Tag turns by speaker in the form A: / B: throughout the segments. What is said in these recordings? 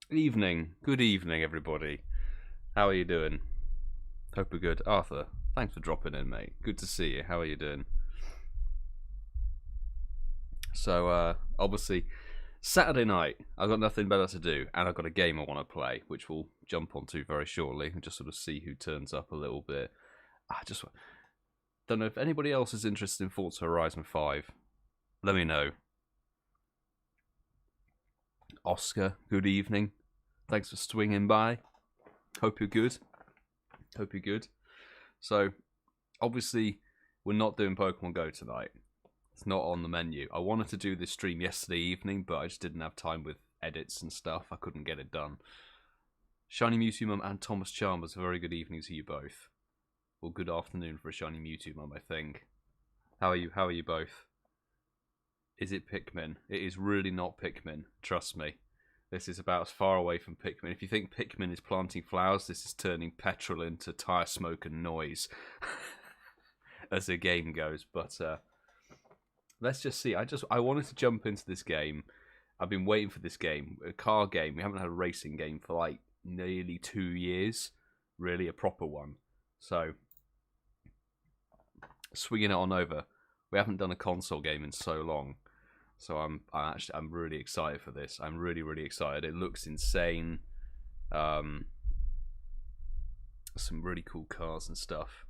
A: Evening. Good evening, everybody. How are you doing? Hope you're good. Arthur, thanks for dropping in, mate. Good to see you. How are you doing? So, obviously, Saturday night, I've got nothing better to do, and I've got a game I want to play, which we'll jump onto very shortly, and just sort of see who turns up a little bit. I just don't know if anybody else is interested in Forza Horizon 5. Let me know. Oscar, good evening. Thanks for swinging by. Hope you're good. Hope you're good. So, obviously, we're not doing Pokemon Go tonight. It's not on the menu. I wanted to do this stream yesterday evening, but I just didn't have time with edits and stuff. I couldn't get it done. AshinyMewtwoMum and ThomasChalmers, very good evening to you both. Well, good afternoon for AshinyMewtwoMum, I think. How are you? How are you both? Is it Pikmin? It is really not Pikmin. Trust me. This is about as far away from Pikmin. If you think Pikmin is planting flowers, this is turning petrol into tyre smoke and noise as the game goes. But let's just see. I wanted to jump into this game. I've been waiting for this game, a car game. We haven't had a racing game for like nearly 2 years, really a proper one. So swinging it on over. We haven't done a console game in so long. So I'm really excited for this. I'm really excited. It looks insane. Some really cool cars and stuff.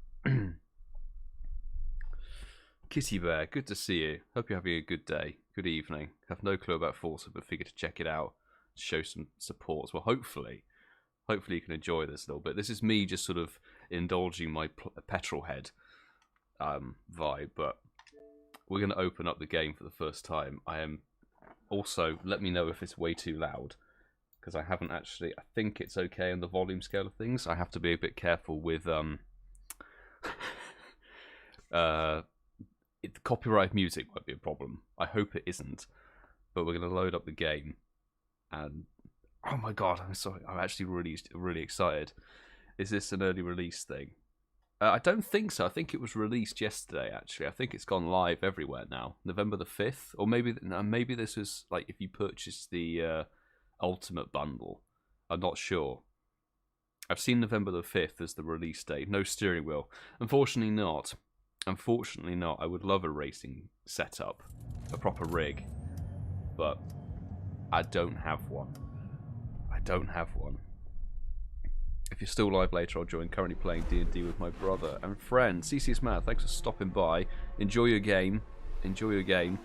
A: KittieBear, good to see you. Hope you're having a good day. Good evening. Have no clue about Forza, but figured to check it out. Show some support. Well, hopefully you can enjoy this a little bit. This is me just sort of indulging my petrol head vibe, but we're going to open up the game for the first time. I am also, let me know if it's way too loud, because I haven't actually, I think it's okay on the volume scale of things. I have to be a bit careful with copyright music might be a problem. I hope it isn't, but we're going to load up the game, and oh my god, I'm sorry, I'm actually really excited. Is this an early release thing? I don't think so. I think it was released yesterday, actually. I think it's gone live everywhere now. November the 5th? Or maybe this was, like, if you purchase the Ultimate Bundle. I'm not sure. I've seen November the 5th as the release date. No steering wheel. Unfortunately not. Unfortunately not. I would love a racing setup. A proper rig. But I don't have one. I don't have one. If you're still live later, I'll join. Currently playing D&D with my brother and friend. CeeCeeismad, thanks for stopping by. Enjoy your game. Enjoy your game.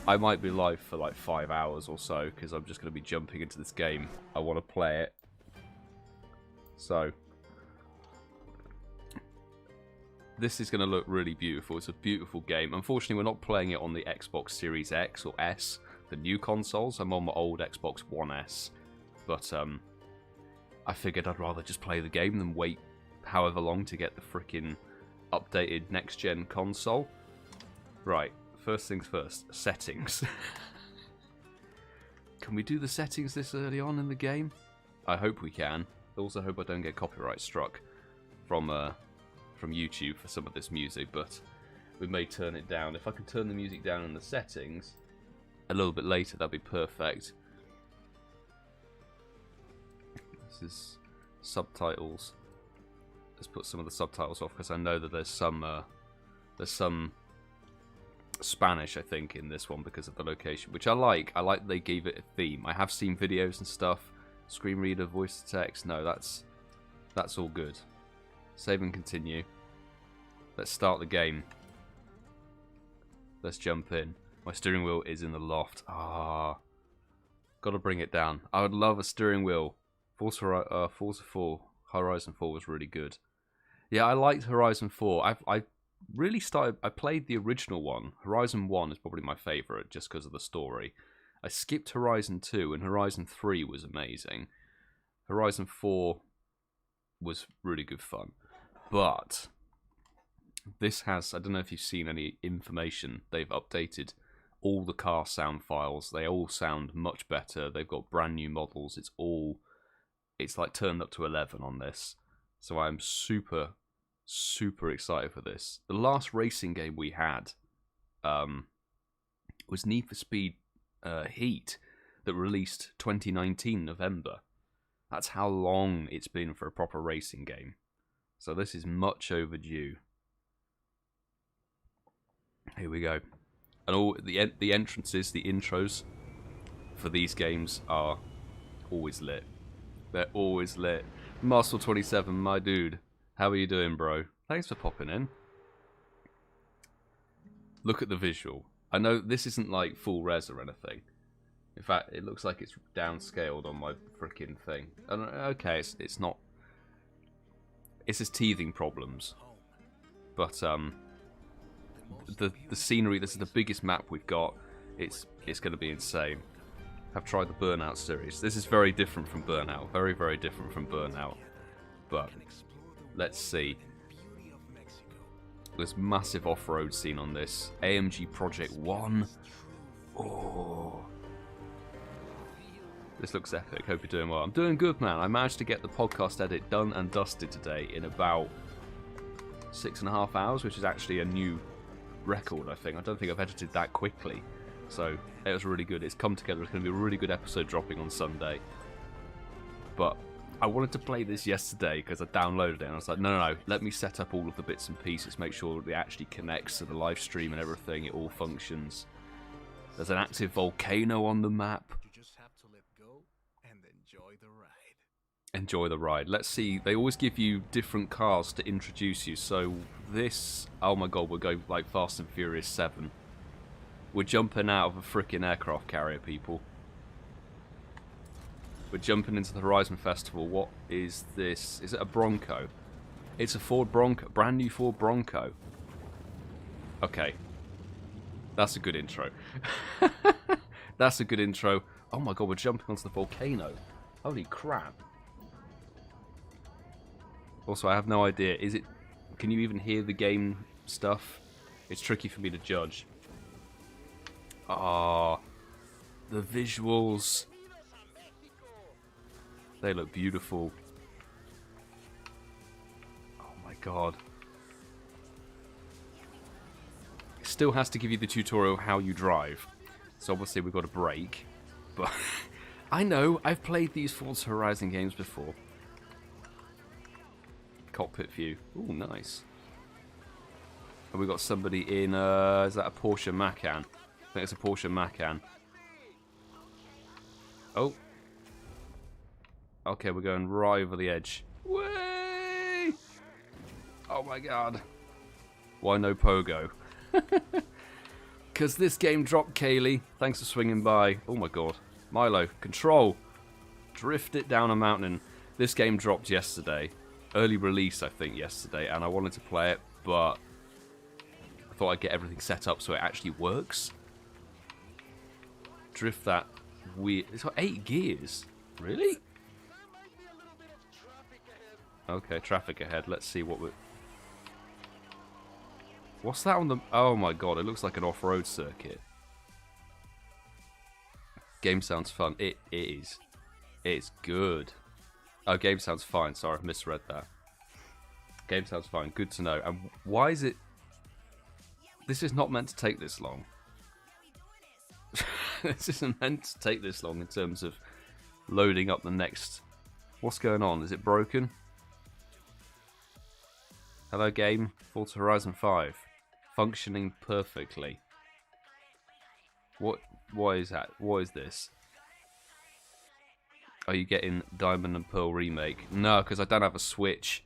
A: I might be live for like 5 hours or so, because I'm just going to be jumping into this game. I want to play it. So, this is going to look really beautiful. It's a beautiful game. Unfortunately, we're not playing it on the Xbox Series X or S, the new consoles. I'm on my old Xbox One S. But, I figured I'd rather just play the game than wait however long to get the freaking updated next-gen console. Right, first things first, settings. Can we do the settings this early on in the game? I hope we can. I also hope I don't get copyright struck from YouTube for some of this music, but we may turn it down. If I can turn the music down in the settings a little bit later, that'd be perfect. This is subtitles. Let's put some of the subtitles off, because I know that there's some Spanish, I think, in this one because of the location, which I like. I like they gave it a theme. I have seen videos and stuff. Screen reader, voice to text. No, that's all good. Save and continue. Let's start the game. Let's jump in. My steering wheel is in the loft. Gotta bring it down. I would love a steering wheel. Forza 4 Horizon 4 was really good. Yeah, I liked Horizon 4. I really started. I played the original one. Horizon 1 is probably my favorite just because of the story. I skipped Horizon 2, and Horizon 3 was amazing. Horizon 4 was really good fun. But this has, I don't know if you've seen any information. They've updated all the car sound files. They all sound much better. They've got brand new models. It's like turned up to 11 on this. So I'm super excited for this. The last racing game we had was Need for Speed Heat, that released 2019 November. That's how long it's been for a proper racing game. So this is much overdue. Here we go. And all the entrances, the intros for these games are always lit. They're always lit. Muscle27, my dude. How are you doing, bro? Thanks for popping in. Look at the visual. I know this isn't like full res or anything. In fact, it looks like it's downscaled on my freaking thing. Okay, it's not. It's just teething problems. But the scenery. This is the biggest map we've got. It's going to be insane. I've tried the Burnout series. This is very different from Burnout. Very, very different from Burnout. But let's see. There's massive off-road scene on this. AMG Project 1. Oh. This looks epic. Hope you're doing well. I'm doing good, man. I managed to get the podcast edit done and dusted today in about 6.5 hours, which is actually a new record, I think. I don't think I've edited that quickly. So, it was really good. It's come together. It's going to be a really good episode dropping on Sunday. But I wanted to play this yesterday because I downloaded it and I was like, no, let me set up all of the bits and pieces, make sure it actually connects to the live stream and everything, it all functions. There's an active volcano on the map.
B: You just have to let go and enjoy the ride.
A: Enjoy the ride. Let's see, they always give you different cars to introduce you, so this, oh my god, we're going like Fast and Furious 7. We're jumping out of a freaking aircraft carrier, people. We're jumping into the Horizon Festival. What is this? Is it a Bronco? It's a Ford Bronco. Brand new Ford Bronco. Okay. That's a good intro. That's a good intro. Oh my god, we're jumping onto the volcano. Holy crap. Also, I have no idea. Is it... Can you even hear the game stuff? It's tricky for me to judge. Ah, the visuals... They look beautiful. Oh my god. It still has to give you the tutorial how you drive. So obviously we've got a brake. But I know, I've played these Forza Horizon games before. Cockpit view. Ooh, nice. And we got somebody in, is that a Porsche Macan? I think it's a Porsche Macan. Oh. Okay, we're going right over the edge. Way! Oh my god. Why no pogo? Because this game dropped, Kayleigh. Thanks for swinging by. Oh my god. Milo, control. Drift it down a mountain. This game dropped yesterday. Early release, I think, yesterday. And I wanted to play it, but I thought I'd get everything set up so it actually works. Drift that weird... It's got 8 gears. Really? Okay, traffic ahead. Let's see what we're... What's that on the... Oh my god, it looks like an off-road circuit. Game sounds fun. It is. It's good. Oh, game sounds fine. Sorry, I've misread that. Game sounds fine. Good to know. And why is it... This is not meant to take this long. This isn't meant to take this long in terms of loading up the next... What's going on? Is it broken? Hello game, Forza Horizon 5. Functioning perfectly. What is that? What is this? Are you getting Diamond and Pearl remake? No, because I don't have a Switch.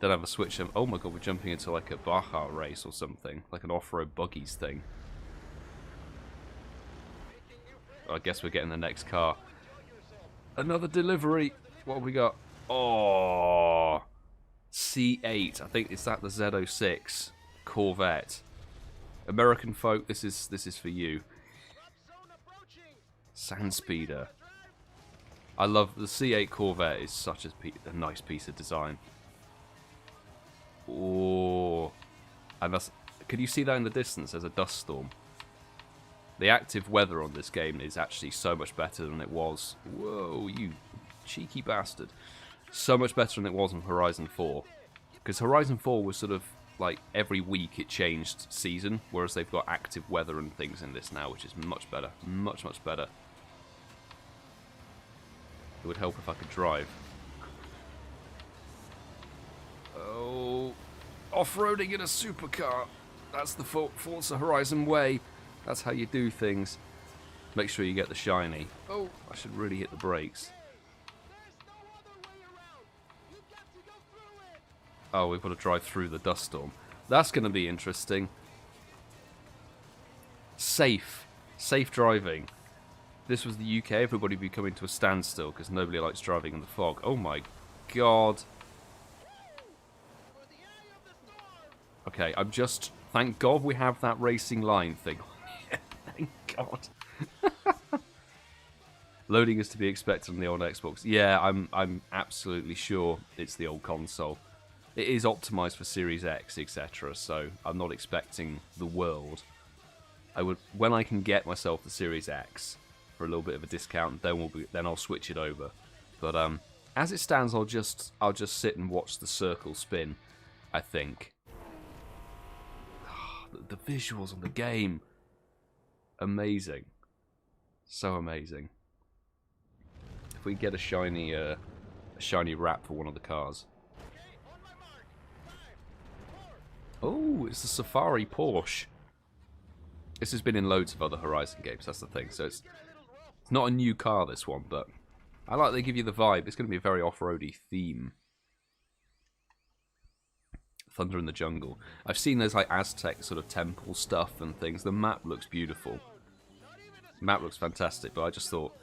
A: Don't have a Switch. Oh my god, we're jumping into like a Baja race or something. Like an off-road buggies thing. I guess we're getting the next car. Another delivery. What have we got? Oh... C8, I think it's that the Z06 Corvette. American folk, this is for you. Sandspeeder. I love the C8 Corvette. Is such a nice piece of design. Oh, and that's. Can you see that in the distance? There's a dust storm. The active weather on this game is actually so much better than it was. Whoa, you cheeky bastard. So much better than it was on Horizon 4. Because Horizon 4 was sort of like every week it changed season, whereas they've got active weather and things in this now, which is much better. Much, much better. It would help if I could drive. Oh, off-roading in a supercar. That's the Forza Horizon way. That's how you do things. Make sure you get the shiny. Oh, I should really hit the brakes. Oh, we've got to drive through the dust storm. That's going to be interesting. Safe driving. If this was the UK, everybody would be coming to a standstill because nobody likes driving in the fog. Oh my god. Okay, I'm just... Thank God we have that racing line thing. Thank God. Loading is to be expected on the old Xbox. Yeah, I'm absolutely sure it's the old console. It is optimized for Series X, etc. So I'm not expecting the world. I would, when I can get myself the Series X for a little bit of a discount, then I'll switch it over. But as it stands, I'll just sit and watch the circle spin. I think. The visuals on the game, amazing, so amazing. If we get a shiny wrap for one of the cars. Oh, it's the Safari Porsche. This has been in loads of other Horizon games, that's the thing. So it's not a new car, this one, but I like they give you the vibe. It's going to be a very off-roady theme. Thunder in the Jungle. I've seen those like Aztec sort of temple stuff and things. The map looks beautiful. The map looks fantastic, but I just thought,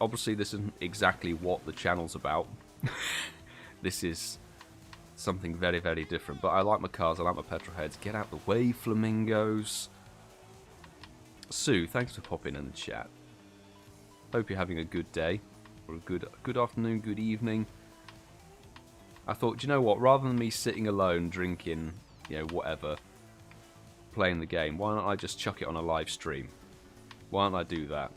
A: obviously this isn't exactly what the channel's about. This is something very, very different. But I like my cars, I like my petrol heads. Get out the way, flamingos. Sue, thanks for popping in the chat. Hope you're having a good day, or a good afternoon, good evening. I thought, do you know what? Rather than me sitting alone, drinking, you know, whatever, playing the game, why don't I just chuck it on a live stream? Why don't I do that?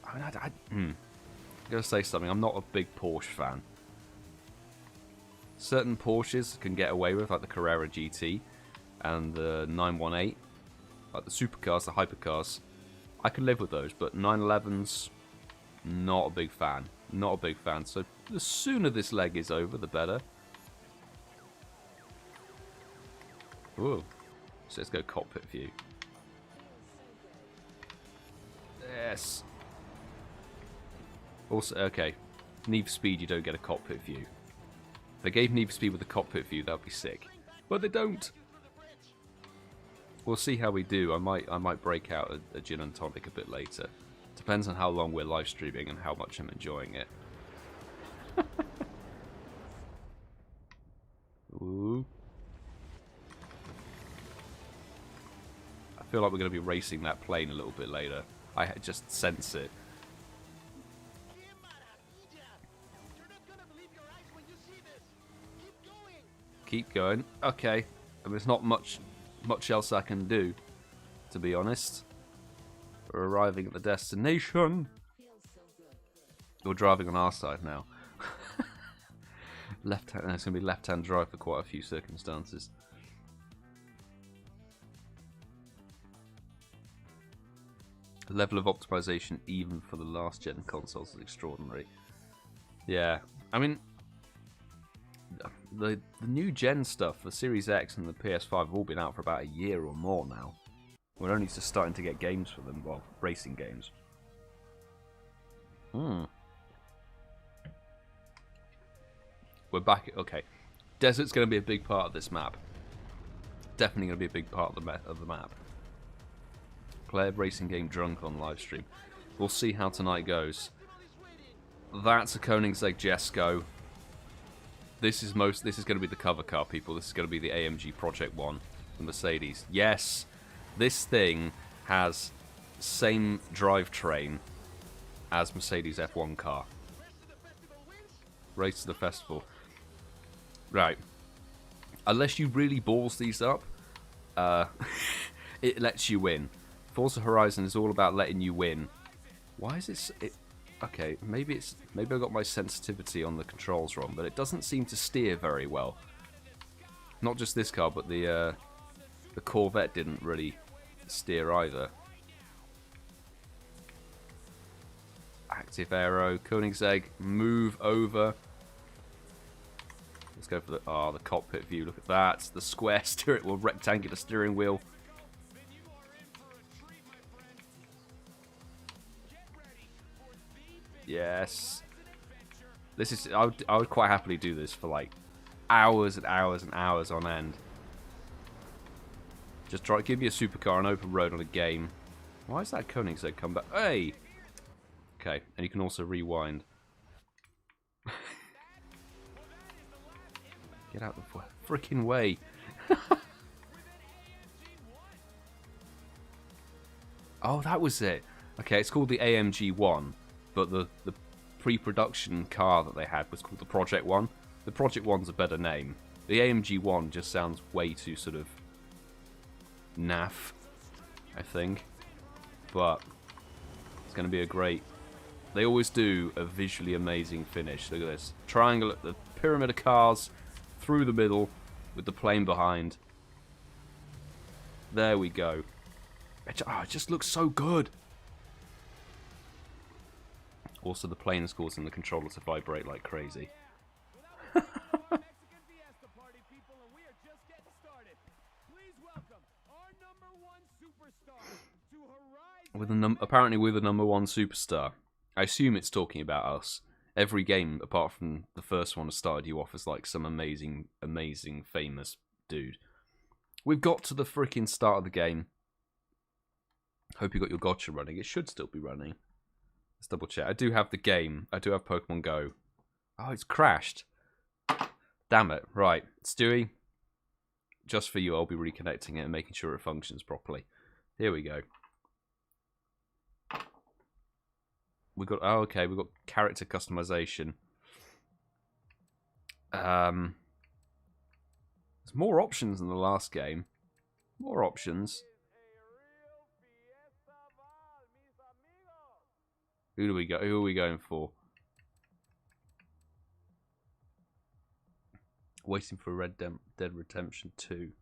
A: I mean, I'm going to say something. I'm not a big Porsche fan. Certain Porsches can get away with, like the Carrera GT and the 918, like the supercars, the hypercars. I can live with those, but 911s, not a big fan. Not a big fan, so the sooner this leg is over, the better. Ooh. So let's go cockpit view. Yes. Also, okay. Need for Speed, you don't get a cockpit view. If they gave Need for Speed with a cockpit view, that would be sick. But they don't. We'll see how we do. I might break out a gin and tonic a bit later. Depends on how long we're live streaming and how much I'm enjoying it. Ooh. I feel like we're going to be racing that plane a little bit later. I just sense it. Keep going. Okay. I mean, there's not much else I can do, to be honest. We're arriving at the destination. You're driving on our side now. Left hand. It's going to be left-hand drive for quite a few circumstances. The level of optimization, even for the last-gen consoles, is extraordinary. Yeah, I mean, the new gen stuff, the Series X and the PS5 have all been out for about a year or more now. We're only just starting to get games for them, well, racing games. We're back. Okay, desert's going to be a big part of this map. Definitely going to be a big part of the map. Play a racing game drunk on live stream. We'll see how tonight goes. That's a Koenigsegg Jesko. This is going to be the cover car, people. This is going to be the AMG Project 1, the Mercedes. Yes, this thing has same drivetrain as Mercedes F1 car. Race to the festival. Right. Unless you really balls these up, it lets you win. Forza Horizon is all about letting you win. Why is it? Okay, maybe I got my sensitivity on the controls wrong, but it doesn't seem to steer very well. Not just this car, but the Corvette didn't really steer either. Active aero. Koenigsegg, move over. Let's go for the cockpit view. Look at that. The square rectangular steering wheel. Yes. This is. I would quite happily do this for like hours and hours and hours on end. Just give me a supercar on open road on a game. Why is that Koenigsegg come back? Hey! Okay, and you can also rewind. Get out the freaking way. Oh, that was it. Okay, it's called the AMG 1, but the pre-production car that they had was called the Project 1. The Project 1's a better name. The AMG 1 just sounds way too sort of naff, I think. But it's going to be a great... They always do a visually amazing finish. Look at this. Triangle, the pyramid of cars through the middle with the plane behind. There we go. It just looks so good. Also, the plane is causing the controller to vibrate like crazy. Apparently with the #1 superstar. I assume it's talking about us. Every game, apart from the first one, has started you off as like some amazing, amazing, famous dude. We've got to the freaking start of the game. Hope you got your gotcha running. It should still be running. Let's double check. I do have the game. I do have Pokemon Go. Oh, it's crashed. Damn it. Right. Stewie, just for you, I'll be reconnecting it and making sure it functions properly. Here we go. Okay, we've got character customization. There's more options than the last game. More options. Who are we going for? Waiting for Red Dead Redemption 2.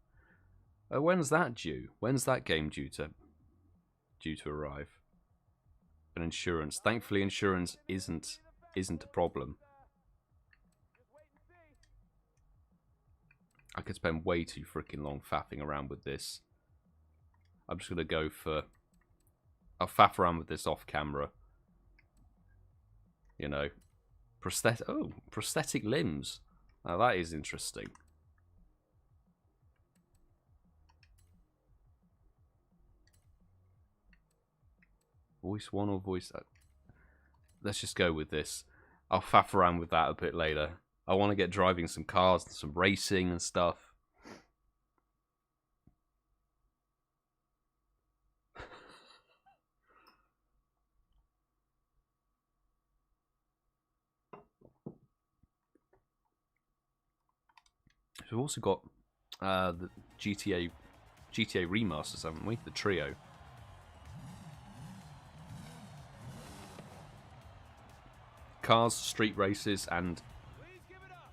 A: When's that due? When's that game due to arrive? And insurance. Thankfully, insurance isn't a problem. I could spend way too freaking long faffing around with this. I'm just gonna go for. I'll faff around with this off camera. You know, prosthetic limbs. Now that is interesting. Voice 1 or voice... Let's just go with this. I'll faff around with that a bit later. I want to get driving some cars and some racing and stuff. We've also got the GTA remasters, haven't we? The trio. Cars, street races, and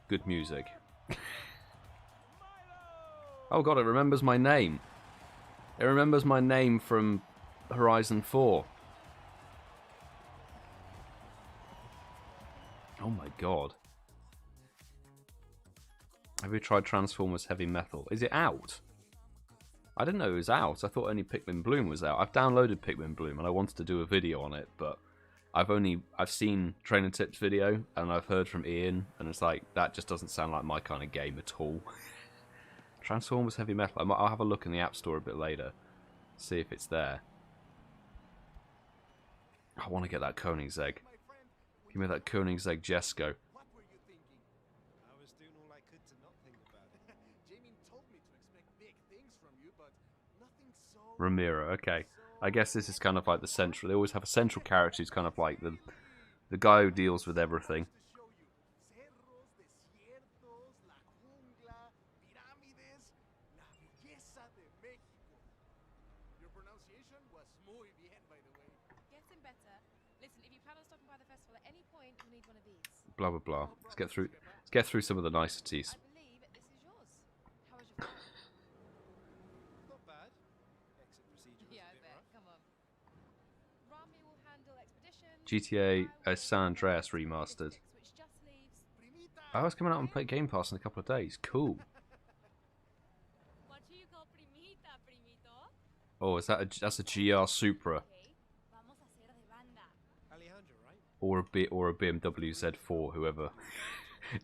A: good music. Oh god, it remembers my name. It remembers my name from Horizon 4. Oh my god. Have you tried Transformers Heavy Metal? Is it out? I didn't know it was out. I thought only Pikmin Bloom was out. I've downloaded Pikmin Bloom and I wanted to do a video on it, but I've seen Trainer Tips video and I've heard from Ian and it's like, that just doesn't sound like my kind of game at all. Transformers Heavy Metal. I'll have a look in the App Store a bit later. See if it's there. I want to get that Koenigsegg. Give me that Koenigsegg Jesko. Ramiro, okay. I guess this is kind of like the central. They always have a central character who's kind of like the guy who deals with everything. Blah blah blah. Let's get through some of the niceties. GTA San Andreas remastered. Oh, it's coming out on Game Pass in a couple of days. Cool. Oh, is that that's a GR Supra or a BMW Z4, whoever.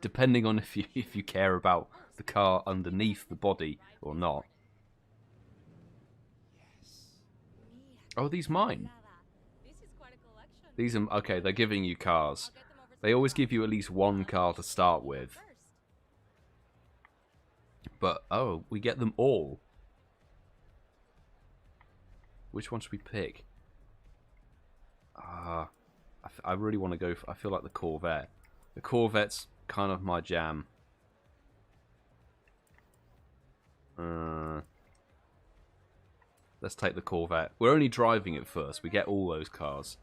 A: Depending on if you care about the car underneath the body or not. Oh, are these mine? These are okay. They're giving you cars. They always give you at least one car to start with. But oh, we get them all. Which one should we pick? I really want to go for, I feel like the Corvette. The Corvette's kind of my jam. Let's take the Corvette. We're only driving it first. We get all those cars.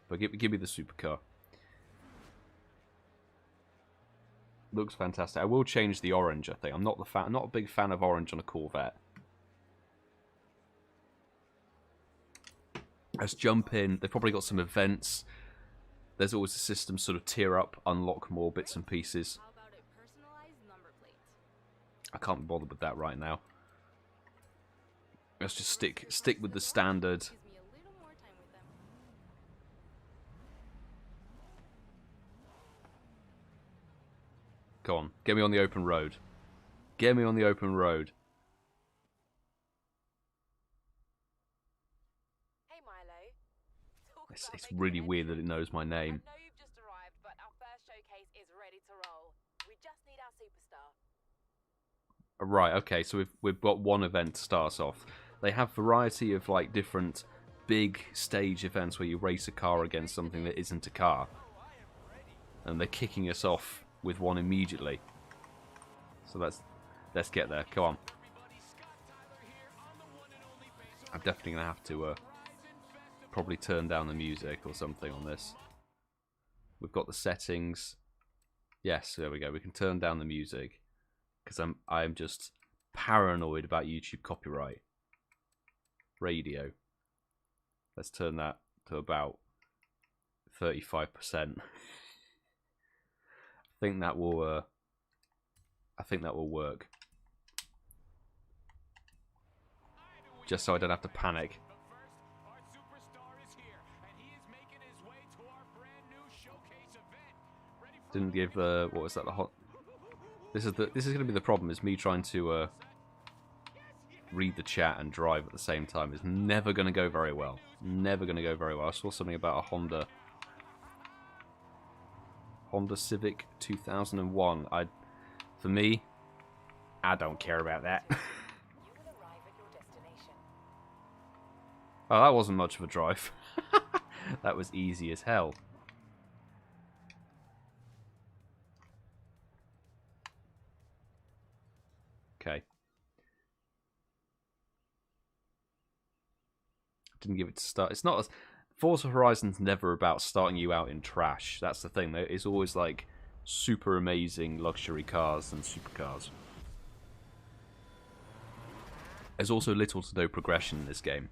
A: But give me the supercar. Looks fantastic. I will change the orange, I think. I'm not a big fan of orange on a Corvette. Let's jump in. They've probably got some events. There's always a system sort of tier up, unlock more bits and pieces. I can't be bothered with that right now. Let's just stick with the standard. Go on, get me on the open road. Get me on the open road.
C: Hey Milo.
A: It's really weird that it knows my name.
C: I know you've just arrived, but our first showcase is ready to roll. We just need our superstar.
A: Right, okay, so we've got one event to start us off. They have variety of like different big stage events where you race a car against something that isn't a car. And they're kicking us off with one immediately. So let's get there. Come on. I'm definitely gonna have to probably turn down the music or something on this. We've got the settings. Yes, there we go. We can turn down the music because I'm just paranoid about YouTube copyright. Radio. Let's turn that to about 35%. I think that will work. Just so I don't have to panic. Didn't give what was that, the hot. This is going to be the problem, is me trying to read the chat and drive at the same time. Is never going to go very well. Never going to go very well. I saw something about a Honda Civic 2001. For me, I don't care about that. Oh, that wasn't much of a drive. That was easy as hell. Okay. Didn't give it to start. It's not as... Forza Horizon's never about starting you out in trash. That's the thing. It's always like super amazing luxury cars and supercars. There's also little to no progression in this game.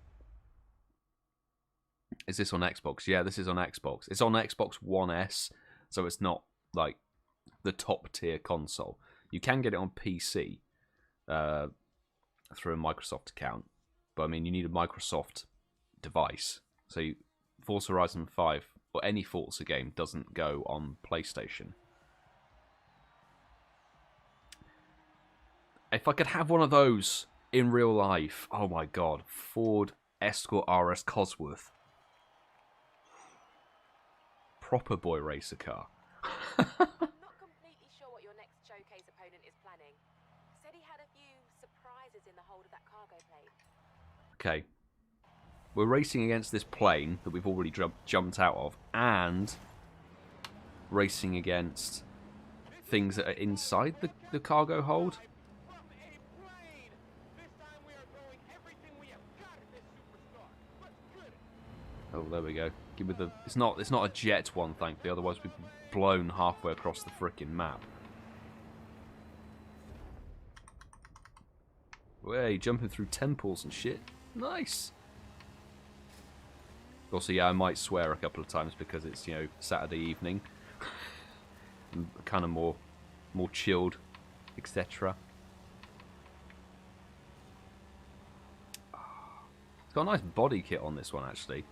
A: Is this on Xbox? Yeah, this is on Xbox. It's on Xbox One S, so it's not like the top tier console. You can get it on PC through a Microsoft account, but I mean you need a Microsoft device. So Forza Horizon 5 or any Forza game doesn't go on PlayStation. If I could have one of those in real life, oh my god, Ford Escort RS Cosworth. Proper boy racer car.
C: I'm not completely sure what your next showcase opponent is planning. Said he had a few surprises in the hold of that cargo plane.
A: Okay. We're racing against this plane that we've already jumped out of, and racing against things that are inside the cargo hold. Oh, there we go. Give me the. It's not a jet one, thankfully. Otherwise, we'd be blown halfway across the frickin' map. Way jumping through temples and shit. Nice. Also, yeah, I might swear a couple of times because it's, you know, Saturday evening. And kind of more chilled, etc. It's got a nice body kit on this one, actually.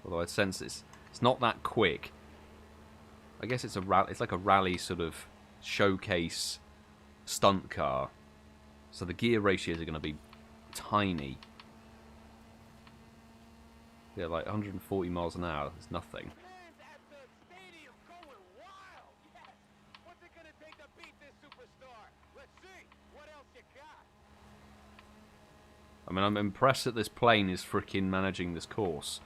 A: Although I sense it's not that quick. I guess it's like a rally sort of showcase stunt car. So the gear ratios are going to be tiny. Yeah, like 140 miles an hour is nothing. I mean, I'm impressed that this plane is freaking managing this course.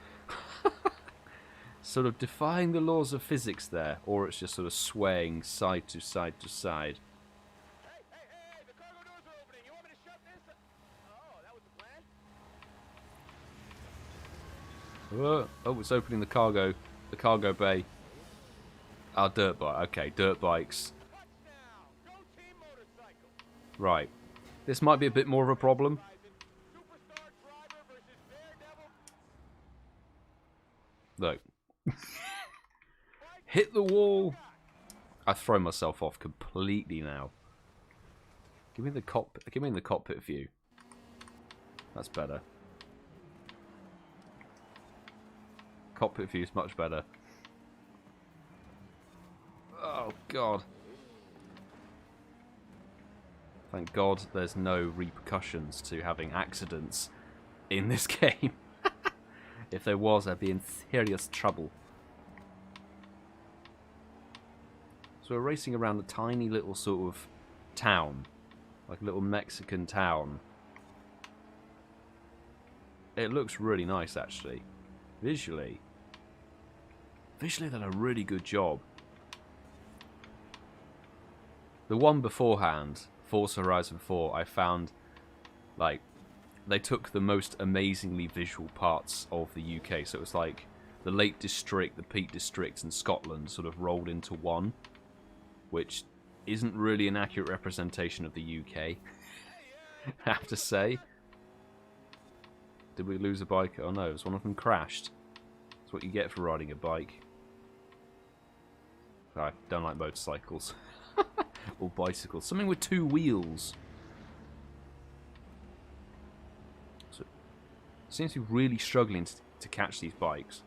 A: Sort of defying the laws of physics there, or it's just sort of swaying side to side to side.
D: Hey, the cargo doors are opening. You want me to shut this? Oh, that was the plan?
A: Oh, it's opening the cargo bay. Ah, dirt bike. Okay, dirt bikes.
D: Touchdown! Go team motorcycle!
A: Right. This might be a bit more of a problem.
D: Superstar driver versus Daredevil.
A: Look. Hit the wall. I've thrown myself off completely now. Give me the cockpit view. That's better. Cockpit view is much better. Oh god. Thank God there's no repercussions to having accidents in this game. If there was, I'd be in serious trouble. So we're racing around a tiny little sort of town. Like a little Mexican town. It looks really nice, actually. Visually, they've done a really good job. The one beforehand, Forza Horizon 4, I found, like, they took the most amazingly visual parts of the UK. So it was like the Lake District, the Peak District, and Scotland sort of rolled into one, which isn't really an accurate representation of the UK, I have to say. Did we lose a bike? Oh no, one of them crashed. That's what you get for riding a bike. I don't like motorcycles. Or bicycles. Something with two wheels. So, seems to be really struggling to catch these bikes.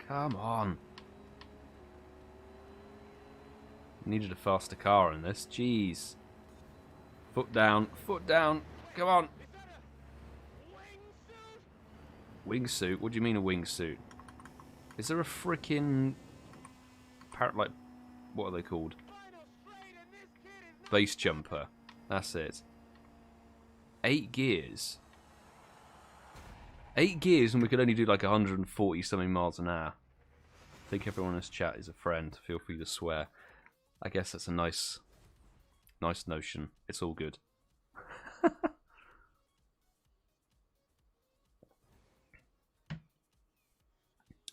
A: Come on. Needed a faster car in this. Jeez. Foot down. Foot down. Come on. Wingsuit? What do you mean a wingsuit? Is there a freaking... like, what are they called? Base jumper. That's it. 8 gears. 8 gears and we could only do like 140 something miles an hour. I think everyone in this chat is a friend. Feel free to swear. I guess that's a nice notion. It's all good.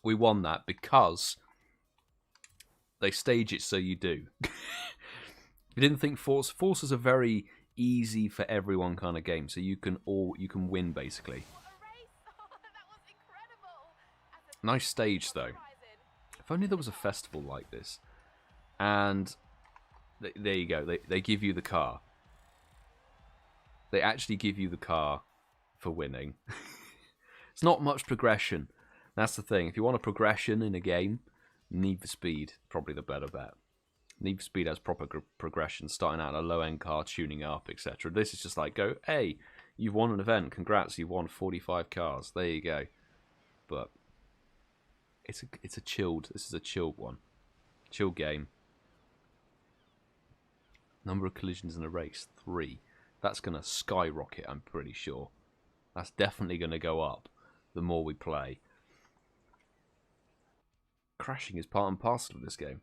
A: We won that because they stage it so you do. You didn't think Forza's a very easy for everyone kind of game, so you can win basically. Nice stage though. If only there was a festival like this. And there you go. They give you the car. They actually give you the car for winning. It's not much progression. That's the thing. If you want a progression in a game, Need for Speed probably the better bet. Need for Speed has proper progression, starting out in a low-end car, tuning up, etc. This is just like, go, hey, you've won an event. Congrats, you've won 45 cars. There you go. But it's a chilled. This is a chilled one. Chill game. Number of collisions in a race, 3. That's gonna skyrocket. I'm pretty sure. That's definitely gonna go up the more we play. Crashing is part and parcel of this game.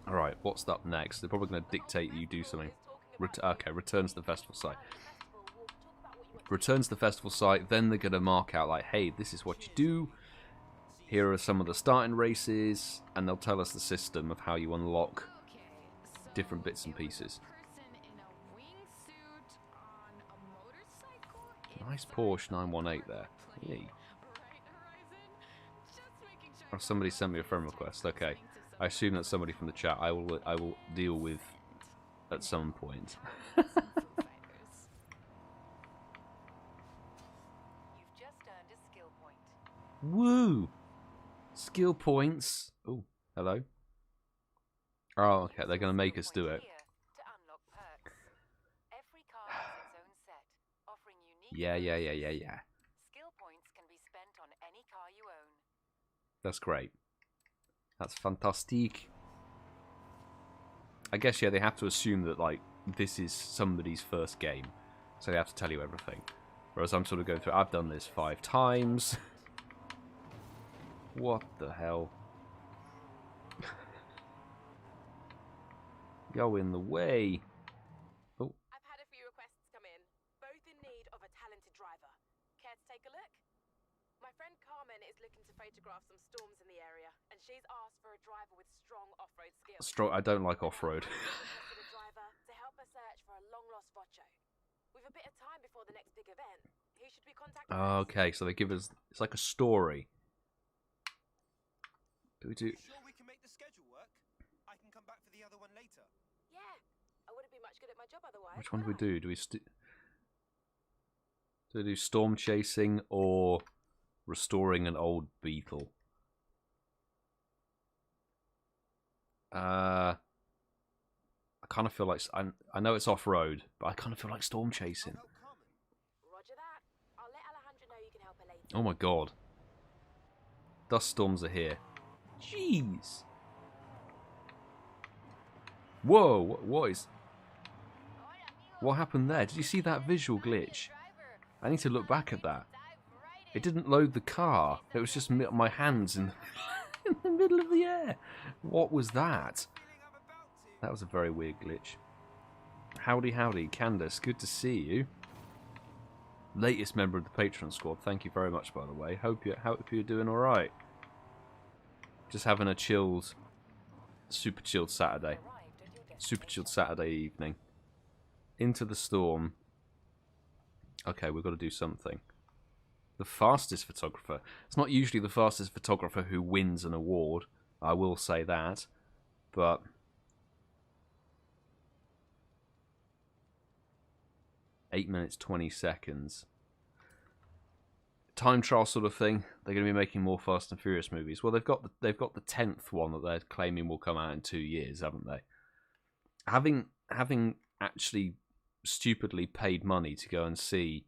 A: Alright, what's up next? They're probably going to dictate you do something. Okay, returns to the festival site. Returns to the festival site, then they're going to mark out like, hey, this is what you do. here are some of the starting races, and they'll tell us the system of how you unlock different bits and pieces. Nice Porsche 918 there. Yay. Oh, somebody sent me a friend request. Okay, I assume that's somebody from the chat. I will deal with at some point.
C: You've just earned a skill point.
A: Woo! Skill points. Oh, hello. Oh, okay. They're gonna make us do it.
C: To unlock perks. Every car has its own set, offering unique
A: Yeah.
C: skill points can be spent on any car you own.
A: That's great. That's fantastic. I guess, yeah, they have to assume that, like, this is somebody's first game. So they have to tell you everything. Whereas I'm sort of going through, I've done this 5 times. What the hell? Go in the way. Oh.
C: I've had a few requests come in, both in need of a talented driver. Care to take a look? My friend Carmen is looking to photograph some storms in the area, and she's asked for a driver with strong off-road skills.
A: I don't like off-road.
C: A driver to help her search for a long-lost Vocho. With a bit of time before the next big event, who should we contact?
A: Okay, so they give us, it's like a story. Do we do?
B: Sure we can make the schedule work? I can come back for the other one later.
C: Yeah, I wouldn't be much good at my job otherwise.
A: Which one do we do? Do we do storm chasing or restoring an old Beetle? I kind of feel like I know it's off road, but I kind of feel like storm chasing.
C: Roger that. I'll let Alejandra know you can help her later.
A: Oh my god, dust storms are here. Jeez. Whoa! What happened there? Did you see that visual glitch? I need to look back at that. It didn't load the car. It was just my hands in the middle of the air. What was that? That was a very weird glitch. Howdy, Candace. Good to see you. Latest member of the Patreon squad. Thank you very much, by the way. Hope you're doing all right. Just having a chilled, super chilled Saturday. Super chilled Saturday evening. Into the storm. Okay, we've got to do something. The fastest photographer. It's not usually the fastest photographer who wins an award. I will say that. But 8 minutes 20 seconds. Time trial sort of thing. They're going to be making more Fast and Furious movies. Well, they've got the 10th one that they're claiming will come out in 2 years, haven't they? Having actually stupidly paid money to go and see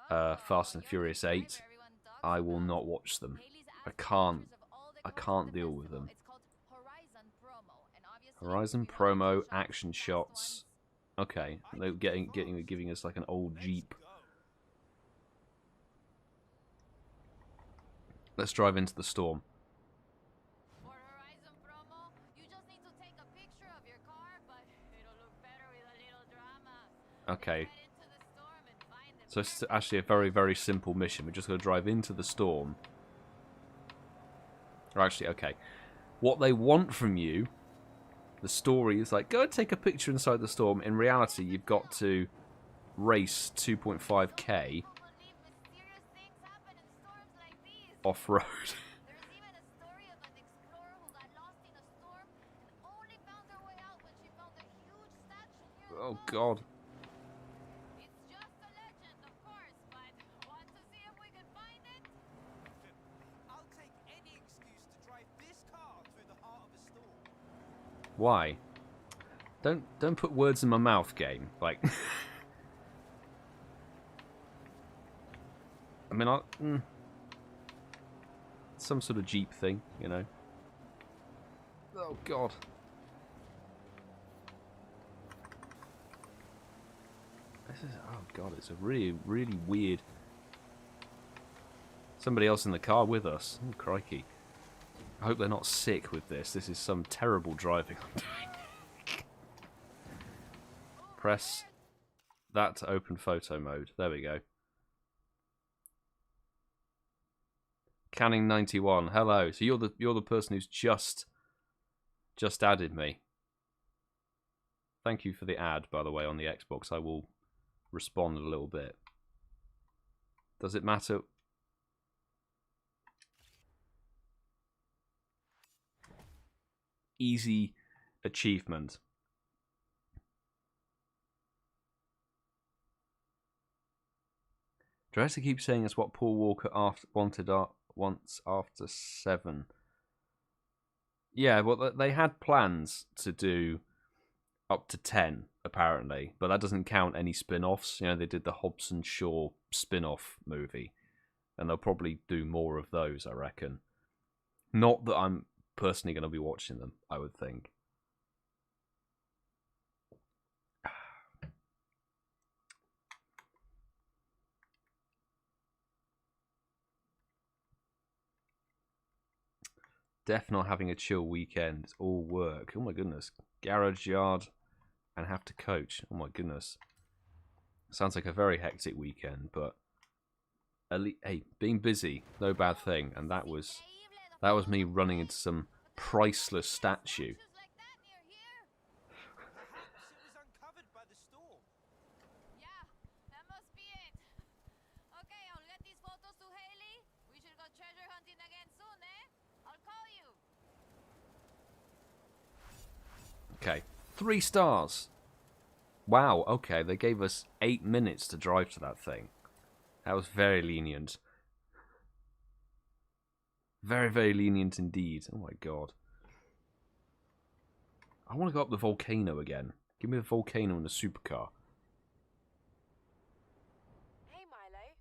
A: Fast and Furious 8, I will not watch them. I can't deal with them. Horizon promo, action shots. Okay, they're giving us like an old Jeep. Let's drive into the storm.
C: For Horizon promo, you just need to take a picture of your car, but it'll look better with a little drama.
A: Okay. So it's actually a very, very simple mission. We're just going to drive into the storm. Or actually, okay. What they want from you, the story is like, go and take a picture inside the storm. In reality, you've got to race 2.5k off-road. Oh, God. Why? Don't put words in my mouth, game. Like, I mean, some sort of Jeep thing, you know. Oh God. Oh God, it's a really, really weird. Somebody else in the car with us. Oh, crikey. I hope they're not sick with this. This is some terrible driving I'm doing. Press that to open photo mode. There we go. Canning 91. Hello. So you're the person who's just added me. Thank you for the ad, by the way, on the Xbox. I will respond in a little bit. Does it matter? Easy achievement. Director keeps saying it's what Paul Walker wanted once after 7. Yeah, well, they had plans to do up to 10, apparently, but that doesn't count any spin-offs. You know, they did the Hobson Shaw spin-off movie, and they'll probably do more of those, I reckon. Not that I'm personally going to be watching them, I would think. Def not having a chill weekend. It's all work. Oh my goodness. Garage yard and have to coach. Oh my goodness. Sounds like a very hectic weekend, but hey, being busy, no bad thing. And that was me running into some priceless statue.
E: Yeah, that must be it. Okay, I'll get these photos to Haley. We should go treasure hunting again soon, eh? I'll call you.
A: Okay, 3 stars. Wow, okay, they gave us 8 minutes to drive to that thing. That was very lenient. Very, very lenient indeed. Oh my god. I want to go up the volcano again. Give me the volcano and the supercar.
C: Hey Milo,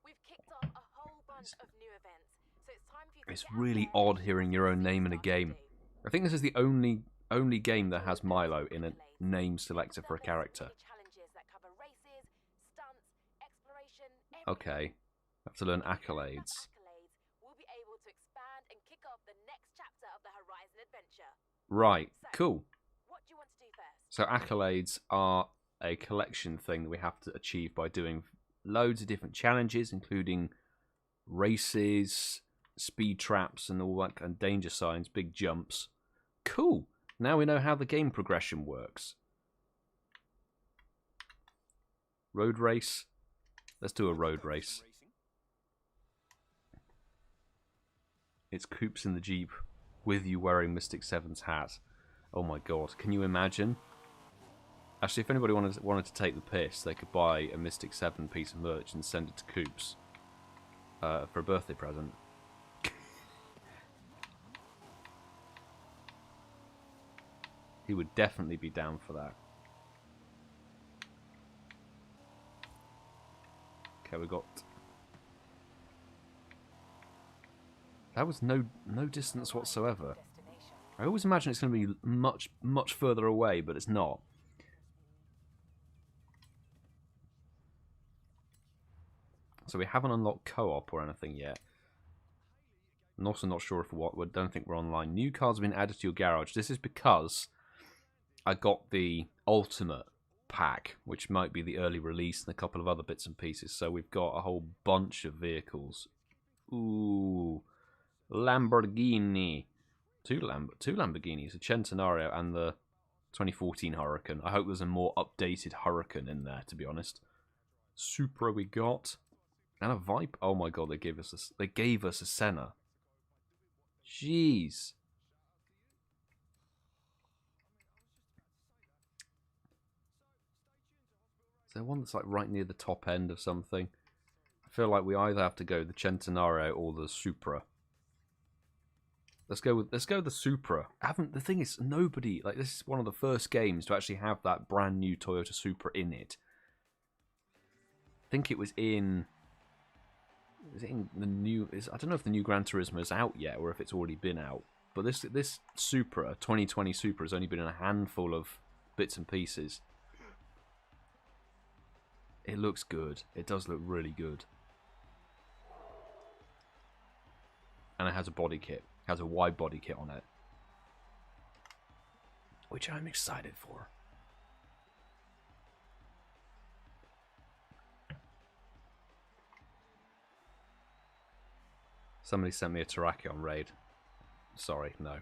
C: we've kicked off a whole bunch of new events, so it's time for you to
A: It's
C: get out
A: really
C: there
A: odd
C: and
A: hearing
C: do
A: your
C: what
A: own
C: you
A: name in a
C: started to
A: game.
C: do.
A: I think this is the only game that has Milo in a name selector for a character.
C: Challenges that cover races, stunts, exploration,
A: Okay. I have to learn accolades.
C: accolades, we'll be able to expand and kick off the next chapter of the Horizon adventure.
A: Right, cool.
C: What do you want to do first?
A: So accolades are a collection thing that we have to achieve by doing loads of different challenges, including races, speed traps, and all that, and danger signs, big jumps. Cool. Now we know how the game progression works. Road race. Let's do a road race. It's Coops in the Jeep with you wearing Mystic 7's hat. Oh my god, can you imagine? Actually, if anybody wanted to take the piss, they could buy a Mystic 7 piece of merch and send it to Coops for a birthday present. He would definitely be down for that. Okay, we got... That was no distance whatsoever. I always imagine it's going to be much further away, but it's not. So we haven't unlocked co-op or anything yet. I'm also not sure if we don't think we're online. New cars have been added to your garage. This is because I got the Ultimate pack, which might be the early release, and a couple of other bits and pieces. So we've got a whole bunch of vehicles. Ooh, Lamborghini. Two Lamborghinis, a Centenario and the 2014 Huracan. I hope there's a more updated Huracan in there, to be honest. Supra we got. And a Viper. Oh my god, they gave us a Senna. Jeez. Is there one that's like right near the top end of something? I feel like we either have to go the Centenario or the Supra. Let's go with the Supra. The thing is, nobody, like, this is one of the first games to actually have that brand new Toyota Supra in it. I think it was in... Is it in the new... I don't know if the new Gran Turismo is out yet, or if it's already been out. But this Supra, 2020 Supra, has only been in a handful of bits and pieces. It looks good. It does look really good. And it has a body kit. It has a wide body kit on it. Which I'm excited for. Somebody sent me a Terraki on raid. Sorry, no.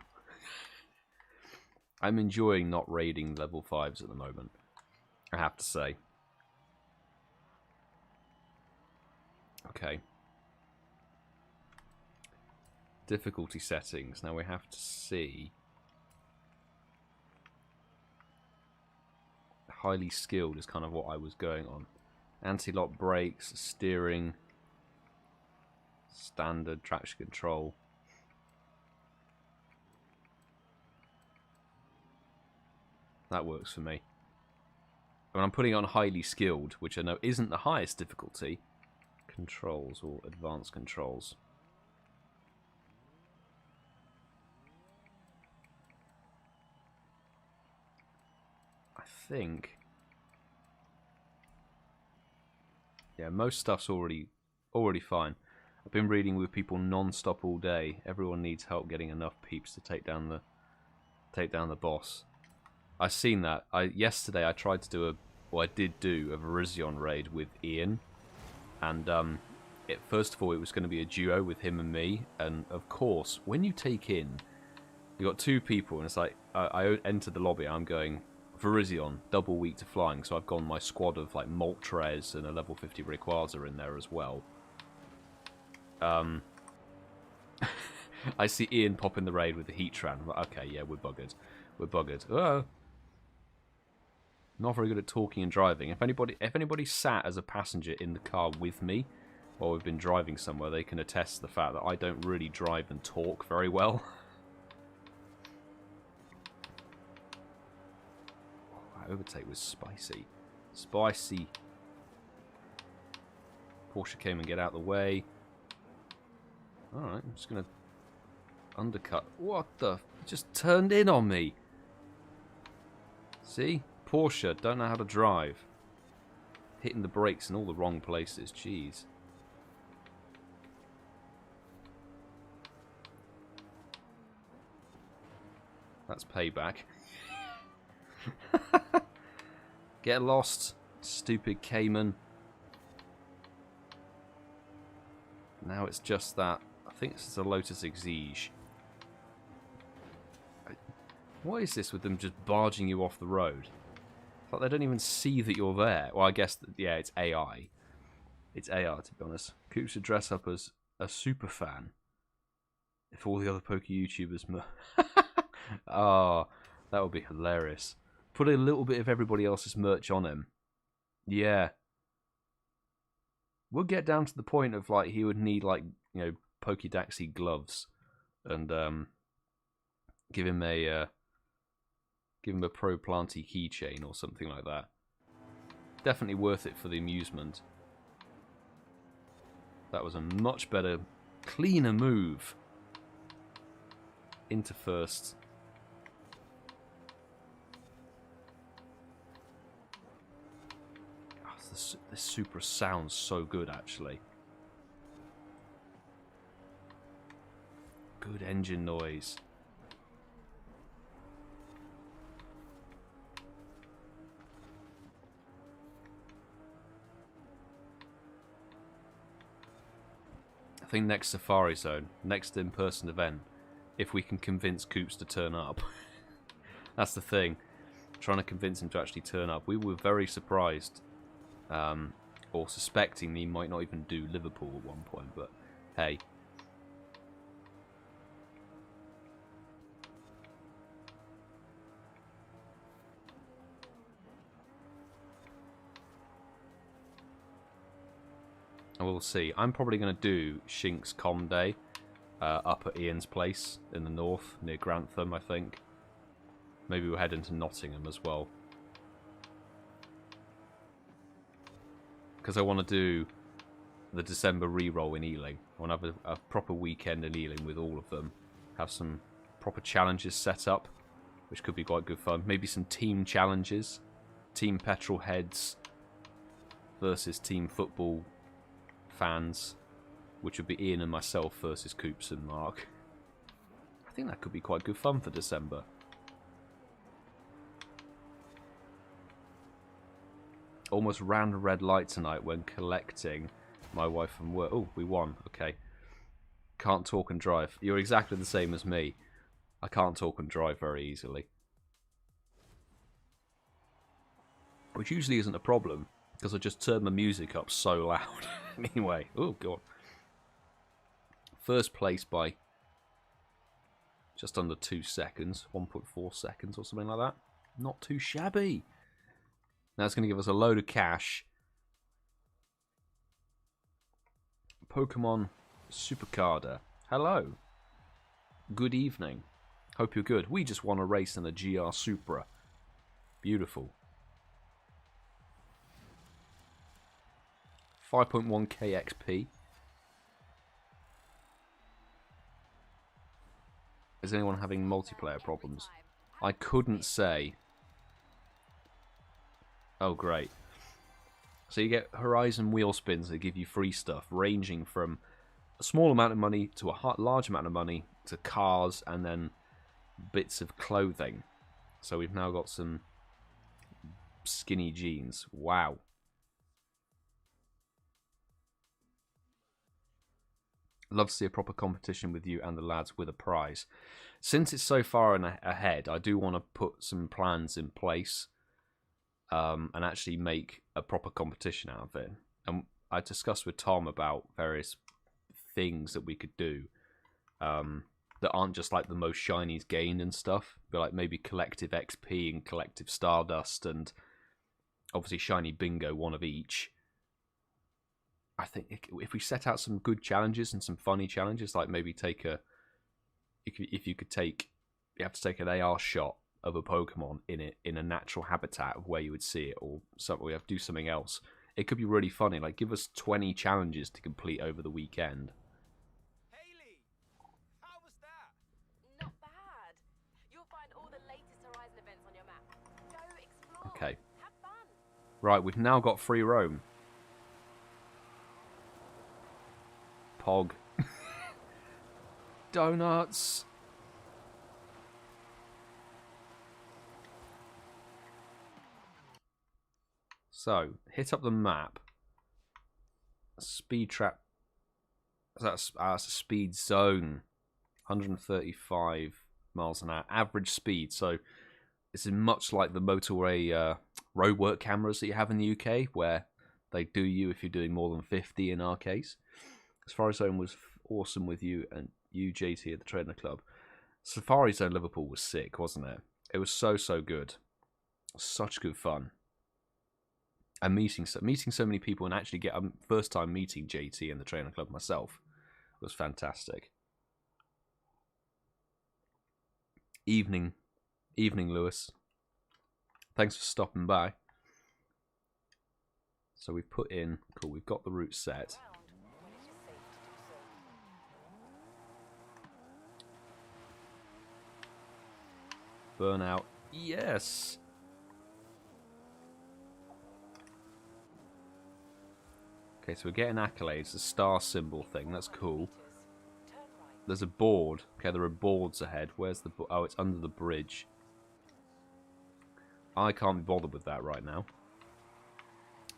A: I'm enjoying not raiding level 5s at the moment, I have to say. Okay. Difficulty settings. Now we have to see. Highly skilled is kind of what I was going on. Anti-lock brakes, steering, standard, traction control. That works for me. When I'm putting on highly skilled, which I know isn't the highest difficulty, controls or advanced controls. I think, yeah, most stuff's already fine. I've been reading with people non-stop all day. Everyone needs help getting enough peeps to take down the boss. I've seen that. Yesterday I tried to do I did do a Virizion raid with Ian, and first of all it was going to be a duo with him and me, and of course when you take in, you got 2 people, and it's like I entered the lobby. I'm going Virizion, double weak to flying, so I've gone my squad of like Moltres and a level 50 Rayquaza in there as well. I see Ian pop in the raid with the Heatran. I'm like, okay, yeah, we're buggered. We're buggered. Not very good at talking and driving. If anybody sat as a passenger in the car with me while we've been driving somewhere, they can attest to the fact that I don't really drive and talk very well. That overtake was spicy. Spicy. Porsche came and get out of the way. Alright, I'm just going to undercut. What the? It just turned in on me. See? Porsche don't know how to drive. Hitting the brakes in all the wrong places. Jeez. That's payback. Get lost, stupid Cayman. Now it's just that. I think this is a Lotus Exige. What is this with them just barging you off the road? It's like they don't even see that you're there. Well, I guess, yeah, it's AI. It's AI, to be honest. Coop should dress up as a super fan. If all the other poker YouTubers... Oh, that would be hilarious. Put a little bit of everybody else's merch on him. Yeah. We'll get down to the point of, like, he would need, like, you know, Pokédaxy gloves. And, give him a Pro Planty keychain or something like that. Definitely worth it for the amusement. That was a much better, cleaner move. Into first. Oh, this Supra sounds so good, actually. Good engine noise. I think next Safari Zone, next in-person event, if we can convince Coops to turn up. That's the thing. Trying to convince him to actually turn up. We were very surprised, or suspecting he might not even do Liverpool at one point, but hey. We'll see. I'm probably going to do Shink's Com Day up at Ian's place in the north, near Grantham, I think. Maybe we'll head into Nottingham as well. Because I want to do the December re-roll in Ealing. I want to have a proper weekend in Ealing with all of them. Have some proper challenges set up, which could be quite good fun. Maybe some team challenges. Team Petrol Heads versus Team Football fans, which would be Ian and myself versus Coops and Mark. I think that could be quite good fun for December. Almost ran a red light tonight when collecting my wife from work. Oh, we won. Okay. Can't talk and drive. You're exactly the same as me. I can't talk and drive very easily. Which usually isn't a problem, because I just turn the music up so loud. Anyway, oh god. First place by just under 2 seconds, 1.4 seconds or something like that. Not too shabby. Now it's going to give us a load of cash. Pokemon Supercarder. Hello. Good evening. Hope you're good. We just won a race in a GR Supra. Beautiful. 5.1k XP. Is anyone having multiplayer problems? I couldn't say. Oh, great. So you get Horizon wheel spins that give you free stuff, ranging from a small amount of money to a large amount of money to cars and then bits of clothing. So we've now got some skinny jeans. Wow. Love to see a proper competition with you and the lads with a prize. Since it's so far ahead, I do want to put some plans in place and actually make a proper competition out of it. And I discussed with Tom about various things that we could do that aren't just like the most shinies gained and stuff, but like maybe collective XP and collective Stardust and obviously shiny bingo, one of each. I think if we set out some good challenges and some funny challenges, like maybe take a, if you could take, you have to take an AR shot of a Pokemon in a natural habitat of where you would see it, or something. We have to do something else. It could be really funny. Like give us 20 challenges to complete over the weekend.
B: Kayleigh, how was that?
C: Not bad. You'll find all the latest Horizon events on your map. Go explore.
A: Okay.
C: Have fun.
A: Right, we've now got free roam. Pog. Donuts. So, hit up the map. Speed trap. That's a speed zone. 135 miles an hour. Average speed. So, this is much like the motorway roadwork cameras that you have in the UK, where they do you if you're doing more than 50 in our case. Safari Zone was awesome with you and you, JT, at the Trainer Club. Safari Zone Liverpool was sick, wasn't it? It was so good. Such good fun. And meeting so many people and actually get a first time meeting JT and the Trainer Club myself was fantastic. Evening, Lewis. Thanks for stopping by. So we've put in, cool, we've got the route set. Burnout, yes. Okay, so we're getting accolades, the star symbol thing, that's cool. There's a board. Okay, there are boards ahead. Where's the board? Oh, it's under the bridge. I can't be bothered with that right now.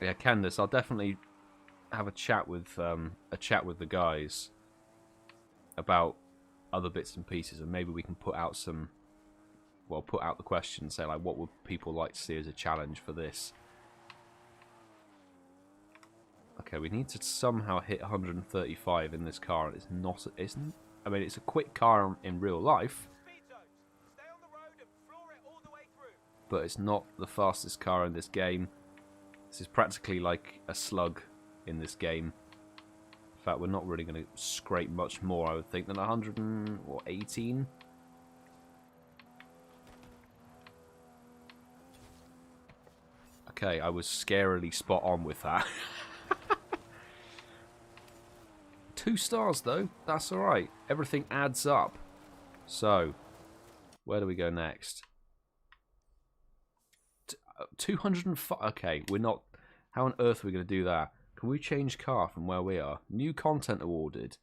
A: Yeah, Candace, I'll definitely have a chat with the guys about other bits and pieces, and maybe we can put out some. Well, put out the question, say like, what would people like to see as a challenge for this? Okay, we need to somehow hit 135 in this car, and it's not, isn't? I mean, it's a quick car in real life, but it's not the fastest car in this game. This is practically like a slug in this game. In fact, we're not really going to scrape much more, I would think, than 118. Okay, I was scarily spot on with that. 2 stars though, that's alright. Everything adds up. So, where do we go next? 205. Okay, we're not. How on earth are we going to do that? Can we change car from where we are? New content awarded.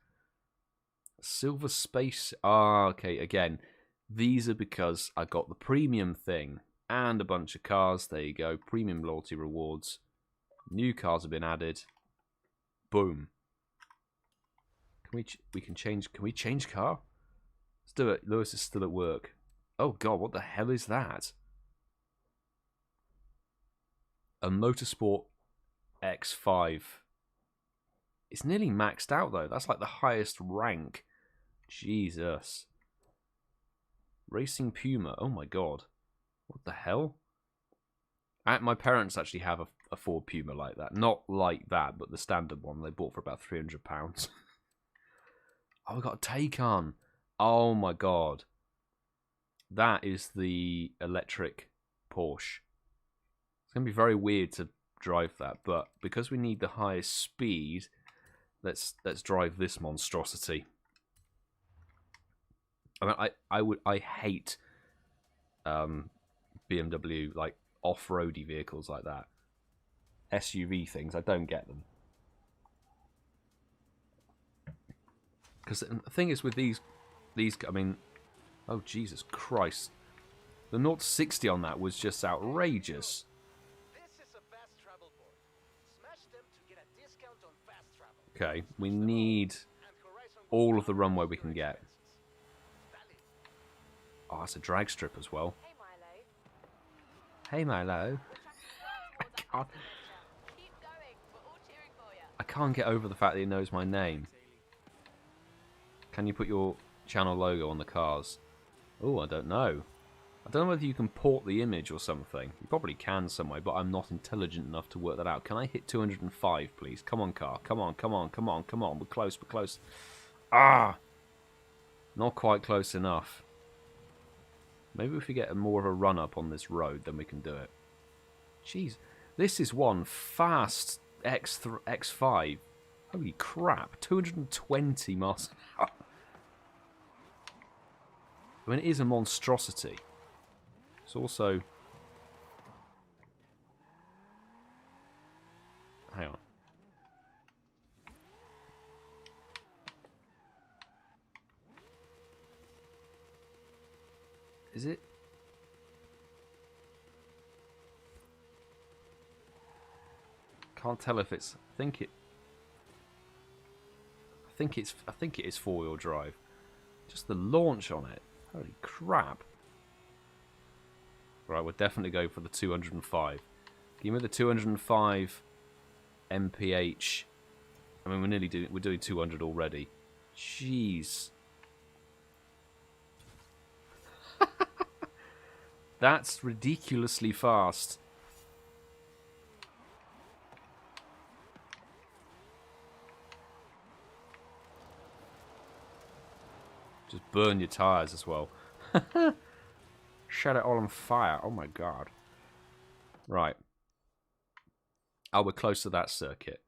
A: Silver space. Ah, okay, again. These are because I got the premium thing. And a bunch of cars. There you go. Premium loyalty rewards. New cars have been added. Boom. we can change. Can we change car? Let's do it. Lewis is still at work. Oh god, what the hell is that? A Motorsport X5. It's nearly maxed out though. That's like the highest rank. Jesus. Racing Puma. Oh my god. What the hell? My parents actually have a Ford Puma like that. Not like that, but the standard one. They bought for about £300. Oh, we got a Taycan. Oh my god. That is the electric Porsche. It's going to be very weird to drive that, but because we need the highest speed, let's drive this monstrosity. I mean, I hate BMW like off-roady vehicles like that. SUV things, I don't get them. Because the thing is with these, I mean, oh Jesus Christ, the 0 to 60 on that was just outrageous.
B: This is a fast travel board. Smash them to get a discount on fast travel.
A: Okay, we need all of the runway we can get. Oh, that's a drag strip as well.
C: Hey, Milo.
A: Hey Milo.
C: I can't. Keep going. We're all cheering for you.
A: I can't get over the fact that he knows my name. Can you put your channel logo on the cars? Oh, I don't know. I don't know whether you can port the image or something. You probably can some way, but I'm not intelligent enough to work that out. Can I hit 205, please? Come on, car. Come on, come on, come on, come on. We're close, we're close. Ah! Not quite close enough. Maybe if we get more of a run-up on this road, then we can do it. Jeez. This is one fast X5. Holy crap. 220 miles an hour. I mean, it is a monstrosity. It's also... Hang on. Is it? Can't tell if it's... I think it is four-wheel drive. Just the launch on it. Holy crap. Right, we'll definitely go for the 205. Give me the 205 mph. I mean, we're doing 200 already. Jeez. That's ridiculously fast. Just burn your tires as well. Set it all on fire. Oh my god. Right. Oh, we're close to that circuit.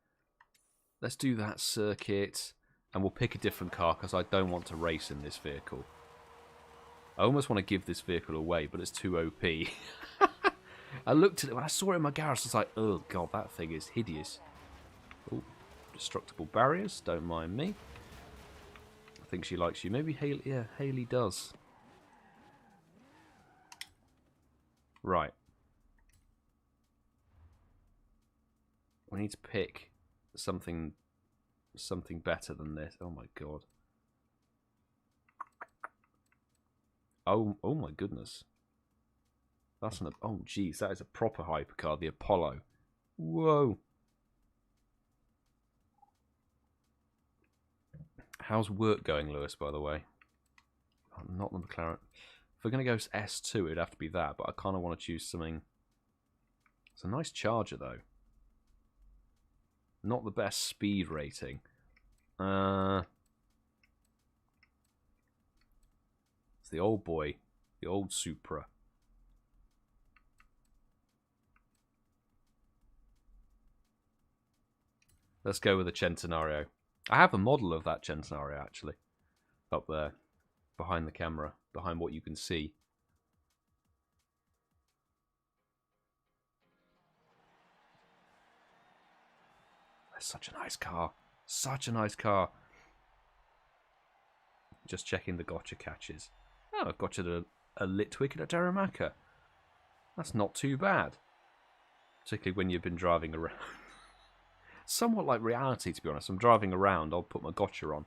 A: Let's do that circuit. And we'll pick a different car because I don't want to race in this vehicle. I almost want to give this vehicle away, but it's too OP. I looked at it, when I saw it in my garage, I was like, oh god, that thing is hideous. Oh, destructible barriers, don't mind me. I think she likes you. Maybe Hayley, yeah, Hayley does. Right. We need to pick something better than this. Oh my god. Oh my goodness. That's an... Oh, geez. That is a proper hypercar. The Apollo. Whoa. How's work going, Lewis, by the way? Oh, not the McLaren. If we're going to go S2, it'd have to be that. But I kind of want to choose something... It's a nice Charger, though. Not the best speed rating. It's the old boy. The old Supra. Let's go with the Centenario. I have a model of that Centenario, actually. Up there. Behind the camera. Behind what you can see. That's such a nice car. Such a nice car. Just checking the gotcha catches. Oh, I've gotcha a Litwick and a Darumaka. That's not too bad. Particularly when you've been driving around. Somewhat like reality, to be honest. I'm driving around, I'll put my gotcha on.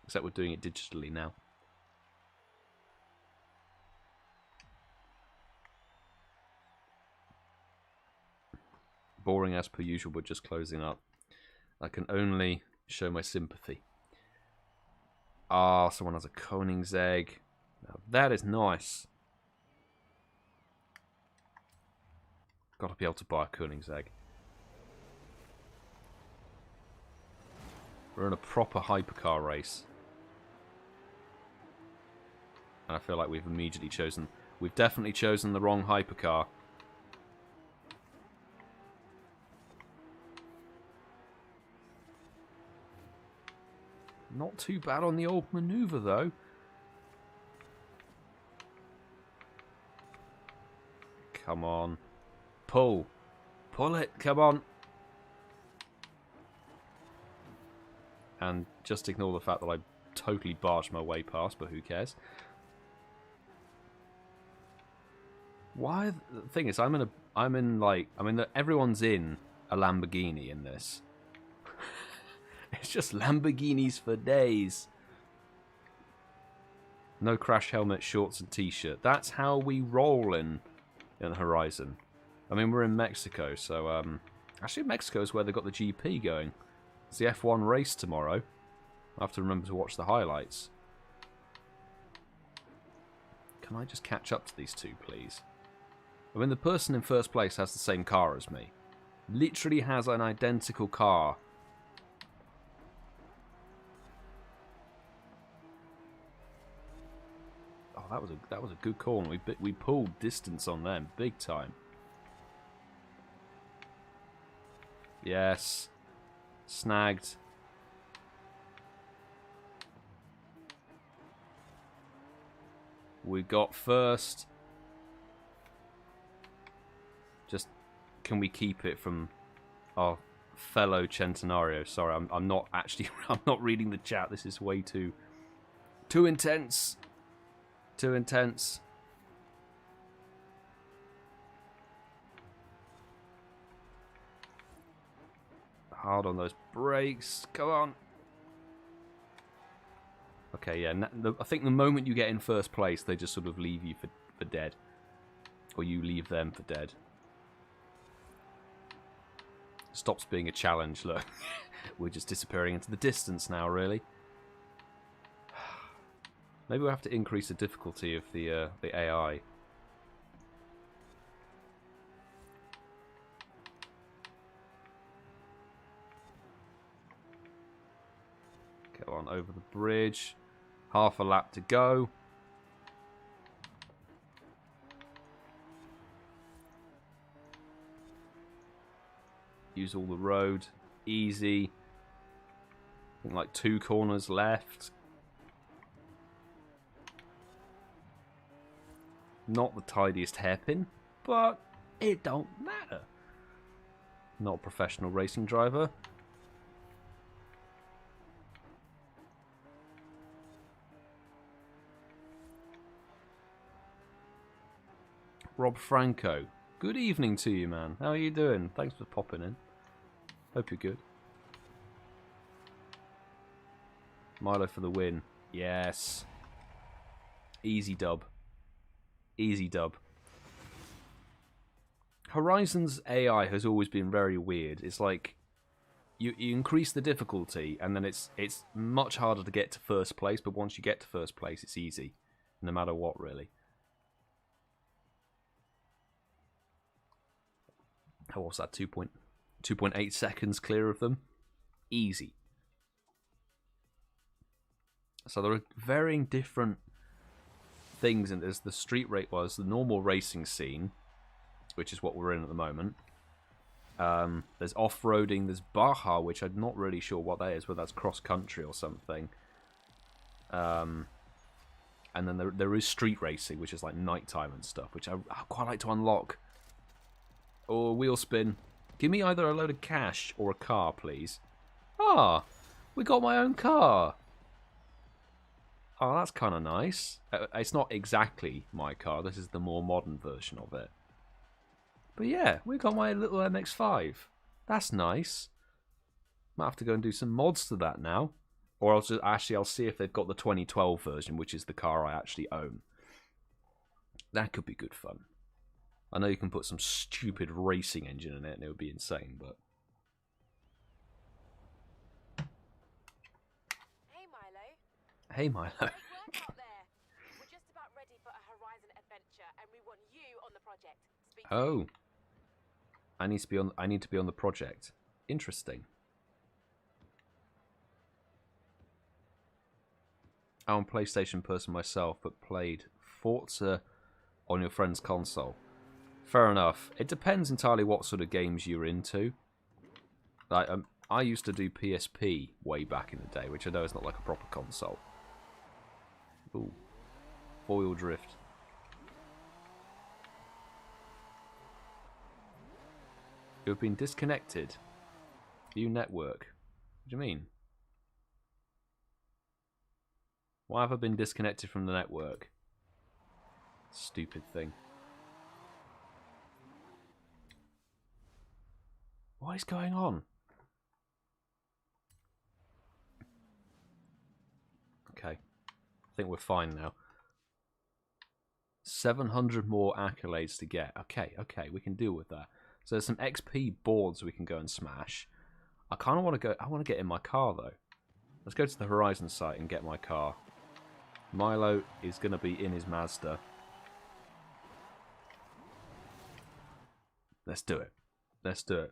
A: Except we're doing it digitally now. Boring as per usual, but just closing up. I can only show my sympathy. Ah, someone has a Koenigsegg. Now that is nice. Got to be able to buy a Koenigsegg. We're in a proper hypercar race. And I feel like we've immediately chosen... We've definitely chosen the wrong hypercar. Not too bad on the old maneuver, though. Come on. Pull. Pull it. Come on. And just ignore the fact that I totally barged my way past, but who cares? Why? The thing is, everyone's in a Lamborghini in this. It's just Lamborghinis for days. No crash helmet, shorts and t-shirt. That's how we roll in Horizon. I mean, we're in Mexico, so actually Mexico is where they got the GP going. It's the F1 race tomorrow. I have to remember to watch the highlights. Can I just catch up to these two, please? I mean, the person in first place has the same car as me. Literally has an identical car. Oh, that was a good call. We pulled distance on them big time. Yes. Snagged. We got first. Just, can we keep it from our fellow Centenario? Sorry, I'm not actually, I'm not reading the chat. This is way too intense. Too intense. Hard on those brakes. Come on. Okay, yeah. I think the moment you get in first place, they just sort of leave you for dead. Or you leave them for dead. Stops being a challenge, look. We're just disappearing into the distance now, really. Maybe we'll have to increase the difficulty of the AI. Go on over the bridge. Half a lap to go. Use all the road. Easy. I think like 2 corners left. Not the tidiest hairpin, but it don't matter. Not a professional racing driver. Rob Franco. Good evening to you, man. How are you doing? Thanks for popping in. Hope you're good. Milo for the win. Yes. Easy dub. Easy dub. Horizon's AI has always been very weird. It's like you increase the difficulty and then it's much harder to get to first place, but once you get to first place it's easy. No matter what, really. How was that? 2.8 seconds clear of them. Easy. So there are varying different things, and there's the street rate was the normal racing scene, which is what we're in at the moment. There's off-roading, there's Baja, which I'm not really sure what that is, whether that's cross-country or something. And then there is street racing, which is like nighttime and stuff, which I quite like to unlock. Or wheel spin. Give me either a load of cash or a car, please. Ah, we got my own car. Oh, that's kind of nice. It's not exactly my car. This is the more modern version of it. But yeah, we got my little MX-5. That's nice. Might have to go and do some mods to that now. Or I'll just, actually, I'll see if they've got the 2012 version, which is the car I actually own. That could be good fun. I know you can put some stupid racing engine in it and it would be insane, but...
C: Hey, Milo.
A: Hey, Milo.
C: Great work out there. We're just about ready for a Horizon adventure, and we want you on the project. Speak soon.
A: Oh. I need to be on the project. Interesting. I'm a PlayStation person myself, but played Forza on your friend's console. Fair enough. It depends entirely what sort of games you're into. Like, I used to do PSP way back in the day, which I know is not like a proper console. Ooh. Four-wheel drift. You have been disconnected. View network. What do you mean? Why have I been disconnected from the network? Stupid thing. What is going on? Okay. I think we're fine now. 700 more accolades to get. Okay, okay, we can deal with that. So there's some XP boards we can go and smash. I kind of want to go... I want to get in my car, though. Let's go to the Horizon site and get my car. Milo is going to be in his Mazda. Let's do it. Let's do it.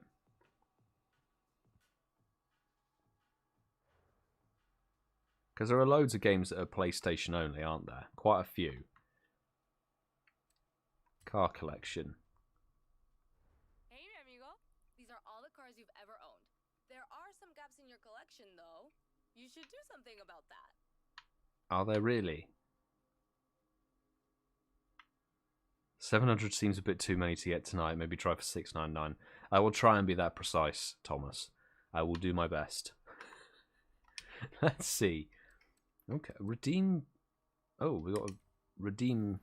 A: Because there are loads of games that are PlayStation only, aren't there? Quite a few. Car collection.
E: Hey, amigo. These are all the cars you've ever owned. There are some gaps in your collection, though. You should do something about that.
A: Are there really? 700 seems a bit too many to get tonight. Maybe try for 699. I will try and be that precise, Thomas. I will do my best. Let's see. Okay, redeem. Oh, we got to redeem.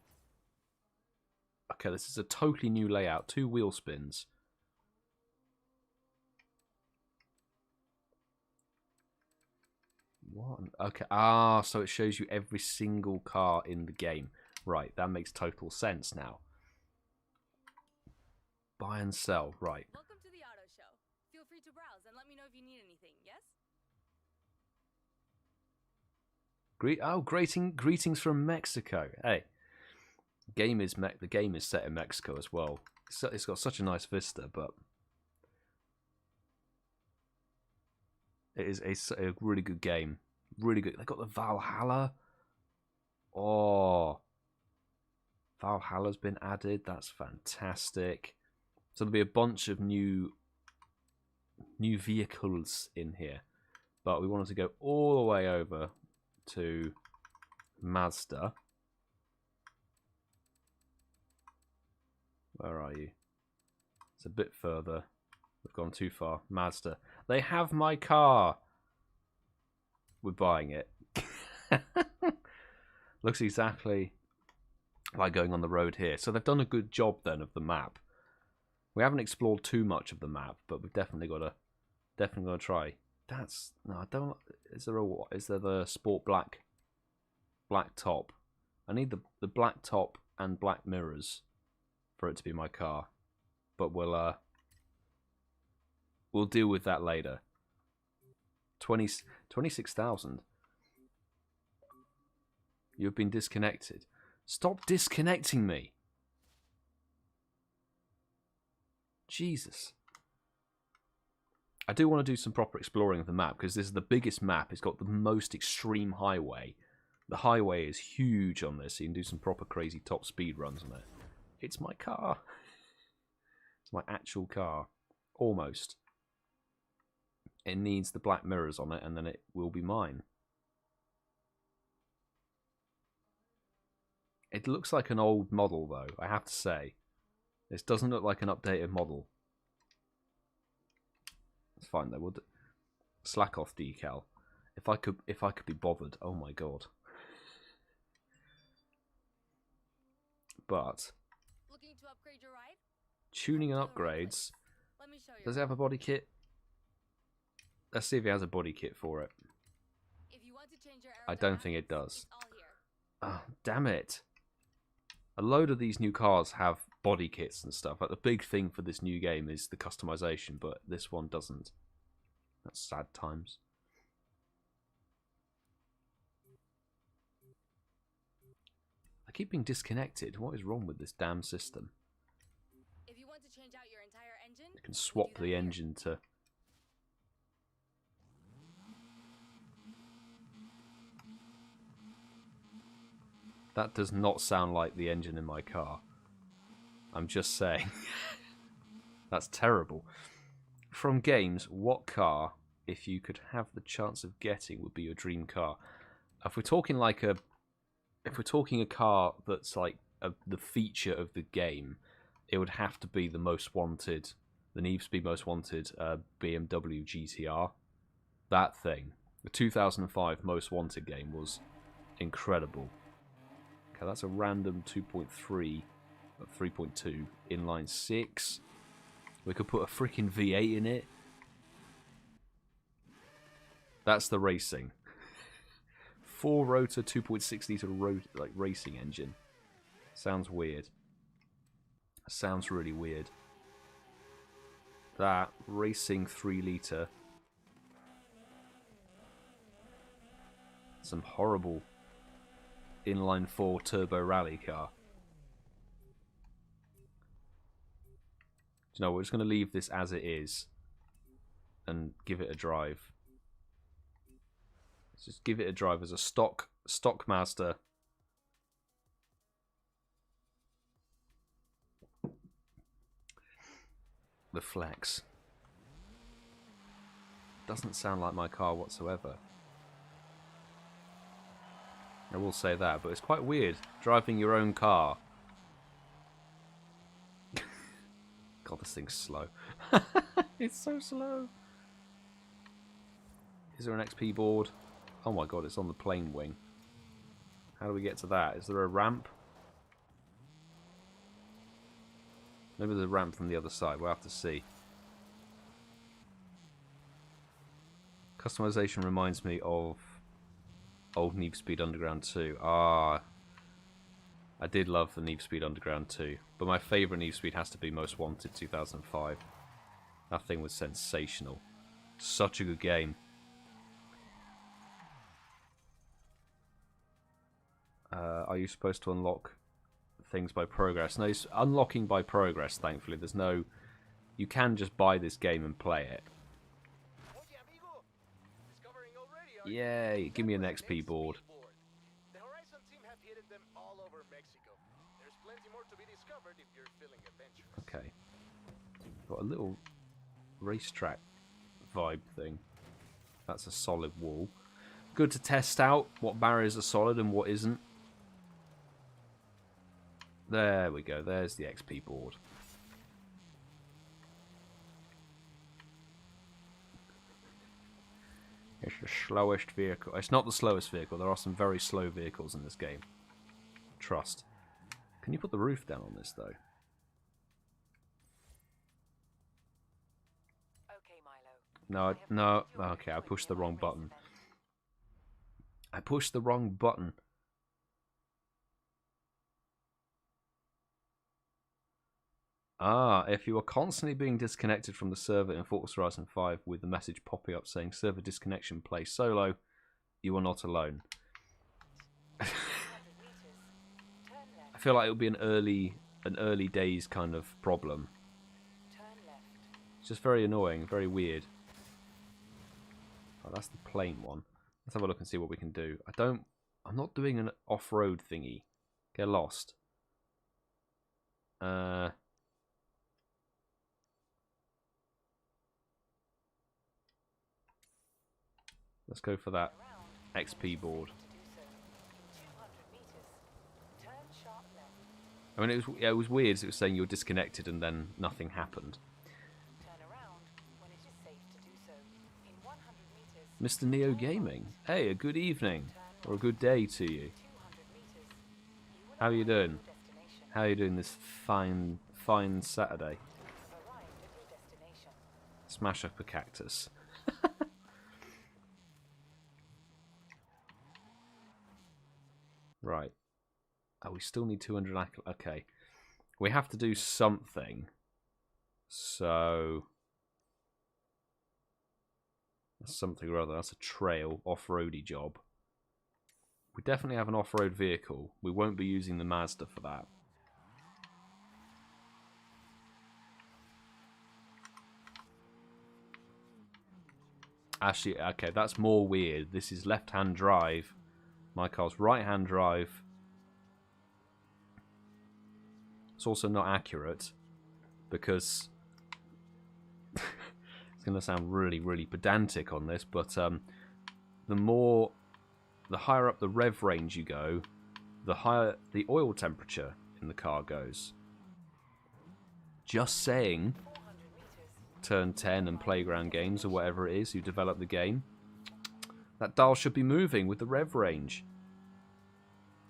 A: Okay, this is a totally new layout. 2 wheel spins. What? Okay. Ah, so it shows you every single car in the game. Right, that makes total sense now. Buy and sell. Right.
E: Welcome to the auto show. Feel free to browse and let me know if you need anything, yes?
A: Greetings from Mexico. Hey. The game is set in Mexico as well. It's got such a nice vista, but it is a really good game. Really good. They got the Valhalla. Oh, Valhalla's been added. That's fantastic. So there'll be a bunch of new vehicles in here, but we wanted to go all the way over to Mazda. Where are you? It's a bit further. We've gone too far. Mazda. They have my car. We're buying it. Looks exactly like going on the road here. So they've done a good job then of the map. We haven't explored too much of the map, but we've definitely got to try. That's no, I don't. Is there the sport black top? I need the black top and black mirrors for it to be my car, but we'll deal with that later. 26,000. You've been disconnected. Stop disconnecting me. Jesus. I do want to do some proper exploring of the map because this is the biggest map. It's got the most extreme highway. The highway is huge on this, so you can do some proper crazy top speed runs on it. It's my car. It's my actual car. Almost. It needs the black mirrors on it and then it will be mine. It looks like an old model though, I have to say. This doesn't look like an updated model. It's fine though. We'll slack off decal. If I could be bothered. Oh my god. But
E: Looking to upgrade your ride?
A: tuning and upgrades.
E: Let me show you.
A: Does it have a body kit? Let's see if it has a body kit for it.
E: If want to change your
A: I don't think it does.
E: It's all here.
A: Oh, damn it. A load of these new cars have body kits and stuff. Like, the big thing for this new game is the customization, but this one doesn't. That's sad times. I keep being disconnected. What is wrong with this damn system?
E: If you want to change out your entire engine,
A: You can swap the engine to... That does not sound like the engine in my car. I'm just saying. That's terrible. From games, what car, if you could have the chance of getting, would be your dream car? If we're talking like a... If we're talking a car that's like the feature of the game, it would have to be the most wanted, the Need for Speed Most Wanted BMW GTR. That thing. The 2005 Most Wanted game was incredible. Okay, that's a random 2.3, 3.2, inline 6. We could put a freaking V8 in it. That's the racing. 4-rotor, 2.6 litre racing engine. Sounds weird. Sounds really weird. That racing 3 litre. Some horrible inline 4 turbo rally car. Do you know, we're just going to leave this as it is and give it a drive. Let's just give it a drive as a stock Mazda. The Flex. Doesn't sound like my car whatsoever. I will say that, but it's quite weird driving your own car. God, this thing's slow. It's so slow. Is there an XP board? Oh my god, it's on the plane wing. How do we get to that? Is there a ramp? Maybe there's a ramp from the other side. We'll have to see. Customization reminds me of old Need for Speed Underground 2. Ah, I did love the Need for Speed Underground 2, but my favourite Need for Speed has to be Most Wanted 2005. That thing was sensational. Such a good game. Are you supposed to unlock things by progress? No, it's unlocking by progress, thankfully. There's no... You can just buy this game and play it. Yay, give me an XP board.
B: The Horizon team have hidden them all over Mexico. There's plenty more to be discovered if you're feeling adventurous.
A: Okay. Got a little racetrack vibe thing. That's a solid wall. Good to test out what barriers are solid and what isn't. There we go. There's the XP board. It's the slowest vehicle. It's not the slowest vehicle. There are some very slow vehicles in this game. Trust. Can you put the roof down on this, though?
C: Okay, Milo.
A: No, no. Okay, I pushed the wrong button. I pushed the wrong button. Ah, if you are constantly being disconnected from the server in Forza Horizon 5 with the message popping up saying server disconnection, play solo, you are not alone. I feel like it will be an early days kind of problem. It's just very annoying, very weird. Oh, that's the plain one. Let's have a look and see what we can do. I'm not doing an off-road thingy. Get lost. Let's go for that XP board. I mean, it was weird. It was saying you were disconnected and then nothing happened. Mr. Neo Gaming. Hey, a good evening or a good day to you. How are you doing? How are you doing this fine Saturday? Smash up a cactus. Right. Oh, we still need 200 accolades. Okay. We have to do something. So... something or other. That's a trail, off-roady job. We definitely have an off-road vehicle. We won't be using the Mazda for that. Actually, okay, that's more weird. This is left-hand drive. My car's right-hand drive. It's also not accurate because it's going to sound really, really pedantic on this, but the higher up the rev range you go, the higher the oil temperature in the car goes. Just saying. Turn 10 and Playground Games or whatever it is who developed the game. That dial should be moving with the rev range.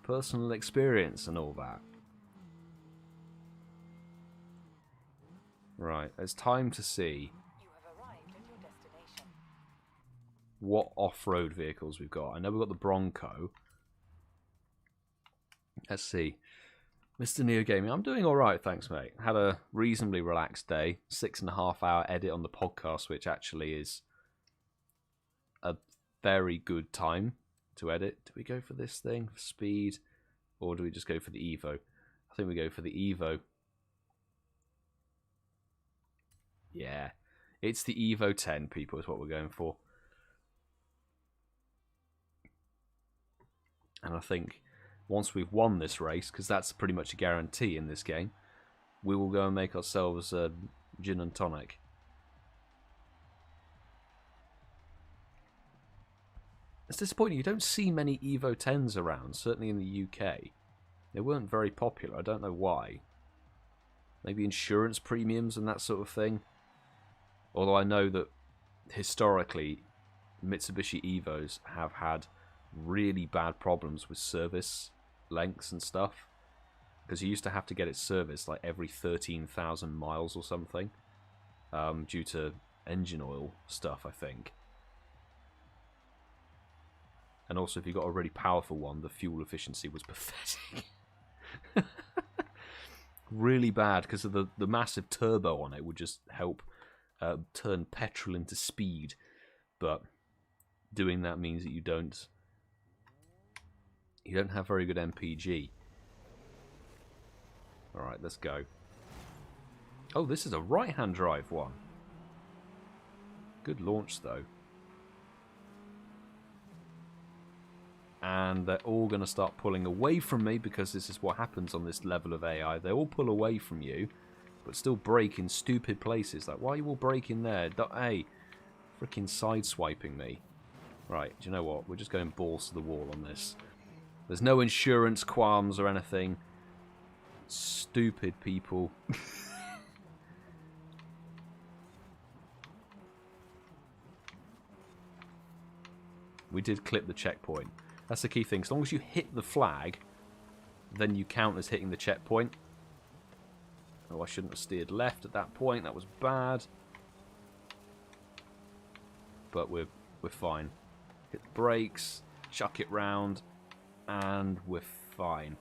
A: Personal experience and all that. Right, it's time to see what off-road vehicles we've got. I know we've got the Bronco. Let's see. Mr. Neo Gaming, I'm doing alright, thanks mate. Had a reasonably relaxed day. 6.5 hour edit on the podcast, which actually is a very good time to edit. Do we go for this thing, for speed, or do we just go for the Evo? I think we go for the Evo. Yeah, it's the Evo 10, people, is what we're going for. And I think once we've won this race, because that's pretty much a guarantee in this game, we will go and make ourselves a gin and tonic. It's disappointing, you don't see many Evo 10s around, certainly in the UK. They weren't very popular, I don't know why. Maybe insurance premiums and that sort of thing. Although I know that historically Mitsubishi Evos have had really bad problems with service lengths and stuff, because you used to have to get it serviced like every 13,000 miles or something, due to engine oil stuff, I think. And also, if you got a really powerful one, the fuel efficiency was pathetic. Really bad, because of the massive turbo on it would just help turn petrol into speed, but doing that means that you don't have very good MPG. Alright, let's go. Oh, this is a right-hand drive one. Good launch, though. And they're all going to start pulling away from me, because this is what happens on this level of AI. They all pull away from you, but still brake in stupid places. Like, why are you all braking there? Hey, freaking sideswiping me. Right, do you know what? We're just going balls to the wall on this. There's no insurance qualms or anything. Stupid people. We did clip the checkpoint. That's the key thing. As long as you hit the flag, then you count as hitting the checkpoint. Oh, I shouldn't have steered left at that point. That was bad. But we're fine. Hit the brakes, chuck it round, and we're fine.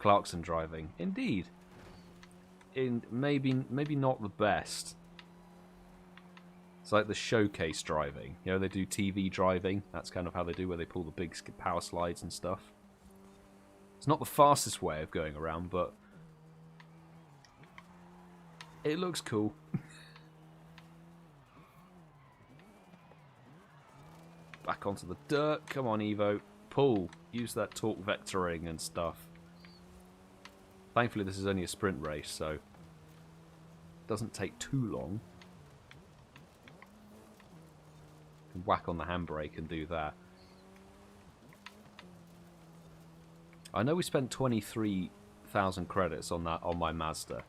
A: Clarkson driving, indeed. Maybe not the best. It's like the showcase driving. You know, they do TV driving. That's kind of how they do, where they pull the big power slides and stuff. It's not the fastest way of going around, but it looks cool. Back onto the dirt. Come on, Evo. Pull. Use that torque vectoring and stuff. Thankfully, this is only a sprint race, so it doesn't take too long. Whack on the handbrake and do that. I know we spent 23,000 credits on that on my Mazda,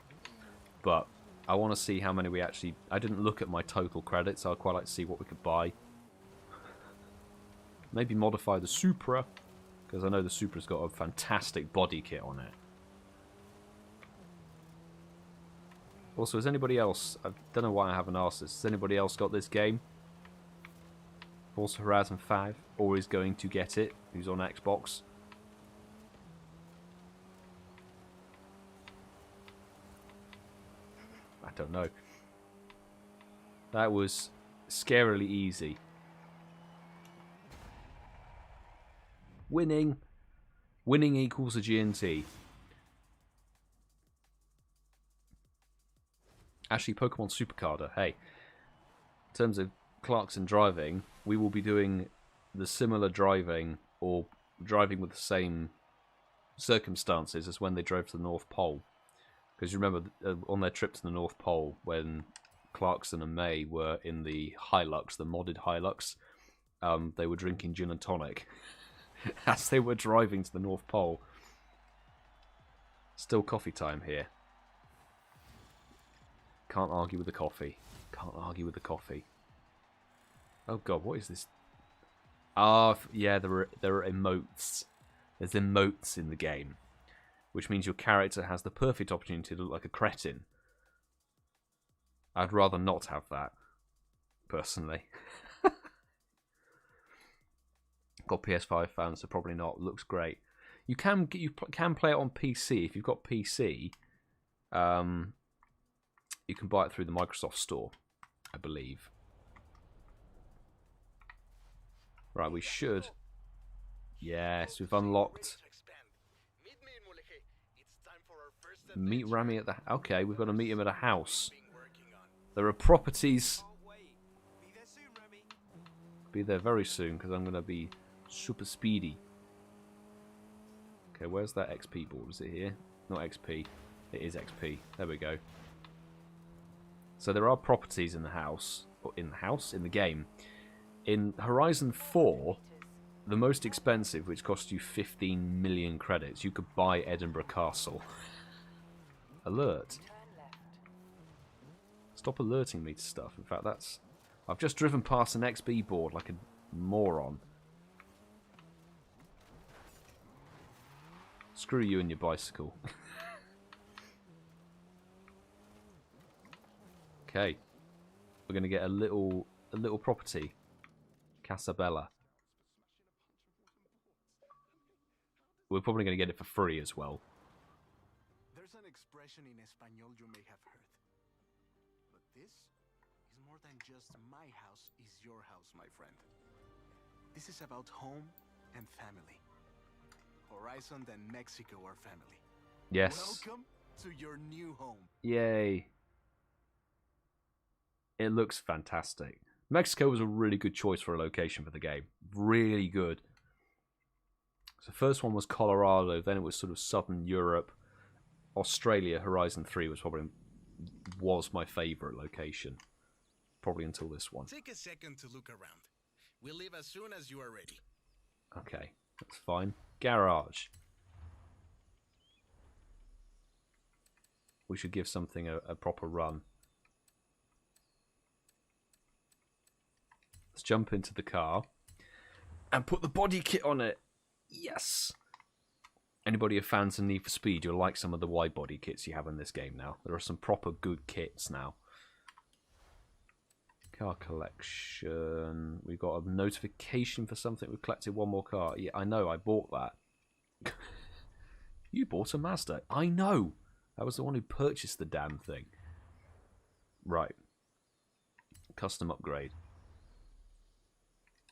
A: but I want to see how many we actually... I didn't look at my total credits, so I'd quite like to see what we could buy. Maybe modify the Supra, because I know the Supra's got a fantastic body kit on it. Also, has anybody else... I don't know why I haven't asked this. Has anybody else got this game? Forza Horizon 5, or is going to get it, who's on Xbox. I don't know. That was scarily easy. Winning. Winning equals a GNT. Actually, Pokemon Supercarder. Hey, in terms of Clarkson driving, we will be doing the similar driving, or driving with the same circumstances as when they drove to the North Pole. Because you remember on their trip to the North Pole, when Clarkson and May were in the Hilux, the modded Hilux, they were drinking gin and tonic as they were driving to the North Pole. Still coffee time here. Can't argue with the coffee. Can't argue with the coffee. Oh god, what is this? Ah, yeah, there are emotes. There's emotes in the game, which means your character has the perfect opportunity to look like a cretin. I'd rather not have that, personally. Got PS5 fans, so probably not. Looks great. You can play it on PC if you've got PC. You can buy it through the Microsoft Store, I believe. Right, we should. Yes, we've unlocked. Meet Rami at the... Okay, we've got to meet him at a house. There are properties. Be there very soon, because I'm going to be super speedy. Okay, where's that XP board? Is it here? Not XP. It is XP. There we go. So there are properties in the house. In the game. In Horizon 4, the most expensive, which cost you 15 million credits, you could buy Edinburgh Castle. Alert. Stop alerting me to stuff. In fact, that's... I've just driven past an XP board like a moron. Screw you and your bicycle. Okay. We're going to get a little property. Casabella. We're probably going to get it for free as well.
B: There's an expression in Espanol you may have heard. But this is more than just my house is your house, my friend. This is about home and family. Horizon and Mexico are family.
A: Yes.
B: Welcome to your new home.
A: Yay. It looks fantastic. Mexico was a really good choice for a location for the game. Really good. So first one was Colorado, then it was sort of Southern Europe. Australia, Horizon 3 was my favourite location. Probably until this one.
B: Take a second to look around. We'll leave as soon as you are ready.
A: Okay, that's fine. Garage. We should give something a proper run. Let's jump into the car and put the body kit on it. Yes. Anybody a fans of Need for Speed, you'll like some of the wide body kits you have in this game now. There are some proper good kits now. Car collection. We got a notification for something. We've collected one more car. Yeah, I know. I bought that. You bought a Mazda. I know. I was the one who purchased the damn thing. Right. Custom upgrade.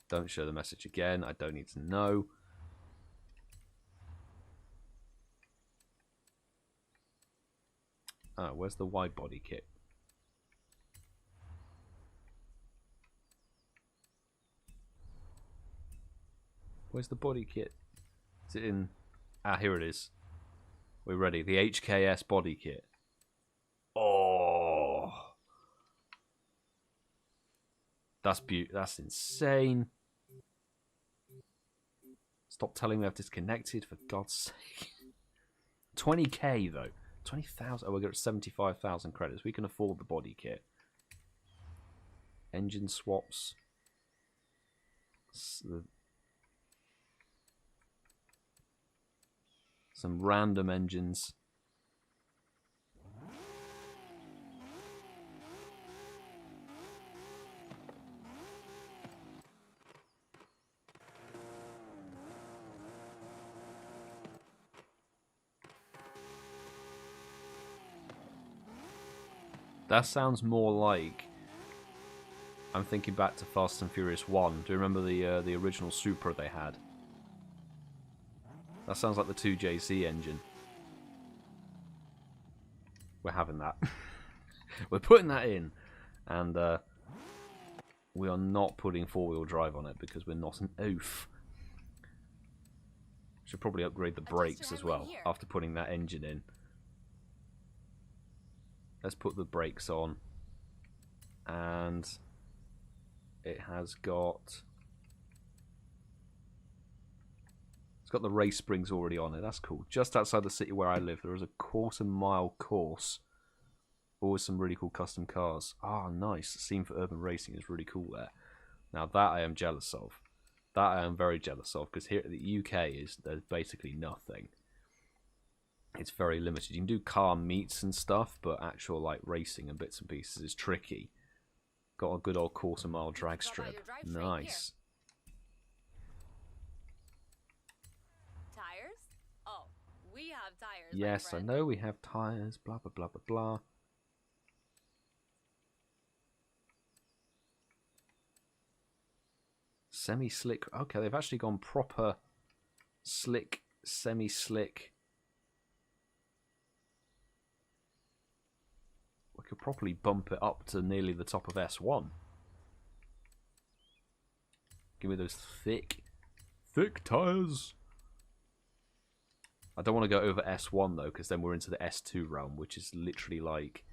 A: Don't show the message again. I don't need to know. Oh, where's the wide body kit? Where's the body kit? Is it in... Ah, here it is. We're ready. The HKS body kit. Oh! That's insane. Stop telling me I've disconnected, for God's sake. 20k, though. 20,000. Oh, we got 75,000 credits. We can afford the body kit. Engine swaps. Some random engines. That sounds more like... I'm thinking back to Fast and Furious 1. Do you remember the original Supra they had? That sounds like the 2JZ engine. We're having that. We're putting that in. And we are not putting four-wheel drive on it because we're not an oaf. Should probably upgrade the brakes as well after putting that engine in. Let's put the brakes on. And it has got... It's got the race springs already on it. That's cool. Just outside the city where I live, there is a quarter-mile course. Always some really cool custom cars. Ah, nice. The scene for urban racing is really cool there. Now that I am jealous of. That I am very jealous of, because here at the UK there's basically nothing. It's very limited. You can do car meets and stuff, but actual like racing and bits and pieces is tricky. Got a good old quarter-mile drag strip. Nice.
E: Tires? Oh, we have tires.
A: Yes, I know we have tires. Blah blah blah blah blah. Semi-slick. Okay, they've actually gone proper slick, semi-slick. We could probably bump it up to nearly the top of S1. Give me those thick tires. I don't want to go over S1 though, because then we're into the S2 realm, which is literally like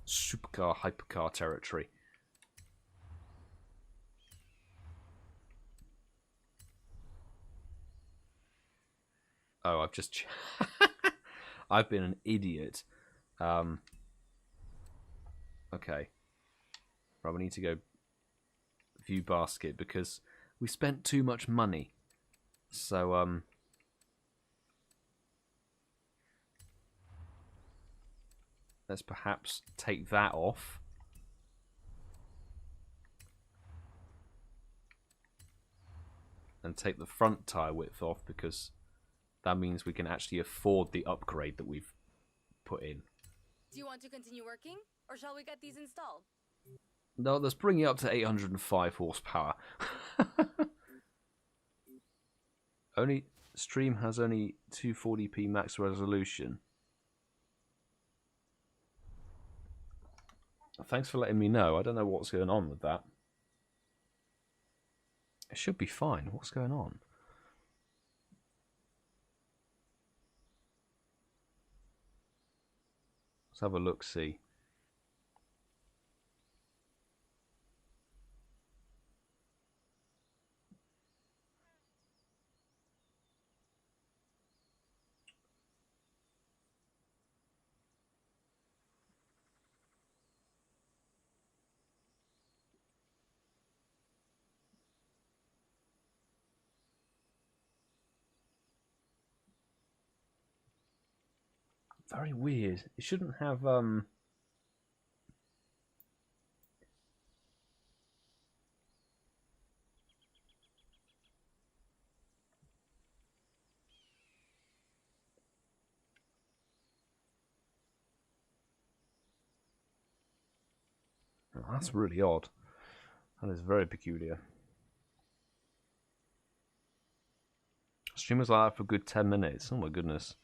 A: supercar, hypercar territory. Oh, I've just... I've been an idiot. Okay. Right, we need to go view basket because we spent too much money. So, let's perhaps take that off. And take the front tyre width off because... that means we can actually afford the upgrade that we've put in.
E: Do you want to continue working, or shall we get these installed?
A: No, let's bring it up to 805 horsepower. Stream has only 240p max resolution. Thanks for letting me know. I don't know what's going on with that. It should be fine. What's going on? Let's have a look-see. Very weird. It shouldn't have Oh, that's really odd. That is very peculiar. Streamers like that for a good 10 minutes. Oh my goodness.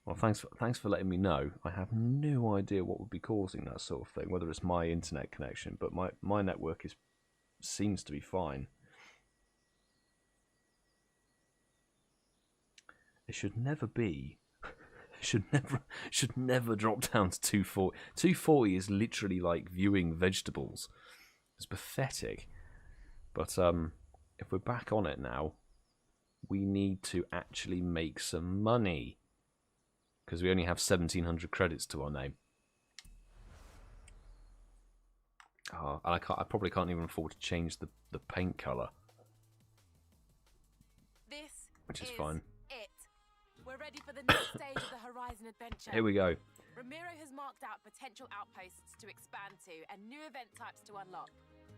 A: Well, thanks for letting me know. I have no idea what would be causing that sort of thing, whether it's my internet connection, but my network seems to be fine. It should never be. It should never drop down to 240. 240 is literally like viewing vegetables. It's pathetic. But if we're back on it now, we need to actually make some money. Because we only have 1,700 credits to our name. Oh, and I probably can't even afford to change the paint colour. Which is fine.
C: It. We're ready for the next stage of the Horizon adventure.
A: Here we go.
C: Ramiro has marked out potential outposts to expand to and new event types to unlock.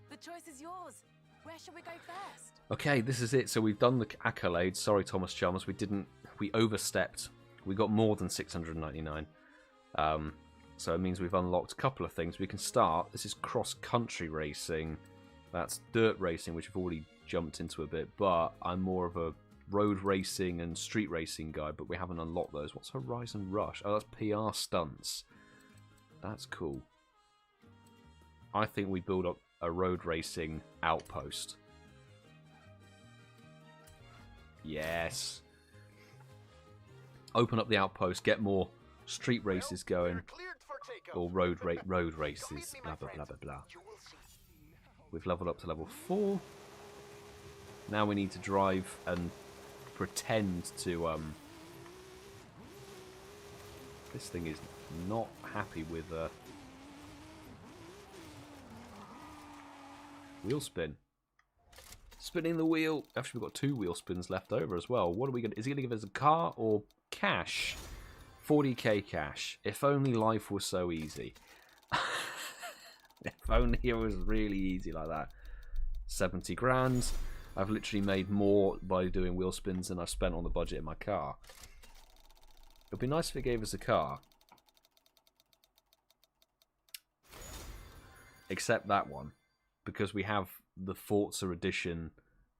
C: The choice is yours. Where should we go first?
A: Okay, this is it. So we've done the accolades. Sorry, ThomasChalmers, we overstepped. We got more than 699. So it means we've unlocked a couple of things. We can start. This is cross-country racing. That's dirt racing, which I've already jumped into a bit. But I'm more of a road racing and street racing guy. But we haven't unlocked those. What's Horizon Rush? Oh, that's PR stunts. That's cool. I think we build up a road racing outpost. Yes. Open up the outpost. Get more street races going. Or road races. Blah, blah, blah, blah, blah. We've leveled up to level 4. Now we need to drive and pretend to... This thing is not happy with... Wheel spin. Spinning the wheel. Actually, we've got 2 wheel spins left over as well. What are we going to... Is he going to give us a car or cash? 40k cash. If only life was so easy. If only it was really easy like that. 70 grand. I've literally made more by doing wheel spins than I've spent on the budget in my car. It would be nice if it gave us a car. Except that one. Because we have the Forza Edition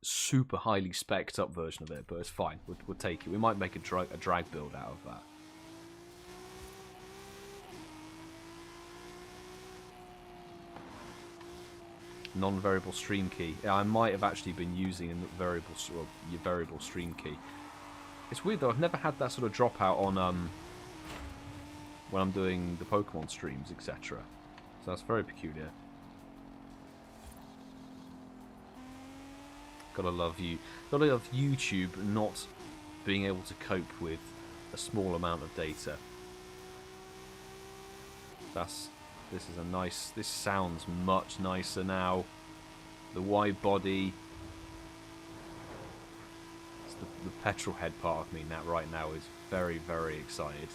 A: super highly spec'd up version of it. But it's fine. We'll take it. We might make a drag build out of that. Non-variable stream key. Yeah, I might have actually been using your variable stream key. It's weird though. I've never had that sort of dropout on when I'm doing the Pokemon streams, etc. So that's very peculiar. Gotta love you. Gotta love YouTube not being able to cope with a small amount of data. This is a nice... This sounds much nicer now. The wide body. It's the petrol head part of me now, right now is very, very excited.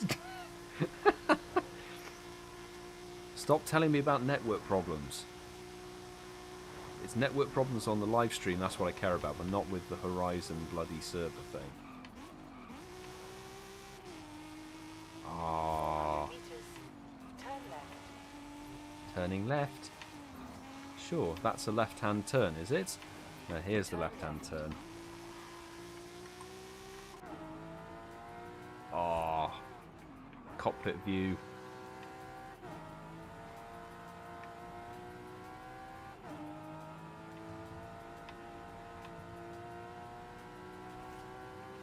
A: Stop telling me about network problems. It's network problems on the live stream, that's what I care about, but not with the Horizon bloody server thing. Ah. Turning left. Sure, that's a left-hand turn, is it? No, here's the left-hand turn. Ah. Cockpit view.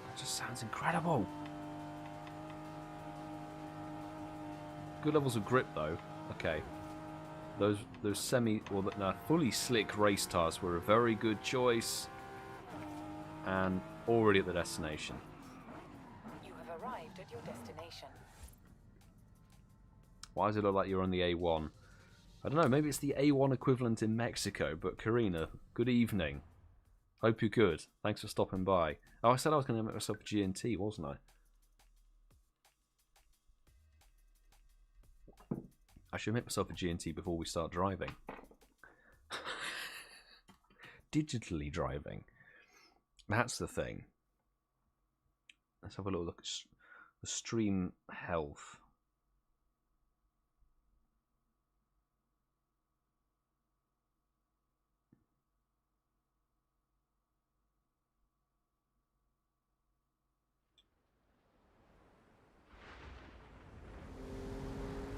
A: That just sounds incredible. Good levels of grip, though. Okay. Those fully slick race tires were a very good choice, and already at the destination.
F: You have arrived at your destination.
A: Why does it look like you're on the A1? I don't know. Maybe it's the A1 equivalent in Mexico. But Karina, good evening. Hope you're good. Thanks for stopping by. Oh, I said I was going to make myself a G&T, wasn't I? I should make myself a G&T before we start driving. Digitally driving. That's the thing. Let's have a little look at the stream health.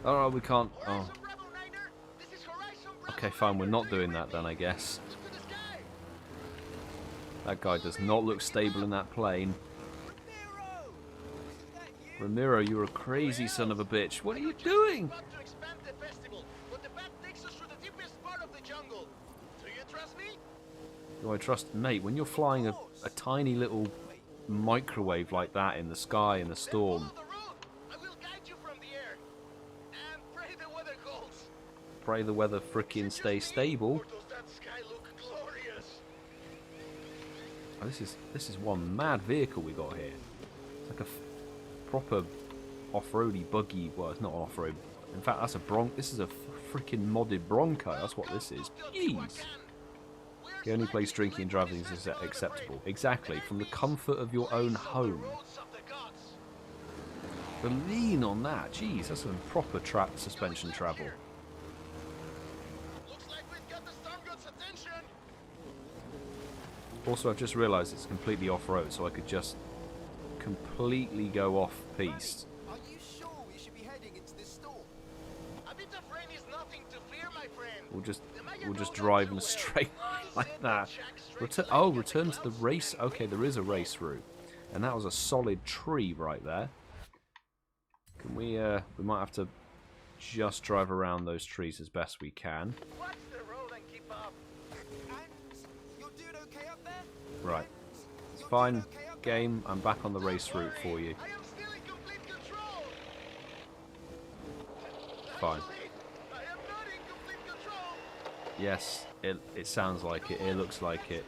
A: Oh, we can't. Oh. Okay, fine. We're not doing that then, I guess. That guy does not look stable in that plane. Ramiro, you're a crazy son of a bitch. What are you doing? Do I trust... Mate, when you're flying a tiny little microwave like that in the sky in the storm... Pray the weather frickin' stays stable. Oh, this is one mad vehicle we got here. It's like a proper off-roady buggy. Well, it's not an off-road. In fact, that's a This is a frickin' modded Bronco. That's what this is. Jeez. The only place drinking and driving is acceptable. Exactly. From the comfort of your own home. The lean on that, jeez, that's some proper suspension travel.
D: Looks like we've got the storm god's attention.
A: Also, I've just realised it's completely off-road, so I could just completely go off-piste.
D: Are you sure we should be heading into this storm? A bit of rain is nothing to fear, my friend.
A: We'll just drive in a straight line like that. Return to the race. Okay, there is a race route, and that was a solid tree right there. Can we? We might have to just drive around those trees as best we can.
D: Watch the road and keep up. And you're doing okay up there?
A: Right, it's fine. Game, I'm back on the race route for you.
D: I am still in complete control.
A: Fine.
D: I am not in complete control.
A: Yes, it sounds like it. It looks like it.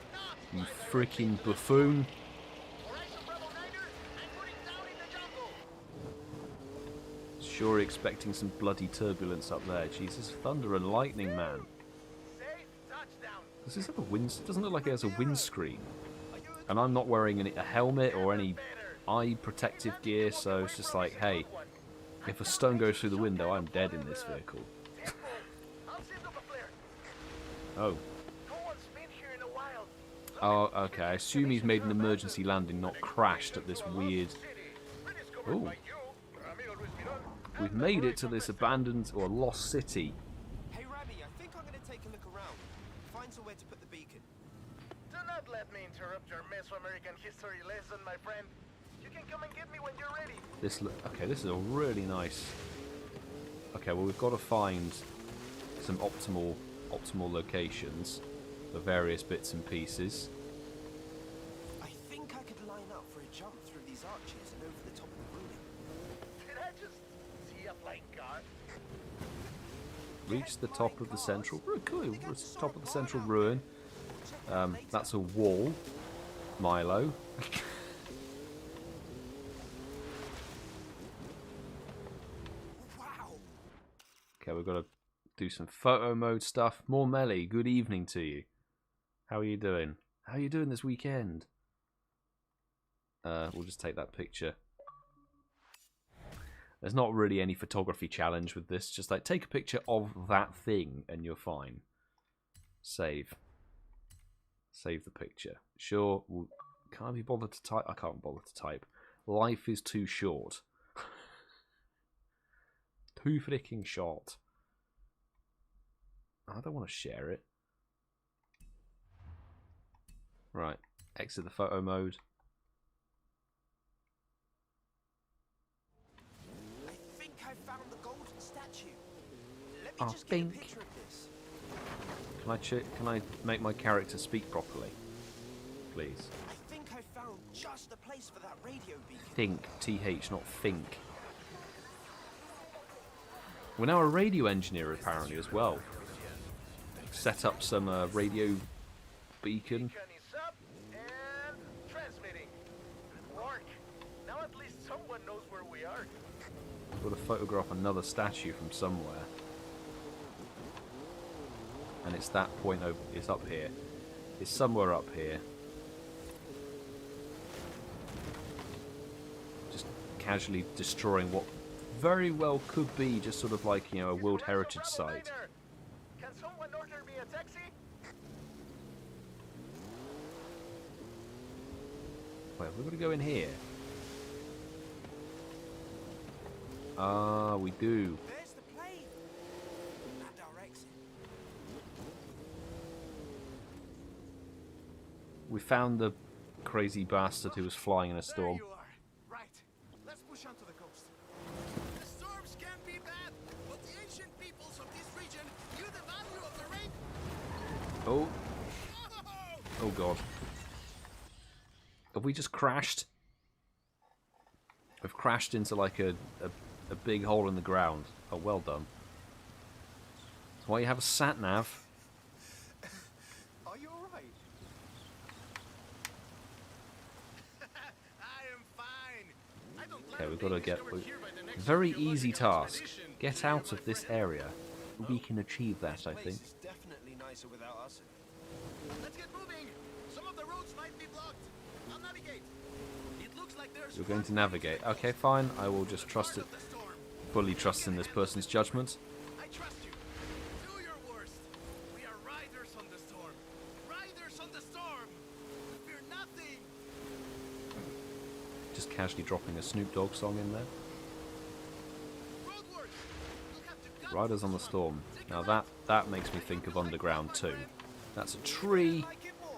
A: You freaking buffoon.
D: Horizon Bravo Niner, I'm putting down in the jungle.
A: Sure expecting some bloody turbulence up there. Jesus, thunder and lightning, man.
D: Safe touchdown.
A: Does this have a wind? It doesn't look like it has a windscreen. And I'm not wearing a helmet or any eye protective gear, so it's just like, hey, if a stone goes through the window, I'm dead in this vehicle.
D: I'll send up a flare.
A: Oh.
D: No one's been here in a while.
A: Oh, okay. I assume he's made an emergency landing, not crashed at this weird... Ooh. We've made it to this abandoned or lost city.
G: Hey, Rabbi, I think I'm going to take a look around. Find somewhere to put the beacon.
D: Do not let me interrupt your Mesoamerican history lesson, my friend. You can come and get me when you're ready.
A: Okay, this is a really nice... Okay, well, we've got to find some optimal locations for various bits and pieces.
G: I think I could line up for a jump through these arches and over the top of the ruin.
D: Did I just see a flying car?
A: Reach the top of the central... Cool, top of the central ruin. That's a wall, Milo.
G: Wow!
A: Okay, we've got to do some photo mode stuff. More Melly, good evening to you. How are you doing? How are you doing this weekend? We'll just take that picture. There's not really any photography challenge with this. Just like, take a picture of that thing and you're fine. Save. Save the picture. Sure, can I be bothered to type? I can't bother to type. Life is too short. Too freaking short. I don't want to share it. Right, exit the photo mode.
G: I think I found the golden statue. Let me just get a picture of this.
A: Can I make my character speak properly? Please.
G: I think I found just the place for that radio beacon.
A: Think, TH, not think. We're now a radio engineer apparently as well. Set up some radio beacon.
D: Beacon is up and transmitting. Work. Now at least someone knows where we are.
A: Got to photograph another statue from somewhere. And it's that point over. It's up here. It's somewhere up here. Just casually destroying what very well could be just sort of like, you know, a World Heritage Site.
D: Can someone order me a taxi?
A: Wait, we've got to go in here. Ah, we do.
G: There's the plane. And our exit.
A: We found the crazy bastard who was flying in a storm.
B: There you are. Right. Let's push on to the coast.
D: The storms can be bad, but the ancient peoples of this region knew the value of the rain.
A: Oh. Oh god. Have we just crashed? We've crashed into like a big hole in the ground. Oh, well done. That's why you have a sat-nav.
G: Are you alright?
D: I am fine. I don't
A: Okay, we've got to get... Very easy task. Get out of this area. We can achieve that, I think.
G: This is definitely nicer without us.
D: Let's get moving. Some of the roads might be blocked. I'll navigate. It looks like like there's
A: You're going
D: one
A: to navigate.
D: way
A: Okay, fine. I will just trust it.
D: of the storm.
A: Fully trust in this person's judgment.
D: I trust you. Do your worst. We are riders on the storm. Riders on the storm. Fear nothing.
A: Just casually dropping a Snoop Dogg song in there.
D: Roadworks. You'll have to gut
A: Riders on the
D: this one.
A: Storm.
D: Take
A: Now
D: a
A: that makes me think of Underground 2. That's a tree.
G: Like it more.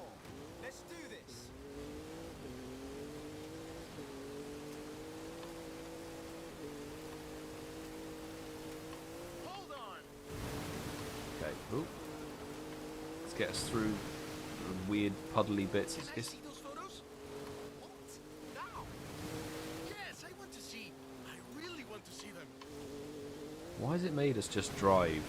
G: Let's do this.
D: Hold on.
A: Okay. Ooh. Let's get us through the weird puddly bits.
D: Can I see those photos? What? Now? Yes, I want to see. I really want to see them.
A: Why has it made us just drive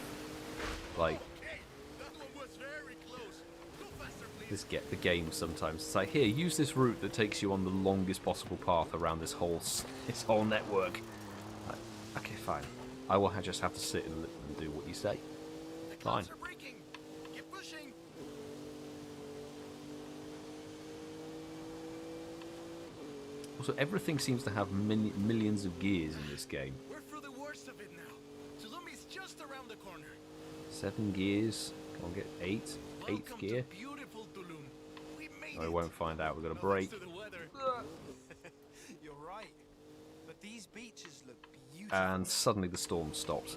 A: like
D: Okay, that one was very close. Go faster, please.
A: the game sometimes? It's like, here, use this route that takes you on the longest possible path around this whole network. Like, okay, fine. I will just have to sit and do what you say.
D: The
A: Fine.
D: clouds are breaking. Keep pushing.
A: Also, everything seems to have millions of gears in this game.
D: We're through the worst of it now. Tulum is just around the corner.
A: 7 gears. Can't get 8. 8th
D: Welcome
A: gear.
D: to beautiful Tulum. We made
A: I
D: it.
A: won't find out. We've got a
D: No
A: break.
D: thanks to the weather.
G: You're right. But these beaches look beautiful.
A: And suddenly the storm stopped.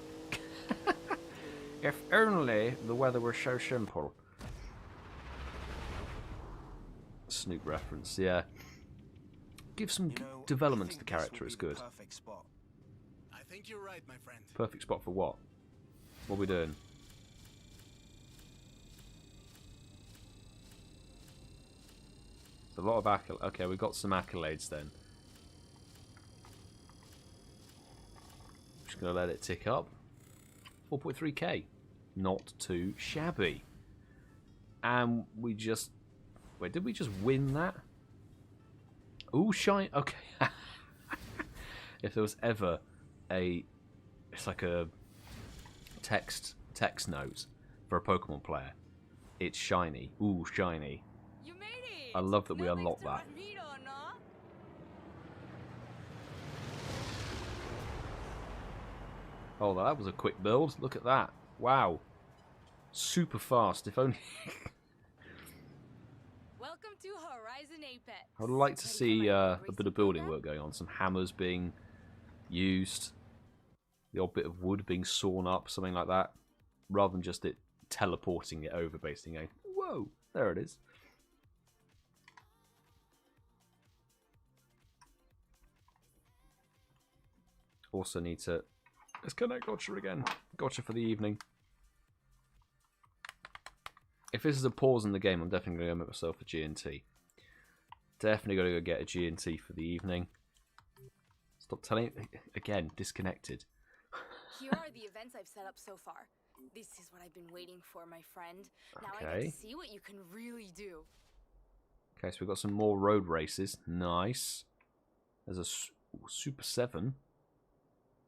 A: If only the weather were so simple. Snoop reference, yeah. Give some
G: You know,
A: development
G: I
A: to the
G: think this
A: character
G: will
A: is
G: be the
A: good.
G: Perfect spot.
D: I think you're right, my friend.
A: Perfect spot for what? What are we doing? There's a lot of accolades. Okay, we've got some accolades then. Just going to let it tick up. 4.3k. Not too shabby. And we just... Wait, did we just win that? Ooh, shine. Okay. If there was ever a... It's like a text note for a Pokemon player. It's shiny. Ooh, shiny.
E: You made it!
A: I love that we
E: No
A: unlocked
E: thanks
A: that.
E: to Ramiro, no?
A: Oh, that was a quick build. Look at that. Wow. Super fast, if only...
E: Welcome to Horizon Apex.
A: I would like to
E: Ready for
A: see
E: my
A: a
E: racing
A: bit of building
E: program?
A: work going on. Some hammers being used. The odd bit of wood being sawn up, something like that. Rather than just it teleporting it over, basically going, whoa, there it is. Also need to... Let's connect Gotcha again. Gotcha for the evening. If this is a pause in the game, I'm definitely going to go make myself a G&T. Definitely got to go get a G&T for the evening. Stop telling... Again, disconnected.
E: Here are the events I've set up so far. This is what I've been waiting for, my friend. Now I
A: Okay.
E: get to see what you can really do.
A: Okay, so we've got some more road races. Nice. There's a Super 7.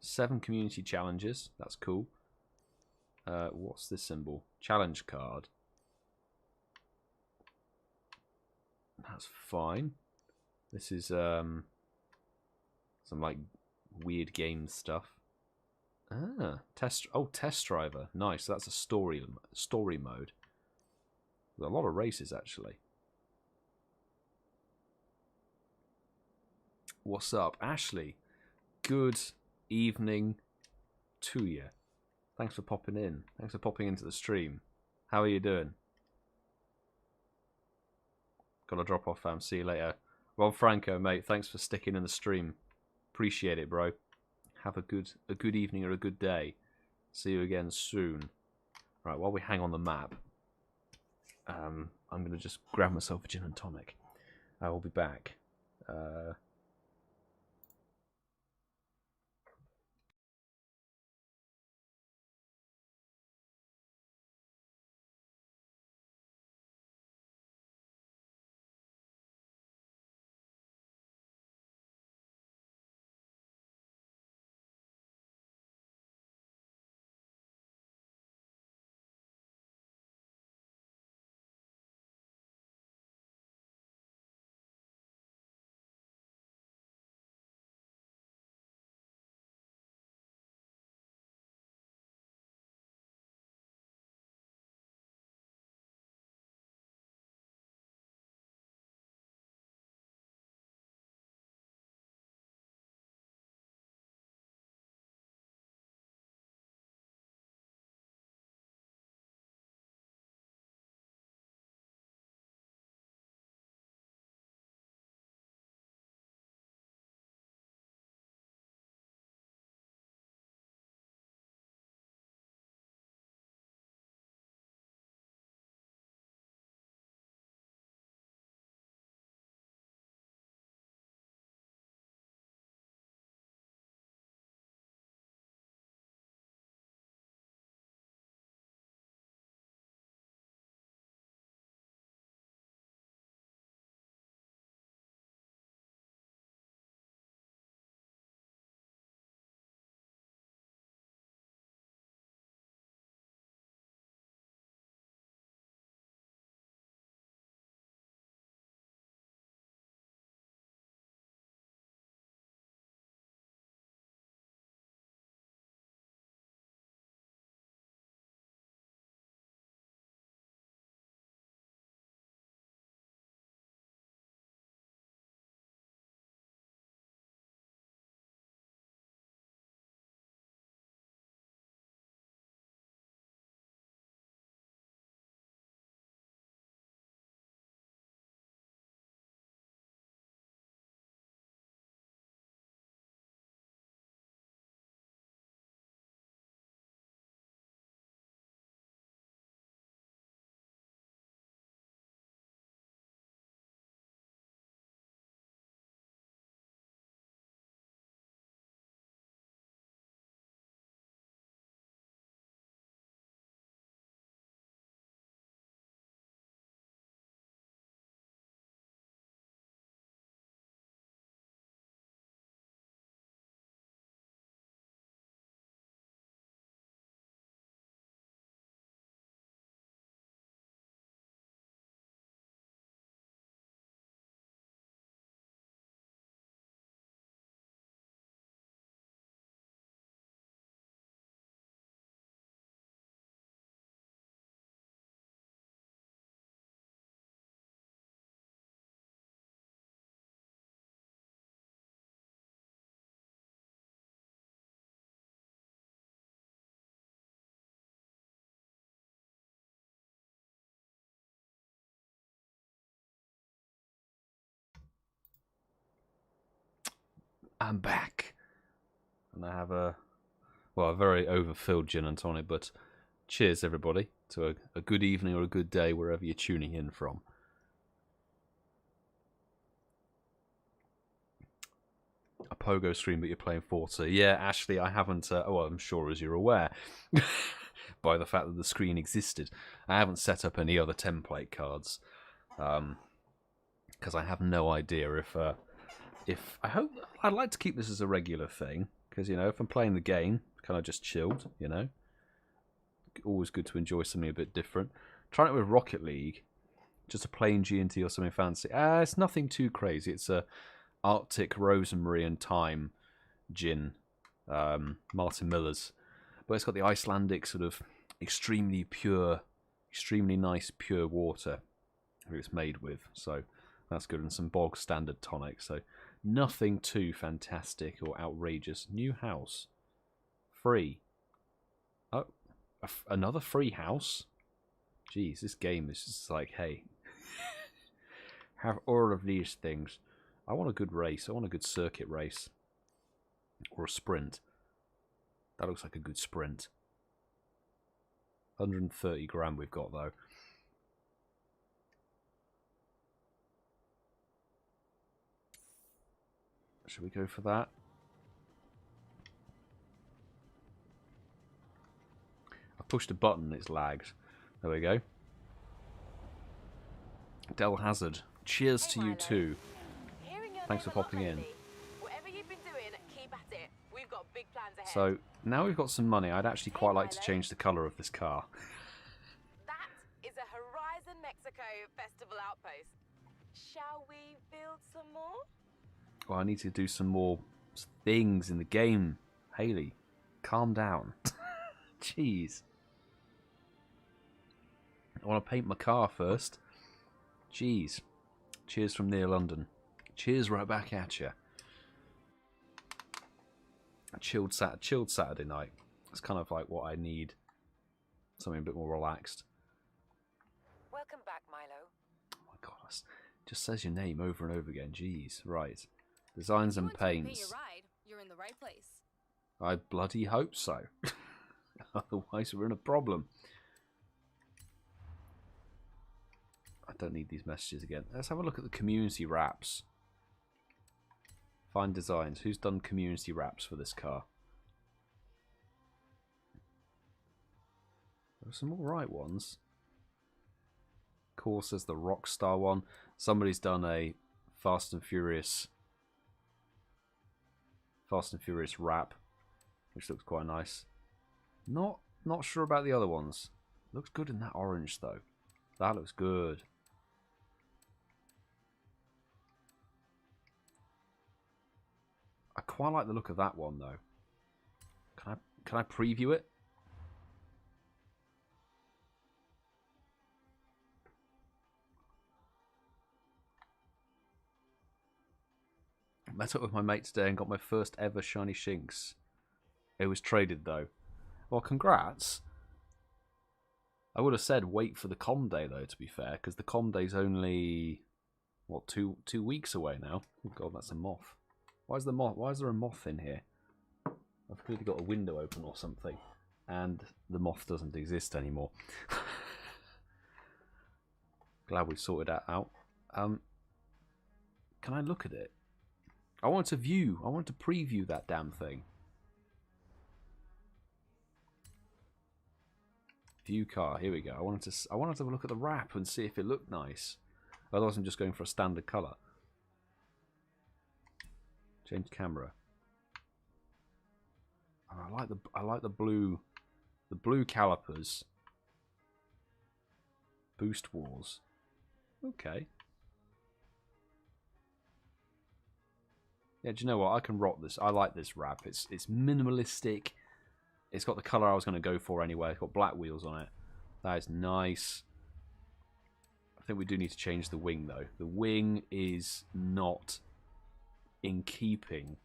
A: 7 community challenges. That's cool. What's this symbol? Challenge card. That's fine. This is some like weird game stuff. Ah, test driver. Nice. So that's a story mode. There's a lot of races actually. What's up, Ashley? Good evening to you. Thanks for popping in. Thanks for popping into the stream. How are you doing? Gotta drop off, fam. See you later. Ron Franco, mate. Thanks for sticking in the stream. Appreciate it, bro. Have a good evening or a good day. See you again soon. Right, while we hang on the map, I'm gonna just grab myself a gin and tonic. I will be back. I'm back. And I have a very overfilled gin and tonic, but cheers everybody to a good evening or a good day wherever you're tuning in from. A pogo stream, but you're playing Forza. Yeah, Ashley, I haven't, well, I'm sure as you're aware, by the fact that the screen existed, I haven't set up any other template cards, because I have no idea if I hope, I'd like to keep this as a regular thing, because, you know, if I'm playing the game, kind of just chilled, you know, always good to enjoy something a bit different. Trying it with Rocket League, just a plain G&T or something fancy. It's nothing too crazy. It's a Arctic Rosemary and Thyme gin, Martyn Miller's, but it's got the Icelandic sort of extremely pure, extremely nice pure water that it's made with, so that's good, and some bog standard tonic, so nothing too fantastic or outrageous. New house, free. Oh, another free house. Jeez, this game is just like, hey, have all of these things. I want a good race. I want a good circuit race. Or a sprint. That looks like a good sprint. 130 grand we've got, though. Should we go for that? I pushed a button, it's lagged. There we go. Del Hazard. Cheers to you too. Thanks for popping in.
C: Whatever you've been doing, keep at it. We've got big plans ahead.
A: So, now we've got some money, I'd actually quite like to change the colour of this car.
C: That is a Horizon Mexico festival outpost. Shall we build some more?
A: Well, I need to do some more things in the game. Hayley, calm down. Jeez. I want to paint my car first. Jeez. Cheers from near London. Cheers right back at you. A chilled Saturday night. It's kind of like what I need. Something a bit more relaxed.
F: Welcome back, Milo.
A: Oh my god, it just says your name over and over again. Jeez. Right. Designs and paints.
E: You're in the right place.
A: I bloody hope so. Otherwise we're in a problem. I don't need these messages again. Let's have a look at the community wraps. Find designs. Who's done community wraps for this car? There are some alright ones. Of course, there's the Rockstar one. Somebody's done a Fast and Furious wrap, which looks quite nice. Not sure about the other ones. Looks good in that orange though. That looks good. I quite like the look of that one though. Can I preview it? Met up with my mate today and got my first ever shiny Shinx. It was traded though. Well, congrats. I would have said wait for the com day though, to be fair, because the com day's only what, two weeks away now. Oh god, that's a moth. Why is there a moth in here? I've clearly got a window open or something, and the moth doesn't exist anymore. Glad we sorted that out. Can I look at it? I want to preview that damn thing. View car, here we go. I wanted to have a look at the wrap and see if it looked nice. Otherwise I'm just going for a standard colour. Change camera. Oh, I like the blue calipers. Boost walls. Okay. Yeah, do you know what? I can rock this. I like this wrap. It's minimalistic. It's got the colour I was going to go for anyway. It's got black wheels on it. That is nice. I think we do need to change the wing though. The wing is not in keeping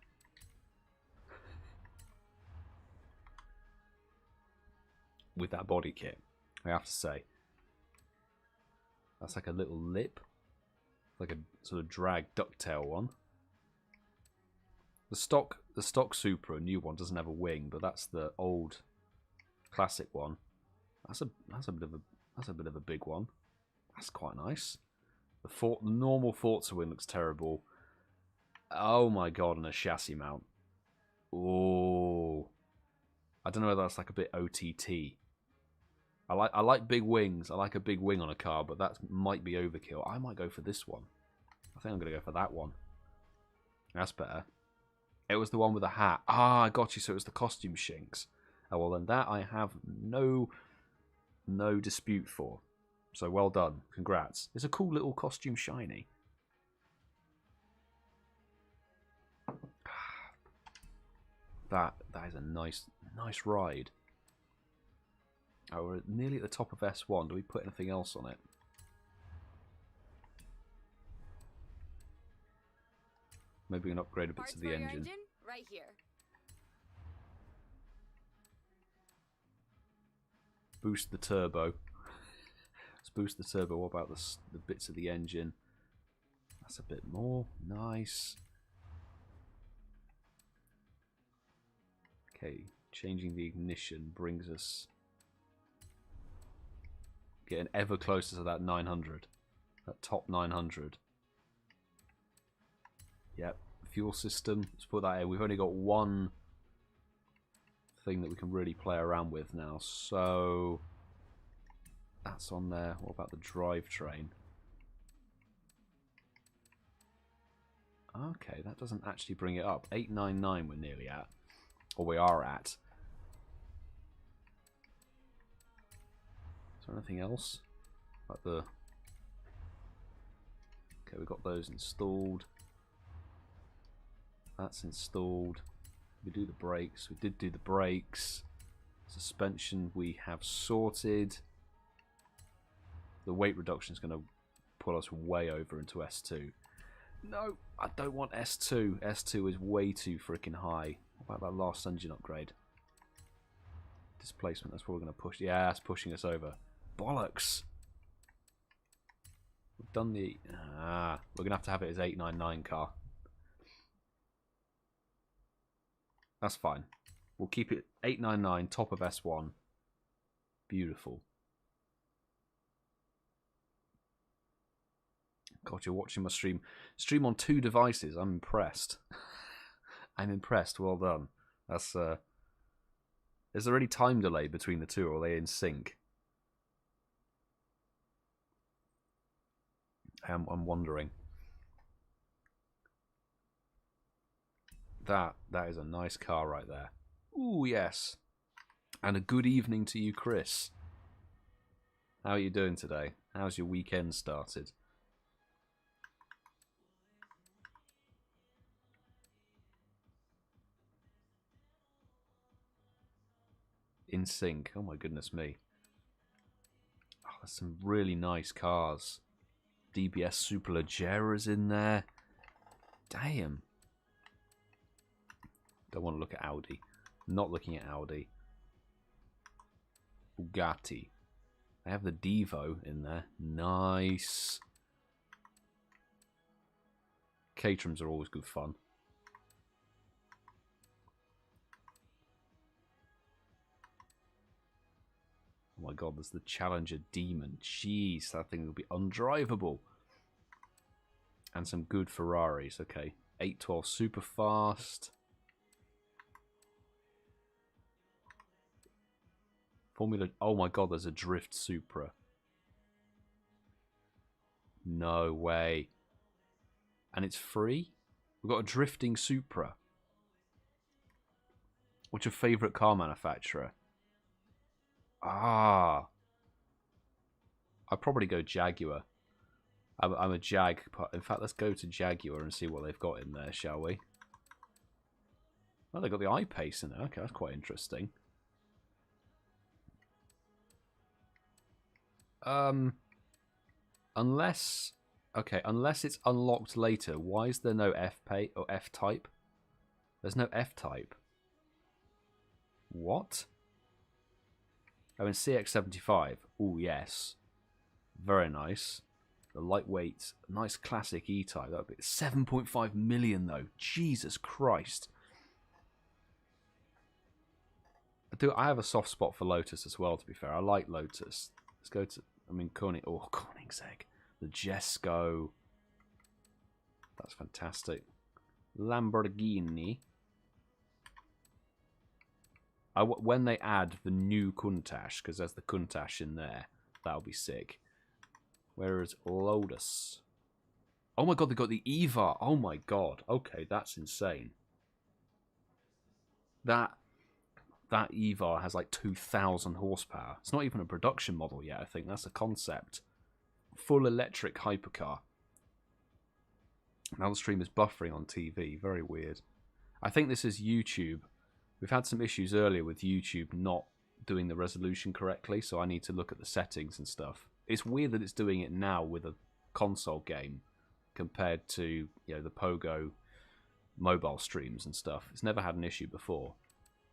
A: with that body kit, I have to say. That's like a little lip. Like a sort of drag ducktail one. The stock Supra, new one, doesn't have a wing, but that's the old classic one. That's a bit of a big one. That's quite nice. The normal Forza wing looks terrible. Oh my god, and a chassis mount. Oh, I don't know whether that's like a bit OTT. I like big wings. I like a big wing on a car, but that might be overkill. I might go for this one. I think I'm going to go for that one. That's better. It was the one with the hat. Ah, I got you. So it was the costume shinks. Oh, well, then that I have no dispute for. So well done. Congrats. It's a cool little costume shiny. That is a nice ride. Oh, we're nearly at the top of S1. Do we put anything else on it? Maybe we can upgrade a bit to the engine.
E: Right here.
A: Boost the turbo. Let's boost the turbo. What about the bits of the engine? That's a bit more. Nice. Okay, changing the ignition brings us... getting ever closer to that 900. That top 900. Yep, fuel system. Let's put that in. We've only got one thing that we can really play around with now. So that's on there. What about the drivetrain? Okay, that doesn't actually bring it up. 899 we're nearly at. Or we are at. Is there anything else? Like the... Okay, we've got those installed. That's installed. We do the brakes. We did do the brakes. Suspension we have sorted. The weight reduction is going to pull us way over into S2. No, I don't want S2. S2 is way too freaking high. What about that last engine upgrade? Displacement, that's what we're going to push. Yeah, that's pushing us over. Bollocks! We've done the... we're going to have it as 899 car. That's fine. We'll keep it 899, top of S1. Beautiful. God, you're watching my stream. Stream on 2 devices. I'm impressed. I'm impressed. Well done. That's is there any time delay between the two, or are they in sync? I'm wondering. That is a nice car right there. Ooh, yes. And a good evening to you, Chris. How are you doing today? How's your weekend started? In sync. Oh my goodness me. Oh, there's some really nice cars. DBS Superleggera's in there. Damn. Don't want to look at Audi. Not looking at Audi. Bugatti. I have the Devo in there. Nice. Caterhams are always good fun. Oh my god, there's the Challenger Demon. Jeez, that thing will be undrivable. And some good Ferraris. Okay. 812 super fast. Formula... Oh my god, there's a Drift Supra. No way. And it's free? We've got a drifting Supra. What's your favourite car manufacturer? Ah. I'd probably go Jaguar. I'm a Jag. In fact, let's go to Jaguar and see what they've got in there, shall we? Oh, they've got the I-Pace in there. Okay, that's quite interesting. Unless... Okay, unless it's unlocked later, why is there no F-Pay or F-Type? There's no F-Type. What? Oh, in CX-75. Oh, yes. Very nice. The lightweight, nice classic E-Type. That would be 7.5 million though. Jesus Christ. I have a soft spot for Lotus as well, to be fair. I like Lotus. Let's go to, I mean, Koenigsegg. The Jesko. That's fantastic. Lamborghini. When they add the new Countach, because there's the Countach in there, that'll be sick. Where is Lotus? Oh my god, they got the Eva. Oh my god. Okay, that's insane. That Eva has like 2,000 horsepower. It's not even a production model yet, I think. That's a concept. Full electric hypercar. Now the stream is buffering on TV. Very weird. I think this is YouTube. We've had some issues earlier with YouTube not doing the resolution correctly, so I need to look at the settings and stuff. It's weird that it's doing it now with a console game compared to, you know, the Pogo mobile streams and stuff. It's never had an issue before.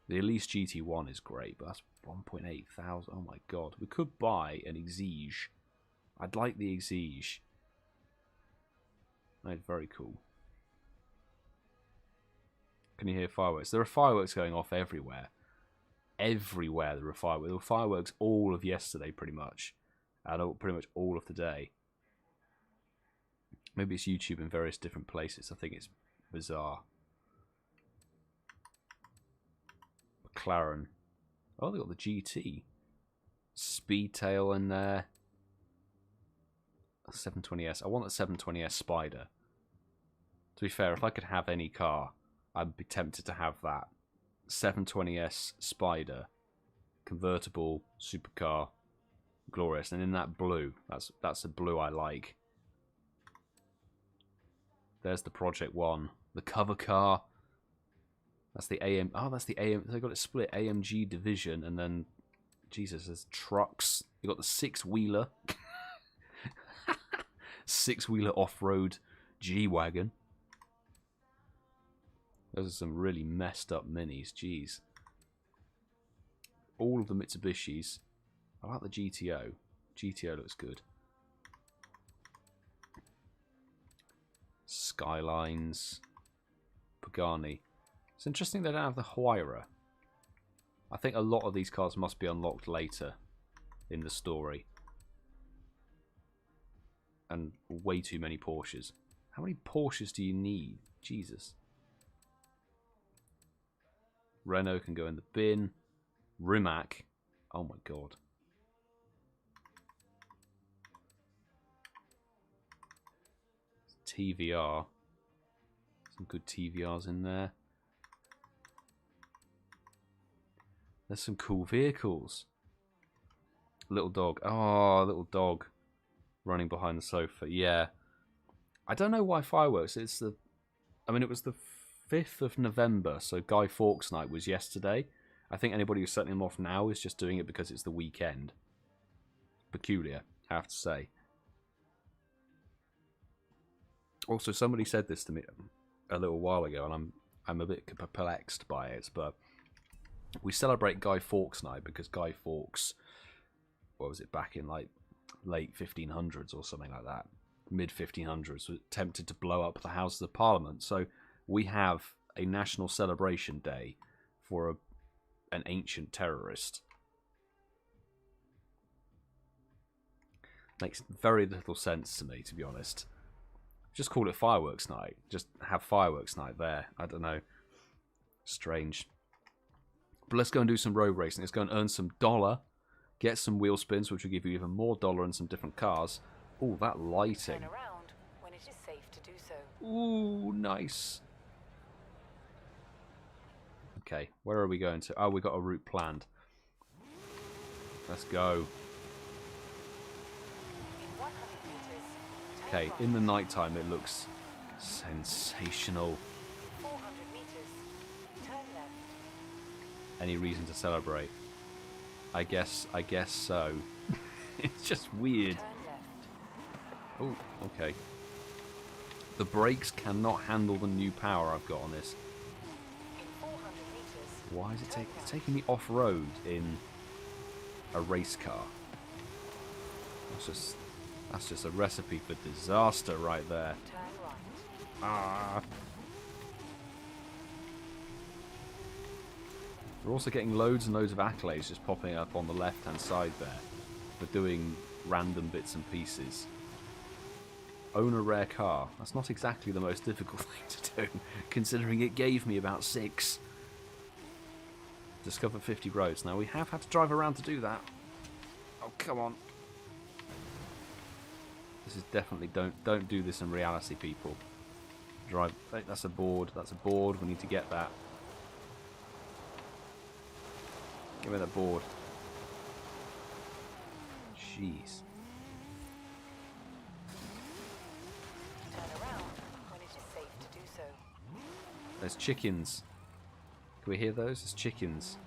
A: The Elise GT1 is great, but that's 1.8 thousand. Oh my god. We could buy an Exige. I'd like the Exige. That's very cool. Can you hear fireworks? There are fireworks going off everywhere. Everywhere there are fireworks. There were fireworks all of yesterday, pretty much. And pretty much all of today. Maybe it's YouTube in various different places. I think it's bizarre. McLaren. Oh, they got the GT. Speedtail in there. 720S. I want a 720S Spider. To be fair, if I could have any car, I'd be tempted to have that. 720S Spider. Convertible, supercar. Glorious. And in that blue. That's the blue I like. There's the Project One. The cover car. That's the AM. Oh, that's the AM. They got it split. AMG division, and then Jesus, there's trucks. You got the six-wheeler, six-wheeler off-road G-wagon. Those are some really messed up minis. Jeez. All of the Mitsubishis. I like the GTO. GTO looks good. Skylines. Pagani. It's interesting they don't have the Huayra. I think a lot of these cars must be unlocked later in the story. And way too many Porsches. How many Porsches do you need? Jesus. Renault can go in the bin. Rimac. Oh my god. TVR. Some good TVRs in there. There's some cool vehicles. Little dog. Oh, little dog. Running behind the sofa. Yeah. I don't know why fireworks. It's the... I mean, it was the 5th of November, so Guy Fawkes night was yesterday. I think anybody who's setting them off now is just doing it because it's the weekend. Peculiar, I have to say. Also, somebody said this to me a little while ago, and I'm a bit perplexed by it, but we celebrate Guy Fawkes night because Guy Fawkes, what was it, back in like late 1500s or something like that, mid 1500s, was attempted to blow up the Houses of Parliament. So we have a national celebration day for an ancient terrorist. Makes very little sense to me, to be honest. Just call it fireworks night. Just have fireworks night there. I don't know. Strange. But let's go and do some road racing. Let's go and earn some dollar. Get some wheel spins, which will give you even more dollar and some different cars. Ooh, that lighting.
F: Turn around when it is safe to do so.
A: Ooh, nice. Okay, where are we going to? Oh, we got a route planned. Let's go.
F: In 100 meters, turn
A: Okay,
F: right.
A: in the nighttime it looks sensational.
F: 400 meters, turn left.
A: Any reason to celebrate? I guess so. It's just weird.
F: Turn left.
A: Oh, okay. The brakes cannot handle the new power I've got on this.
F: In 400 meters,
A: Why is it it's taking me off-road in a race car? That's just a recipe for disaster right there.
F: Turn right.
A: Ah. We're also getting loads and loads of accolades just popping up on the left-hand side there for doing random bits and pieces. Own a rare car. That's not exactly the most difficult thing to do, considering it gave me about 6. Discover 50 roads. Now, we have had to drive around to do that. Oh, come on. This is definitely... Don't do this in reality, people. Drive... That's a board. That's a board. We need to get that. Give me that board. Jeez.
F: Turn around when it is safe to do so.
A: There's chickens. Can we hear those? There's chickens.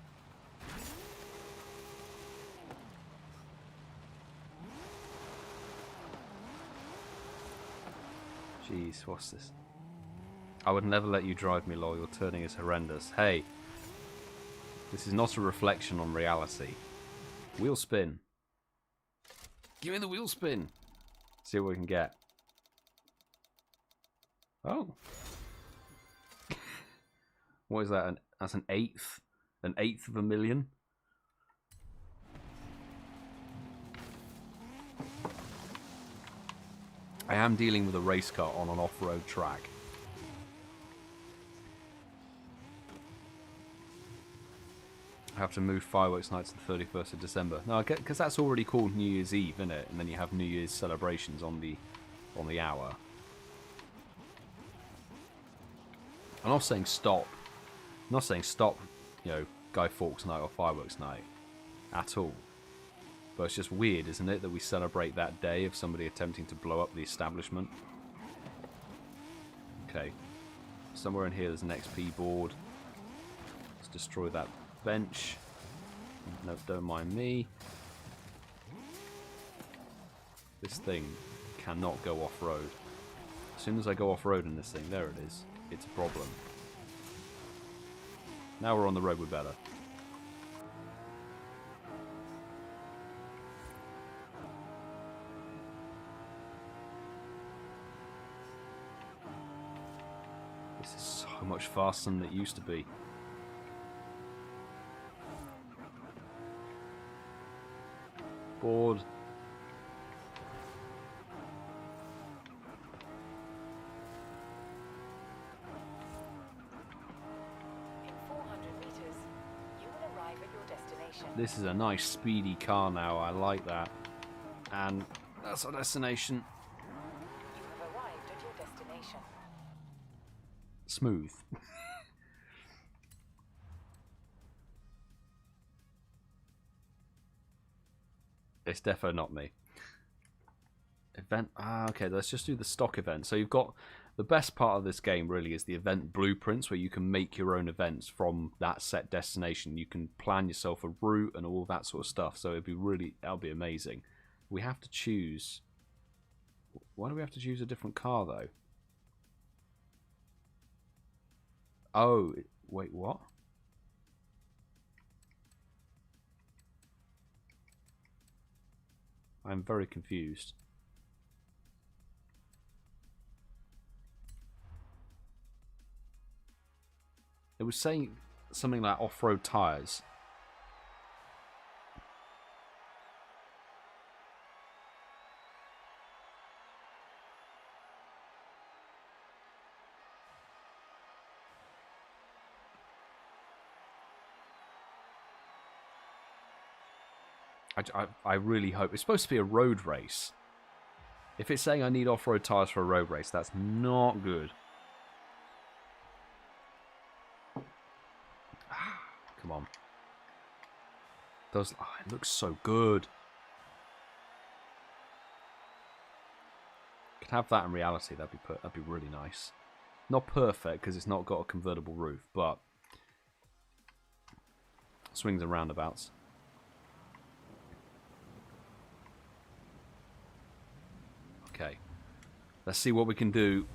A: Jeez, what's this? I would never let you drive me, lol. Your turning is horrendous. Hey, this is not a reflection on reality. Wheel spin. Give me the wheel spin. See what we can get. Oh. What is that? That's an eighth? An eighth of a million? I am dealing with a race car on an off-road track. I have to move fireworks nights to the 31st of December. No, because that's already called New Year's Eve, isn't it? And then you have New Year's celebrations on the hour. I'm not saying stop. I'm not saying stop, you know, Guy Fawkes night or fireworks night at all. But it's just weird, isn't it, that we celebrate that day of somebody attempting to blow up the establishment. Okay. Somewhere in here there's an XP board. Let's destroy that bench. No, don't mind me. This thing cannot go off-road. As soon as I go off-road in this thing, there it is. It's a problem. Now we're on the road, we're better. This is so much faster than it used to be. Board.
F: In 400 meters, you will arrive at your destination.
A: This is a nice speedy car now, I like that. And that's our destination.
F: You have arrived at your destination.
A: Smooth. It's defo not me. Event. Ah, okay, let's just do the stock event. So you've got the best part of this game really is the event blueprints, where you can make your own events from that set destination. You can plan yourself a route and all that sort of stuff. So that'll be amazing. We have to choose. Why do we have to choose a different car though? Oh, wait, what? I'm very confused. It was saying something like off-road tires. I really hope it's supposed to be a road race. If it's saying I need off-road tires for a road race, that's not good. Come on. It looks so good. Could have that in reality. That'd be really nice. Not perfect because it's not got a convertible roof, but swings and roundabouts. Okay, let's see what we can do.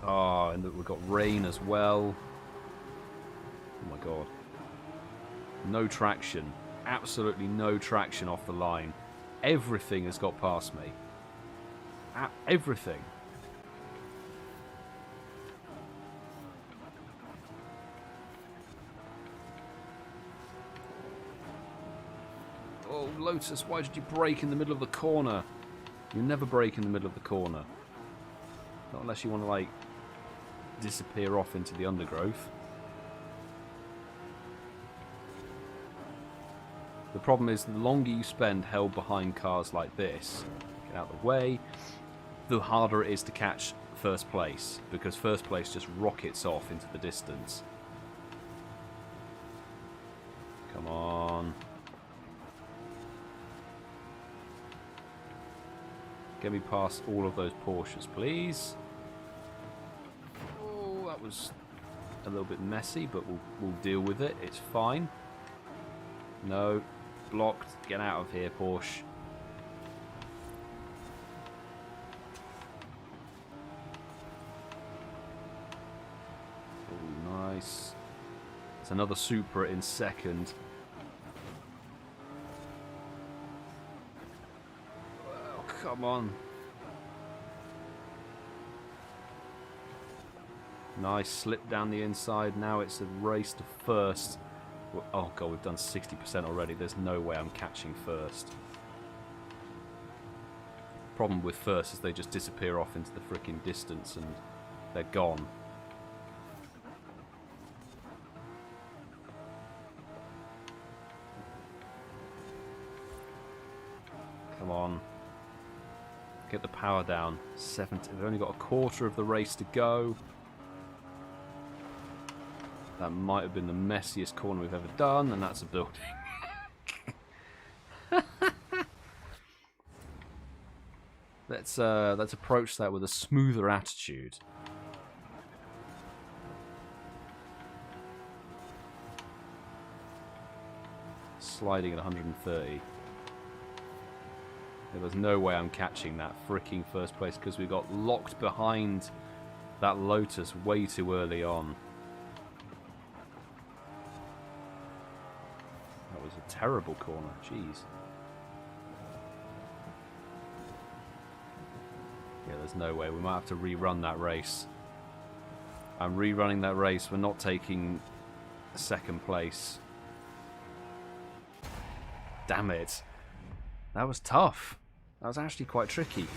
A: Oh, and we've got rain as well. Oh my god. No traction. Absolutely no traction off the line. Everything has got past me. Everything. Oh, Lotus, why did you brake in the middle of the corner? You never brake in the middle of the corner. Not unless you want to, like, disappear off into the undergrowth. The problem is, the longer you spend held behind cars like this, get out of the way, the harder it is to catch first place, because first place just rockets off into the distance. Come on. Get me past all of those Porsches, please. Oh, that was a little bit messy, but we'll deal with it. It's fine. No. Blocked. Get out of here, Porsche. Oh, nice. It's another Supra in second. Oh, come on. Nice. Slip down the inside. Now it's a race to first. Oh god, we've done 60% already. There's no way I'm catching first. Problem with first is they just disappear off into the freaking distance and they're gone. Come on. Get the power down. 70. We've only got a quarter of the race to go. That might have been the messiest corner we've ever done, and that's a building. Let's approach that with a smoother attitude. Sliding at 130. There's no way I'm catching that freaking first place because we got locked behind that Lotus way too early on. That was a terrible corner, jeez. Yeah, there's no way. We might have to rerun that race. I'm rerunning that race. We're not taking second place. Damn it. That was tough. That was actually quite tricky.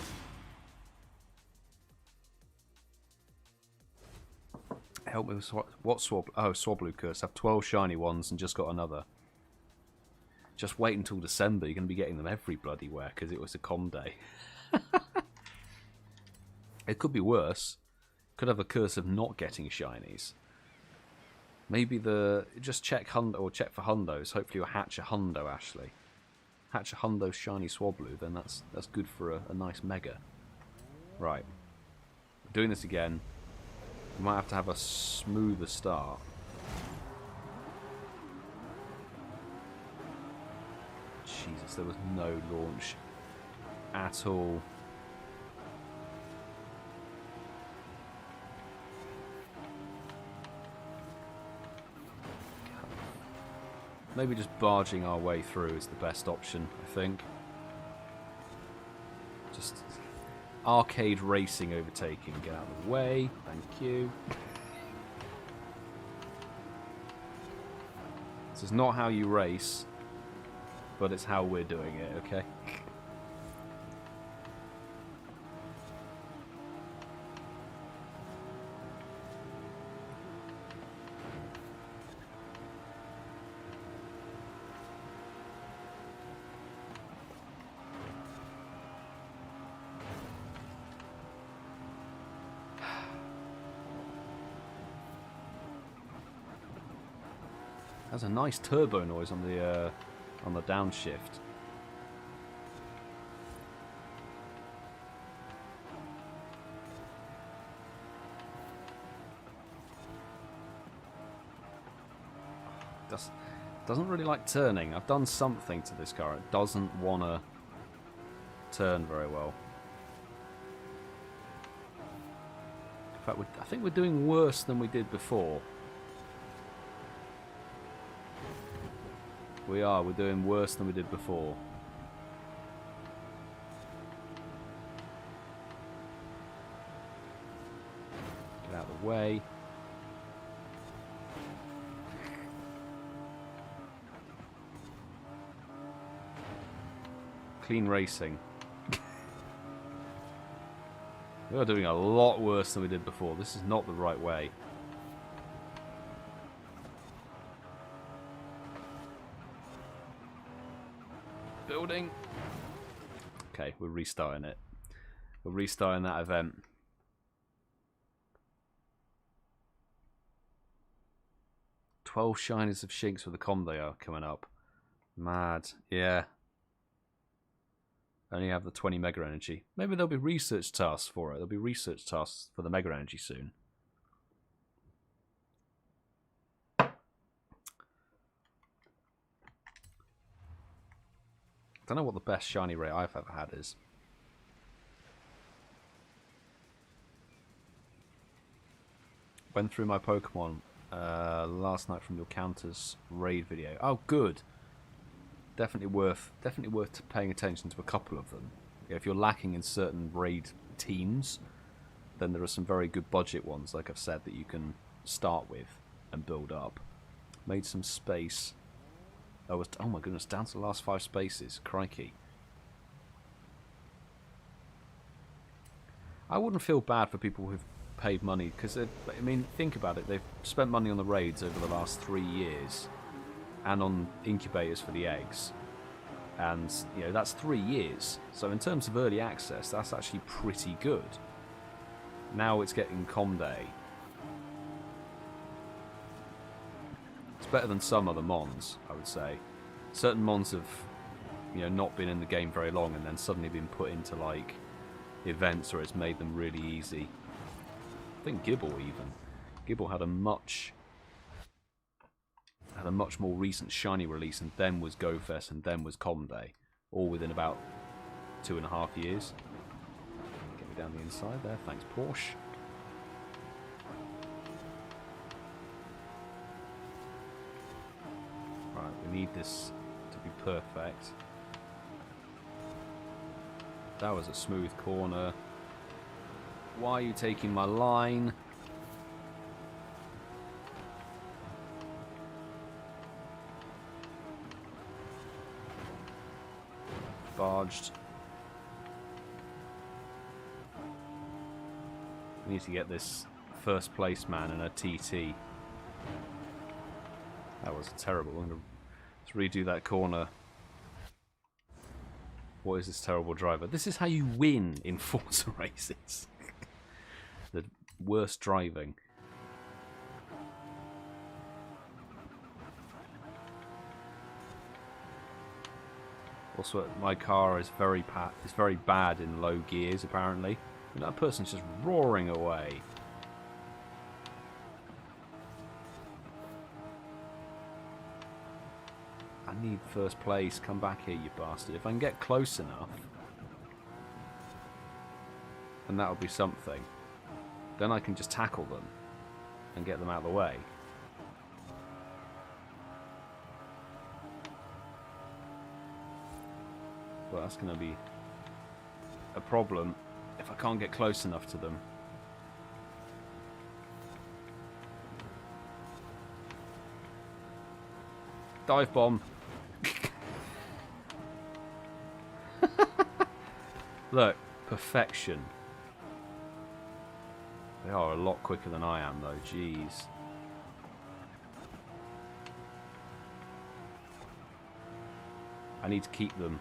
A: Help me with what swab? Oh, Swablu curse. I have 12 shiny ones and just got another. Just wait until December. You're going to be getting them every bloody where because it was a com day. It could be worse. Could have a curse of not getting shinies. Maybe just check hundo or check for hundos. Hopefully you'll hatch a hundo, Ashley. Hatch a hundo shiny Swablu, then that's good for a nice mega. Right. We're doing this again. We might have to have a smoother start. Jesus, there was no launch at all. Maybe just barging our way through is the best option, I think. Just arcade racing overtaking. Get out of the way. Thank you. This is not how you race, but it's how we're doing it, okay? There's a nice turbo noise on the downshift. Doesn't really like turning. I've done something to this car. It doesn't want to turn very well. In fact, I think we're doing worse than we did before. We're doing worse than we did before. way. Clean racing. We are doing a lot worse than we did before. This is not the right way. Building. Okay, we're restarting it. We're restarting that event. "12 shinies of Shinx with the combo are coming up." Mad. Yeah. Only have the 20 Mega Energy. Maybe there'll be research tasks for it. There'll be research tasks for the Mega Energy soon. I don't know what the best shiny rate I've ever had is. Went through my Pokemon last night from your Counters raid video. Oh, good. Definitely worth paying attention to a couple of them. If you're lacking in certain raid teams, then there are some very good budget ones, like I've said, that you can start with and build up. Made some space. Oh my goodness, down to the last 5 spaces. Crikey. I wouldn't feel bad for people who've paid money, because, I mean, think about it. They've spent money on the raids over the last 3 years. And on incubators for the eggs, and you know that's 3 years. So in terms of early access, that's actually pretty good. Now it's getting Com Day. It's better than some other mons, I would say. Certain mons have, you know, not been in the game very long, and then suddenly been put into like events where it's made them really easy. I think Gibble even. Gibble had a much more recent shiny release, and then was GoFest, and then was Com Day, all within about 2.5 years. Get me down the inside there, thanks Porsche. Right, we need this to be perfect. That was a smooth corner. Why are you taking my line? Barged. We need to get this first place man in a TT. That was terrible. Let's redo that corner. What is this terrible driver? This is how you win in Forza races. The worst driving. Also, my car is very bad in low gears, apparently. And that person's just roaring away. I need first place. Come back here, you bastard. If I can get close enough, then that'll be something. Then I can just tackle them and get them out of the way. Well, that's going to be a problem if I can't get close enough to them. Dive bomb. Look, perfection. They are a lot quicker than I am, though. Jeez. I need to keep them.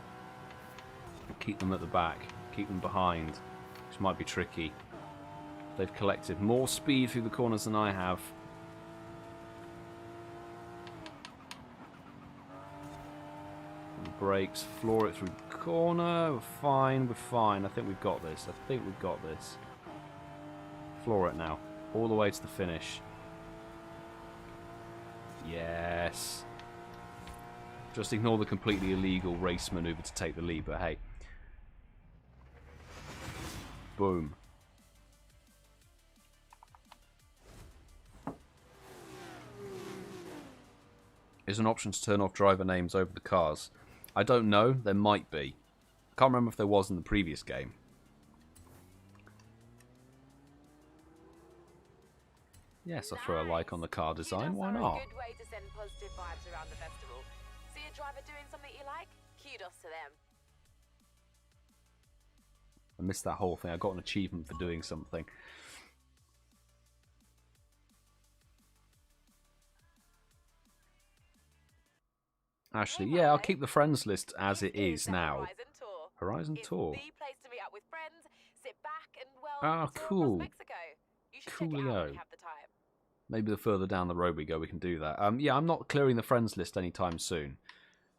A: Keep them at the back. Keep them behind. Which might be tricky. They've collected more speed through the corners than I have. Brakes, floor it through the corner. We're fine, we're fine. I think we've got this. I think we've got this. Floor it now. All the way to the finish. Yes. Just ignore the completely illegal race maneuver to take the lead, but hey. Boom. Is an option to turn off driver names over the cars? I don't know. There might be. Can't remember if there was in the previous game. Yes, I'll throw a like on the car design.
C: Kudos
A: Why
C: are
A: not?
C: a good way to send positive vibes around the festival. See a driver doing something you like? Kudos to them.
A: I missed that whole thing. I got an achievement for doing something. Actually, yeah, I'll keep the friends list as it is
C: the
A: now.
C: Horizon Tour.
A: Horizon
C: It's
A: Tour.
C: the place to meet up with friends, sit back and, well,
A: Ah,
C: tour
A: cool.
C: across Mexico. You should check it out
A: Coolio.
C: when you have the time.
A: Maybe the further down the road we go, we can do that. Yeah, I'm not clearing the friends list anytime soon.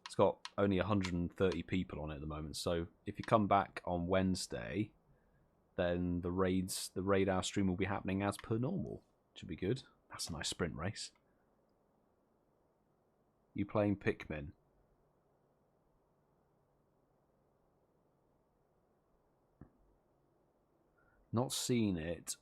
A: It's got only 130 people on it at the moment, so if you come back on Wednesday, then the raid hour stream will be happening as per normal. Should be good. That's a nice sprint race. You playing Pikmin? Not seen it.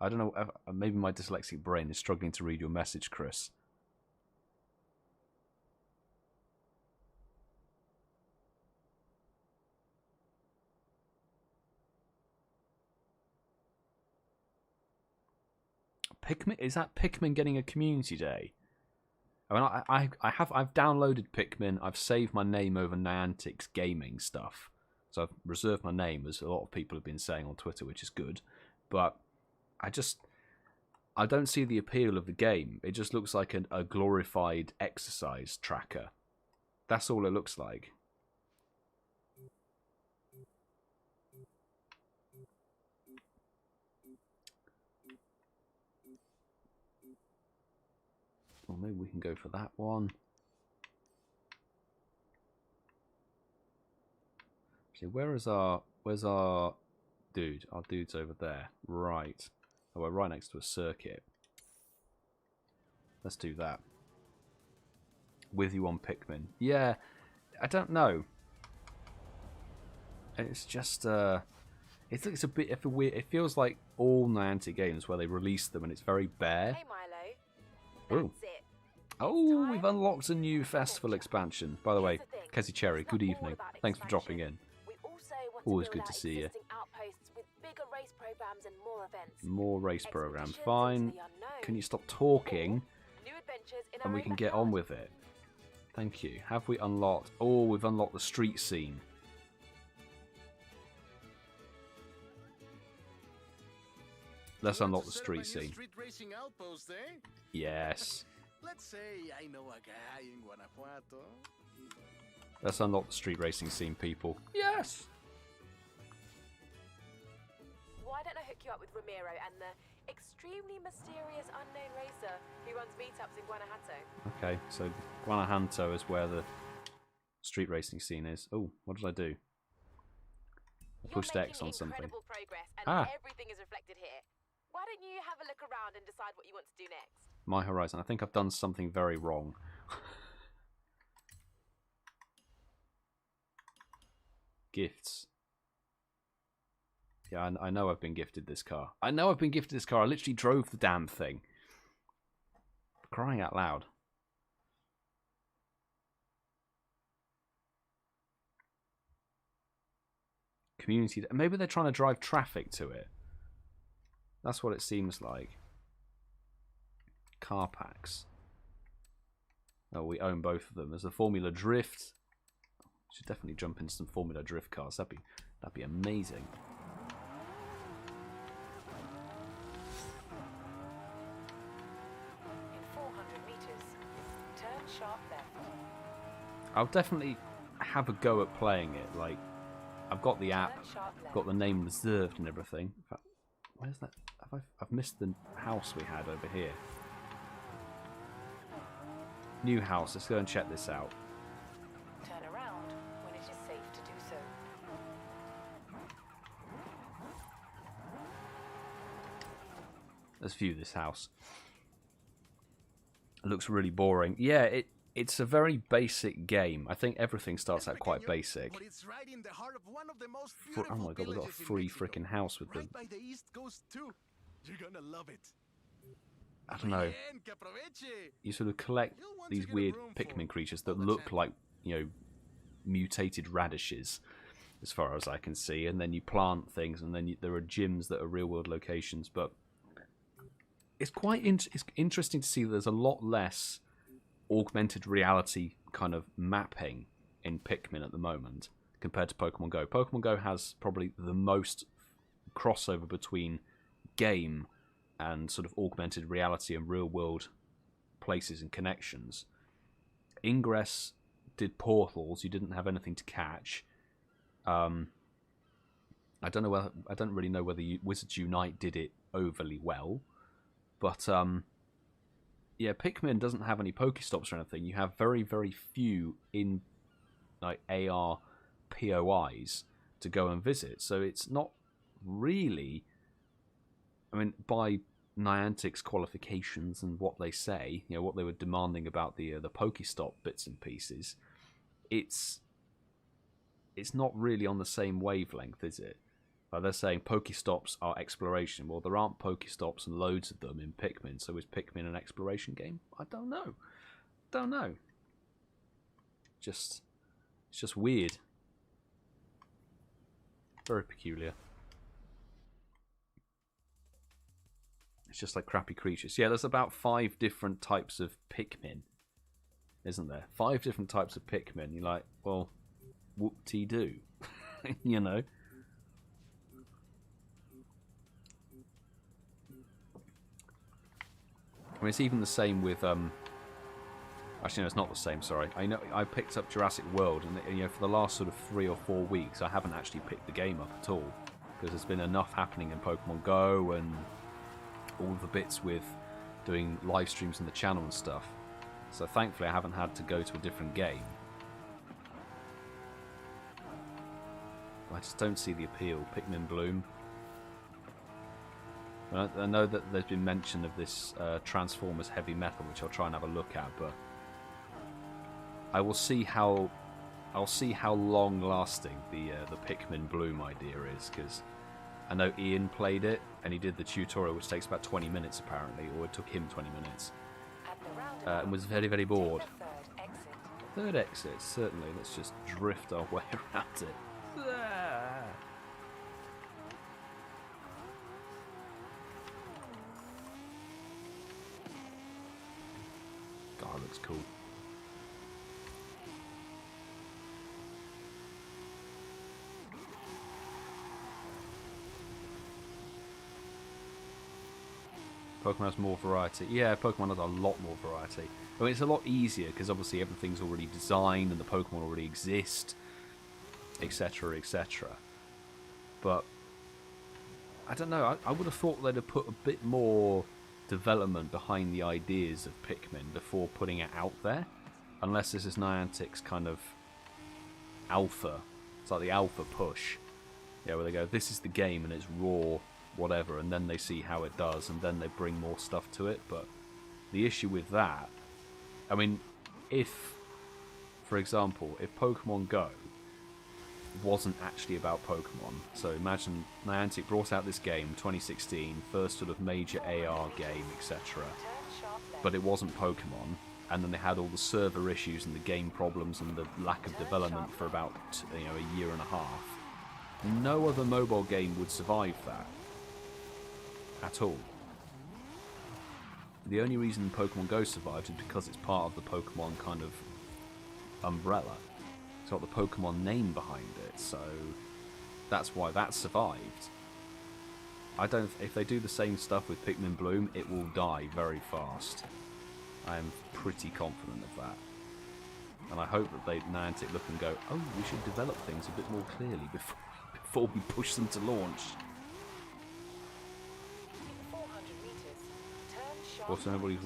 A: I don't know. Maybe my dyslexic brain is struggling to read your message, Chris. Pikmin, is that Pikmin getting a community day? I mean, I've downloaded Pikmin. I've saved my name over Niantic's gaming stuff, so I've reserved my name, as a lot of people have been saying on Twitter, which is good. But I don't see the appeal of the game. It just looks like a glorified exercise tracker. That's all it looks like. Well, maybe we can go for that one. See, where's our dude? Our dude's over there. Right. Oh, we're right next to a circuit. Let's do that. With you on Pikmin. Yeah, I don't know. It's just it's a bit of a weird. It feels like all Niantic games where they release them and it's very bare.
C: Hey Milo.
A: Oh.
C: That's it.
A: Oh, we've unlocked a new festival expansion. By the way, Kessie Cherry, good evening. Thanks for dropping in.
C: We also want
A: Always
C: to
A: good
C: build
A: to
C: out
A: see you.
C: existing outposts with bigger race programs and more events.
A: More race programs.
C: Expeditions
A: Fine.
C: into the unknown.
A: Can you stop talking
C: New adventures in
A: and
C: our
A: we
C: own
A: can get on
C: backyard.
A: with it? Thank you. Have we unlocked? Oh, we've unlocked the street scene. Let's unlock the street scene.
D: Street racing outpost, eh?
A: Yes.
D: Let's say I know a guy in Guanajuato.
A: Let's unlock the street racing scene, people. Yes.
C: Why don't I hook you up with Ramiro and the extremely mysterious unknown racer who runs meetups in Guanajuato?
A: Okay, so Guanajuato is where the street racing scene is. Oh, what did I do? I pushed X on something.
C: Incredible progress, and everything is reflected here. Why don't you have a look around and decide what you want to do next?
A: My Horizon. I think I've done something very wrong. Gifts. Yeah, I know I've been gifted this car. I know I've been gifted this car. I literally drove the damn thing. Crying out loud. Community. Maybe they're trying to drive traffic to it. That's what it seems like. Car packs. Oh, we own both of them. There's a Formula Drift. Should definitely jump into some Formula Drift cars. That'd be amazing.
F: In 400 meters, turn sharp left.
A: I'll definitely have a go at playing it. Like, I've got the app,
F: Turn sharp left.
A: got the name reserved and everything. In fact, where's that? I've missed the house we had over here. New house. Let's go and check this out.
F: Turn around when it is safe to do so.
A: Let's view this house. It looks really boring. Yeah, it's a very basic game. I think everything starts out quite basic.
D: But it's right in the heart of one of the most
A: Oh
D: beautiful
A: my god, we've got a
D: villages in
A: free
D: Mexico.
A: freaking house with them.
D: Right by the East Coast too. You're gonna love it.
A: I don't know.
D: Bien, que aproveche.
A: You sort of collect
D: You'll want
A: these
D: to get a
A: weird
D: room
A: Pikmin
D: for
A: creatures
D: all
A: that
D: the
A: look
D: champions.
A: like, you know, mutated radishes. as far as I can see. And then you plant things, and then there are gyms that are real-world locations. But it's quite it's interesting to see that there's a lot less augmented reality kind of mapping in Pikmin at the moment compared to Pokemon Go. Pokemon Go has probably the most crossover between game and sort of augmented reality and real-world places and connections. Ingress did portals. You didn't have anything to catch. I don't really know whether Wizards Unite did it overly well, but yeah, Pikmin doesn't have any Pokestops or anything. You have very, very few in like AR POIs to go and visit, so it's not really. I mean, by Niantic's qualifications and what they say, you know, what they were demanding about the Pokestop bits and pieces, it's not really on the same wavelength, is it? They're saying Pokestops are exploration. Well, there aren't Pokestops and loads of them in Pikmin, so is Pikmin an exploration game? I don't know. It's just weird. Very peculiar. It's just like crappy creatures. Yeah, there's about 5 different types of Pikmin, isn't there? 5 different types of Pikmin. You're like, well, whoop-de-doo. You know? I mean, it's even the same with actually, no, it's not the same. Sorry, I know I picked up Jurassic World, and you know, for the last sort of 3 or 4 weeks, I haven't actually picked the game up at all because there's been enough happening in Pokemon Go and all the bits with doing live streams on the channel and stuff. So thankfully, I haven't had to go to a different game. I just don't see the appeal. Pikmin Bloom. I know that there's been mention of this Transformers Heavy Metal, which I'll try and have a look at, but I will see how long-lasting the Pikmin Bloom idea is, because I know Ian played it and he did the tutorial, which takes about 20 minutes apparently, or it took him 20 minutes, and was very, very bored. Third exit, certainly. Let's just drift our way around it. God, it looks cool. Pokemon has more variety. Yeah, Pokemon has a lot more variety. I mean, it's a lot easier because obviously everything's already designed and the Pokemon already exist, etc., etc. But I don't know. I would have thought they'd have put a bit more development behind the ideas of Pikmin before putting it out there, unless this is Niantic's kind of alpha. It's like the alpha push, yeah, where they go, this is the game and it's raw, whatever, and then they see how it does and then they bring more stuff to it. But the issue with that, I mean, if, for example, if Pokemon Go wasn't actually about Pokemon, so imagine Niantic brought out this game 2016, first sort of major AR game, etc., but it wasn't Pokemon, and then they had all the server issues and the game problems and the lack of development for about a year and a half. No other mobile game would survive that at all. The only reason Pokemon Go survived is because it's part of the Pokemon kind of umbrella. It's got the Pokemon name behind it, so that's why that survived. If they do the same stuff with Pikmin Bloom, it will die very fast. I am pretty confident of that. And I hope that Niantic look and go, oh, we should develop things a bit more clearly before we push them to launch. Also, everybody's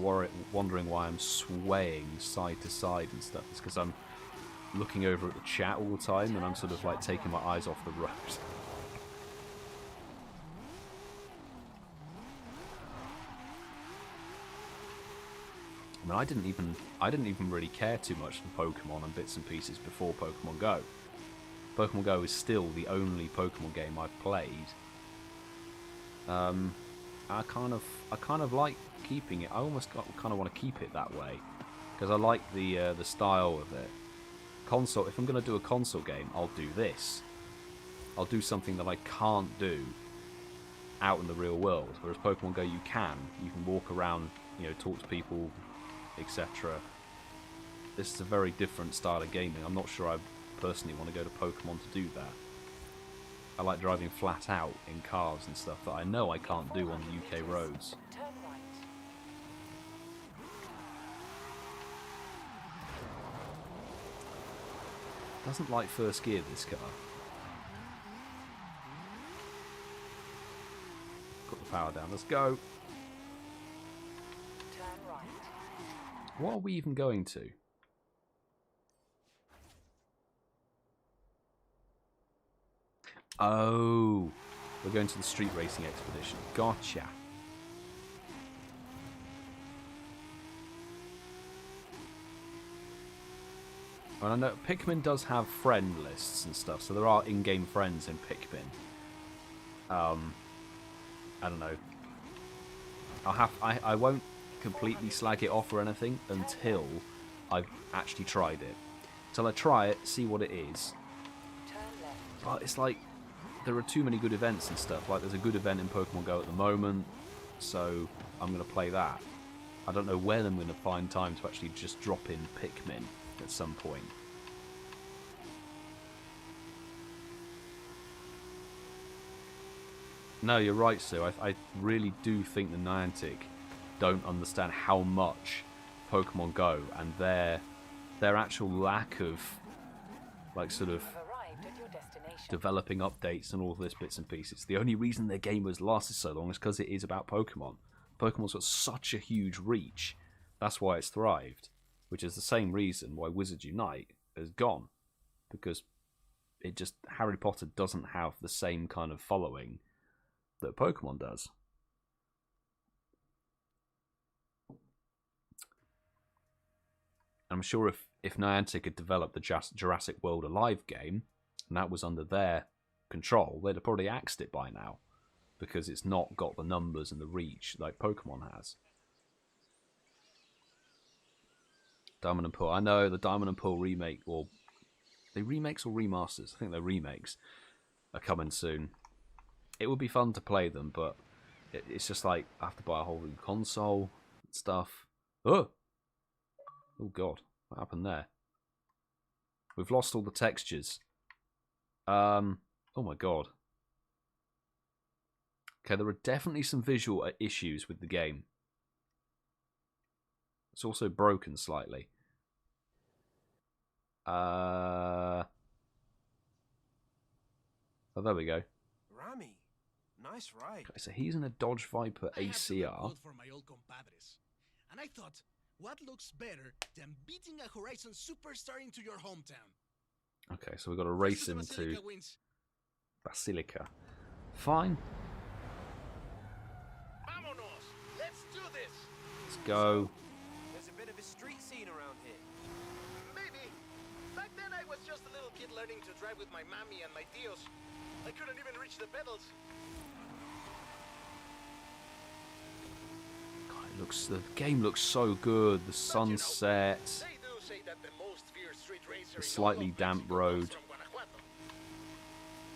A: wondering why I'm swaying side to side and stuff. It's because I'm looking over at the chat all the time and I'm sort of like taking my eyes off the road. I mean, I didn't even really care too much for Pokemon and bits and pieces before Pokemon Go. Pokemon Go is still the only Pokemon game I've played. I kind of like keeping it. I almost kind of want to keep it that way because I like the style of it. Console. If I'm going to do a console game, I'll do this. I'll do something that I can't do out in the real world. Whereas Pokemon Go, you can walk around, you know, talk to people, etc. This is a very different style of gaming. I'm not sure I personally want to go to Pokemon to do that. I like driving flat out in cars and stuff that I know I can't do on the UK roads.
F: Turn right.
A: Doesn't like first gear, this car. Got the power down. Let's go.
F: Turn right.
A: What are we even going to? Oh, we're going to the street racing expedition. Gotcha. And I know Pikmin does have friend lists and stuff, so there are in-game friends in Pikmin. I don't know. I won't completely slag it off or anything until I've actually tried it. Till I try it, see what it is. But it's like there are too many good events and stuff. Like there's a good event in Pokemon Go at the moment, so I'm going to play that. I don't know when I'm going to find time to actually just drop in Pikmin at some point. No, you're right, Sue. I really do think the Niantic don't understand how much Pokemon Go and their actual lack of like sort of
F: Arrived at your destination.
A: developing updates and all this bits and pieces. The only reason their game has lasted so long is because it is about Pokemon. Pokemon's got such a huge reach. That's why it's thrived. Which is the same reason why Wizards Unite has gone. Because it just Harry Potter doesn't have the same kind of following that Pokemon does. I'm sure if Niantic had developed the Jurassic World Alive game, and that was under their control, they'd have probably axed it by now. Because it's not got the numbers and the reach like Pokemon has. Diamond and Pearl. I know the Diamond and Pearl remake, or they remakes or remasters? I think they're remakes, are coming soon. It would be fun to play them, but it's just like I have to buy a whole new console and stuff. Oh god, what happened there? We've lost all the textures. Oh my god. Okay, there are definitely some visual issues with the game. It's also broken slightly. Oh, there we go.
G: Rami, nice ride.
A: Okay, so he's in a Dodge Viper
D: I have to look
A: ACR.
D: good for my old compadres. And I thought, what looks better than beating a Horizon superstar into your hometown?
A: Okay, so we've got to race
D: The
A: into
D: Basilica wins.
A: Basilica. Fine,
D: Vámonos! Let's do this!
A: let's go.
G: There's a bit of a street scene around here.
D: Maybe. Back then I was just a little kid learning to drive with my mommy and my tios. I couldn't even reach the pedals.
A: God, the game looks so good. The sunset,
D: They do say that the most fierce street racer
A: the
D: in
A: slightly
D: all of
A: damp
D: Mexico
A: road,
D: comes from Guanajuato.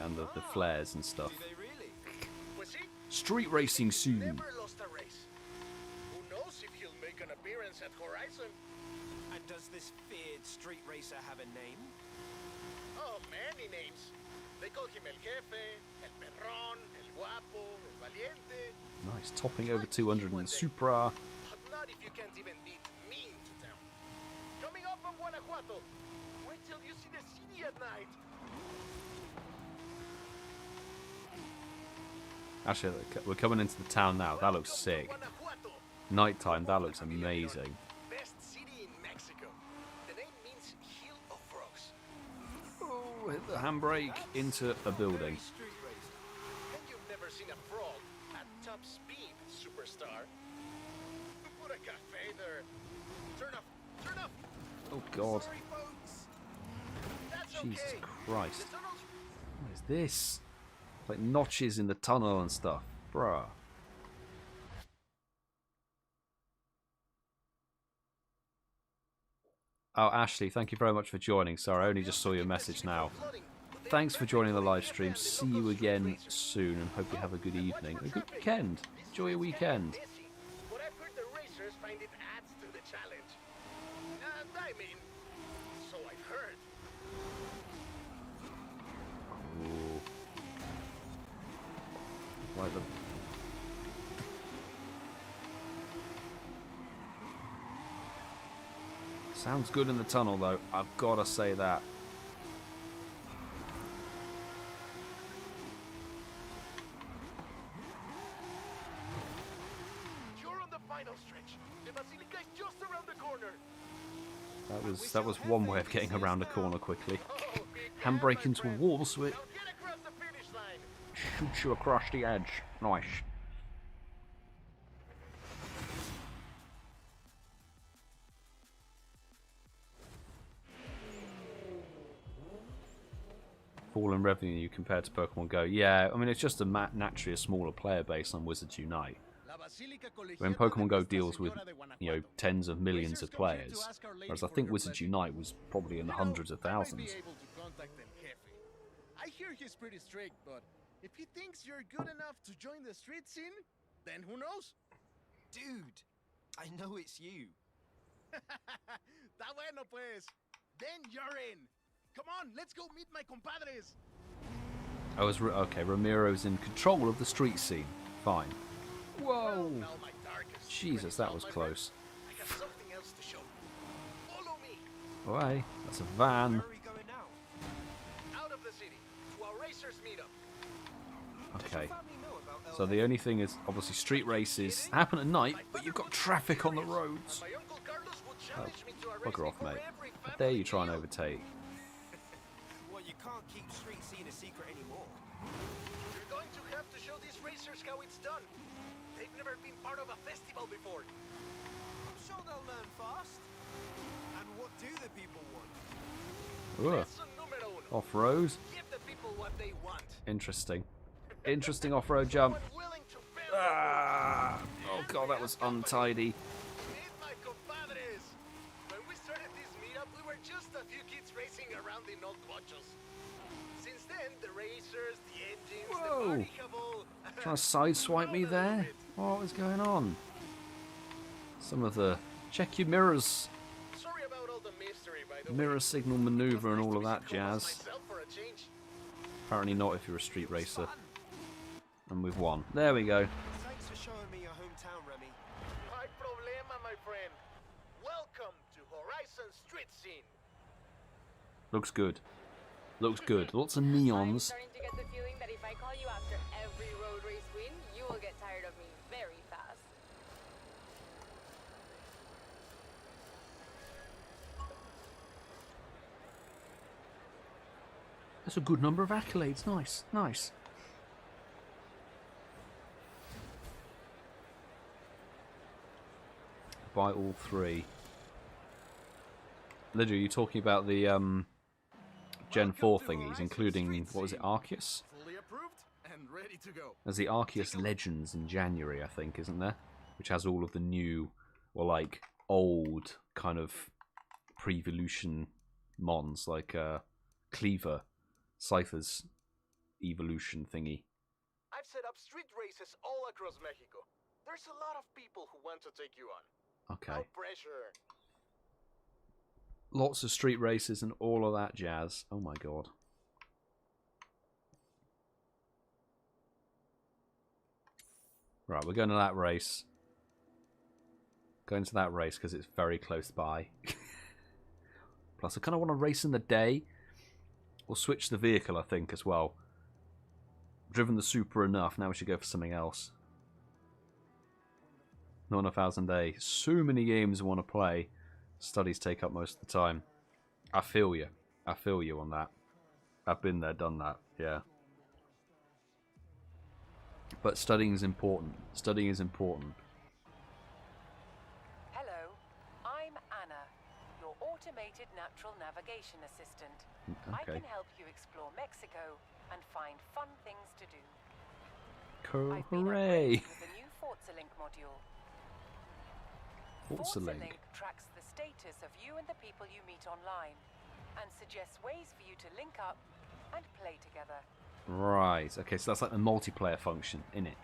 A: and the flares and stuff.
G: Do they really?
D: Pues sí,
A: Street racing
D: he's
A: soon.
D: never lost a race. Who knows if he'll make an appearance at Horizon?
G: And does this feared street racer have a name?
D: Oh, many names. They call him El Jefe, El Perrón, El Guapo, El Valiente.
A: Nice, topping over 200 in the Supra.
D: But not if you can't even beat me into town. Coming up from Guanajuato. Wait till you see the city at night.
A: Actually, we're coming into the town now. That looks
D: Welcome to
A: sick.
D: Guanajuato.
A: Nighttime, that looks amazing.
D: Best city in Mexico. The name means hill of frogs.
A: Oh, hit the handbrake into a building.
G: Street racer.
D: And you've never seen a frog at top speed, superstar. Put a cafe there. Turn off. Turn off.
A: Oh god,
D: Sorry, folks. That's
A: Jesus
D: okay.
A: Christ.
D: The tunnel's
A: What is this? Like notches in the tunnel and stuff. Bruh. Oh, Ashley, thank you very much for joining. Sorry, I only just saw your message now.
D: flooding, but they
A: thanks for joining the live stream. See you again soon, and hope you have a good evening, a good weekend. Enjoy your weekend.
D: But I've heard the racers find it adds to the challenge. I mean, so I've heard.
A: Ooh. Like the... Sounds good in the tunnel, though. I've got to say that.
D: You're on the final stretch. The Basilica is just around the corner.
A: That was one way of getting around a corner quickly. Handbrake into a wall, so it
D: Now get across the finish line.
A: shoots you across the edge. Nice. Fall in revenue compared to Pokemon Go. Yeah, I mean, it's just naturally a smaller player base on Wizards Unite. When Pokemon Go deals with, you know, tens of millions of players, whereas I think Wizards Unite was probably in the hundreds of thousands.
D: I hear he's pretty strict, but if he thinks you're good enough to join the street scene, then who knows?
G: Dude, I know it's you.
D: Está bueno, pues. Then you're in. Come on, let's go meet my compadres.
A: I was okay. Ramiro's in control of the street scene. Fine. Whoa!
D: Now my darkest
A: Jesus, that was close.
D: I got something else to show. Follow me.
A: Oh, hey, that's a van.
G: Where are we going now?
D: Out of the city to our racers meetup.
A: Okay.
G: Family know about
A: So the only thing is, obviously, street races happen at night, but you've got traffic on the roads.
D: My uncle Carlos would challenge me to a race
A: Bugger off,
D: before
A: mate.
D: every
A: How dare you
D: family
A: try and
D: meal.
A: overtake?
G: Well, you can't keep street scene a secret anymore.
D: You're going to have to show these racers how it's done. They've never been part of a festival before.
G: I'm sure they'll learn fast. And what do the people want?
A: Ugh.
D: Lesson numero uno.
A: Off-road?
D: Give the people what they want.
A: Interesting. Interesting off-road jump.
D: Someone willing to bend
A: Ah! Oh god, that was untidy.
D: Meet my compadres. When we started this meetup, we were just a few kids racing around in old cochos. Since then, the racers, the engines,
A: Whoa.
D: the party have all...
A: Trying to sideswipe me there? What is going on? Some of the... Check your mirrors.
D: Sorry about all the mystery, by the way.
A: Mirror signal maneuver and all of that jazz.
D: Myself for a change.
A: Apparently not if you're a street racer. And we've won. There we go.
G: Thanks for showing me your hometown, Remy.
D: No hay problema, my friend. Welcome to Horizon Street Scene.
A: Looks good. Looks good. Lots of
C: I'm
A: neons.
C: starting to get the feeling that if I call you after every road race win, you will get tired of me very fast.
A: That's a good number of accolades. Nice. Nice. Buy all three. Lydia, are you talking about the Gen 4 thingies, including, what was it, Arceus?
D: Fully approved and ready to go.
A: There's the Arceus Legends in January, I think, isn't there? Which has all of the new, or like, old kind of pre-evolution mons, like Cleaver, Cypher's evolution thingy.
D: I've set up street races all across Mexico. There's a lot of people who want to take you on.
A: Okay.
D: No pressure.
A: Lots of street races and all of that jazz. Oh my god. Right, we're going to that race. Going to that race because it's very close by. Plus, I kind of want to race in the day. We'll switch the vehicle, I think, as well. Driven the Super enough. Now we should go for something else. Not enough hours a day. So many games I want to play. Studies take up most of the time. I feel you. I feel you on that. I've been there, done that. Yeah. But studying is important. Studying is important.
F: Hello, I'm Anna, your automated natural navigation assistant. I
A: Okay.
F: can help you explore Mexico and find fun things to do. I've been
A: Hooray!
F: upgraded with the new Forza Link module.
A: Forza Link.
F: tracks the status of you and the people you meet online and suggests ways for you to link up and play together.
A: Right. Okay, so that's like the multiplayer function, innit?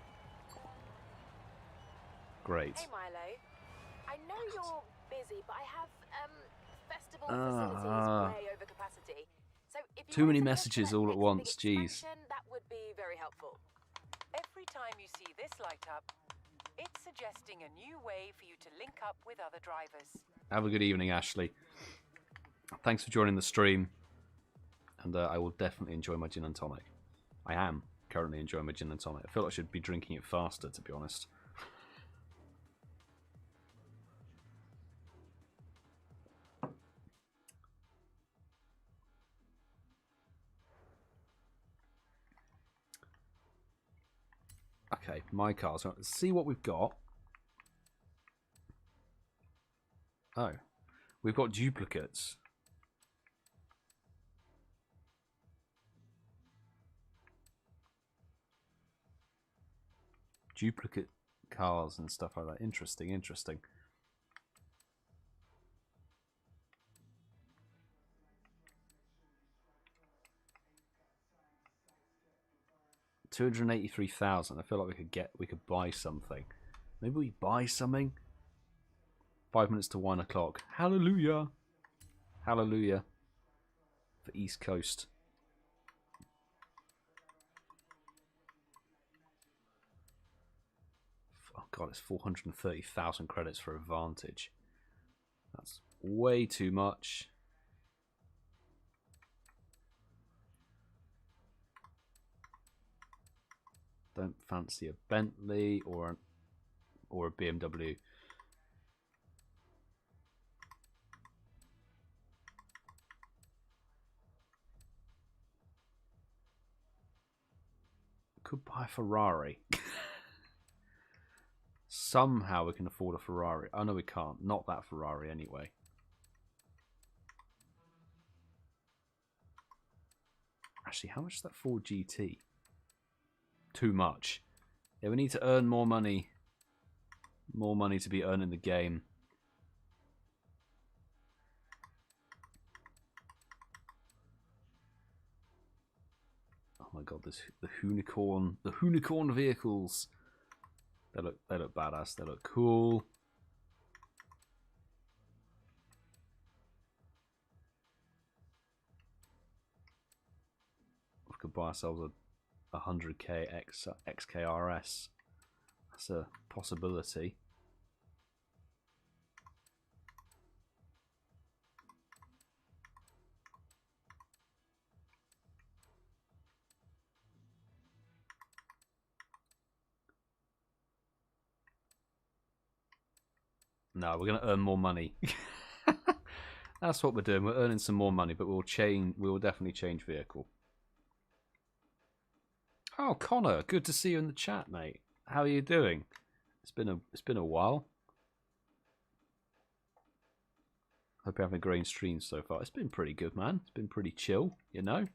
A: Great.
C: Hey Milo, I know you're busy, but I have festival facilities way over capacity. So if you
A: Too many
C: wanted to
A: messages
C: look
A: all
C: for
A: at
C: that
A: once,
C: next big
A: jeez.
C: expansion, that would be very helpful.
F: Every time you see this light up, it's suggesting a new way for you to link up with other drivers.
A: Have a good evening, Ashley. Thanks for joining the stream. And I will definitely enjoy my gin and tonic. I am currently enjoying my gin and tonic. I feel like I should be drinking it faster, to be honest. Okay, my cars. Let's see what we've got. Oh, we've got duplicates. Duplicate cars and stuff like that. Interesting, interesting. $283,000. I feel like we could buy something. Maybe we buy something. 5 minutes to 1 o'clock. Hallelujah. Hallelujah. For East Coast. Oh god, it's 430,000 credits for Advantage. That's way too much. Don't fancy a Bentley or a BMW. Could buy a Ferrari. Somehow we can afford a Ferrari. Oh no, we can't. Not that Ferrari anyway. Actually, how much is that Ford GT? Too much. Yeah, we need to earn more money. More money to be earned in the game. Oh my god, the unicorn vehicles. They look badass. They look cool. We could buy ourselves a 100k XKRS. That's a possibility. No, we're going to earn more money. That's what we're doing. We're earning some more money, but we'll definitely change vehicle. Oh, Connor, good to see you in the chat, mate. How are you doing? It's been a while. Hope you're having a great stream so far. It's been pretty good, man. It's been pretty chill, you know.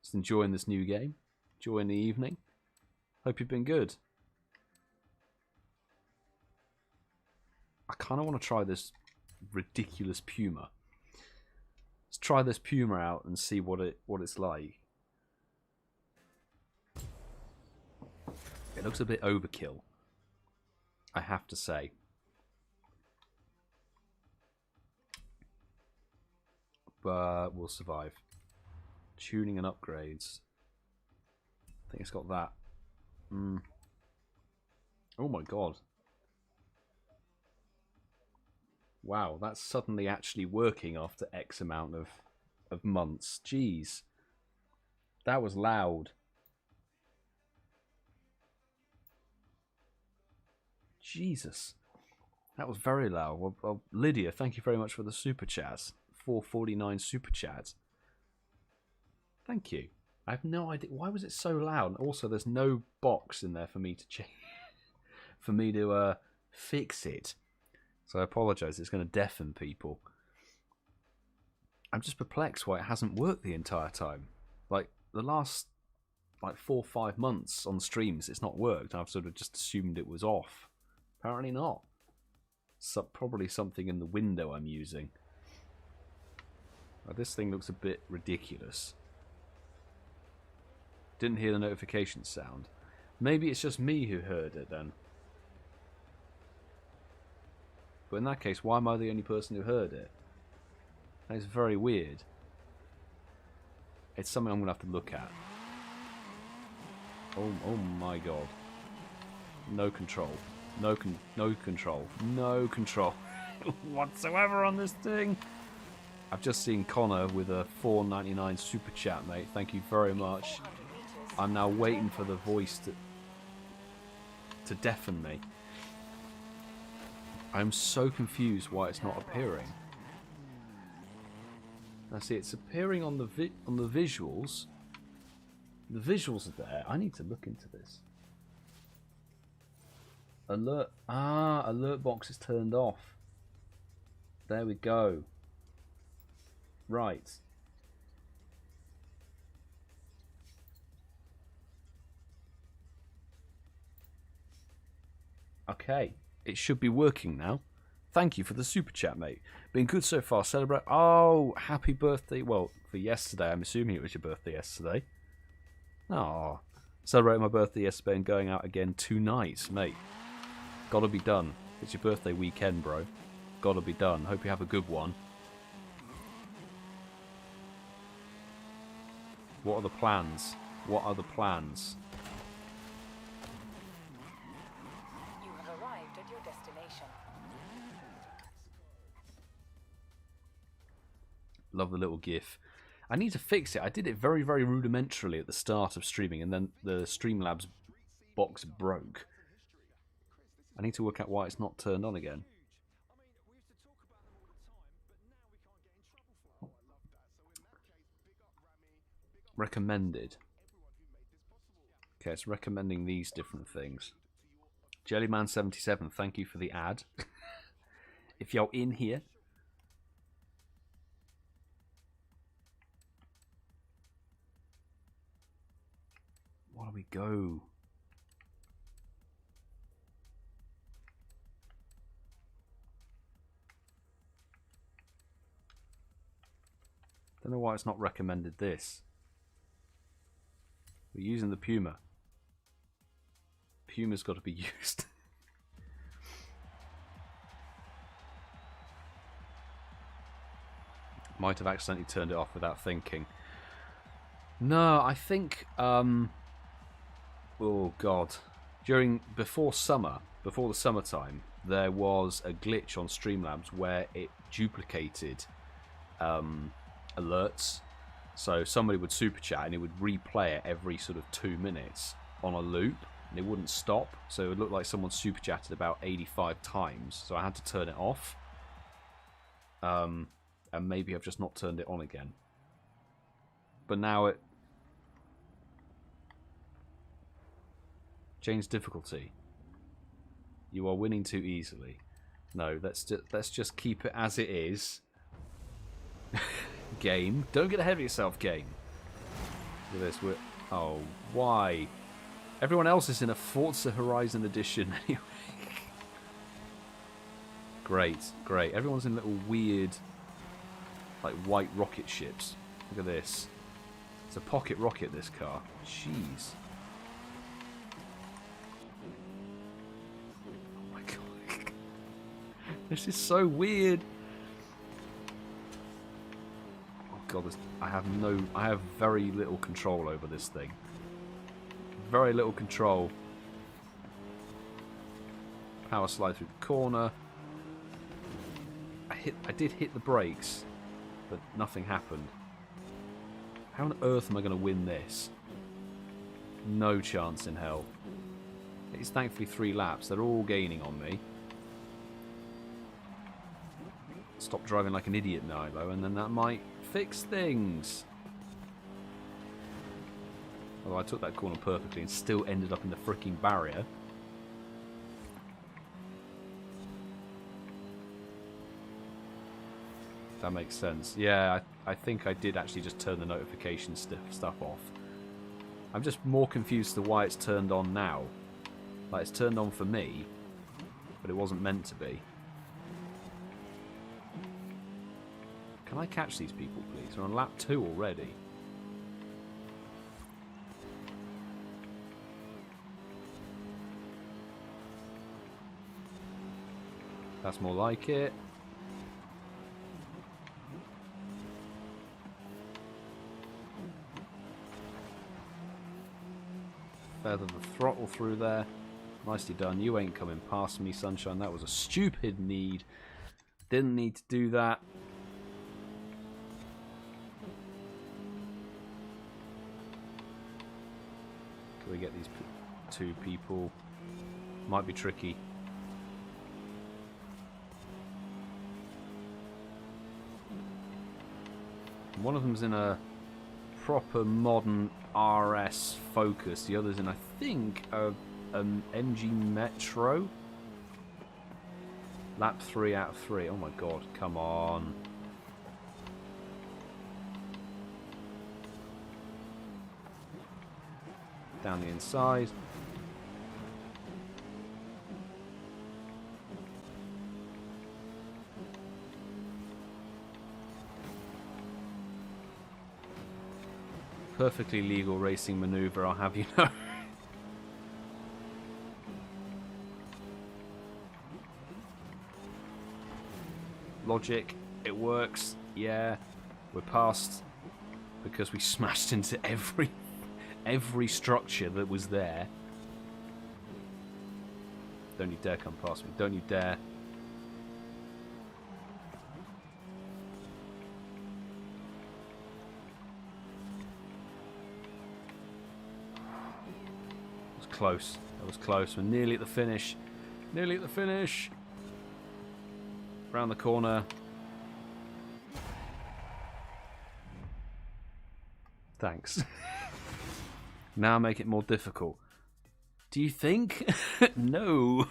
A: Just enjoying this new game. Enjoying the evening. Hope you've been good. I kind of want to try this ridiculous Puma. Let's try this Puma out and see what it's like. It looks a bit overkill, I have to say. But we'll survive. Tuning and upgrades. I think it's got that. Oh my god. Wow, that's suddenly actually working after X amount of months. Jeez. That was loud. Jesus. That was very loud. Well, Lydia, thank you very much for the super chat. 449 super chat. Thank you. I have no idea. Why was it so loud? Also, there's no box in there for me to change. For me to fix it. So I apologise, it's going to deafen people. I'm just perplexed why it hasn't worked the entire time. Like, the last 4 or 5 months on streams, it's not worked. I've sort of just assumed it was off. Apparently not. So, probably something in the window I'm using. This thing looks a bit ridiculous. Didn't hear the notification sound. Maybe it's just me who heard it then. But in that case, why am I the only person who heard it? That is very weird. It's something I'm going to have to look at. Oh my god. No control. No control. No control whatsoever on this thing. I've just seen Connor with a $4.99 super chat, mate. Thank you very much. I'm now waiting for the voice to deafen me. I'm so confused why it's not appearing. Now see, it's appearing on the visuals. The visuals are there. I need to look into this. Alert. Alert box is turned off. There we go. Right. Okay. It should be working now. Thank you for the super chat, mate. Been good so far. Celebrate. Oh, happy birthday. Well, for yesterday. I'm assuming it was your birthday yesterday. Oh. Celebrating my birthday yesterday and going out again tonight, mate. Gotta be done. It's your birthday weekend, bro. Gotta be done. Hope you have a good one. What are the plans? What are the plans?
F: You have arrived at your destination.
A: Love the little gif. I need to fix it. I did it very, very rudimentarily at the start of streaming, and then the Streamlabs box broke. I need to work out why it's not turned on again. Recommended. Okay, it's recommending these different things. Jellyman77, thank you for the ad. If you're in here. Where do we go? Don't know why it's not recommended this. We're using the Puma. Puma's got to be used. Might have accidentally turned it off without thinking. No, I think oh god. Before the summertime, there was a glitch on Streamlabs where it duplicated alerts. So somebody would super chat and it would replay it every sort of 2 minutes on a loop, and it wouldn't stop. So it would look like someone super chatted about 85 times. So I had to turn it off. And maybe I've just not turned it on again. But now it change difficulty. You are winning too easily. No, let's just keep it as it is. Game. Don't get ahead of yourself, game. Look at this. Oh, why? Everyone else is in a Forza Horizon edition anyway. Great, great. Everyone's in little weird, like, white rocket ships. Look at this. It's a pocket rocket, this car. Jeez. Oh my god. This is so weird. God, I have very little control over this thing. Very little control. Power slide through the corner. I did hit the brakes, but nothing happened. How on earth am I going to win this? No chance in hell. It's thankfully 3 laps. They're all gaining on me. Stop driving like an idiot, Nilo, and then that might fix things. Although I took that corner perfectly and still ended up in the freaking barrier. That makes sense. Yeah, I think I did actually just turn the notification stuff off. I'm just more confused to why it's turned on now. Like, it's turned on for me, but it wasn't meant to be. Can I catch these people, please? We're on lap 2 already. That's more like it. Feather the throttle through there. Nicely done. You ain't coming past me, sunshine. That was a stupid need. Didn't need to do that. Can we get these two people? Might be tricky. One of them's in a proper modern RS Focus. The other's in, I think, an MG Metro. Lap 3 out of 3. Oh my god, come on. Down the inside. Perfectly legal racing maneuver, I'll have you know. Logic, it works. Yeah, we're past because we smashed into every structure that was there. Don't you dare come past me. Don't you dare. Close. That was close. We're nearly at the finish. Nearly at the finish. Round the corner. Thanks. Now make it more difficult. Do you think? No.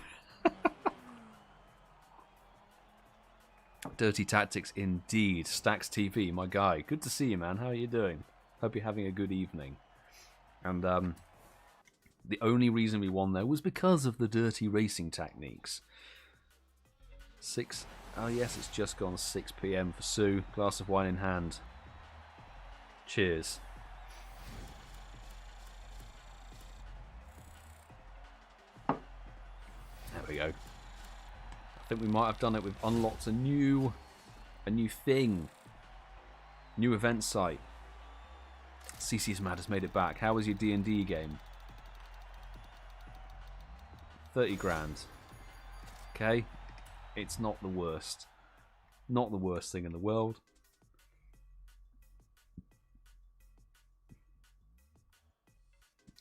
A: Dirty tactics indeed. Stacks TV, my guy. Good to see you, man. How are you doing? Hope you're having a good evening. And the only reason we won there was because of the dirty racing techniques. 6. Oh yes, it's just gone 6 PM for Sue. Glass of wine in hand. Cheers. There we go. I think we might have done it. We've unlocked a new thing. New event site. CeeCeeismad has made it back. How was your D&D game? 30 grand. Okay. It's not the worst. Not the worst thing in the world.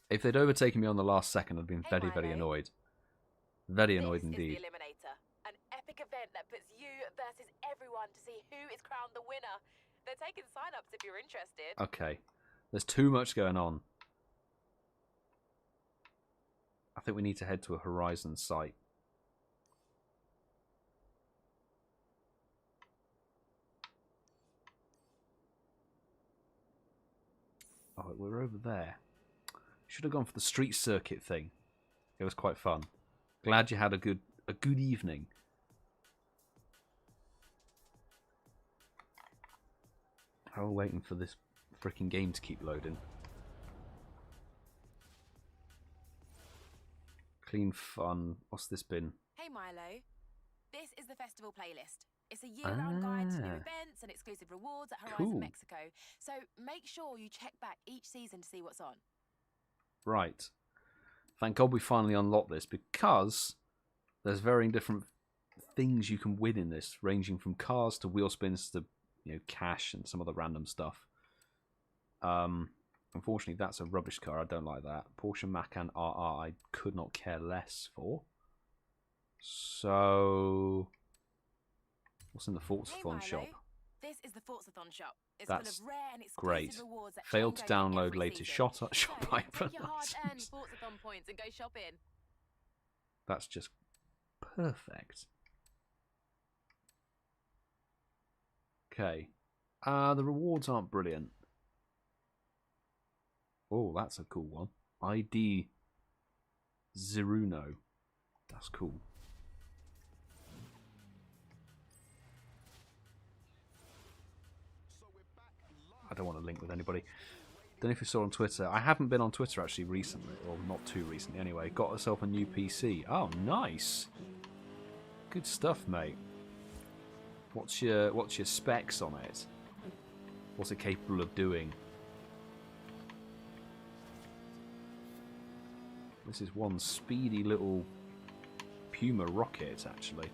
A: If they'd overtaken me on the last second, I'd been very, very annoyed. Very annoyed indeed.
C: This is the Eliminator, an epic event that puts you versus everyone to see who is crowned the winner. They're taking sign-ups if you're interested.
A: Okay. There's too much going on. I think we need to head to a Horizon site. Oh, we're over there. Should have gone for the street circuit thing. It was quite fun. Glad you had a good evening. I'm waiting for this freaking game to keep loading. Clean fun. What's this been?
E: Hey Milo, this is the festival playlist. It's a year-round guide to new events and exclusive rewards at Horizon Mexico. So make sure you check back each season to see what's on.
A: Right. Thank God we finally unlocked this, because there's varying different things you can win in this, ranging from cars to wheel spins to, you know, cash and some other random stuff. Unfortunately, that's a rubbish car. I don't like that. Porsche Macan RR, I could not care less for. So, what's in the Forzathon shop?
E: This is the Forzathon shop. It's
A: That's
E: full of rare and exclusive
A: great.
E: rewards that
A: Failed to
E: change over
A: download
E: every
A: latest
E: season.
A: shop
E: So, take your hard-earned Forzathon points and go shopping.
A: That's just perfect. Okay. The rewards aren't brilliant. Oh, that's a cool one. ID Zeruno. That's cool. I don't want to link with anybody. Don't know if you saw on Twitter. I haven't been on Twitter actually recently, or not too recently anyway. Got herself a new PC. Oh, nice. Good stuff, mate. What's your specs on it? What's it capable of doing? This is one speedy little Puma rocket, actually.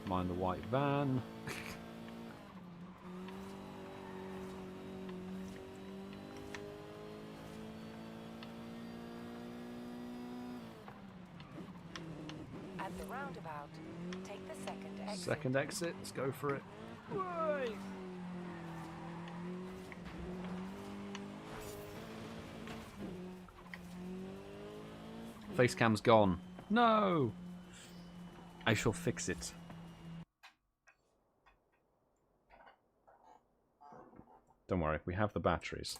A: Mind the white van.
F: At the roundabout, take the second exit.
A: Second exit. Let's go for it. Whey! Facecam's gone. No! I shall fix it. Don't worry, we have the batteries.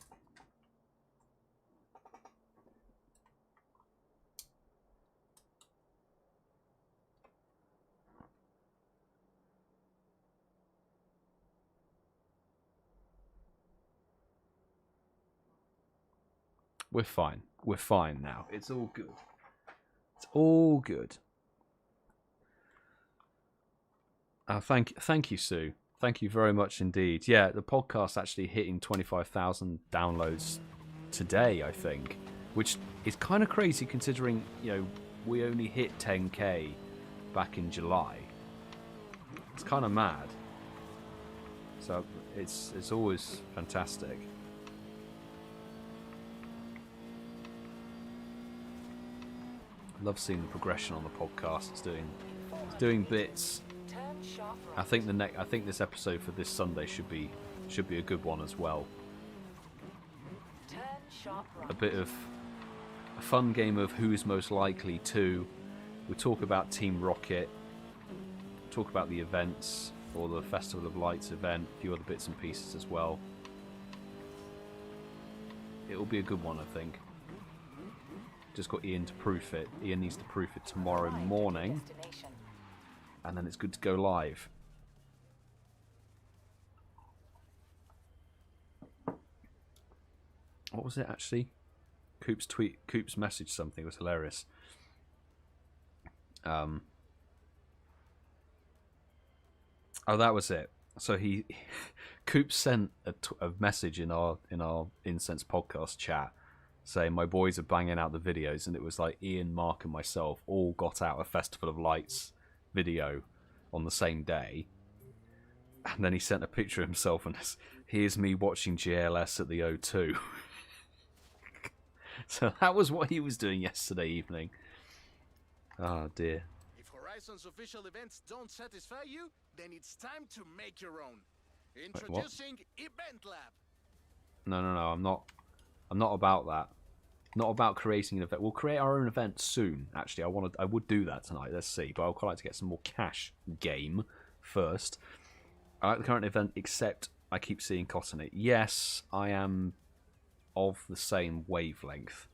A: We're fine. We're fine now. It's all good. It's all good. Thank you, Sue. Thank you very much indeed. Yeah, the podcast's actually hitting 25,000 downloads today, I think, which is kind of crazy considering, you know, we only hit 10k back in July. It's kind of mad. So it's always fantastic. Love seeing the progression on the podcast. It's doing bits. I think this episode for this Sunday should be a good one as well. A bit of a fun game of who's most likely to. We talk about Team Rocket, talk about the events or the Festival of Lights event, a few other bits and pieces as well. It'll be a good one, I think. Just got Ian to proof it. Ian needs to proof it tomorrow morning. And then it's good to go live. What was it actually? Coop's message something. It was hilarious. Oh, that was it. So Coop sent a message in our Incensed podcast chat saying my boys are banging out the videos, and it was like Ian, Mark, and myself all got out a Festival of Lights video on the same day. And then he sent a picture of himself and here's me watching GLS at the O2. So that was what he was doing yesterday evening. Oh dear.
B: If Horizon's official events don't satisfy you, then it's time to make your own. Introducing Event Lab.
A: No, I'm not about that. Not about creating an event. We'll create our own event soon. Actually, I would do that tonight. Let's see. But I'd quite like to get some more cash game first. I like the current event, except I keep seeing Cottony. Yes, I am of the same wavelength.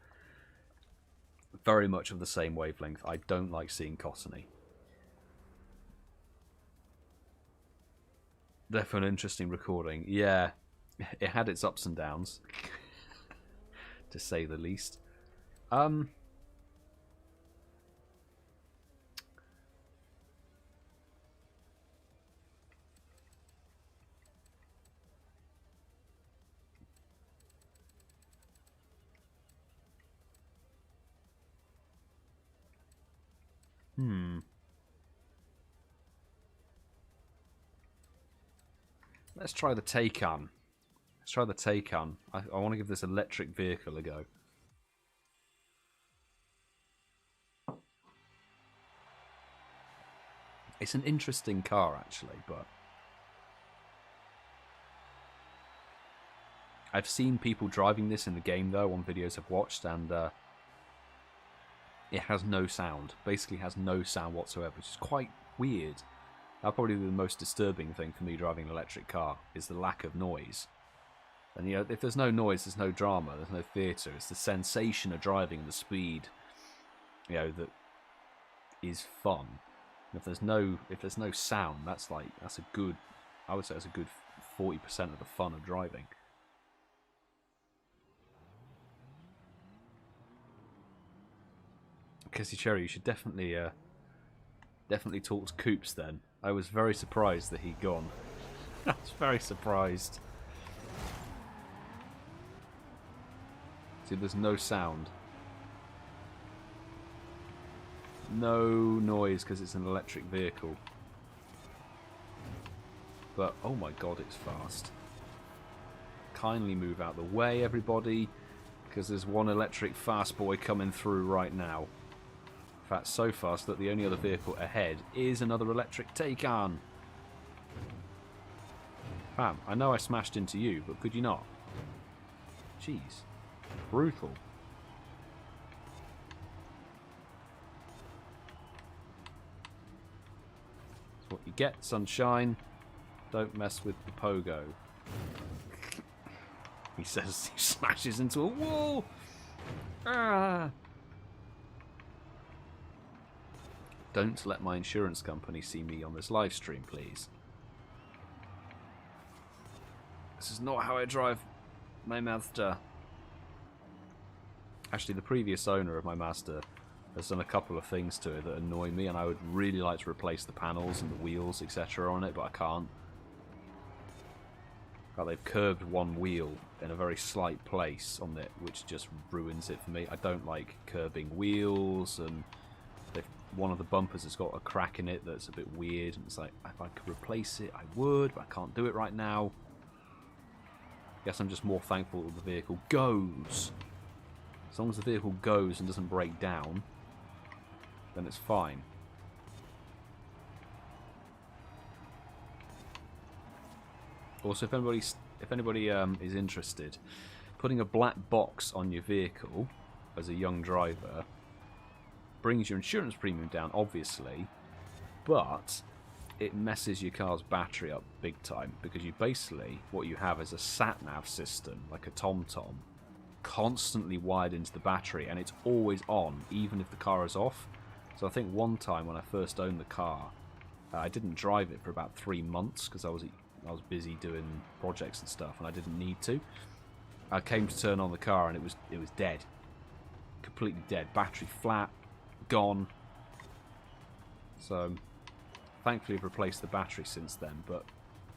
A: Very much of the same wavelength. I don't like seeing Cottony. Therefore, an interesting recording. Yeah, it had its ups and downs. To say the least. Let's try the Taycan. Let's try the Taycan. I want to give this electric vehicle a go. It's an interesting car, actually, but I've seen people driving this in the game, though, on videos I've watched, and it has no sound. Basically has no sound whatsoever, which is quite weird. That'll probably be the most disturbing thing for me driving an electric car, is the lack of noise. And, you know, if there's no noise, there's no drama, there's no theatre. It's the sensation of driving and the speed, you know, that is fun. And if there's no sound, that's a good, I would say that's a good 40% of the fun of driving. Cassie Cherry, you should definitely talk to Coops then. I was very surprised that he'd gone. I was very surprised. See, there's no sound. No noise because it's an electric vehicle. But, oh my god, it's fast. Kindly move out the way, everybody, because there's one electric fast boy coming through right now. In fact, so fast that the only other vehicle ahead is another electric take-on. Fam, I know I smashed into you, but could you not? Jeez. Brutal. That's what you get, sunshine. Don't mess with the pogo. He says he smashes into a wall. Ah. Don't let my insurance company see me on this live stream, please. This is not how I drive my Mazda. Actually, the previous owner of my Mazda has done a couple of things to it that annoy me, and I would really like to replace the panels and the wheels, etc. on it, but I can't. Like, they've curbed one wheel in a very slight place on it, which just ruins it for me. I don't like curbing wheels, and one of the bumpers has got a crack in it that's a bit weird, and it's like, if I could replace it, I would, but I can't do it right now. Guess I'm just more thankful that the vehicle goes. As long as the vehicle goes and doesn't break down, then it's fine. Also, if anybody is interested, putting a black box on your vehicle as a young driver brings your insurance premium down, obviously, but it messes your car's battery up big time, because you basically, what you have is a sat-nav system, like a TomTom, constantly wired into the battery, and it's always on, even if the car is off. So I think one time when I first owned the car, I didn't drive it for about 3 months because I was busy doing projects and stuff, and I didn't need to. I came to turn on the car, and it was dead, completely dead, battery flat, gone. So thankfully I've replaced the battery since then, but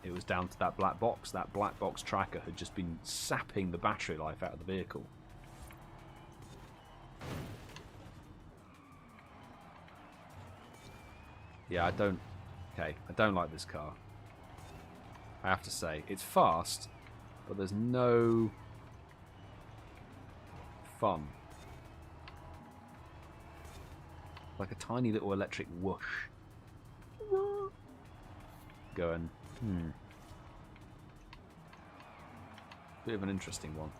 A: it was down to that black box. That black box tracker had just been sapping the battery life out of the vehicle. Yeah, I don't like this car. I have to say, it's fast, but there's no fun. Like a tiny little electric whoosh. Going, Bit of an interesting one.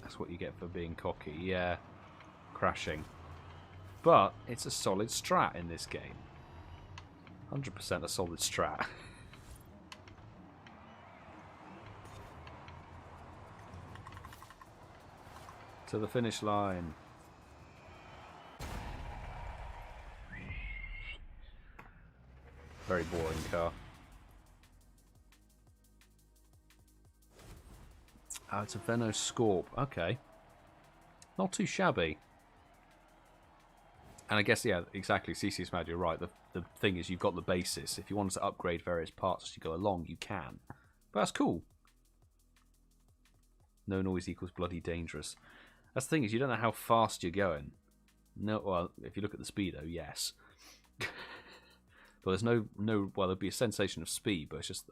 A: That's what you get for being cocky. Yeah, crashing. But it's a solid strat in this game. 100% a solid strat. To the finish line. Very boring car. Oh, it's a Venno Scorp. Okay. Not too shabby. And I guess, yeah, exactly, CeeCeeismad, you're right. The thing is, you've got the basis. If you wanted to upgrade various parts as you go along, you can. But that's cool. No noise equals bloody dangerous. That's the thing, is you don't know how fast you're going. No, well, if you look at the speedo, yes. But there's no, well, there'd be a sensation of speed, but it's just,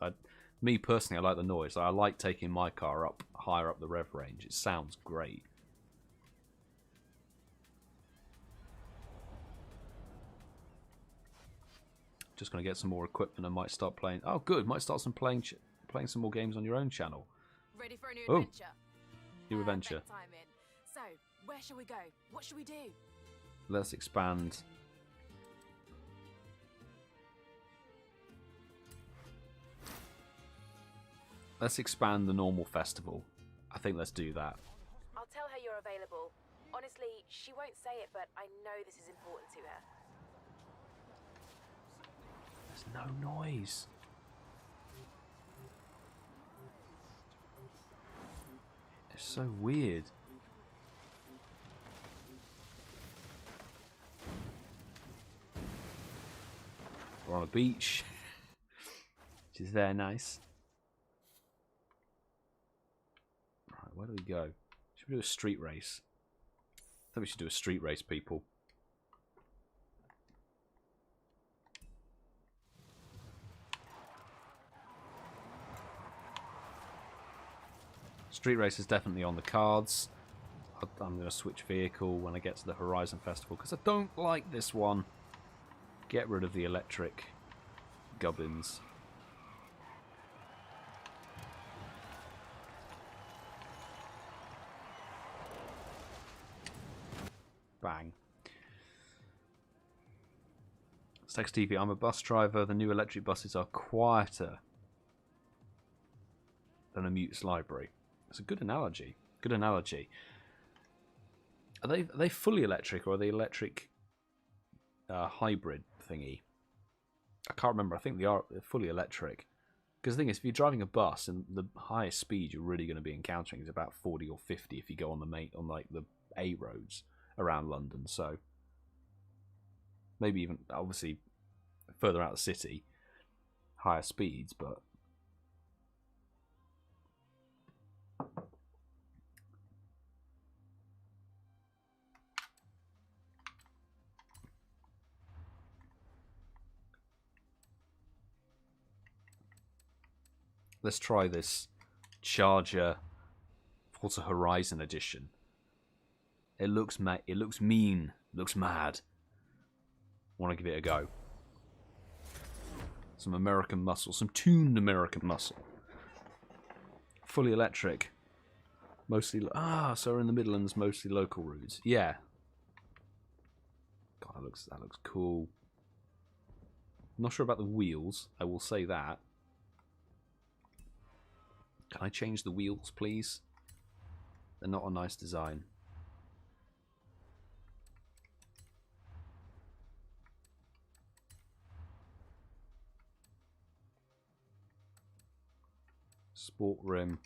A: me personally, I like the noise. I like taking my car up, higher up the rev range. It sounds great. Just going to get some more equipment and might start playing. Oh, good. Might start playing some more games on your own channel.
E: Ready for a new adventure?
A: New adventure.
E: Time in. So, where shall we go? What should we do?
A: Let's expand. Let's expand the normal festival. I think let's do that.
C: I'll tell her you're available. Honestly, she won't say it, but I know this is important to her.
A: There's no noise. so weird. We're on a beach, which is very nice. Right, where do we go? Should we do a street race? I think we should do a street race, people. Street race is definitely on the cards. I'm going to switch vehicle when I get to the Horizon Festival because I don't like this one. Get rid of the electric gubbins. Bang. Text TV, I'm a bus driver. The new electric buses are quieter than a mute's library. It's a good analogy. Good analogy. Are they fully electric or are they electric hybrid thingy? I can't remember. I think they are fully electric. Because the thing is, if you're driving a bus, and the highest speed you're really going to be encountering is about 40 or 50 if you go on like the A roads around London. So maybe even obviously further out of the city, higher speeds, but. Let's try this Charger Forza Horizon edition. It looks mean. It looks mad. Want to give it a go. Some American muscle. Some tuned American muscle. Fully electric. Mostly... so we're in the Midlands, mostly local routes. Yeah. God, that looks cool. Not sure about the wheels. I will say that. Can I change the wheels, please? They're not a nice design. Sport rim.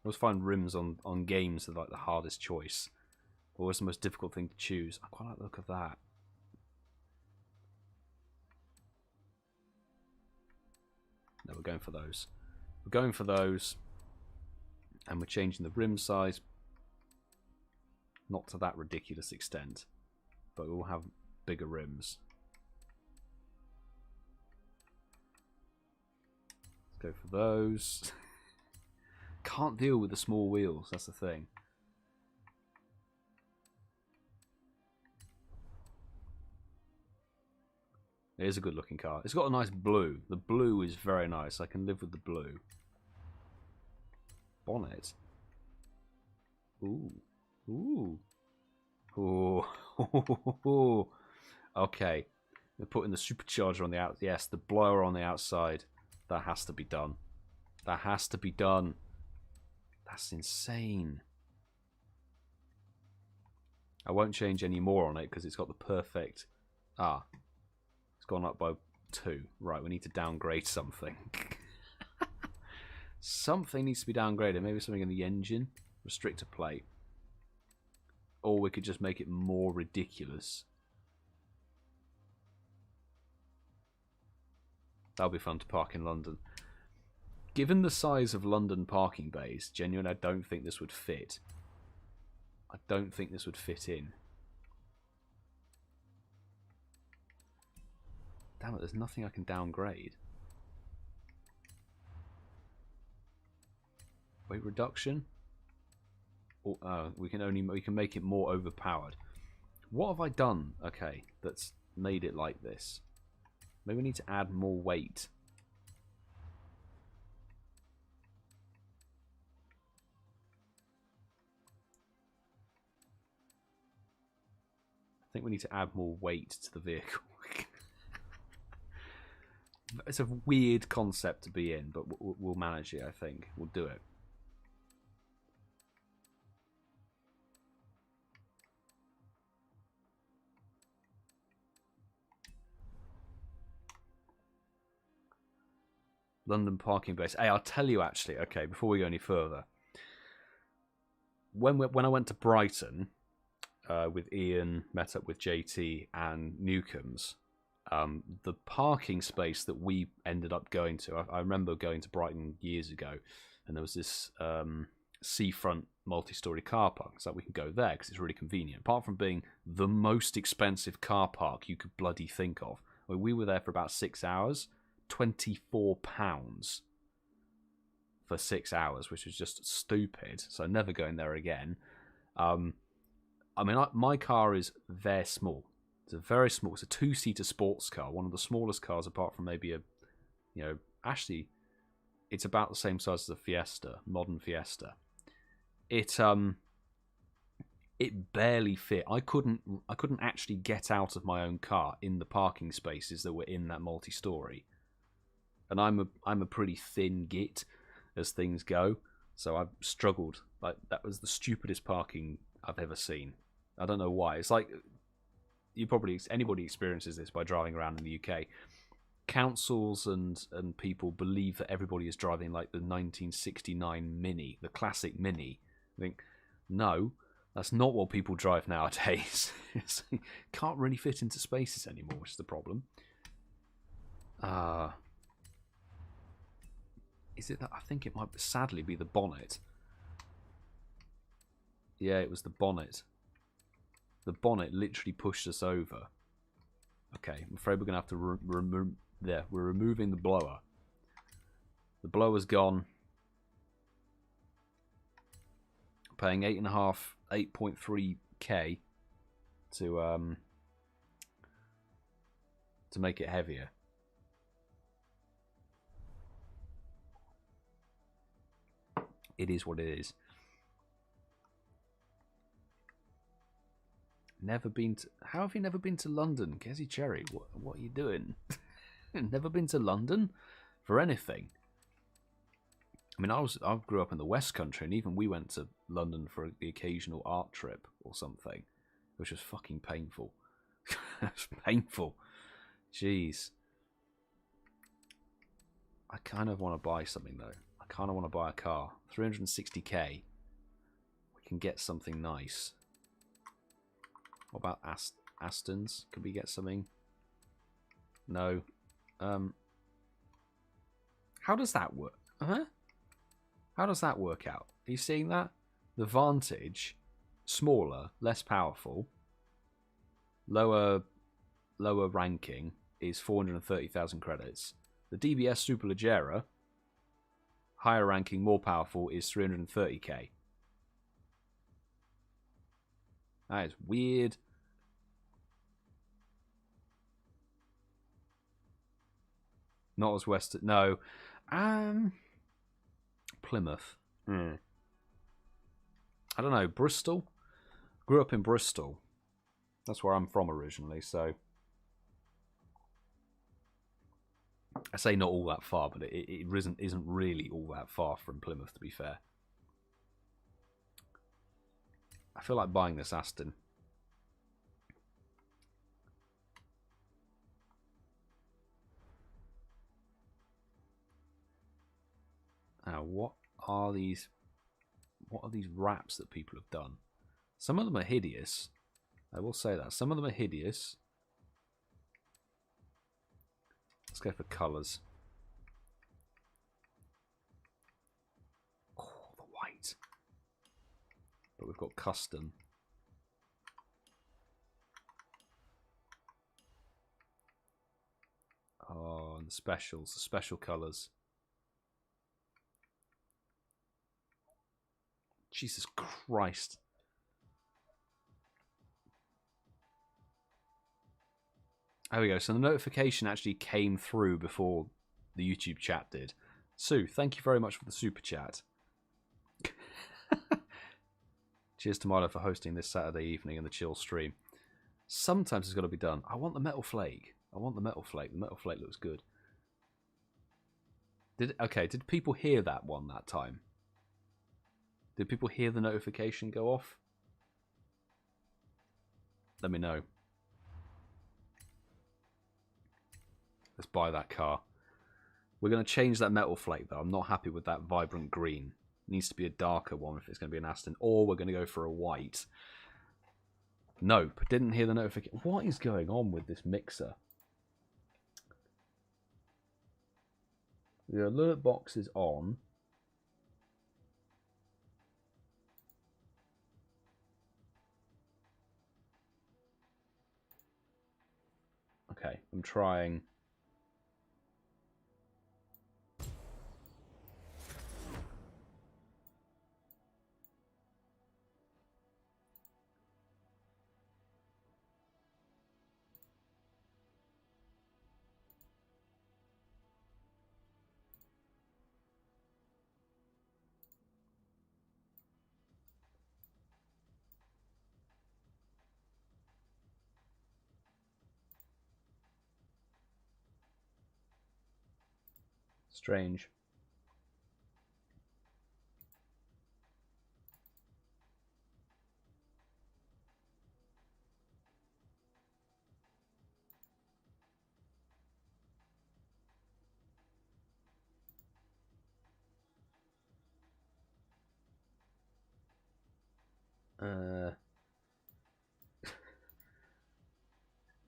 A: I always find rims on games are like the hardest choice. Always the most difficult thing to choose. I quite like the look of that. No, we're going for those. We're going for those. And we're changing the rim size. Not to that ridiculous extent. But we'll have bigger rims. Let's go for those. Can't deal with the small wheels, that's the thing. It is a good looking car. It's got a nice blue. The blue is very nice. I can live with the blue. Bonnet. Ooh. Ooh. Ooh. Okay. They're putting the supercharger on the out. Yes, the blower on the outside. That has to be done. That has to be done. That's insane. I won't change any more on it because it's got the perfect... It's gone up by 2. Right, we need to downgrade something. Something needs to be downgraded. Maybe something in the engine. Restrictor plate. Or we could just make it more ridiculous. That'll be fun to park in London. Given the size of London parking bays, genuinely, I don't think this would fit. I don't think this would fit in. Damn it, there's nothing I can downgrade. Weight reduction? Or, we can make it more overpowered. What have I done, okay, that's made it like this? Maybe we need to add more weight. think we need to add more weight to the vehicle. It's a weird concept to be in, but we'll manage it, I think. We'll do it. London parking base. Hey, I'll tell you actually, okay, before we go any further. When I went to Brighton with Ian, met up with JT and Newcombs, the parking space that we ended up going to, I remember going to Brighton years ago, and there was this seafront multi-storey car park. So we can go there because it's really convenient. Apart from being the most expensive car park you could bloody think of. I mean, we were there for about 6 hours. £24 for 6 hours, which was just stupid. So never going there again. I mean, my car is very small. It's a very small. It's a 2-seater sports car, one of the smallest cars, apart from maybe actually, it's about the same size as a Fiesta, modern Fiesta. It barely fit. I couldn't actually get out of my own car in the parking spaces that were in that multi-story. And I'm a pretty thin git as things go, so I've struggled. Like, that was the stupidest parking I've ever seen. I don't know why. It's like anybody experiences this by driving around in the UK. Councils and people believe that everybody is driving like the 1969 Mini, the classic Mini. I think, no, that's not what people drive nowadays. Can't really fit into spaces anymore, which is the problem. Is it that? I think it might sadly be the bonnet. Yeah, it was the bonnet. The bonnet literally pushed us over. Okay, I'm afraid we're going to have to remove... There, we're removing the blower. The blower's gone. Paying 8.3k to make it heavier. It is what it is. Never been to... How have you never been to London, Kezzy Cherry? What are you doing? Never been to London for anything. I mean, I grew up in the West Country, and even we went to London for the occasional art trip or something, which was fucking painful. It was painful. Jeez. I kind of want to buy something though. I kind of want to buy a car. 360k. We can get something nice. What about Astons? Could we get something? No. How does that work? How does that work out? Are you seeing that? The Vantage, smaller, less powerful, lower ranking, is 430,000 credits. The DBS Superleggera, higher ranking, more powerful, is 330k. That is weird. Not as Western. No. Plymouth. I don't know. Bristol? Grew up in Bristol. That's where I'm from originally, so... I say not all that far, but it isn't really all that far from Plymouth, to be fair. I feel like buying this Aston. Now, what are these wraps that people have done? Some of them are hideous. I will say that. Some of them are hideous. Let's go for colours. Oh, the white. But we've got custom. Oh, and the specials, the special colours. Jesus Christ. There we go. So the notification actually came through before the YouTube chat did. Sue, thank you very much for the super chat. Cheers to Milo for hosting this Saturday evening in the chill stream. Sometimes it's got to be done. I want the metal flake. I want the metal flake. The metal flake looks good. Did people hear that one that time? Did people hear the notification go off? Let me know. Let's buy that car. We're going to change that metal flake, though. I'm not happy with that vibrant green. It needs to be a darker one if it's going to be an Aston. Or we're going to go for a white. Nope. Didn't hear the notification. What is going on with this mixer? The alert box is on. Okay, I'm trying. Strange.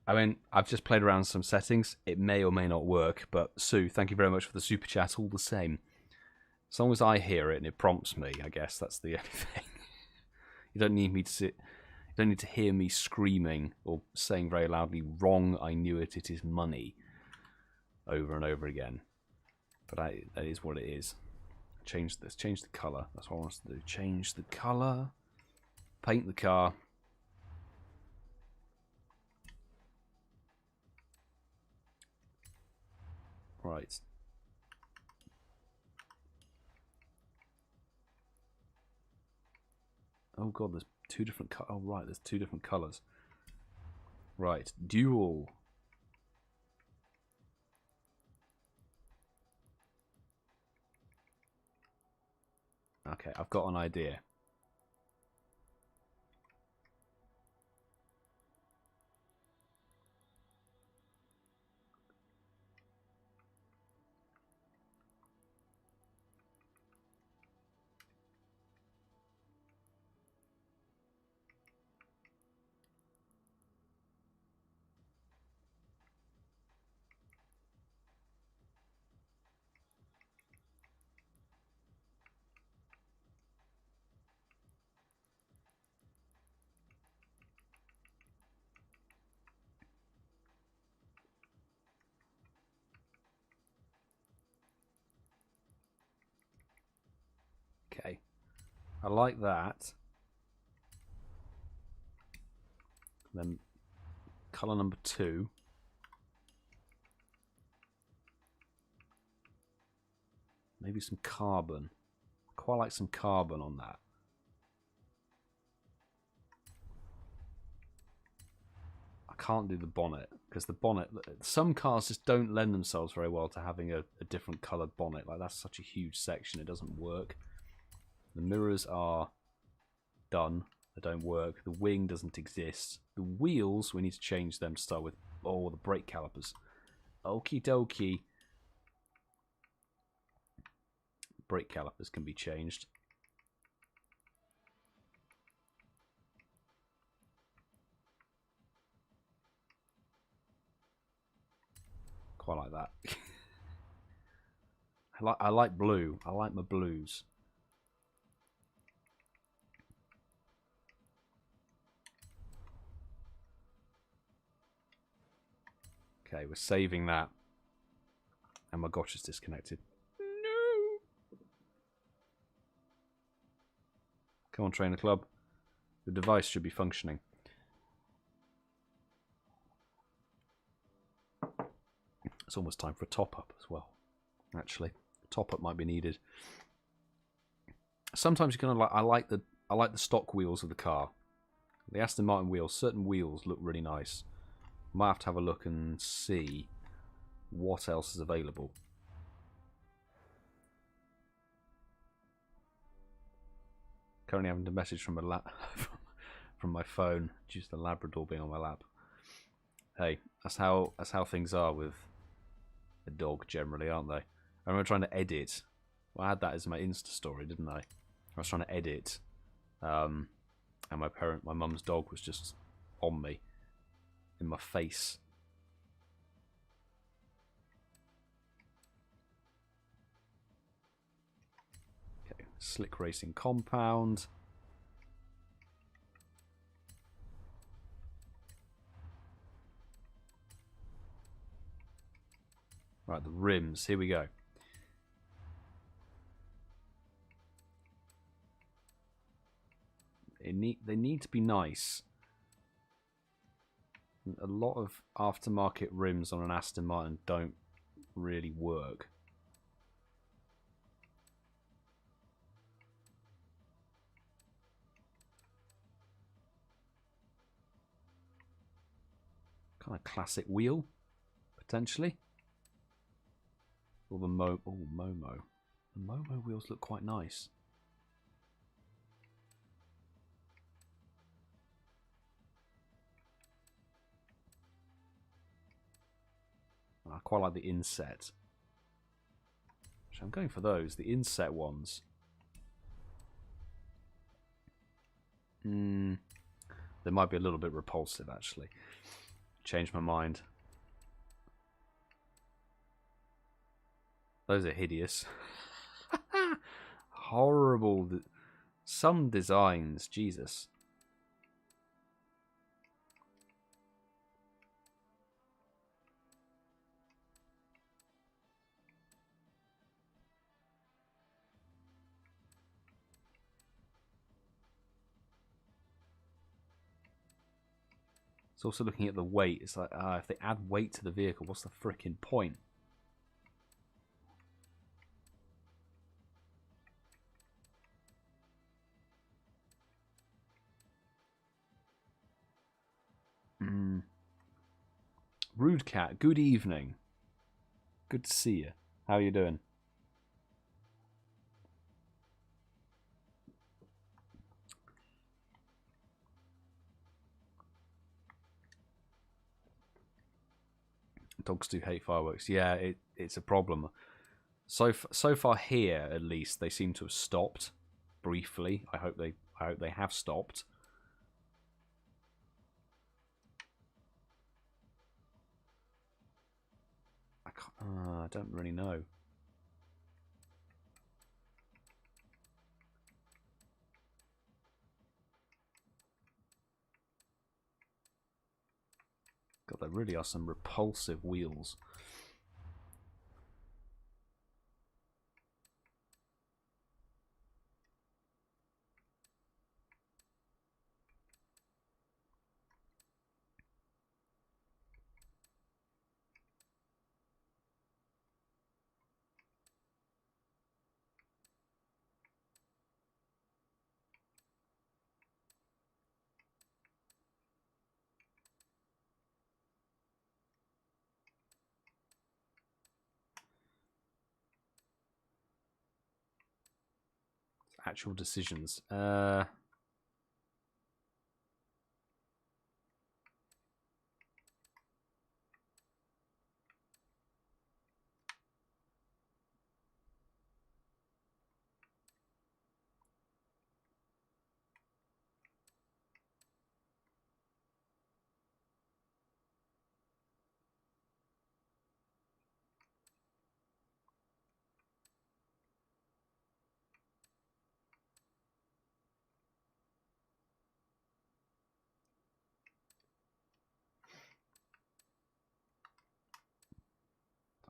A: I mean, I've just played around with some settings. It may or may not work, but Sue, thank you very much for the super chat all the same. As long as I hear it and it prompts me, I guess that's the only thing. You don't need me to sit. You don't need to hear me screaming or saying very loudly, "Wrong, I knew it, it is money," over and over again. But that is what it is. Change this. Change the colour. That's what I want us to do. Change the colour. Paint the car. Right. Oh god, there's two different oh right, there's two different colours. Right, dual. Okay, I've got an idea. Okay, I like that. Then colour number 2. Maybe some carbon. Quite like some carbon on that. I can't do the bonnet because the bonnet. Some cars just don't lend themselves very well to having a different coloured bonnet. Like that's such a huge section, it doesn't work. The mirrors are done. They don't work. The wing doesn't exist. The wheels, we need to change them to start with. Oh, the brake calipers. Okie dokie. Brake calipers can be changed. Quite like that. I like blue. I like my blues. Okay, we're saving that. And my gosh, it's disconnected. No. Come on, Trainer Club. The device should be functioning. It's almost time for a top-up as well. Actually, a top-up might be needed. Sometimes you kind of like. I like the stock wheels of the car. The Aston Martin wheels, certain wheels look really nice. Might have to have a look and see what else is available. Currently having a message from from my phone, just the Labrador being on my lap. Hey, that's how things are with a dog generally, aren't they? I remember trying to edit. Well, I had that as my Insta story, didn't I? I was trying to edit, and my mum's dog was just on me, in my face. Okay, Slick Racing Compound. Right, the rims. Here we go. They need to be nice. A lot of aftermarket rims on an Aston Martin don't really work. Kind of classic wheel, potentially. Or the Momo. The Momo wheels look quite nice. I quite like the inset. So I'm going for those, the inset ones. They might be a little bit repulsive, actually. Changed my mind. Those are hideous. Horrible. Some designs, Jesus. It's also looking at the weight. It's like, if they add weight to the vehicle, what's the frickin' point? Rude Cat, good evening. Good to see you. How are you doing? Dogs do hate fireworks. Yeah, it's a problem. So far here, at least, they seem to have stopped briefly. I hope they have stopped. I don't really know. God, there really are some repulsive wheels. Actual decisions.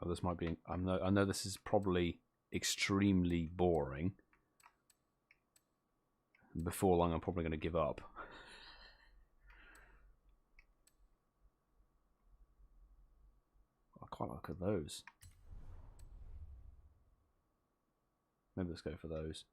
A: Oh, this might be. I know this is probably extremely boring. Before long, I'm probably going to give up. I quite like those. Maybe let's go for those.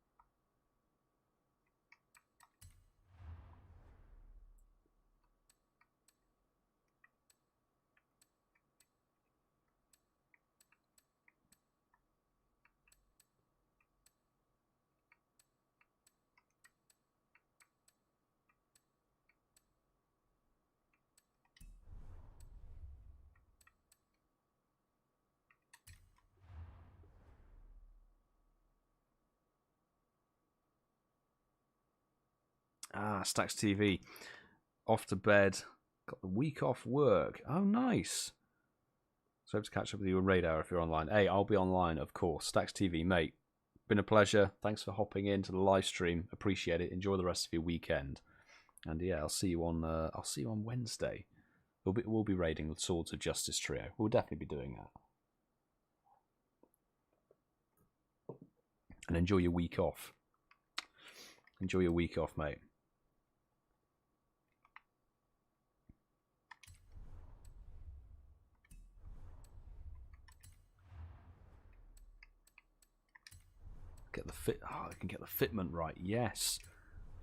A: Ah, Stacks TV. Off to bed. Got the week off work. Oh, nice. So hope to catch up with you on Radar if you're online. Hey, I'll be online, of course. Stacks TV, mate. Been a pleasure. Thanks for hopping into the live stream. Appreciate it. Enjoy the rest of your weekend. And yeah, I'll see you on Wednesday. We'll be raiding the Swords of Justice trio. We'll definitely be doing that. And enjoy your week off. Enjoy your week off, mate. Get the fit. Oh, I can get the fitment right. Yes.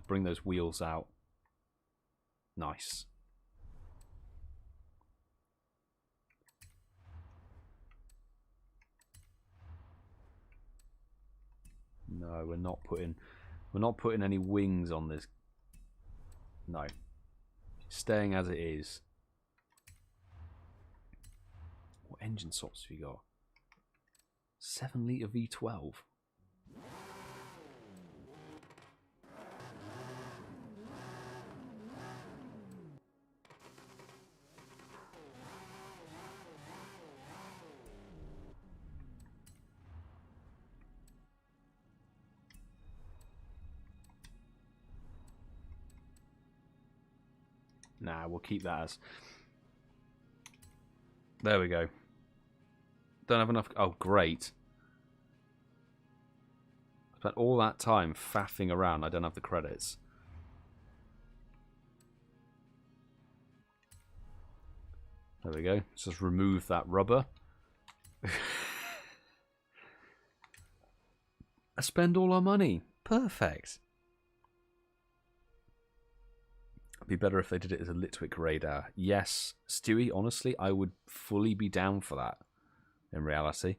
A: Bring those wheels out. Nice. No, we're not putting any wings on this. No. Staying as it is. What engine swaps have you got? 7 litre V12. Nah, we'll keep that as... There we go. Don't have enough... Oh, great. Spent all that time faffing around. I don't have the credits. There we go. Let's just remove that rubber. I spend all our money. Perfect. It'd be better if they did it as a Litwick radar. Yes, Stewie, honestly, I would fully be down for that in reality.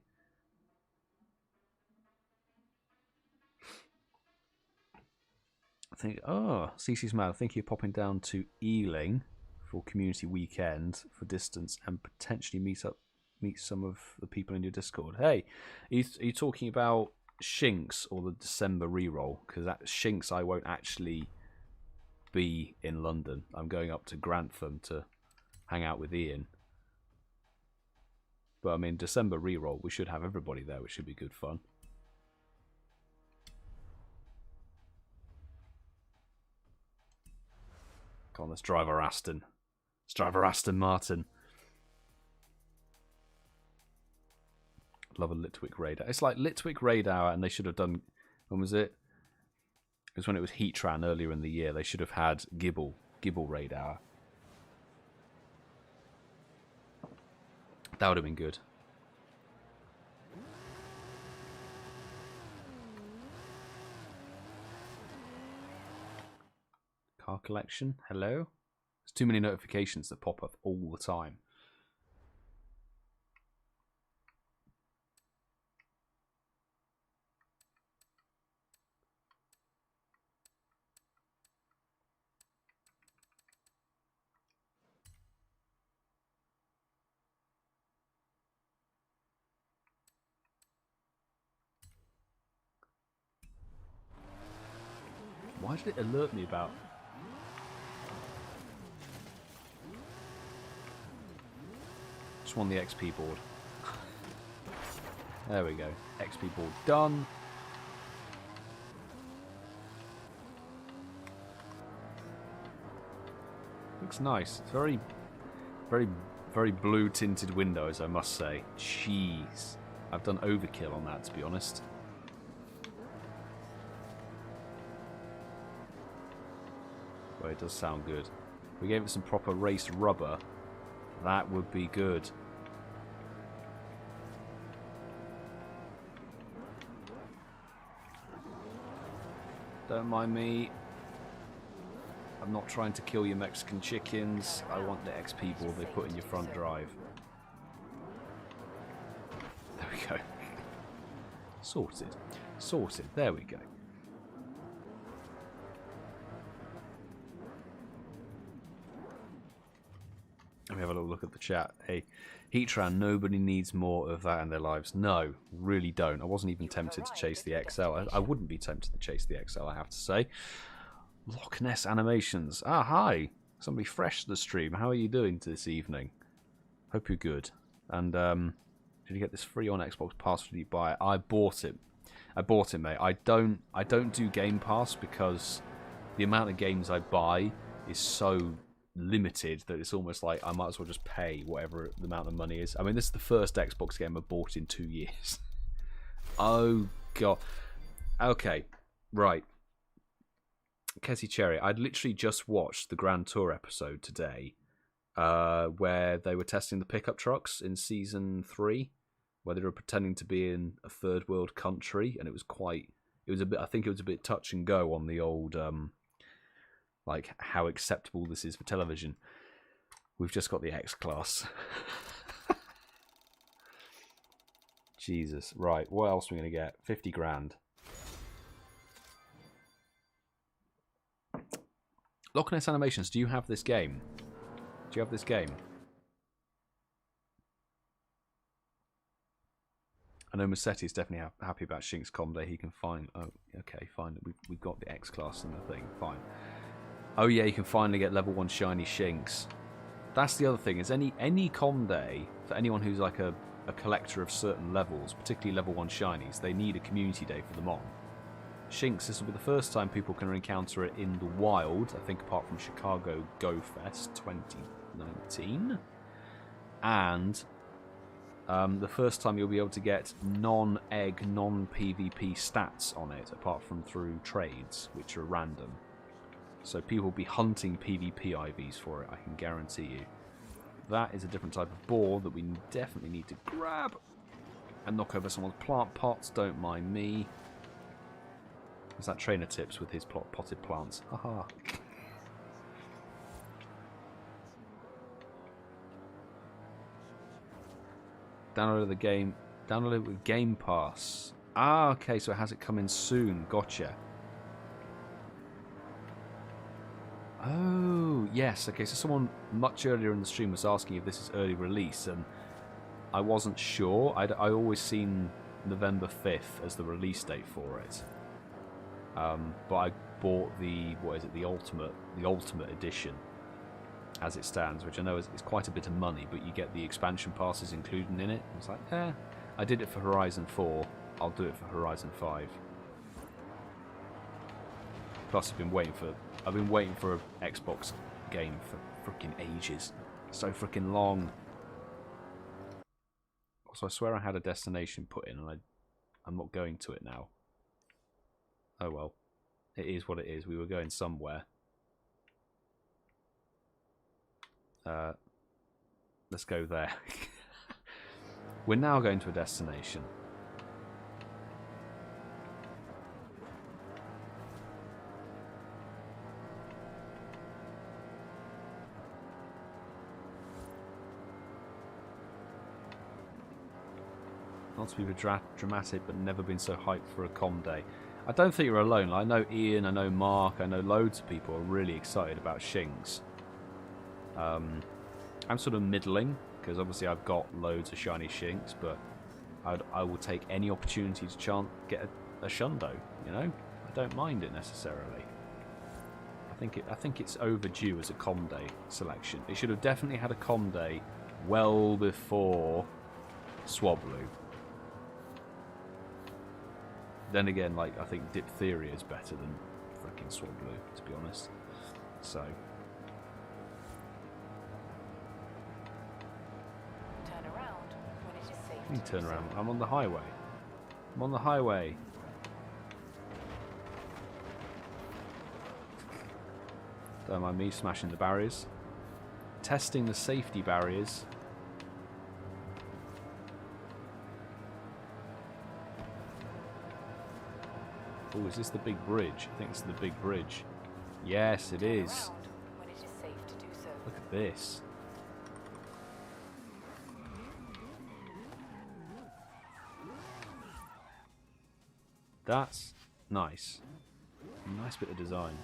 A: I think, oh, CeeCeeismad, I think you're popping down to Ealing for community weekend for distance and potentially meet some of the people in your Discord. Hey, are you talking about Shinx or the December reroll? Because that Shinx I won't actually be in London. I'm going up to Grantham to hang out with Ian. But I mean, December reroll, we should have everybody there, which should be good fun. Come on, let's drive our Aston. Let's drive our Aston Martin. Love a Litwick radar. It's like Litwick radar, and they should have done. When was it? It was when it was Heatran earlier in the year. They should have had Gibble radar. That would have been good. Car collection. Hello? There's too many notifications that pop up all the time. Why did it alert me about... Just won the XP board. There we go. XP board done. Looks nice. It's very, very, very blue tinted windows, I must say. Jeez. I've done overkill on that, to be honest. But it does sound good. If we gave it some proper race rubber, that would be good. Don't mind me. I'm not trying to kill your Mexican chickens. I want the XP board they put in your front drive. There we go. Sorted. Sorted. There we go. Let me have a little look at the chat. Hey, Heatran, nobody needs more of that in their lives. No, really don't. I wasn't even tempted to chase the XL. I wouldn't be tempted to chase the XL, I have to say. Loch Ness Animations. Ah, hi. Somebody fresh to the stream. How are you doing this evening? Hope you're good. And did you get this free on Xbox Pass? Did you buy it? I bought it. I bought it, mate. I don't do Game Pass because the amount of games I buy is so limited that it's almost like I might as well just pay whatever the amount of money is. I mean, this is the first Xbox game I bought in 2 years. Oh god. Okay, right. Kessie Cherry, I'd literally just watched the Grand Tour episode today, where they were testing the pickup trucks in season 3, where they were pretending to be in a third world country, and I think it was a bit touch and go on the old like how acceptable this is for television. We've just got the X-Class. Jesus. Right, what else are we going to get? 50 grand. Loch Ness Animations, do you have this game? Do you have this game? I know Massetti's definitely happy about Shink's Comday. He can find... Oh, okay, fine. We've got the X-Class and the thing. Fine. Oh yeah, you can finally get level 1 shiny Shinks. That's the other thing, is any Comday, for anyone who's like a collector of certain levels, particularly level 1 shinies, they need a community day for them on. Shinks, this will be the first time people can encounter it in the wild, I think, apart from Chicago Go Fest 2019. And the first time you'll be able to get non-egg, non-PvP stats on it, apart from through trades, which are random. So people will be hunting PvP IVs for it, I can guarantee you. That is a different type of boar that we definitely need to grab and knock over someone's plant pots, don't mind me. Was that Trainer Tips with his potted plants? Haha. Download the game. Download it with Game Pass. Ah, okay, so it has it coming soon. Gotcha. Oh, yes. Okay, so someone much earlier in the stream was asking if this is early release, and I wasn't sure. I always seen November 5th as the release date for it. But I bought the ultimate edition as it stands, which I know is quite a bit of money, but you get the expansion passes included in it. I was like, I did it for Horizon 4, I'll do it for Horizon 5. Plus I've been waiting for an Xbox game for freaking ages. So freaking long. Also, I swear I had a destination put in and I'm not going to it now. Oh well, it is what it is. We were going somewhere. Let's go there. We're now going to a destination. Lots of people dramatic, but never been so hyped for a com day. I don't think you're alone. I know Ian, I know Mark, I know loads of people are really excited about Shings. I'm sort of middling, because obviously I've got loads of shiny Shinks, but I will take any opportunity to get a Shundo, you know? I don't mind it necessarily. I think it's overdue as a com day selection. It should have definitely had a com day well before Swablu. Then again, like, I think Diphtheria is better than freaking Swablu, to be honest. So.
F: Turn around when it is safe.
A: You turn around. I'm on the highway. I'm on the highway. Don't mind me smashing the barriers. Testing the safety barriers. Oh, is this the big bridge? I think it's the big bridge. Yes, it is.
F: When it is safe to do so.
A: Look at this. That's nice. Nice bit of design.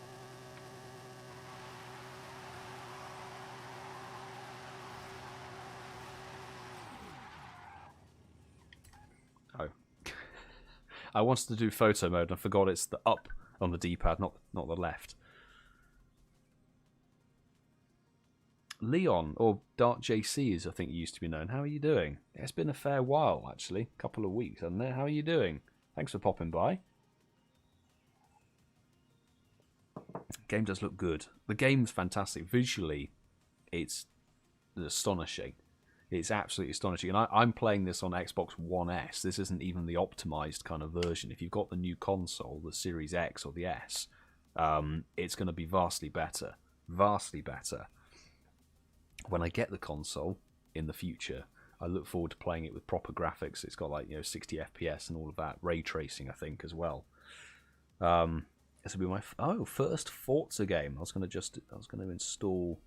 A: Oh. I wanted to do photo mode and I forgot it's the up on the D-pad, not the left. Leon, or Dark JC as I think you used to be known. How are you doing? It's been a fair while, actually. A couple of weeks, hasn't it? How are you doing? Thanks for popping by. Game does look good. The game's fantastic. Visually, it's astonishing. It's absolutely astonishing. And I'm playing this on Xbox One S. This isn't even the optimized kind of version. If you've got the new console, the Series X or the S, it's going to be vastly better. Vastly better. When I get the console in the future, I look forward to playing it with proper graphics. It's got like 60 FPS and all of that, ray tracing I think as well. This will be my first Forza game. I was going to install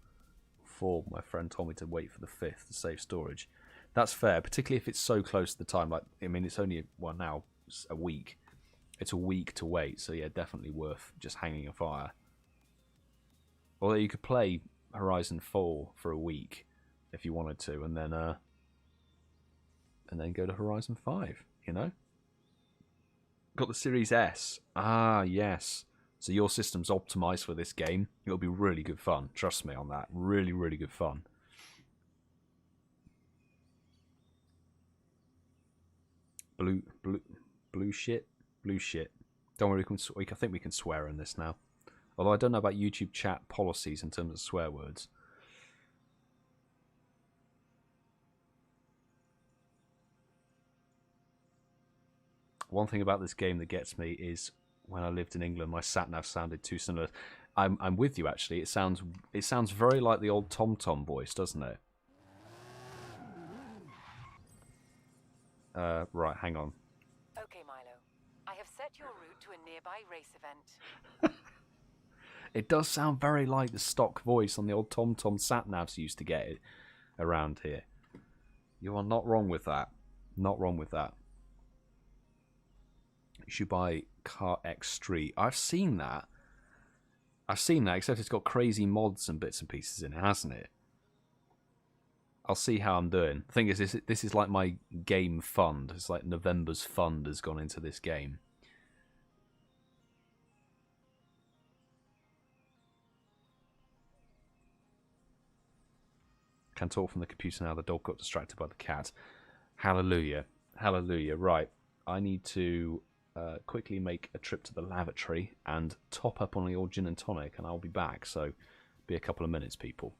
A: 4. My friend told me to wait for the 5th to save storage. That's fair, particularly if it's so close to the time. Like I mean, it's only now a week. It's a week to wait, so yeah, definitely worth just hanging a fire. Although you could play Horizon 4 for a week if you wanted to, and then go to Horizon 5. Got the Series S. Ah, yes. So your system's optimized for this game. It'll be really good fun. Trust me on that. Really, really good fun. Blue shit. Blue shit. Don't worry, I think we can swear in this now. Although I don't know about YouTube chat policies in terms of swear words. One thing about this game that gets me is when I lived in England, my sat-nav sounded too similar. I'm with you actually. It sounds very like the old TomTom voice, doesn't it? Right, hang on.
F: Okay, Milo. I have set your route to a nearby race event.
A: It does sound very like the stock voice on the old TomTom sat-navs used to get it around here. You are not wrong with that. Not wrong with that. You should buy Car X Street. I've seen that. Except it's got crazy mods and bits and pieces in it, hasn't it? I'll see how I'm doing. The thing is, this is like my game fund. It's like November's fund has gone into this game. Can talk from the computer now. The dog got distracted by the cat. Hallelujah. Hallelujah. Right. I need to quickly make a trip to the lavatory and top up on the old gin and tonic, and I'll be back. So be a couple of minutes, people.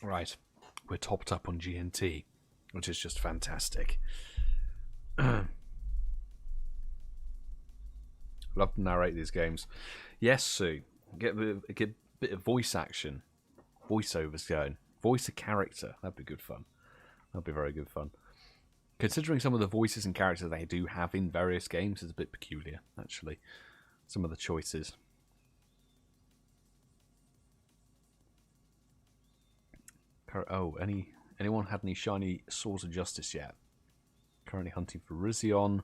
A: Right, we're topped up on GNT, which is just fantastic. Love to narrate these games. Yes, Sue. Get a bit of voice action, voiceovers going, voice a character. That'd be good fun. That'd be very good fun. Considering some of the voices and characters they do have in various games is a bit peculiar, actually. Some of the choices. Oh, anyone had any shiny Swords of Justice yet? Currently hunting for Rizion.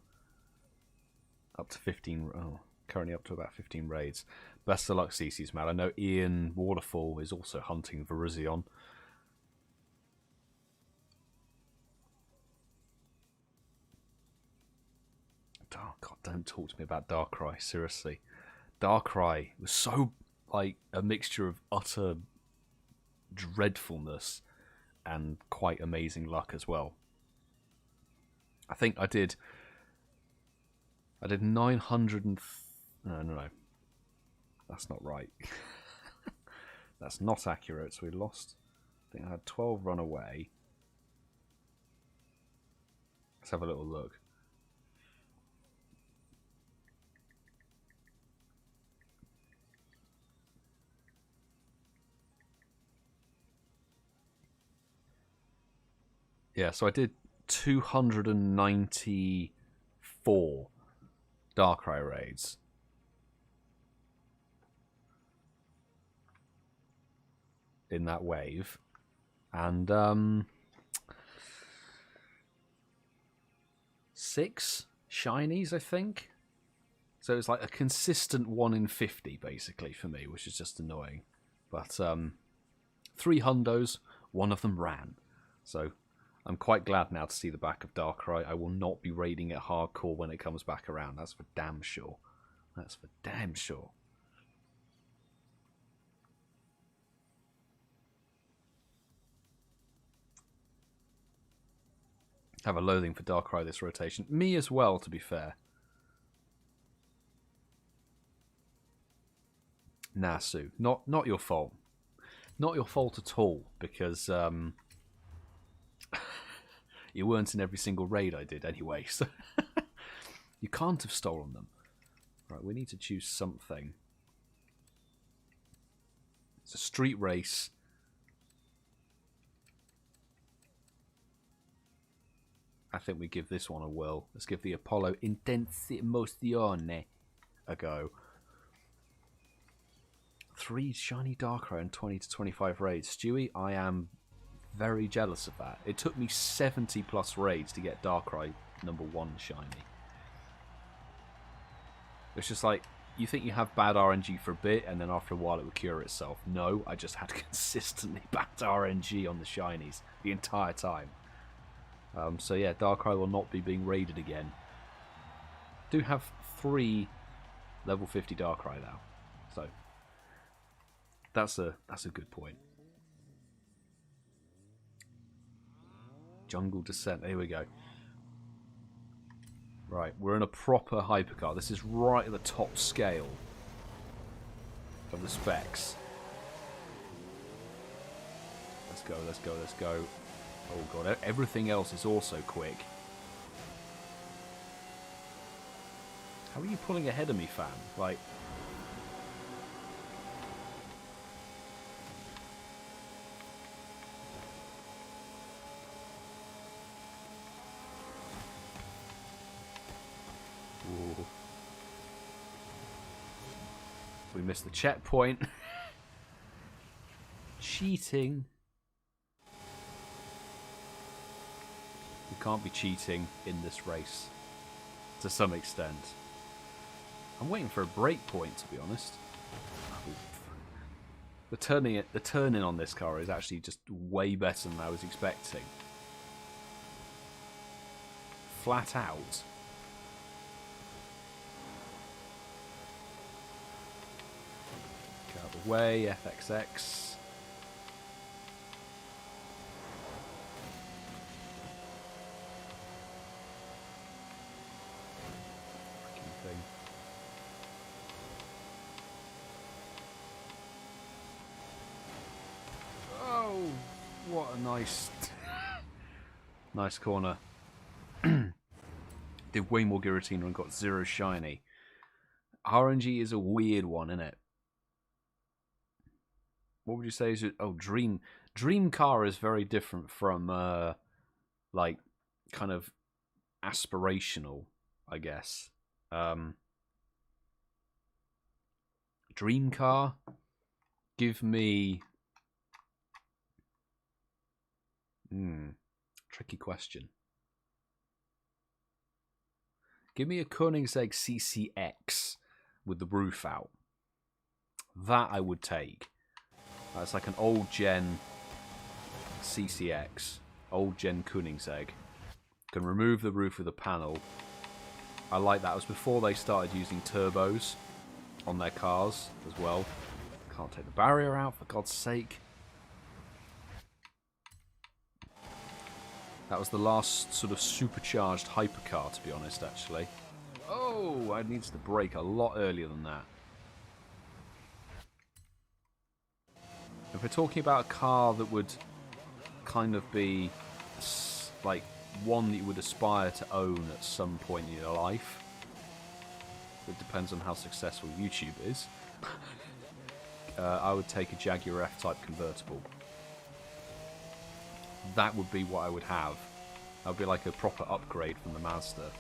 A: Up to 15. Oh, currently up to about 15 raids. Best of luck, CeeCeeismad. I know Ian Waterfall is also hunting for Rizion. Oh God, don't talk to me about Darkrai. Seriously, Darkrai was so like a mixture of utter dreadfulness and quite amazing luck as well. I think I did 900 and no, that's not right. That's not accurate. So we lost. I think I had 12 run away. Let's have a little look. Yeah, so I did 294 Darkrai raids. In that wave. And 6 shinies, I think. So it's like a consistent 1 in 50, basically, for me, which is just annoying. But 3 hundos, 1 of them ran. So I'm quite glad now to see the back of Darkrai. I will not be raiding it hardcore when it comes back around. That's for damn sure. That's for damn sure. Have a loathing for Darkrai this rotation. Me as well, to be fair. Nah, Sue. Not your fault. Not your fault at all, because you weren't in every single raid I did anyway, so you can't have stolen them. Right, we need to choose something. It's a street race. I think we give this one a whirl. Let's give the Apollo Intensimazione a go. 3 shiny Darkrai and 20 to 25 raids. Stewie, I am very jealous of that. It took me 70 plus raids to get Darkrai #1 shiny. It's just like, you think you have bad RNG for a bit, and then after a while it would cure itself. No, I just had consistently bad RNG on the shinies the entire time. So yeah, Darkrai will not be being raided again. Do have 3 level 50 Darkrai now, so that's a good point. Jungle Descent. Here we go. Right, we're in a proper hypercar. This is right at the top scale of the specs. Let's go, let's go, let's go. Oh god, everything else is also quick. How are you pulling ahead of me, fam? Like... Ooh. We missed the checkpoint. Cheating. You can't be cheating in this race, to some extent. I'm waiting for a break point, to be honest. The turning on this car is actually just way better than I was expecting. Flat out. Get out of the way, FXX. Nice. Nice corner. Did way more Giratina and got 0 shiny. RNG is a weird one, isn't it? What would you say is it? Oh, Dream Car is very different from like kind of aspirational, I guess. Dream Car, give me tricky question. Give me a Koenigsegg CCX with the roof out. That I would take. That's like an old gen CCX, old gen Koenigsegg. Can remove the roof with a panel. I like that. It was before they started using turbos on their cars as well. Can't take the barrier out, for God's sake. That was the last sort of supercharged hypercar, to be honest, actually. Oh, I needed to brake a lot earlier than that. If we're talking about a car that would kind of be like one that you would aspire to own at some point in your life, it depends on how successful YouTube is, I would take a Jaguar F-Type convertible. That would be what I would have. That would be like a proper upgrade from the Mazda.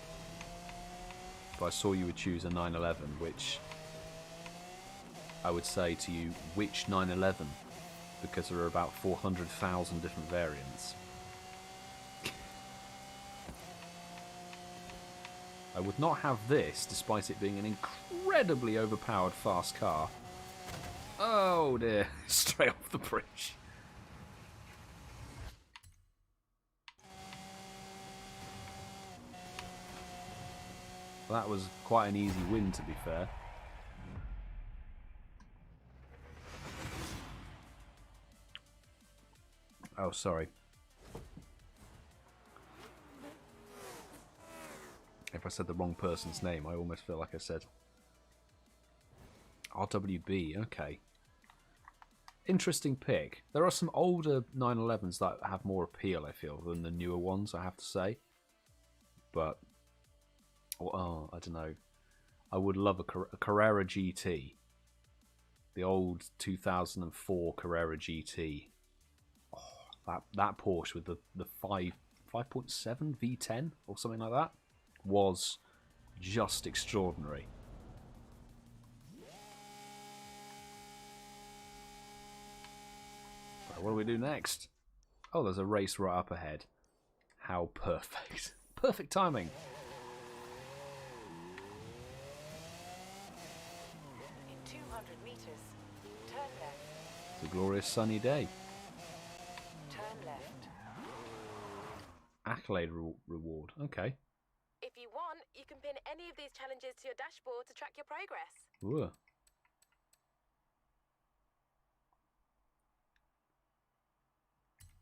A: But I saw you would choose a 911, which I would say to you, which 911? Because there are about 400,000 different variants. I would not have this, despite it being an incredibly overpowered fast car. Oh dear, straight off the bridge. Well, that was quite an easy win, to be fair. Oh, sorry. If I said the wrong person's name, I almost feel like I said RWB. Okay. Interesting pick. There are some older 911s that have more appeal, I feel, than the newer ones, I have to say. But, oh, I don't know. I would love a Carrera GT. The old 2004 Carrera GT. Oh, that Porsche with the 5.7 V10 or something like that was just extraordinary. Right, what do we do next? Oh, there's a race right up ahead. How perfect. Perfect timing.
F: In 200 meters, turn left.
A: It's a glorious sunny day.
F: Turn left.
A: Accolade reward. Okay.
C: If you want, you can pin any of these challenges to your dashboard to track your progress.
A: Ooh.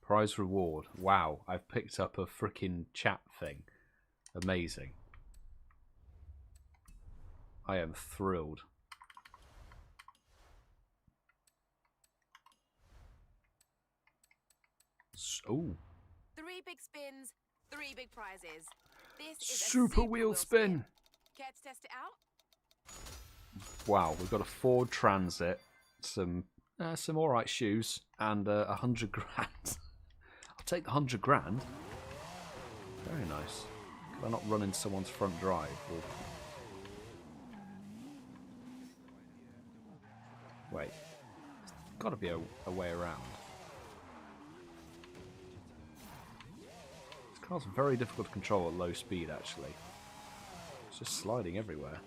A: Prize reward. Wow, I've picked up a freaking chat thing. Amazing. I am thrilled. Oh.
E: 3 big spins, 3 big prizes. This is a
A: Super wheel spin.
E: Care to test it out?
A: Wow, we've got a Ford Transit, some alright shoes, and 100 grand. I'll take the 100 grand. Very nice. Can I not run in someone's front drive? Or... Wait, there's got to be a way around. This car's very difficult to control at low speed, actually. It's just sliding everywhere.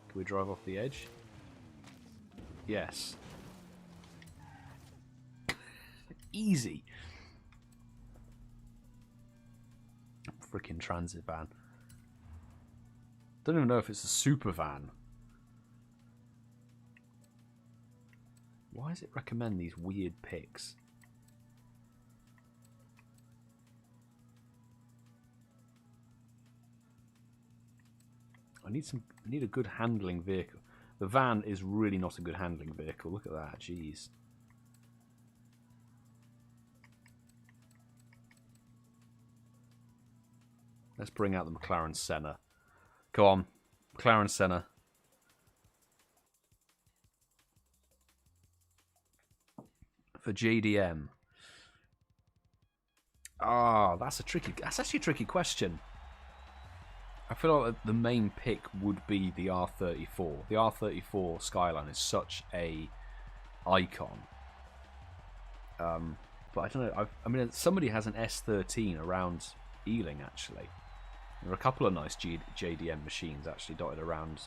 A: Can we drive off the edge? Yes. Easy. Freaking transit van. Don't even know if it's a super van. Why does it recommend these weird picks? I need a good handling vehicle. The van is really not a good handling vehicle. Look at that, jeez. Let's bring out the McLaren Senna. Go on, McLaren Senna. For GDM. Ah, that's actually a tricky question. I feel like the main pick would be the R34. The R34 Skyline is such a icon. But I don't know. I mean, somebody has an S13 around Ealing, actually. There are a couple of nice JDM machines actually dotted around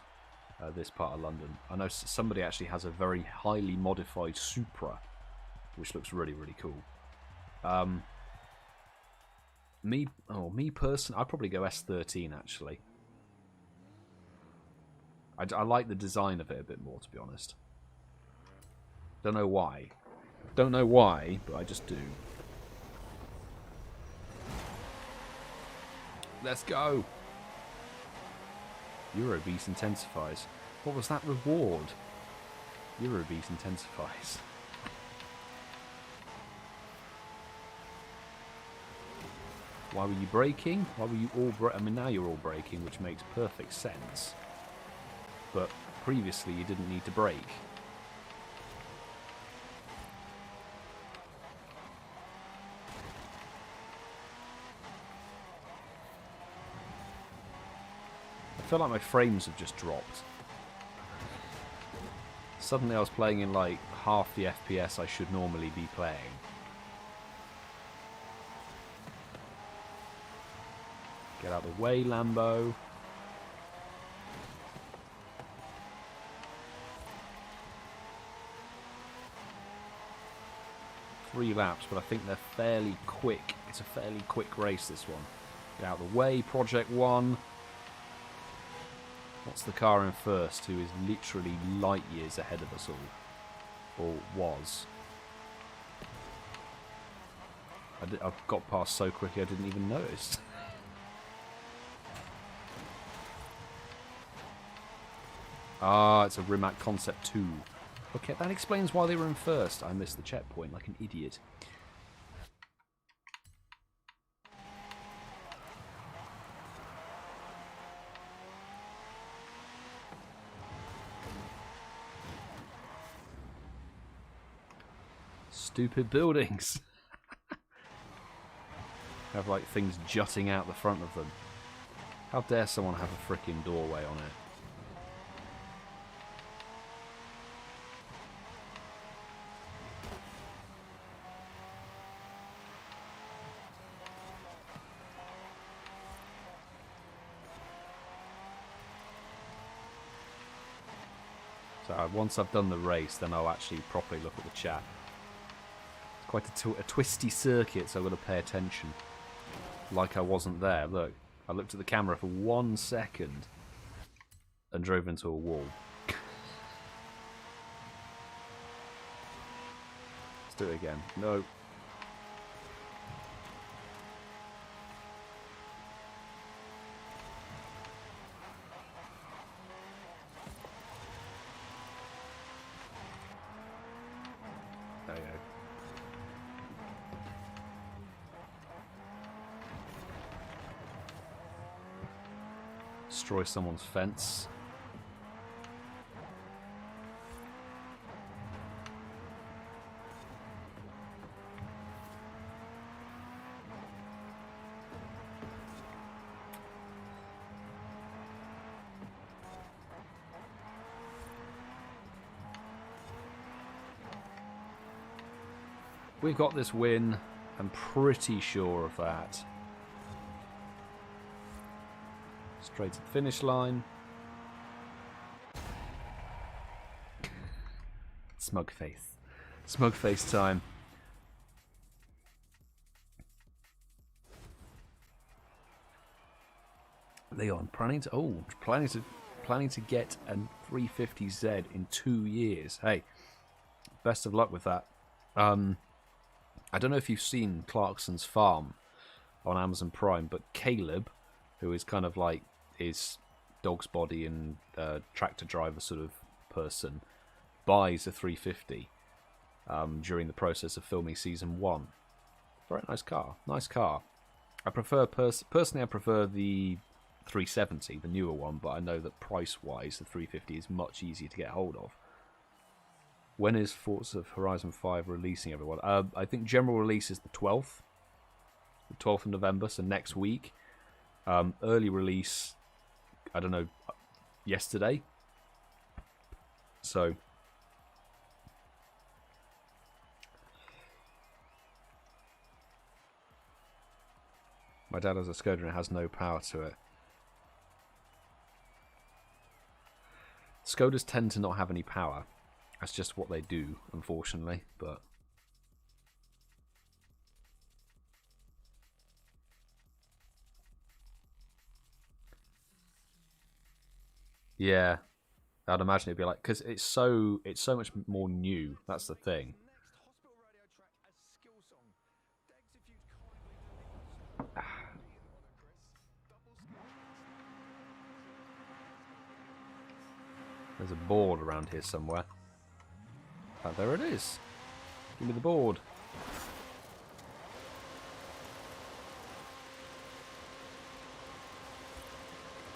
A: this part of London. I know somebody actually has a very highly modified Supra, which looks really, really cool. Me personally, I'd probably go S13 actually. I like the design of it a bit more, to be honest. Don't know why. Don't know why, but I just do. Let's go. Eurobeast intensifies. What was that reward? Eurobeast intensifies. Why were you braking? Why were you all I mean, now you're all braking, which makes perfect sense. But previously you didn't need to brake. I feel like my frames have just dropped. Suddenly I was playing in like half the FPS I should normally be playing. Get out of the way, Lambo. Three laps, but I think they're fairly quick. It's a fairly quick race, this one. Get out of the way, Project 1. What's the car in first, who is literally light years ahead of us all? Or was. I've got past so quickly I didn't even notice. Ah, it's a Rimac Concept 2. Okay, that explains why they were in first. I missed the checkpoint like an idiot. Stupid buildings. Have like things jutting out the front of them. How dare someone have a frickin' doorway on it? So once I've done the race, then I'll actually properly look at the chat. It's quite a twisty circuit, so I've got to pay attention. Like I wasn't there. Look, I looked at the camera for 1 second and drove into a wall. Let's do it again. No. There you go. Destroy someone's fence. We've got this win. I'm pretty sure of that. Straight to the finish line. Smug face. Smug face time. Leon, planning to get a 350Z in 2 years. Hey, best of luck with that. I don't know if you've seen Clarkson's Farm on Amazon Prime, but Caleb, who is kind of like his dog's body and tractor driver sort of person, buys a 350 during the process of filming season 1. Very nice car. Nice car. I prefer personally. I prefer the 370, the newer one, but I know that price-wise, the 350 is much easier to get hold of. When is Forza Horizon 5 releasing, everyone? I think general release is the 12th of November, so next week. Early release, I don't know, yesterday. So my dad has a Skoda and it has no power to it. Skodas tend to not have any power. That's just what they do, unfortunately. But yeah, I'd imagine it'd be like, because it's so much more new. That's the thing. There's a board around here somewhere. Oh, there it is. Give me the board.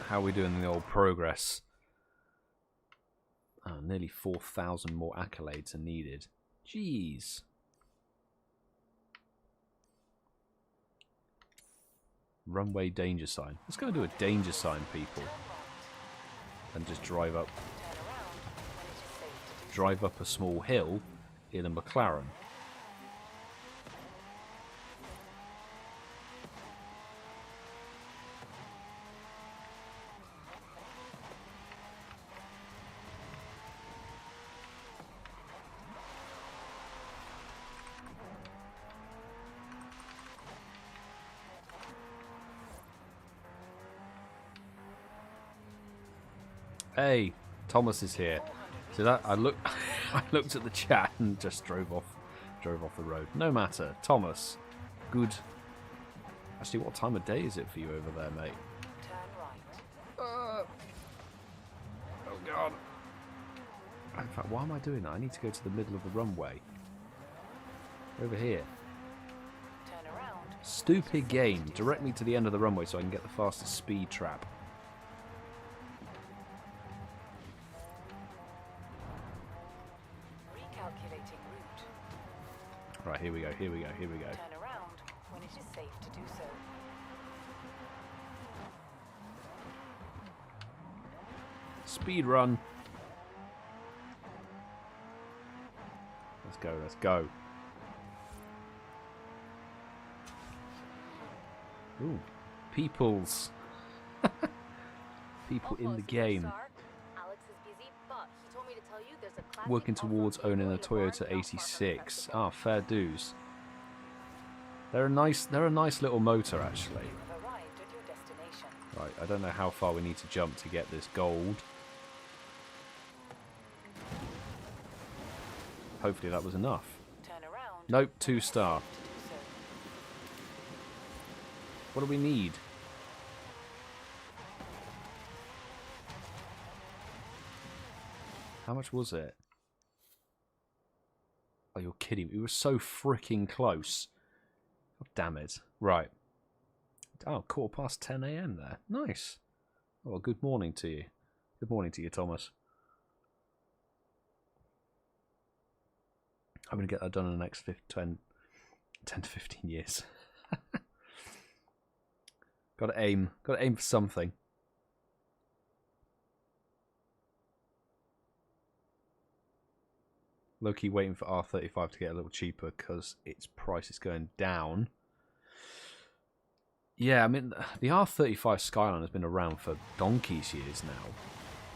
A: How are we doing in the old progress? Oh, nearly 4,000 more accolades are needed. Jeez. Runway danger sign. Let's go do a danger sign, people. And just drive up a small hill in a McLaren. Hey, Thomas is here. So that I looked at the chat and just drove off the road. No matter, Thomas. Good. Actually, what time of day is it for you over there, mate?
F: Turn right.
A: Oh god. In fact, why am I doing that? I need to go to the middle of the runway. Over here.
F: Turn around.
A: Stupid game. Direct me to the end of the runway so I can get the fastest speed trap.
F: Recalculating route.
A: Right, here we go, here we go, here we go.
F: Turn around when it is safe to do so.
A: Speed run. Let's go, let's go. Ooh, peoples. People in the game. Working towards owning a Toyota 86. Ah, fair dues. They're a nice little motor, actually.
F: You have arrived at your destination.
A: Right, I don't know how far we need to jump to get this gold. Hopefully that was enough.
F: Turn around.
A: Nope, 2-star.
F: To do so.
A: What do we need? How much was it? Oh, you're kidding me. We were so freaking close. God damn it. Right. Oh, 10:15 AM there. Nice. Oh, well, good morning to you. Good morning to you, Thomas. I'm going to get that done in the next 10 to 15 years. Got to aim for something. Low-key waiting for R35 to get a little cheaper because its price is going down. Yeah, I mean, the R35 Skyline has been around for donkey's years now.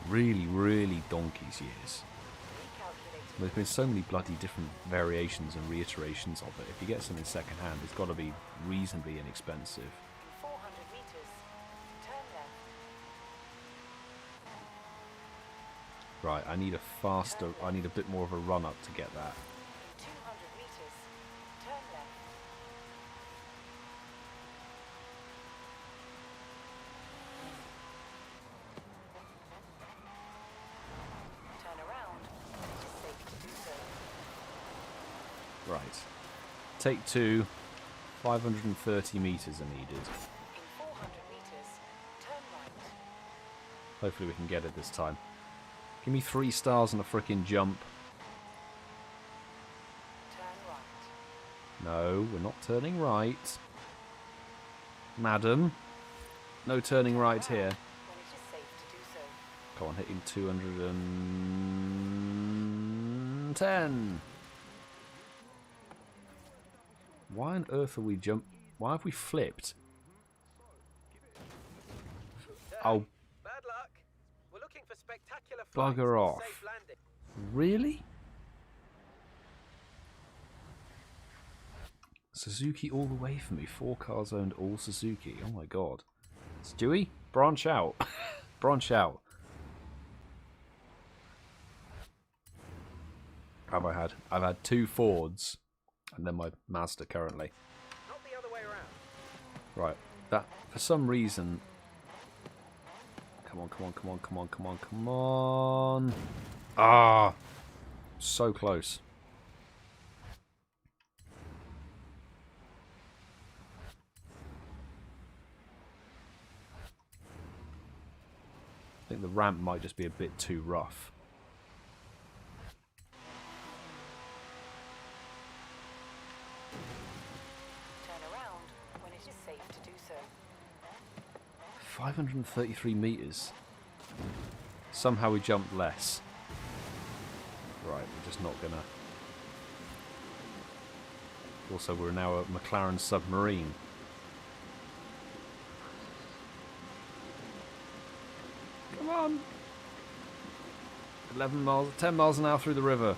A: Really, really donkey's years. There's been so many bloody different variations and reiterations of it. If you get something second-hand, it's got to be reasonably inexpensive.
F: 400 meters. Turn left.
A: Right, I need a bit more of a run-up to get that.
F: 200 meters. Turn left. Turn around when it is safe to do so.
A: Right. Take 2. 530 meters are needed.
F: In 400 meters, turn right.
A: Hopefully we can get it this time. Give me 3 stars and a frickin' jump.
F: Turn right.
A: No, we're not turning right. Madam. No turning right here.
F: When it is safe to do so.
A: Come on, hitting 210. Why on earth are we Why have we flipped? Oh,
G: Bad luck. We're looking for spectacular
A: bugger
G: flights
A: off.
G: and safe landing.
A: Really? Suzuki all the way for me. 4 cars owned, all Suzuki. Oh my god. Stewie, branch out. Branch out. Have I had? I've had 2 Fords and then my Mazda currently.
G: Not the other way around.
A: Right. That for some reason. Come on, come on, come on, come on, come on, come on. Ah, so close. I think the ramp might just be a bit too rough.
F: Turn around when it is safe to do so.
A: 533 meters. Somehow we jumped less. Right, we're just not gonna. Also, we're now a McLaren submarine. Come on! 11 miles, 10 miles an hour through the river.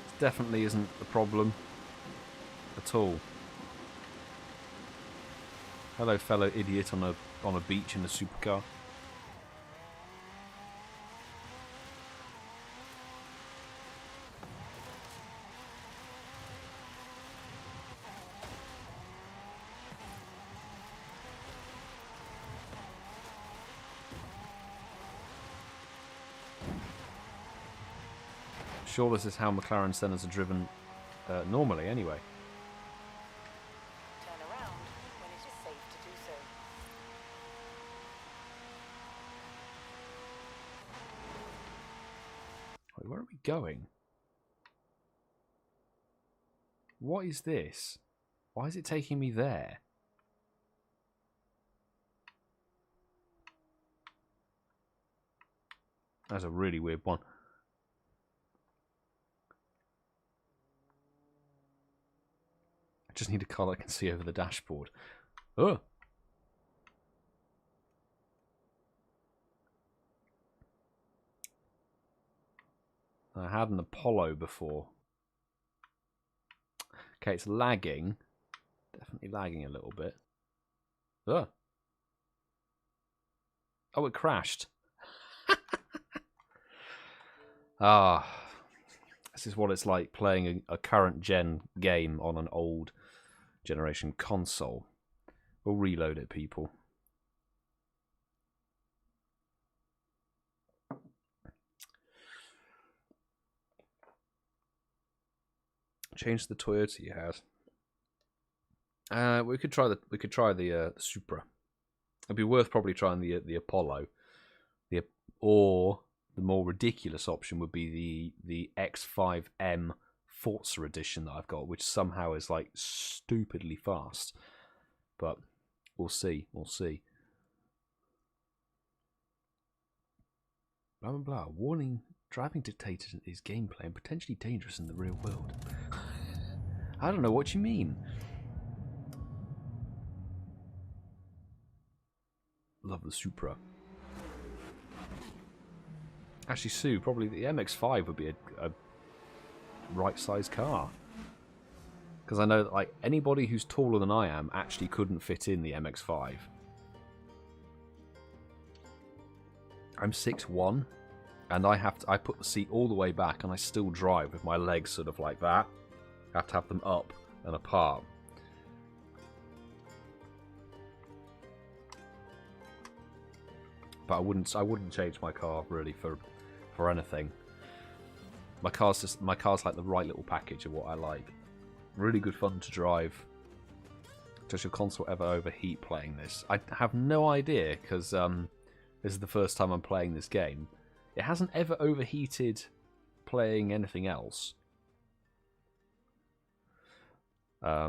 A: This definitely isn't a problem at all. Hello, fellow idiot on a beach in a supercar. Sure, this is how McLaren Sennas are driven normally, anyway.
F: Turn around when it is safe to do so.
A: Wait, where are we going? What is this? Why is it taking me there? That's a really weird one. I just need a car that I can see over the dashboard. Oh! I had an Apollo before. Okay, it's lagging. Definitely lagging a little bit. Oh, it crashed. Ah, this is what it's like playing a current gen game on an old generation console. We'll reload it, people. Change the Toyota you had. We could try the Supra. It'd be worth probably trying the Apollo. Or the more ridiculous option would be the X5M Forza edition that I've got, which somehow is like stupidly fast. But we'll see. We'll see. Blah blah blah. Warning: driving dictated is gameplay and potentially dangerous in the real world. I don't know what you mean. Love the Supra. Actually, Sue, probably the MX-5 would be a right-sized car. Because I know that like anybody who's taller than I am actually couldn't fit in the MX-5. I'm 6'1", and I put the seat all the way back, and I still drive with my legs sort of like that. I have to have them up and apart. But I wouldn't change my car really for anything. My car's like the right little package of what I like. Really good fun to drive. Does your console ever overheat playing this? I have no idea, because this is the first time I'm playing this game. It hasn't ever overheated playing anything else. I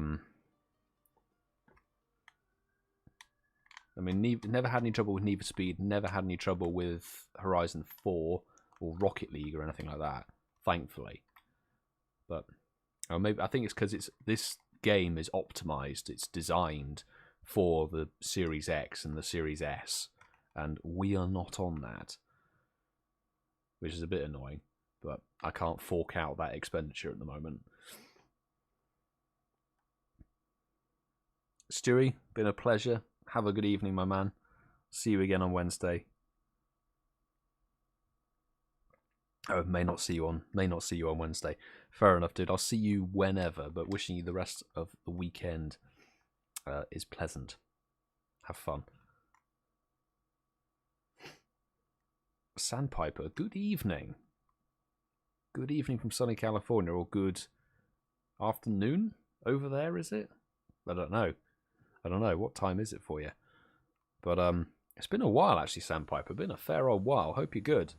A: mean, never had any trouble with Need for Speed, never had any trouble with Horizon 4 or Rocket League or anything like that, thankfully. But maybe I think it's because this game is optimized, it's designed for the Series X and the Series S, and we are not on that, which is a bit annoying, but I can't fork out that expenditure at the moment. Stewie, been a pleasure. Have a good evening, my man. See you again on Wednesday. Oh, may not see you on Wednesday. Fair enough, dude. I'll see you whenever, but wishing you the rest of the weekend is pleasant. Have fun. Sandpiper, good evening. Good evening from sunny California, or good afternoon over there, is it? I don't know. What time is it for you? But it's been a while, actually, Sandpiper. Been a fair old while. Hope you're good.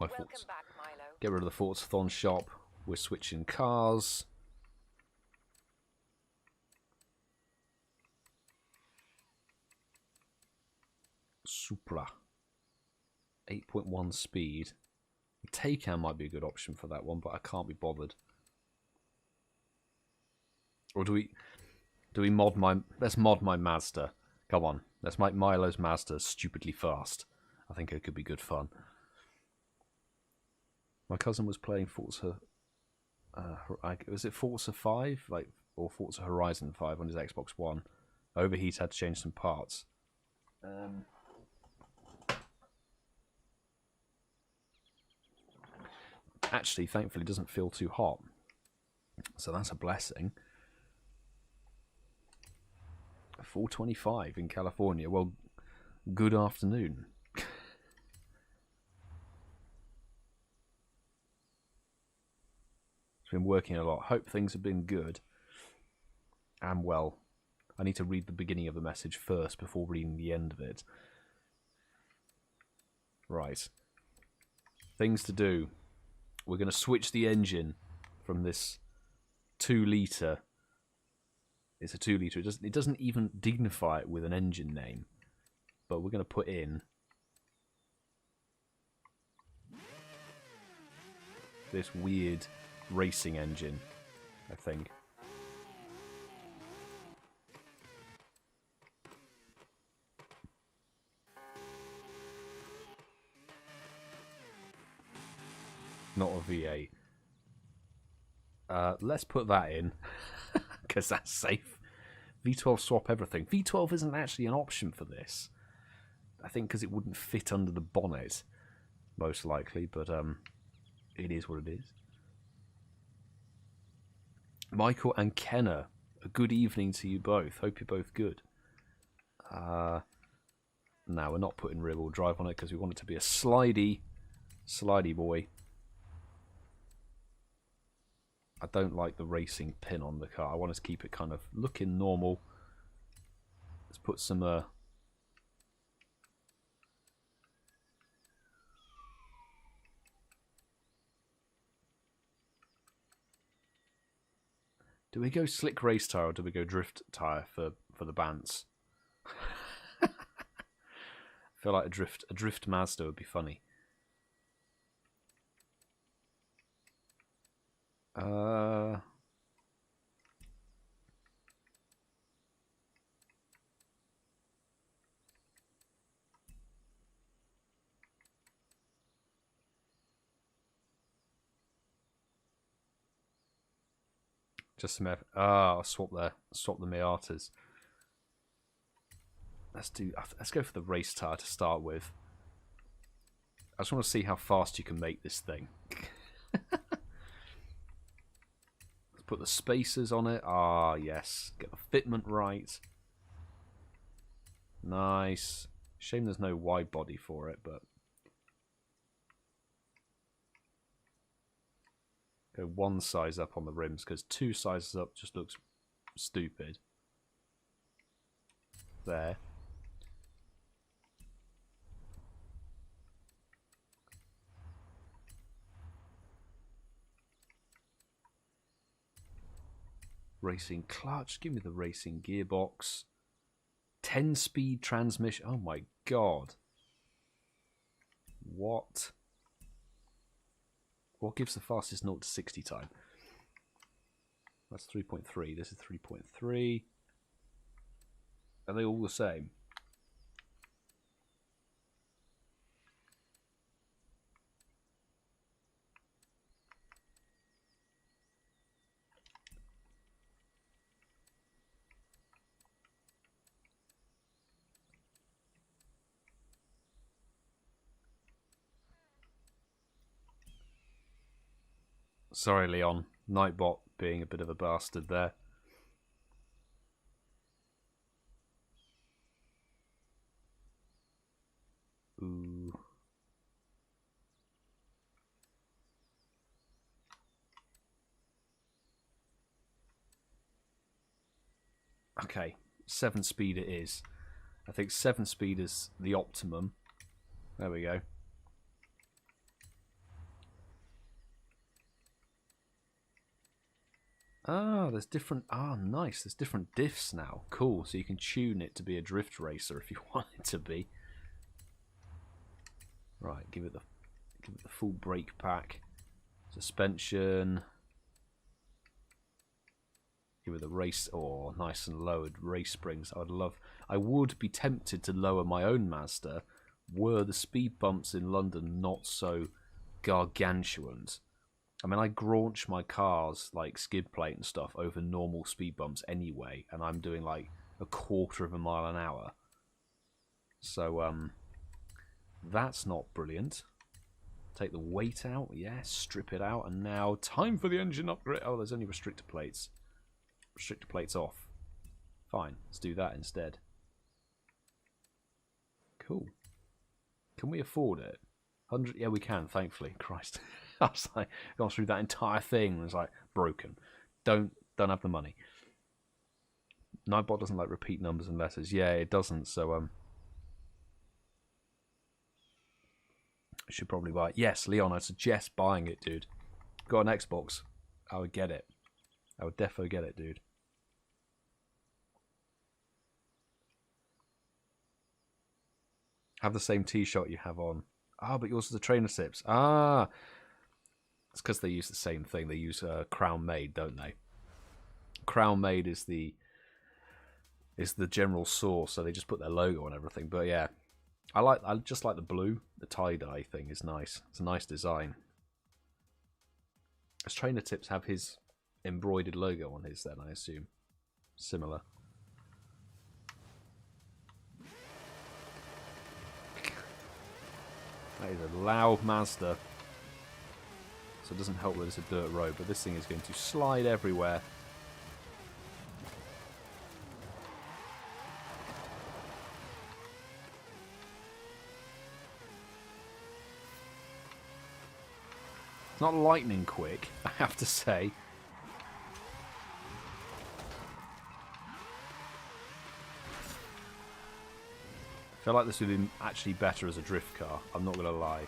A: My thoughts.
F: Back, Milo.
A: Get rid of the Forza-thon shop. We're switching cars. Supra. 8.1 speed. Taycan might be a good option for that one, but I can't be bothered. Or do we mod my... Let's mod my Mazda. Come on. Let's make Milo's Mazda stupidly fast. I think it could be good fun. My cousin was playing Forza... was it Forza 5? Or Forza Horizon 5 on his Xbox One. Overheat, had to change some parts. Actually, thankfully, it doesn't feel too hot. So that's a blessing. 4:25 in California. Well, good afternoon. Been working a lot. Hope things have been good. And well, I need to read the beginning of the message first before reading the end of it. Right. Things to do. We're going to switch the engine from this 2-litre. It's a 2-litre. It doesn't even dignify it with an engine name. But we're going to put in this weird racing engine, I think. Not a V8. Let's put that in, because that's safe. V12 swap everything. V12 isn't actually an option for this. I think because it wouldn't fit under the bonnet, most likely, but it is what it is. Michael and Kenna, a good evening to you both. Hope you're both good. No, we're not putting rear-wheel drive on it because we want it to be a slidey boy. I don't like the racing pin on the car. I want to keep it kind of looking normal. Let's put some... Do we go slick race tyre or do we go drift tyre for the Bants? I feel like a drift Mazda would be funny. Just some I'll swap the Miatas. Let's go for the race tyre to start with. I just want to see how fast you can make this thing. Let's put the spacers on it. Ah, yes. Get the fitment right. Nice. Shame there's no wide body for it, but go one size up on the rims because two sizes up just looks stupid. There. Racing clutch. Give me the racing gearbox. 10-speed transmission. Oh my god. What? What gives the fastest 0 to 60 time? That's 3.3. This is 3.3. Are they all the same? Sorry, Leon. Nightbot being a bit of a bastard there. Ooh. Okay, 7-speed it is. I think 7-speed is the optimum. There we go. Ah, there's different... Ah, nice. There's different diffs now. Cool. So you can tune it to be a drift racer if you want it to be. Right, give it the full brake pack. Suspension. Give it the race... Oh, nice and lowered race springs. I would be tempted to lower my own Mazda were the speed bumps in London not so gargantuan. I mean, I graunch my cars, like skid plate and stuff, over normal speed bumps anyway, and I'm doing like 1/4 of a mile an hour. So, that's not brilliant. Take the weight out, yeah, strip it out, and now time for the engine upgrade. Oh, there's only restrictor plates. Restrictor plates off. Fine, let's do that instead. Cool. Can we afford it? 100? Yeah, we can, thankfully. Christ. I was like, gone through that entire thing and it's like, broken. Don't have the money. Nightbot doesn't like repeat numbers and letters. Yeah, it doesn't, so I should probably buy it. Yes, Leon, I suggest buying it, dude. Got an Xbox. I would get it. I would defo get it, dude. Have the same T-shirt you have on. Ah, but yours is the trainer sips. Ah, it's because they use the same thing. They use Crown Made, don't they? Crown Made is the general source, so they just put their logo on everything. But yeah, I just like the blue. The tie-dye thing is nice. It's a nice design. Does Trainer Tips have his embroidered logo on his then, I assume? Similar. That is a loud Mazda. So it doesn't help that it's a dirt road, but this thing is going to slide everywhere. It's not lightning quick, I have to say. I feel like this would be actually better as a drift car, I'm not going to lie.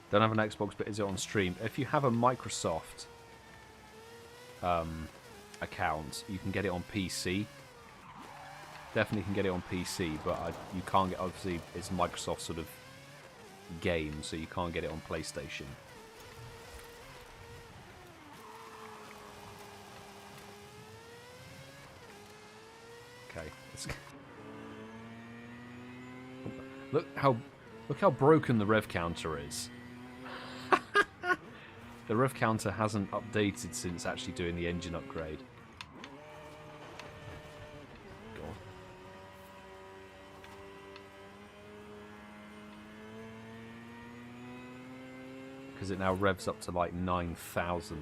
A: Don't have an Xbox, but is it on stream? If you have a Microsoft account, you can get it on PC. Definitely can get it on PC, but you can't get, obviously, it's Microsoft sort of game, so you can't get it on PlayStation. Okay. Look how broken the rev counter is. The rev counter hasn't updated since actually doing the engine upgrade. because it now revs up to like 9,000.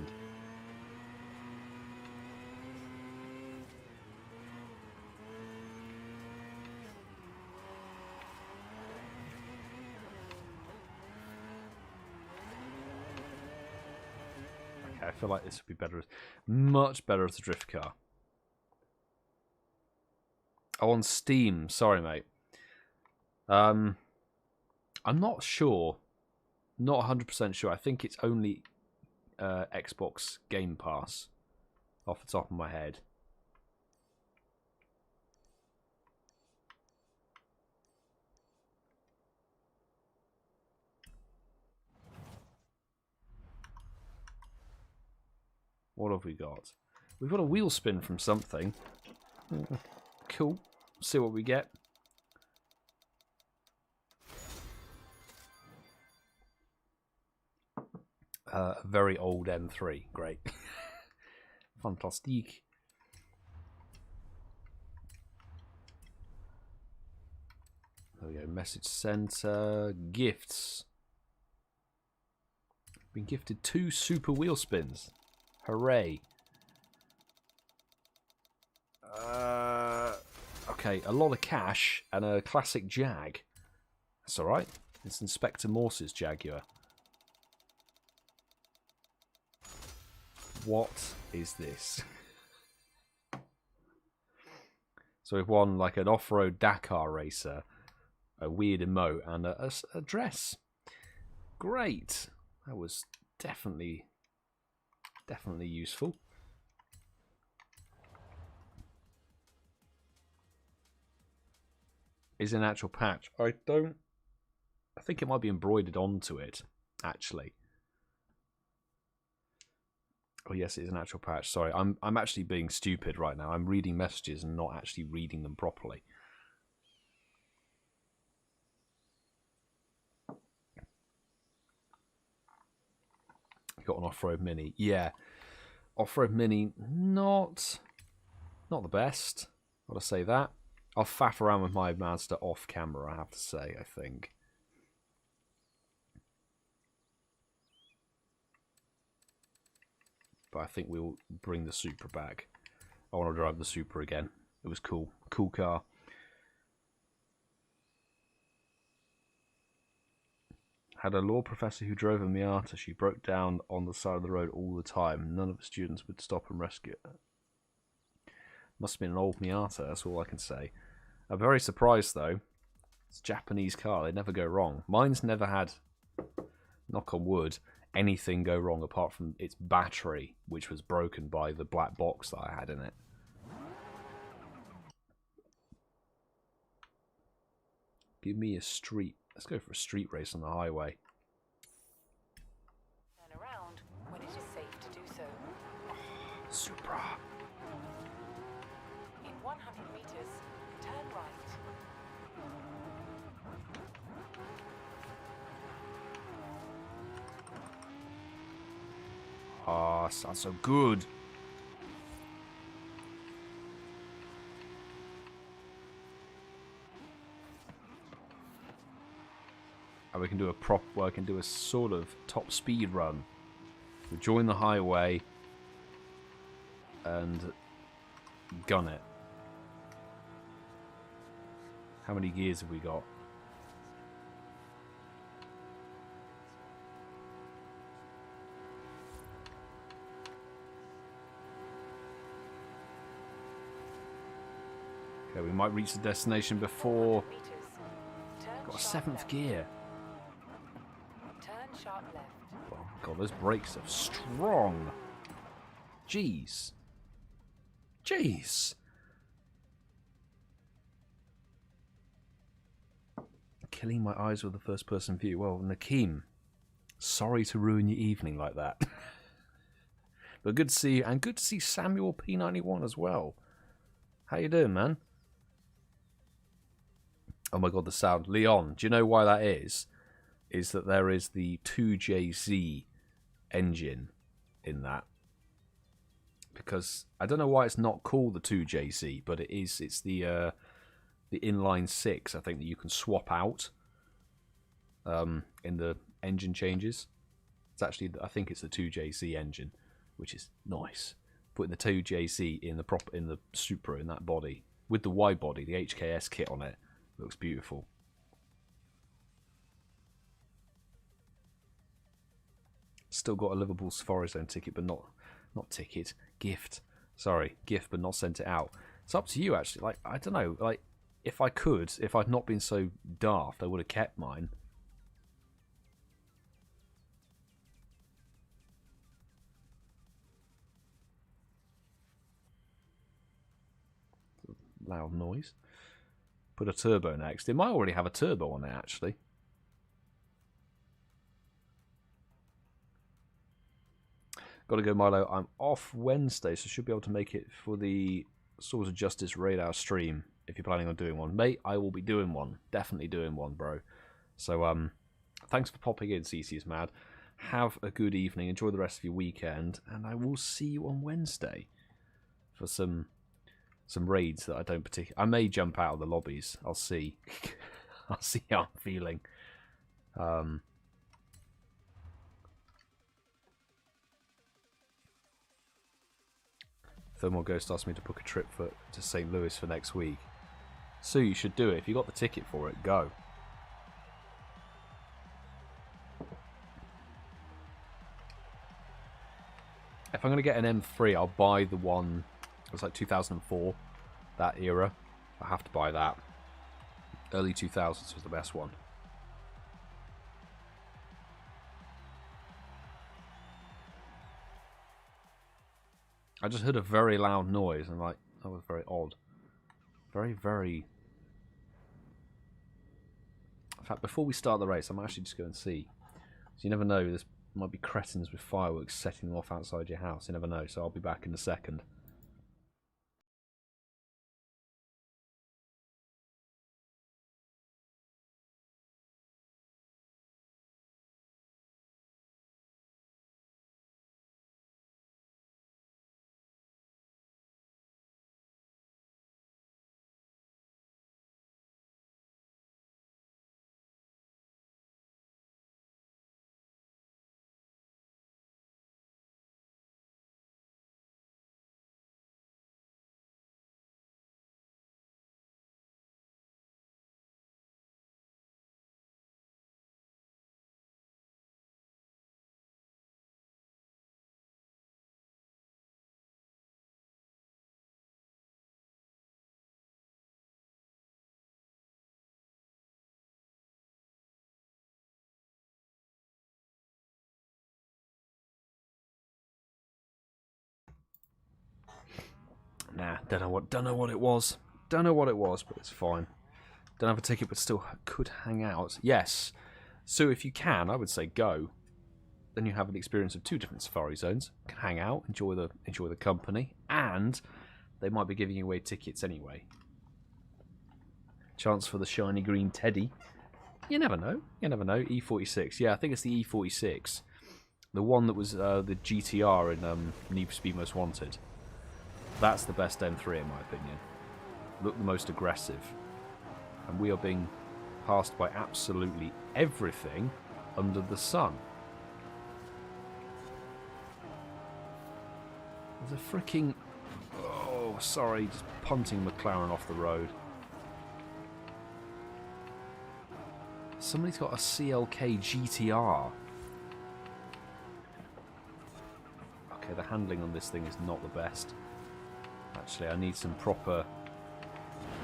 A: Okay, I feel like this would be better, much better as a drift car. Oh, on Steam. Sorry, mate. I'm not sure. Not 100% sure. I think it's only Xbox Game Pass off the top of my head. What have we got? We've got a wheel spin from something. Cool. See what we get. Very old M3. Great. Fantastic. There we go. Message center. Gifts. Been gifted 2 super wheel spins. Hooray. Okay, a lot of cash and a classic Jag. That's alright. It's Inspector Morse's Jaguar. What is this? So we've won like an off-road Dakar racer, a weird emote, and a dress. Great. That was definitely useful. Is an actual patch. I think it might be embroidered onto it, actually. Oh yes, it is an actual patch. Sorry, I'm actually being stupid right now. I'm reading messages and not actually reading them properly. Got an off-road Mini. Yeah. Off-road Mini, not the best. Gotta say that. I'll faff around with my Mazda off camera, I have to say, I think. But I think we'll bring the Supra back. I want to drive the Supra again. It was cool. Cool car. Had a law professor who drove a Miata. She broke down on the side of the road all the time. None of the students would stop and rescue her. Must have been an old Miata, that's all I can say. I'm very surprised though. It's a Japanese car, they never go wrong. Mine's never had, knock on wood, anything go wrong apart from its battery, which was broken by the black box that I had in it. Give me a street. Let's go for a street race on the highway.
F: Turn around when it is safe to do so.
A: Supra.
F: In 100 meters, turn right.
A: Ah, oh, sounds so good. And we can do a I can do a sort of top speed run. We join the highway and gun it. How many gears have we got? Okay, we might reach the destination before. Got a 7th gear.
F: Turn sharp left.
A: Oh my god, those brakes are strong. Jeez. Jeez. Killing my eyes with the first person view. Well, Nakeem, sorry to ruin your evening like that. But good to see you, and good to see Samuel P91 as well. How you doing, man? Oh my god, the sound. Leon, do you know why that is? Is that there is the 2JZ engine in that. Because I don't know why it's not called the 2JZ, but it is. It's the inline 6, I think, that you can swap out in the engine changes. It's actually, I think it's the 2JZ engine, which is nice. Putting the 2JZ in the Supra, in that body, with the wide body, the HKS kit on it, looks beautiful. Still got a Liverpool Forza Horizon ticket, but not ticket, gift. Sorry, gift, but not sent it out. It's up to you, actually. Like, I don't know. Like, if I could, if I'd not been so daft, I would have kept mine. Loud noise. Put a turbo next. It might already have a turbo on it, actually. Gotta go, Milo. I'm off Wednesday, so should be able to make it for the Swords of Justice radar stream if you're planning on doing one. Mate, I will be doing one. Definitely doing one, bro. So, thanks for popping in, CeeCeeismad. Have a good evening. Enjoy the rest of your weekend, and I will see you on Wednesday for some raids that I don't particularly... I may jump out of the lobbies. I'll see. I'll see how I'm feeling. Thermal Ghost asked me to book a trip to St. Louis for next week. So you should do it. If you got the ticket for it, go. If I'm going to get an M3, I'll buy the one... It was like 2004, that era. I have to buy that. Early 2000s was the best one. I just heard a very loud noise and like, that was very odd. Very, very... In fact, before we start the race, I'm actually just going to see. So you never know, there might be cretins with fireworks setting them off outside your house. You never know, so I'll be back in a second. Nah, don't know what it was. Don't know what it was, but it's fine. Don't have a ticket, but still could hang out. Yes. So if you can, I would say go. Then you have an experience of 2 different safari zones. You can hang out, enjoy the company, and they might be giving you away tickets anyway. Chance for the shiny green teddy. You never know. You never know. E46. Yeah, I think it's the E46. The one that was the GTR in Need for Speed Most Wanted. That's the best M3 in my opinion. Look the most aggressive. And we are being passed by absolutely everything under the sun. There's a freaking... Oh, sorry, just punting McLaren off the road. Somebody's got a CLK GTR. Okay, the handling on this thing is not the best. Actually, I need some proper...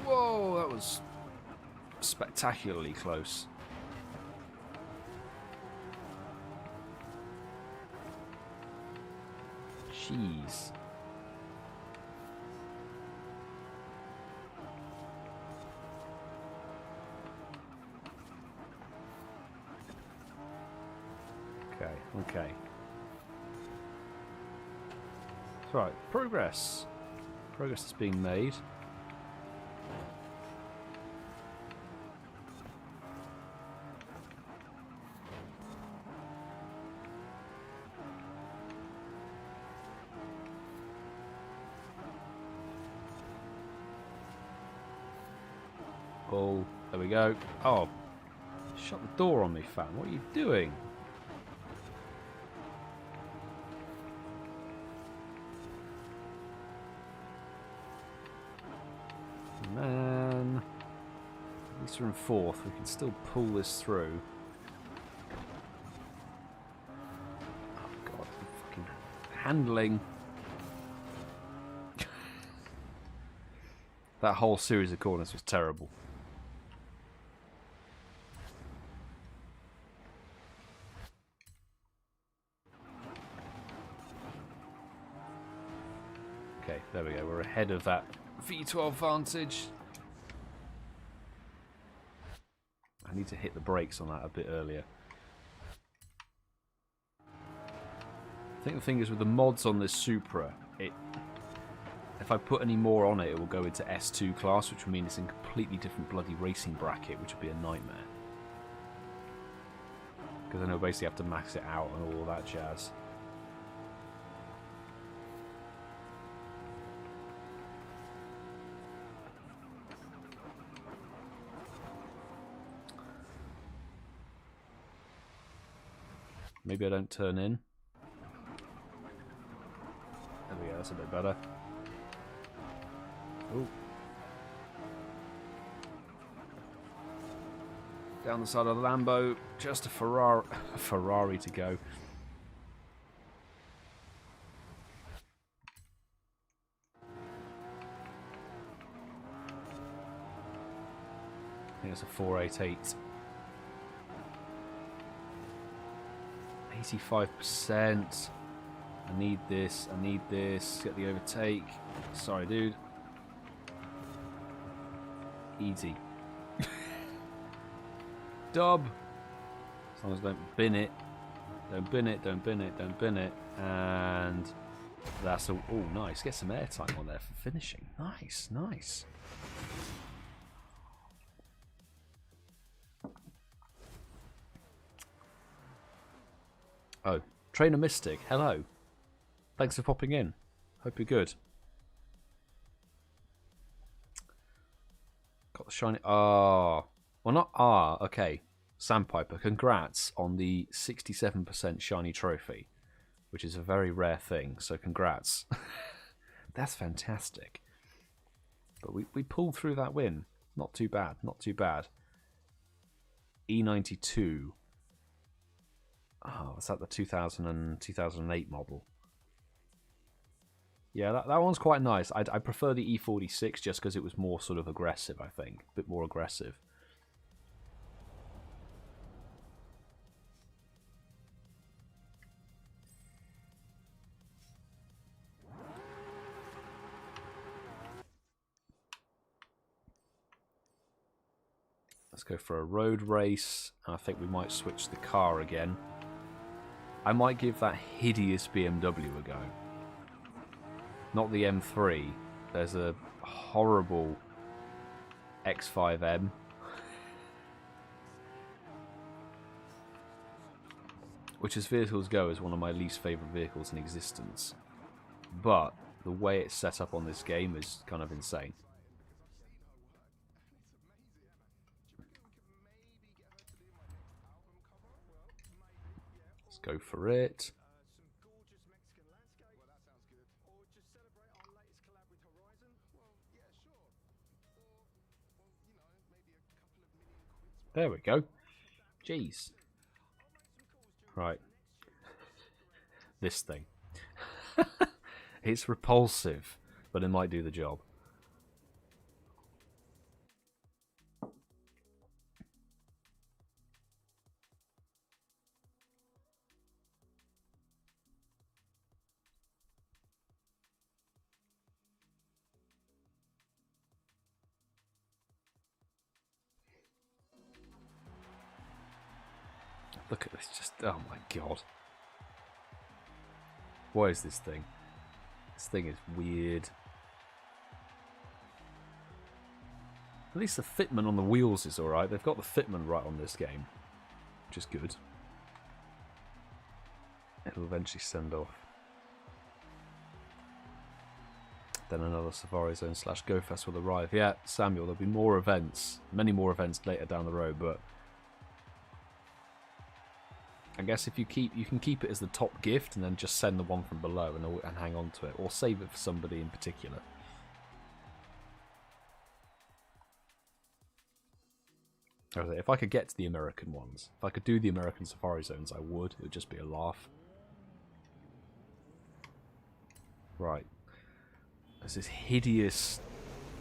A: Whoa, that was spectacularly close. Jeez. Okay. That's right, progress. Progress is being made. Oh, there we go. Oh, shut the door on me, fam. What are you doing? man. At least we're in 4th. We can still pull this through. Oh god, fucking handling. That whole series of corners was terrible. Okay, there we go. We're ahead of that V12 Vantage. I need to hit the brakes on that a bit earlier. I think the thing is with the mods on this Supra, if I put any more on it, it will go into S2 class, which would mean it's in a completely different bloody racing bracket, which would be a nightmare. Because then I'll basically have to max it out and all that jazz. Maybe I don't turn in. There we go, that's a bit better. Ooh. Down the side of the Lambo, just a Ferrari to go. I think it's a 488. 85%. I need this. I need this. Get the overtake. Sorry, dude. Easy. Dub. As long as I don't bin it. Don't bin it. Don't bin it. Don't bin it. And that's all. Oh, nice. Get some airtime on there for finishing. Nice. Nice. Oh, Trainer Mystic, hello. Thanks for popping in. Hope you're good. Got the shiny... Ah. Well, not ah. Okay. Sandpiper, congrats on the 67% shiny trophy, which is a very rare thing, so congrats. That's fantastic. But we pulled through that win. Not too bad, not too bad. E92... Oh, was that the 2008 model? Yeah, that one's quite nice. I prefer the E46 just because it was more sort of aggressive, I think. A bit more aggressive. Let's go for a road race. I think we might switch the car again. I might give that hideous BMW a go. Not the M3. There's a horrible X5M. Which as vehicles go is one of my least favourite vehicles in existence. But the way it's set up on this game is kind of insane. Let's go for it. There we go. Jeez. Right. This thing. It's repulsive, but it might do the job. Look at this, just, oh my god. What is this thing? This thing is weird. At least the fitment on the wheels is alright. They've got the fitment right on this game, which is good. It'll eventually send off. Then another Safari Zone / GoFest will arrive. Yeah, Samuel, there'll be more events, many more events later down the road, but I guess if you can keep it as the top gift and then just send the one from below and hang on to it, or save it for somebody in particular. If I could get to the American ones, if I could do the American safari zones, I would. It would just be a laugh. Right. There's this hideous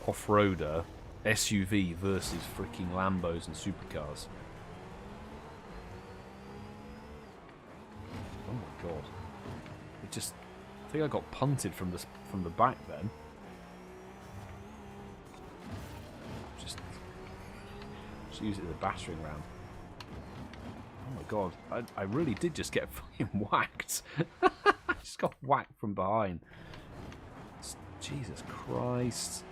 A: off-roader SUV versus freaking Lambos and supercars. Oh my god. It just... I think I got punted from the back then. Just use it as a battering ram. Oh my god. I really did just get fucking whacked. I just got whacked from behind. Jesus Christ.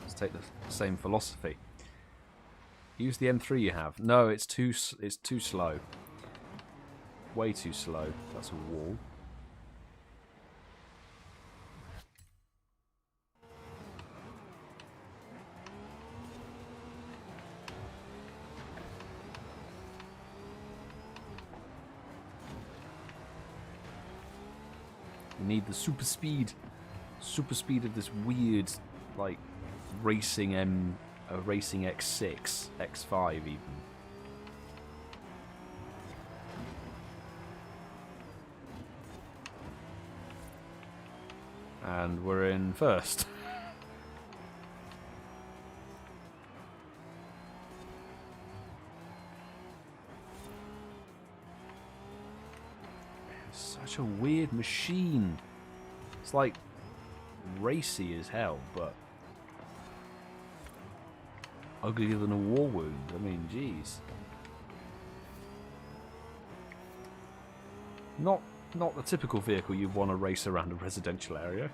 A: Let's take the same philosophy. Use the M3 you have. No, it's too slow. Way too slow. That's a wall. We need the super speed of this weird, like, racing X6, X5 even. And we're in first. Such a weird machine. It's like racy as hell, but uglier than a war wound. I mean, jeez. Not the typical vehicle you'd want to race around a residential area.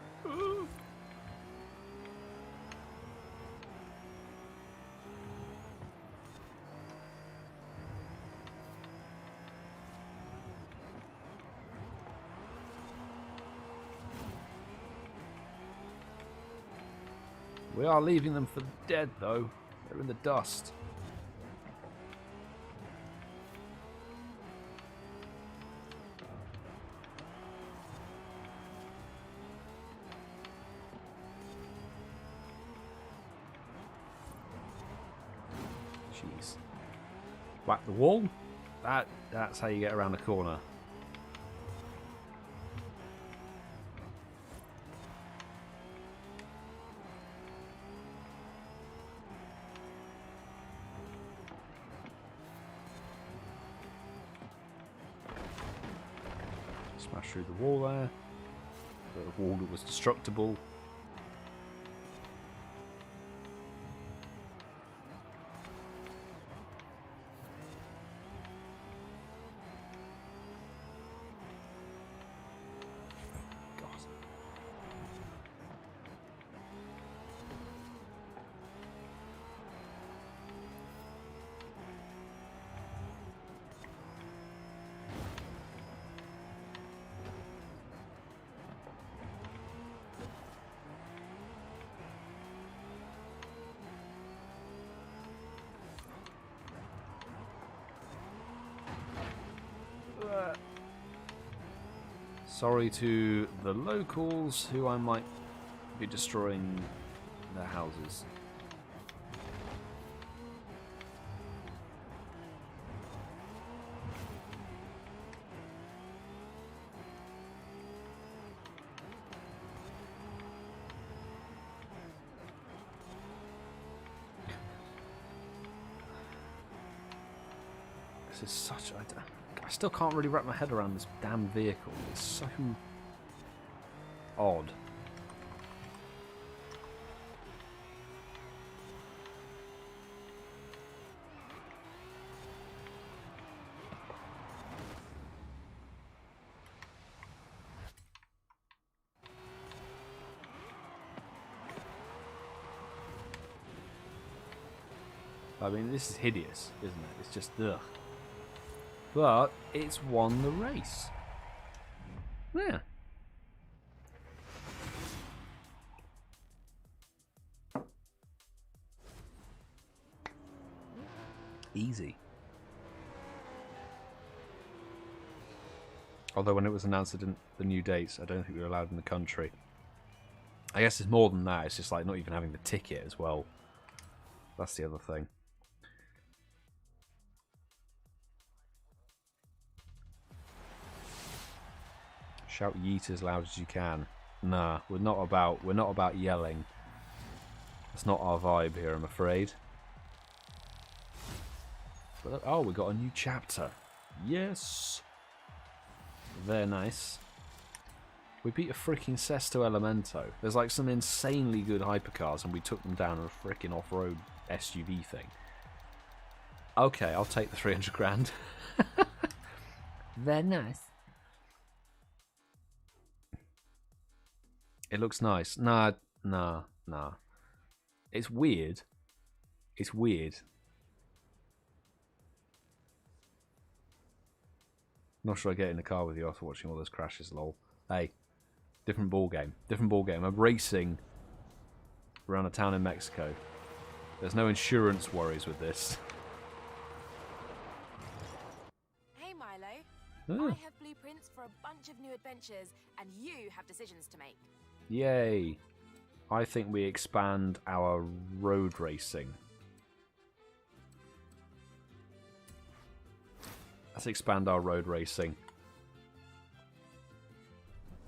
A: We are leaving them for dead, though. They're in the dust. Jeez. Whack the wall. That's how you get around the corner. Smash through the wall there. The wall that was destructible. God. Sorry to the locals who I might be destroying their houses. This is such... I still can't really wrap my head around this damn vehicle. It's so odd. I mean, this is hideous, isn't it? It's just ugh. But it's won the race. Yeah. Easy. Although when it was announced in the new dates, I don't think we were allowed in the country. I guess it's more than that. It's just like not even having the ticket as well. That's the other thing. Shout yeet as loud as you can. Nah, we're not about yelling. That's not our vibe here, I'm afraid. But, oh, we got a new chapter. Yes. Very nice. We beat a freaking Sesto Elemento. There's like some insanely good hypercars and we took them down on a freaking off-road SUV thing. Okay, I'll take the 300 grand. Very nice. It looks nice. Nah. It's weird. It's weird. Not sure I get in the car with you after watching all those crashes, lol. Hey, different ball game. Different ball game. I'm racing around a town in Mexico. There's no insurance worries with this.
E: Hey Milo,
A: Ah.
E: I have blueprints for a bunch of new adventures, and you have decisions to make.
A: Yay. I think we expand our road racing. Let's expand our road racing.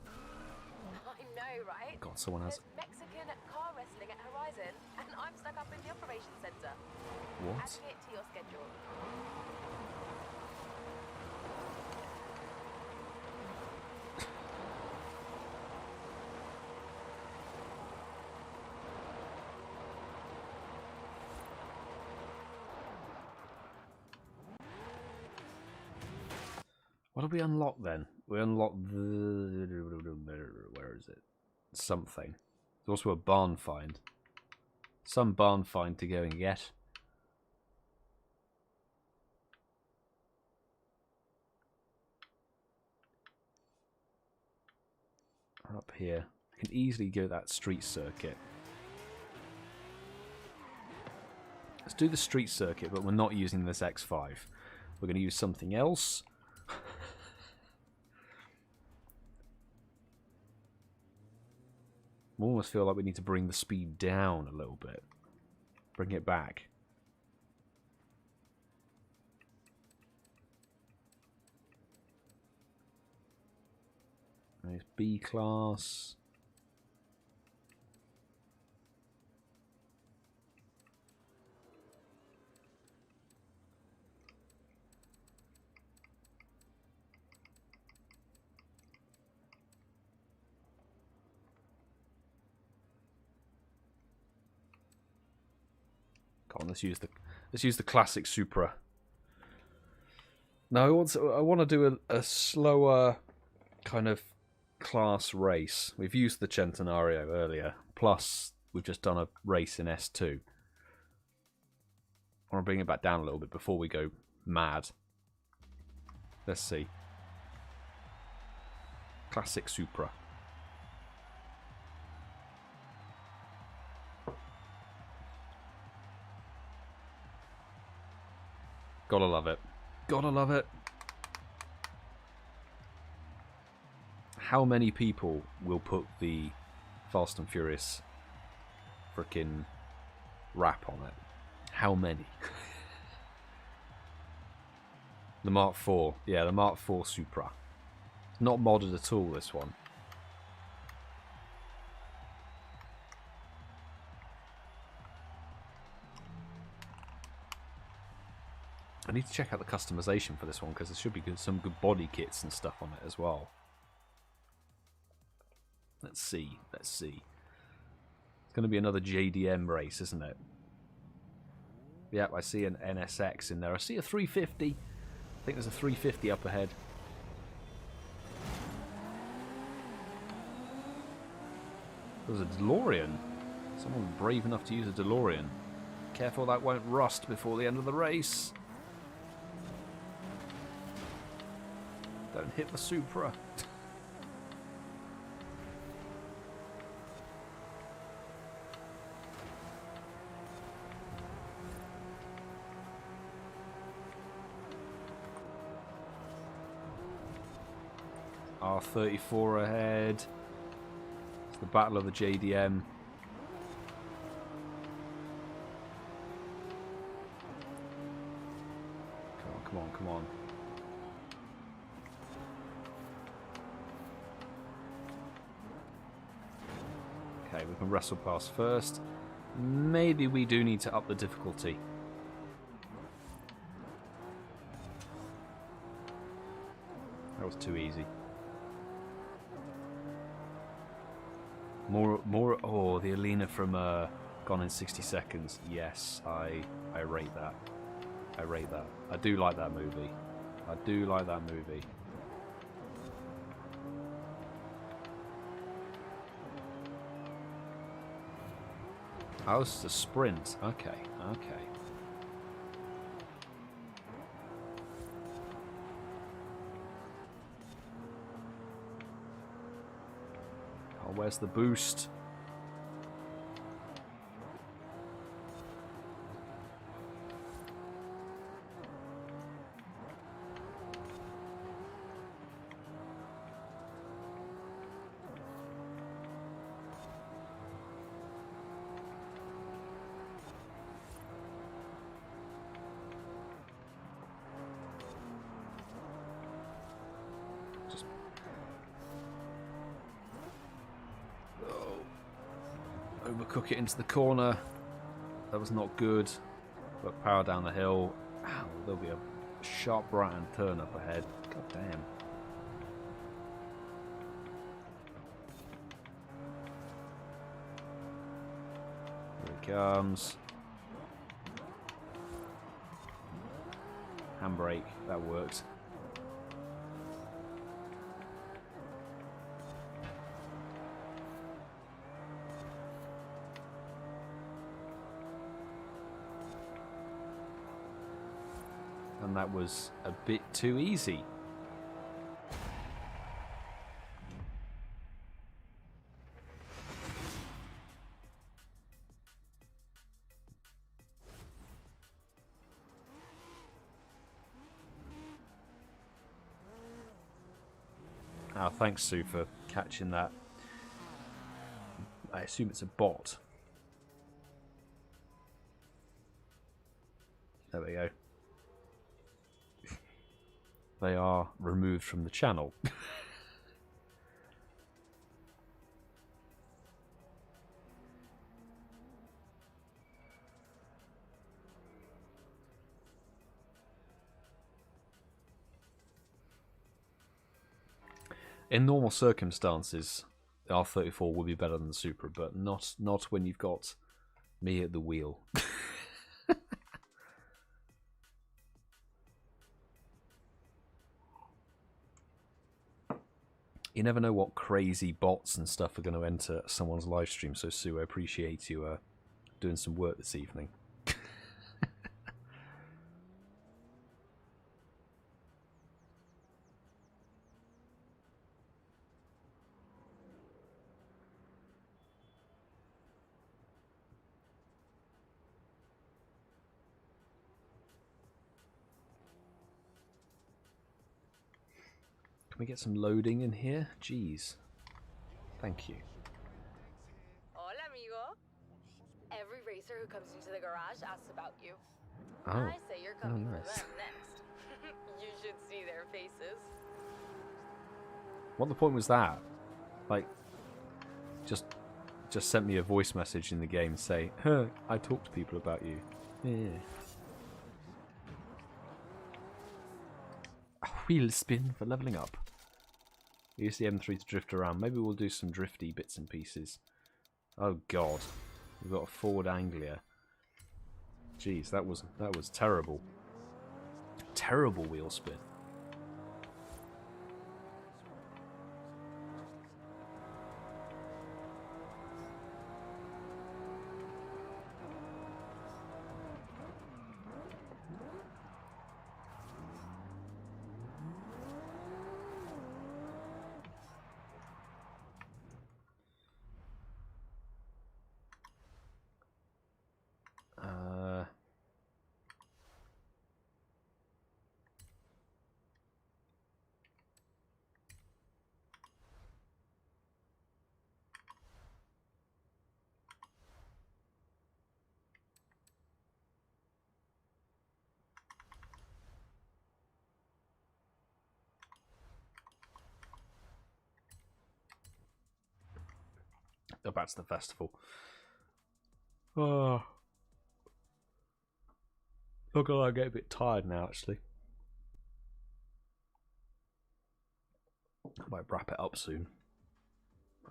C: I know, right?
A: God, someone has...
C: There's Mexican car wrestling at Horizon, and I'm stuck up in the operations center.
A: What?
C: Add it to your schedule.
A: What do we unlock then? We unlock the... Where is it? Something. There's also a barn find. Some barn find to go and get. Up here. I can easily go that street circuit. Let's do the street circuit, but we're not using this X5. We're going to use something else. I almost feel like we need to bring the speed down a little bit. Bring it back. There's B class. Come on, let's use the classic Supra. No, I want to do a slower kind of class race. We've used the Centenario earlier. Plus, we've just done a race in S2. I want to bring it back down a little bit before we go mad. Let's see. Classic Supra. Gotta love it. Gotta love it. How many people will put the Fast and Furious frickin' wrap on it? How many? The Mark IV. Yeah, the Mark IV Supra. It's not modded at all, this one. I need to check out the customization for this one because there should be some good body kits and stuff on it as well. Let's see. Let's see. It's going to be another JDM race, isn't it? Yep, I see an NSX in there. I see a 350. I think there's a 350 up ahead. There's a DeLorean. Someone brave enough to use a DeLorean. Careful that won't rust before the end of the race. Don't hit the Supra. R34 ahead. It's the battle of the JDM. Come on, come on, come on. Okay, we can wrestle past first. Maybe we do need to up the difficulty. That was too easy. More. Oh, the Alina from Gone in 60 Seconds. Yes, I rate that. I rate that. I do like that movie. I do like that movie. Oh, it's a sprint. Okay, okay. Oh, where's the boost? Overcook it into the corner. That was not good. But power down the hill. Ow, there'll be a sharp right hand turn up ahead. God damn. Here he comes. Handbrake. That works. And that was a bit too easy. Oh, thanks, Sue, for catching that. I assume it's a bot. There we go. They are removed from the channel. In normal circumstances, the R34 would be better than the Supra, but not when you've got me at the wheel. You never know what crazy bots and stuff are going to enter someone's live stream, so Sue, I appreciate you doing some work this evening. Can we get some loading in here? Jeez. Thank you.
C: Hola, amigo. Every racer who comes into the garage asks about you.
A: Oh.
C: I say you're coming
A: nice.
C: for them next. You should see their faces.
A: What the point was that? Like, just sent me a voice message in the game say, "Huh, I talk to people about you." Yeah. A wheel spin for leveling up. Use the M3 to drift around. Maybe we'll do some drifty bits and pieces. Oh god, we've got a Ford Anglia. Jeez, that was terrible. Terrible wheel spin. back to the festival. Oh. Not gonna lie, I get a bit tired now, actually. I might wrap it up soon.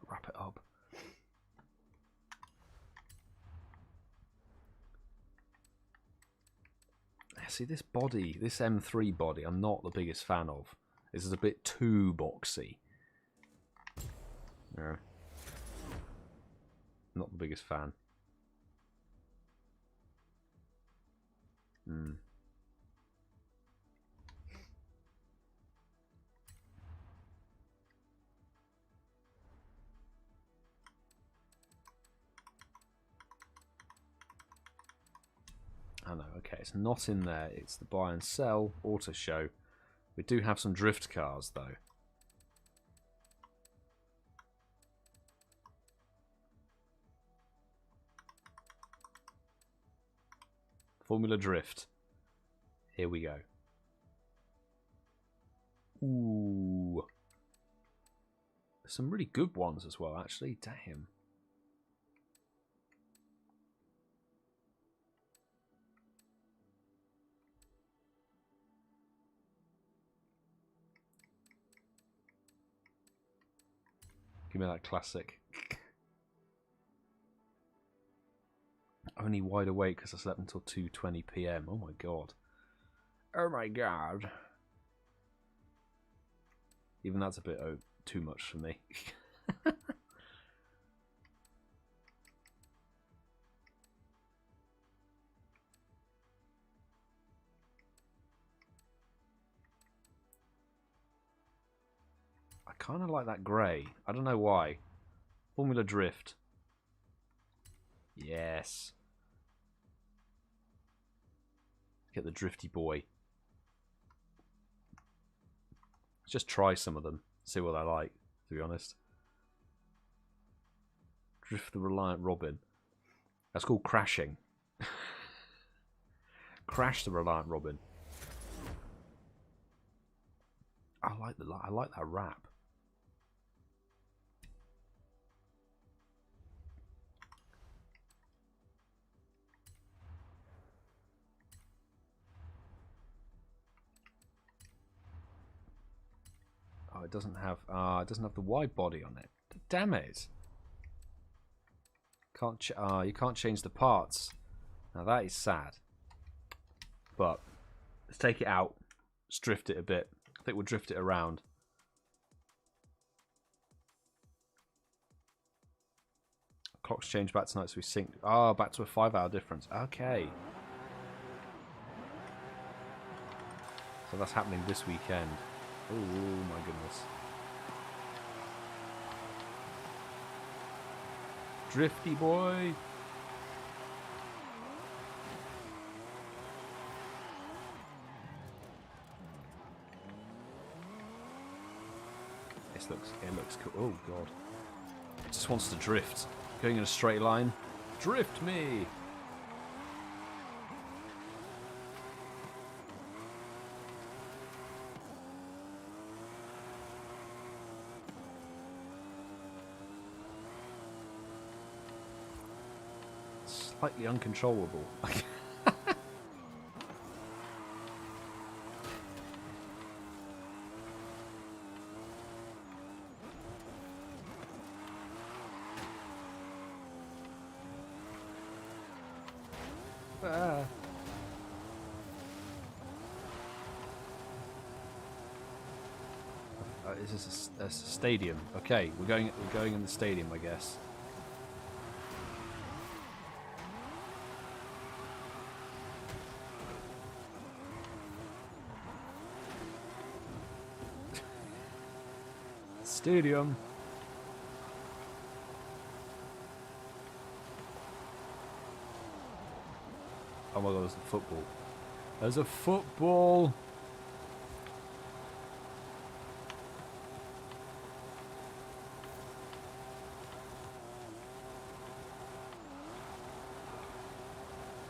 A: Wrap it up. See, this body, this M3 body, I'm not the biggest fan of. This is a bit too boxy. Yeah. Not the biggest fan. I know, okay, it's not in there. It's the buy and sell auto show. We do have some drift cars, though. Formula Drift. Here we go. Ooh. Some really good ones as well, actually. Damn. Give me that classic. Only wide awake because I slept until 2:20 PM. Oh my god. Oh my god. Even that's a bit too much for me. I kind of like that grey. I don't know why. Formula Drift. Yes. Get the drifty boy. Let's just try some of them. See what I like, to be honest. Drift the Reliant Robin. That's called crashing. Crash the Reliant Robin. I like that rap. Oh, it doesn't have the wide body on it. Damn it! You can't change the parts. Now that is sad. But let's take it out. Let's drift it a bit. I think we'll drift it around. Clock's changed back tonight, so we sync. Ah, back to a 5-hour difference. Okay. So that's happening this weekend. Oh my goodness. Drifty boy. It looks cool. Oh god. It just wants to drift. Going in a straight line. Drift me. Slightly uncontrollable. This is a stadium. Okay, we're going in the stadium, I guess. Stadium. Oh my god, there's a football. There's a football.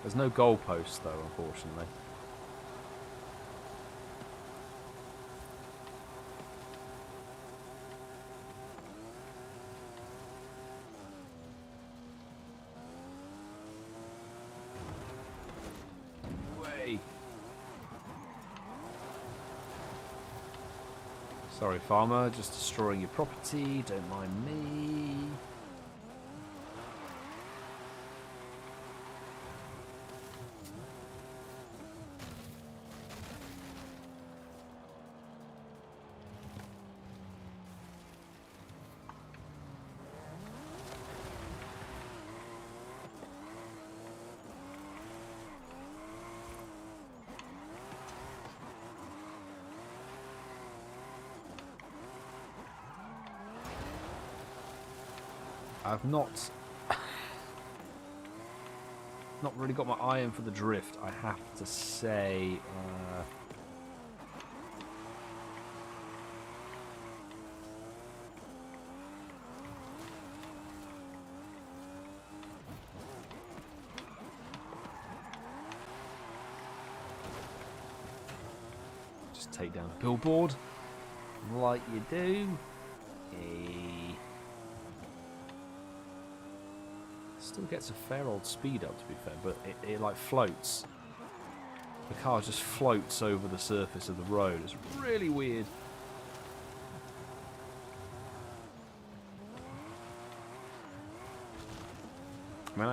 A: There's no goalpost though, unfortunately. Sorry, farmer, just destroying your property. Don't mind me. I've not really got my eye in for the drift, I have to say. Just take down the billboard like you do. Still gets a fair old speed up, to be fair, but it like floats. The car just floats over the surface of the road. It's really weird. I mean,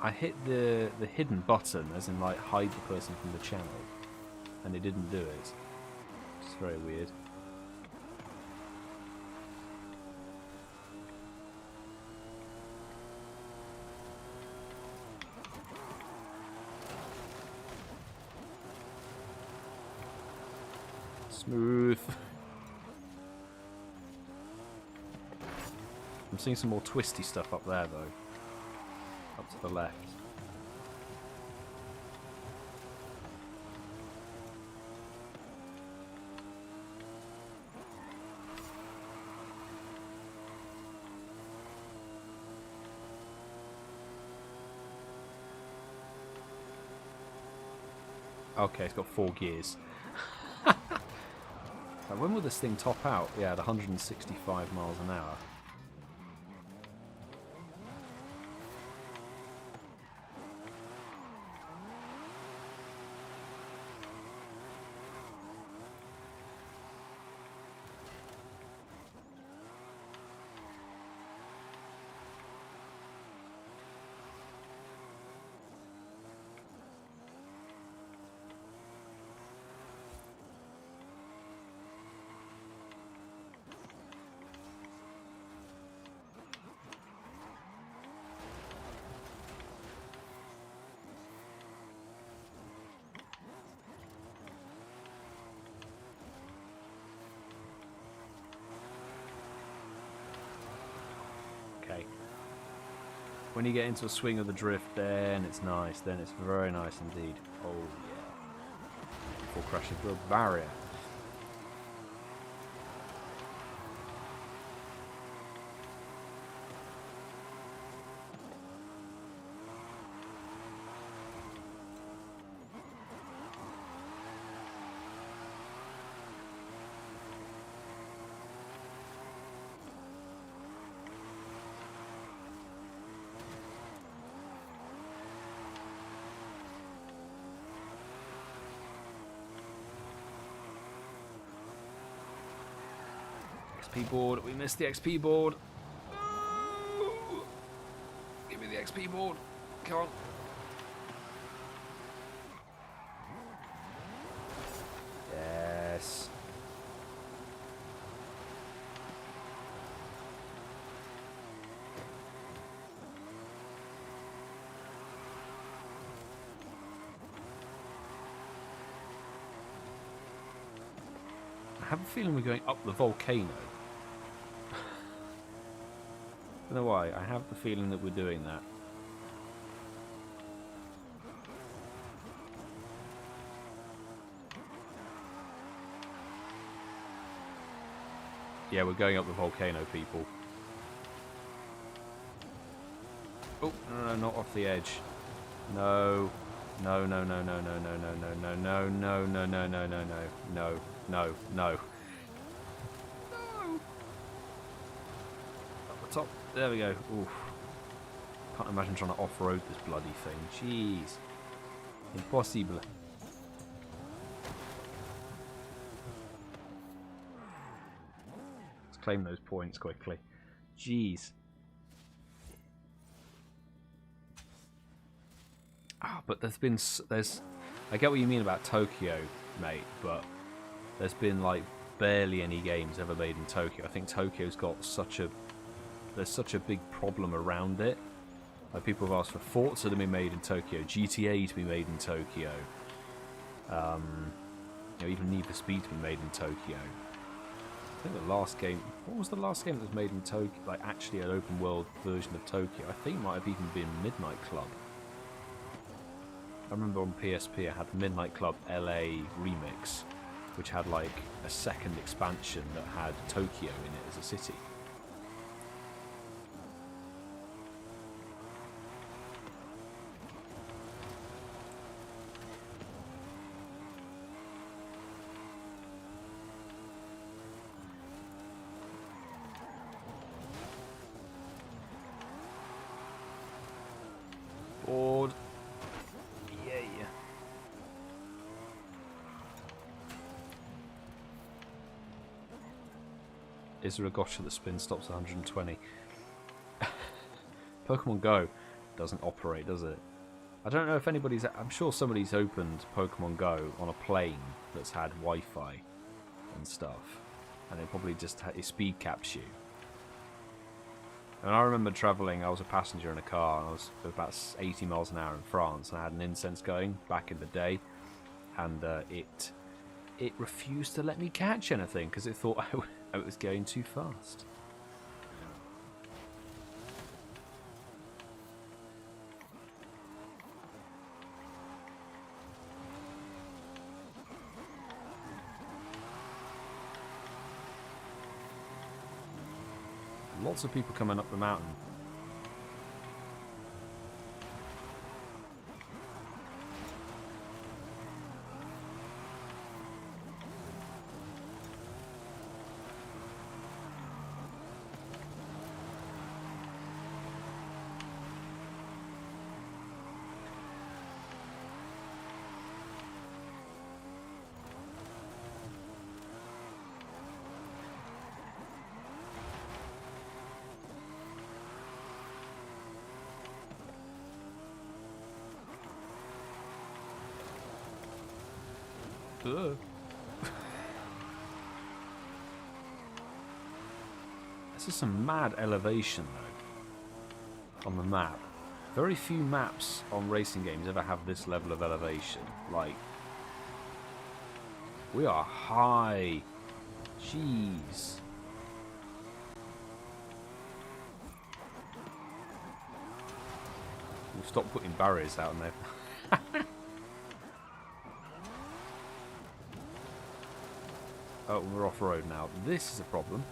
A: I hit the hidden button, as in like hide the person from the channel, and it didn't do it. It's very weird. Smooth. I'm seeing some more twisty stuff up there, though. Up to the left. Okay, it's got 4 gears. When will this thing top out? Yeah, at 165 miles an hour. Okay. When you get into a swing of the drift, then it's nice. Then it's very nice indeed. Oh yeah. Before crashing through a barrier. XP board. We missed the XP board. No! Give me the XP board. Come on. Yes. I have a feeling we're going up the volcano. I don't know why, I have the feeling that we're doing that. Yeah, we're going up the volcano, people. Oh, no, not off the edge. No. No, no, no, no, no, no, no, no, no, no, no, no, no, no, no, no, no, no. Up the top. There we go. Oof. Can't imagine trying to off-road this bloody thing. Jeez. Impossible. claim those points quickly. Jeez. Ah, but there's I get what you mean about Tokyo, mate, but there's been like barely any games ever made in Tokyo. I think Tokyo's got there's such a big problem around it. Like, people have asked for Forza to be made in Tokyo, GTA to be made in Tokyo, you know, even Need for Speed to be made in Tokyo. I think the last game, what was the last game that was made in Tokyo, like actually an open world version of Tokyo? I think it might have even been Midnight Club. I remember on PSP I had Midnight Club LA Remix, which had like a second expansion that had Tokyo in it as a city. Board. Yay. Is there a gotcha that spin stops at 120? Pokemon Go doesn't operate, does it? I don't know if anybody's... I'm sure somebody's opened Pokemon Go on a plane that's had Wi-Fi and stuff. And it probably just it speed caps you. And I remember travelling, I was a passenger in a car, and I was about 80 miles an hour in France, and I had an Incensed going back in the day, and it refused to let me catch anything, because it thought I was going too fast. Lots of people coming up the mountain. This is some mad elevation though on the map. Very few maps on racing games ever have this level of elevation. Like, we are high. Jeez. We'll stop putting barriers out in there. Oh, we're off-road now. This is a problem.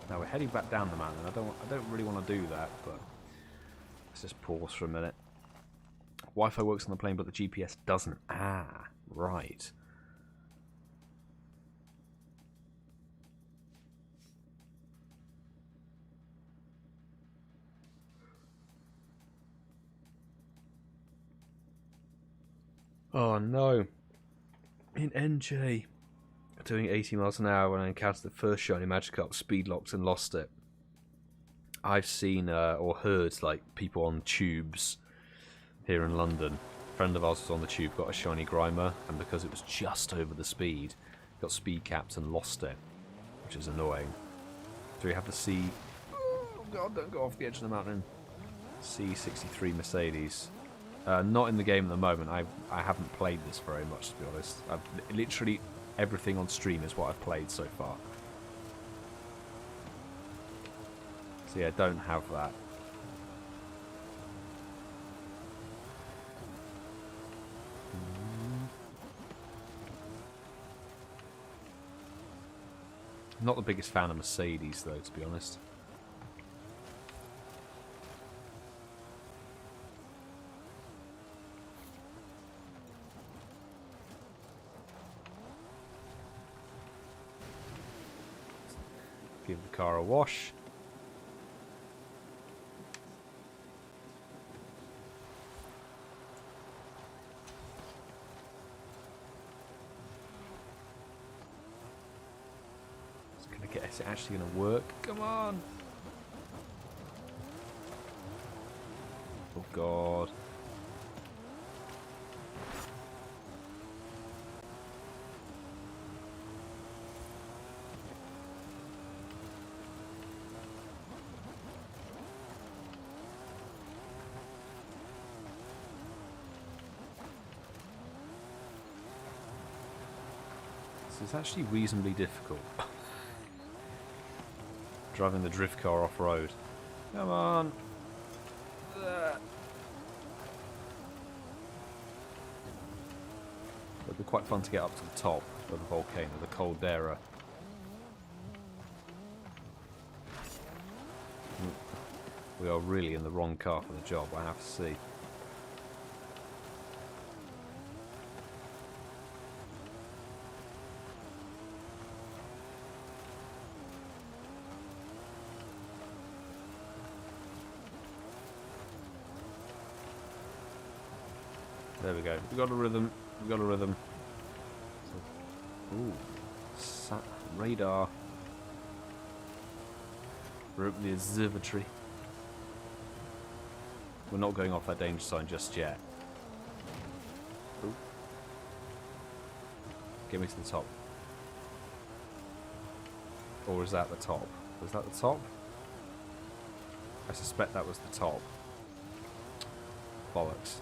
A: Now we're heading back down the mountain. I don't really want to do that, but let's just pause for a minute. Wi-Fi works on the plane, but the GPS doesn't. Ah, right. Oh no. In NJ, doing 80 miles an hour when I encountered the first shiny Magikarp, speed locked and lost it. I've seen or heard like people on tubes here in London. A friend of ours was on the tube, got a shiny Grimer, and because it was just over the speed, got speed capped and lost it, which is annoying. So we have the C... Oh god, don't go off the edge of the mountain. C63 Mercedes. Not in the game at the moment. I haven't played this very much, to be honest. I've literally everything on stream is what I've played so far. So yeah, don't have that. I'm not the biggest fan of Mercedes, though, to be honest. Give the car a wash. Is it actually going to work? Come on! Oh god. This is actually reasonably difficult. Driving the drift car off-road. Come on! It'd be quite fun to get up to the top of the volcano, the caldera. We are really in the wrong car for the job, I have to see. There we go. We got a rhythm. We got a rhythm. Ooh, radar. We're up the observatory. We're not going off that danger sign just yet. Ooh. Get me to the top. Or is that the top? Was that the top? I suspect that was the top. Bollocks.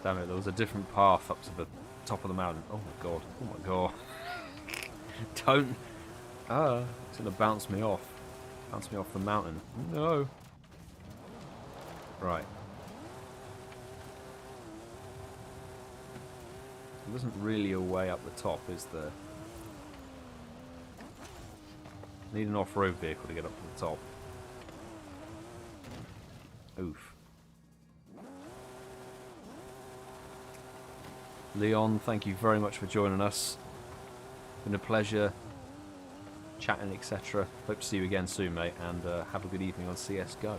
A: Damn it, there was a different path up to the top of the mountain. Oh my god, oh my god. Don't. It's gonna bounce me off. Bounce me off the mountain. No. Right. There isn't really a way up the top, is there? Need an off-road vehicle to get up to the top. Oof. Leon, thank you very much for joining us. Been a pleasure chatting, etc. Hope to see you again soon, mate, and have a good evening on CSGO.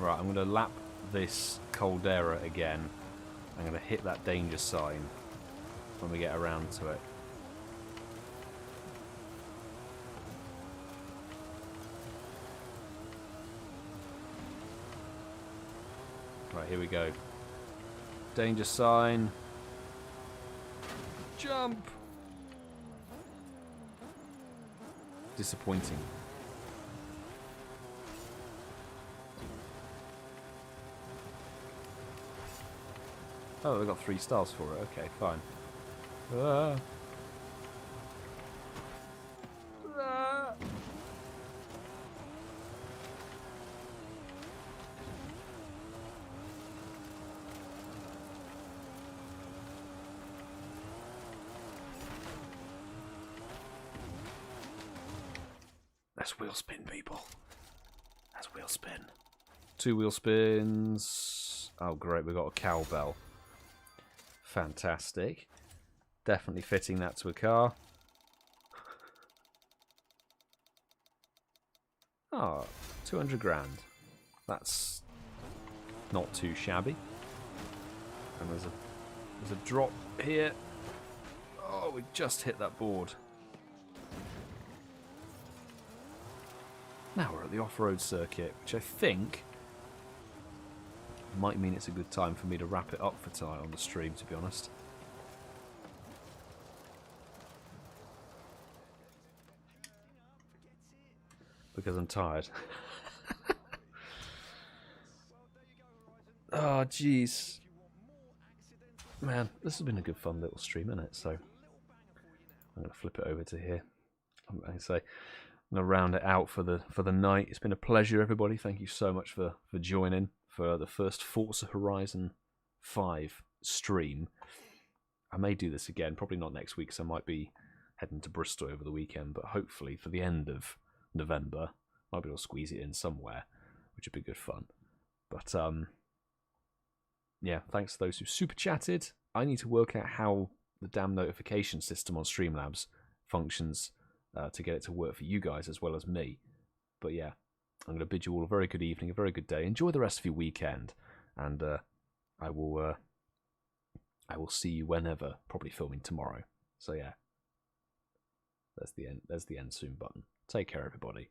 A: Right, I'm going to lap this caldera again. I'm going to hit that danger sign when we get around to it. Right, here we go. Danger sign. Jump! Disappointing. Oh, we got 3 stars for it. Okay, fine. Let's wheel spin, people. Let's wheel spin. 2 wheel spins. Oh, great. We've got a cowbell. Fantastic. Definitely fitting that to a car. Oh, 200 grand. That's not too shabby. And there's a drop here. Oh, we just hit that board. Now we're at the off-road circuit, which I think might mean it's a good time for me to wrap it up for tonight on the stream, to be honest. Because I'm tired. Oh, jeez. Man, this has been a good fun little stream, isn't it? So, I'm going to flip it over to here. I'm going to round it out for the night. It's been a pleasure, everybody. Thank you so much for joining for the first Forza Horizon 5 stream. I may do this again, probably not next week, so I might be heading to Bristol over the weekend, but hopefully for the end of November, might be able to squeeze it in somewhere, which would be good fun. But yeah, thanks to those who super chatted. I need to work out how the damn notification system on Streamlabs functions to get it to work for you guys as well as me. But yeah, I'm going to bid you all a very good evening, a very good day. Enjoy the rest of your weekend, and I will see you whenever. Probably filming tomorrow. So yeah, there's the end soon button. Take care, everybody.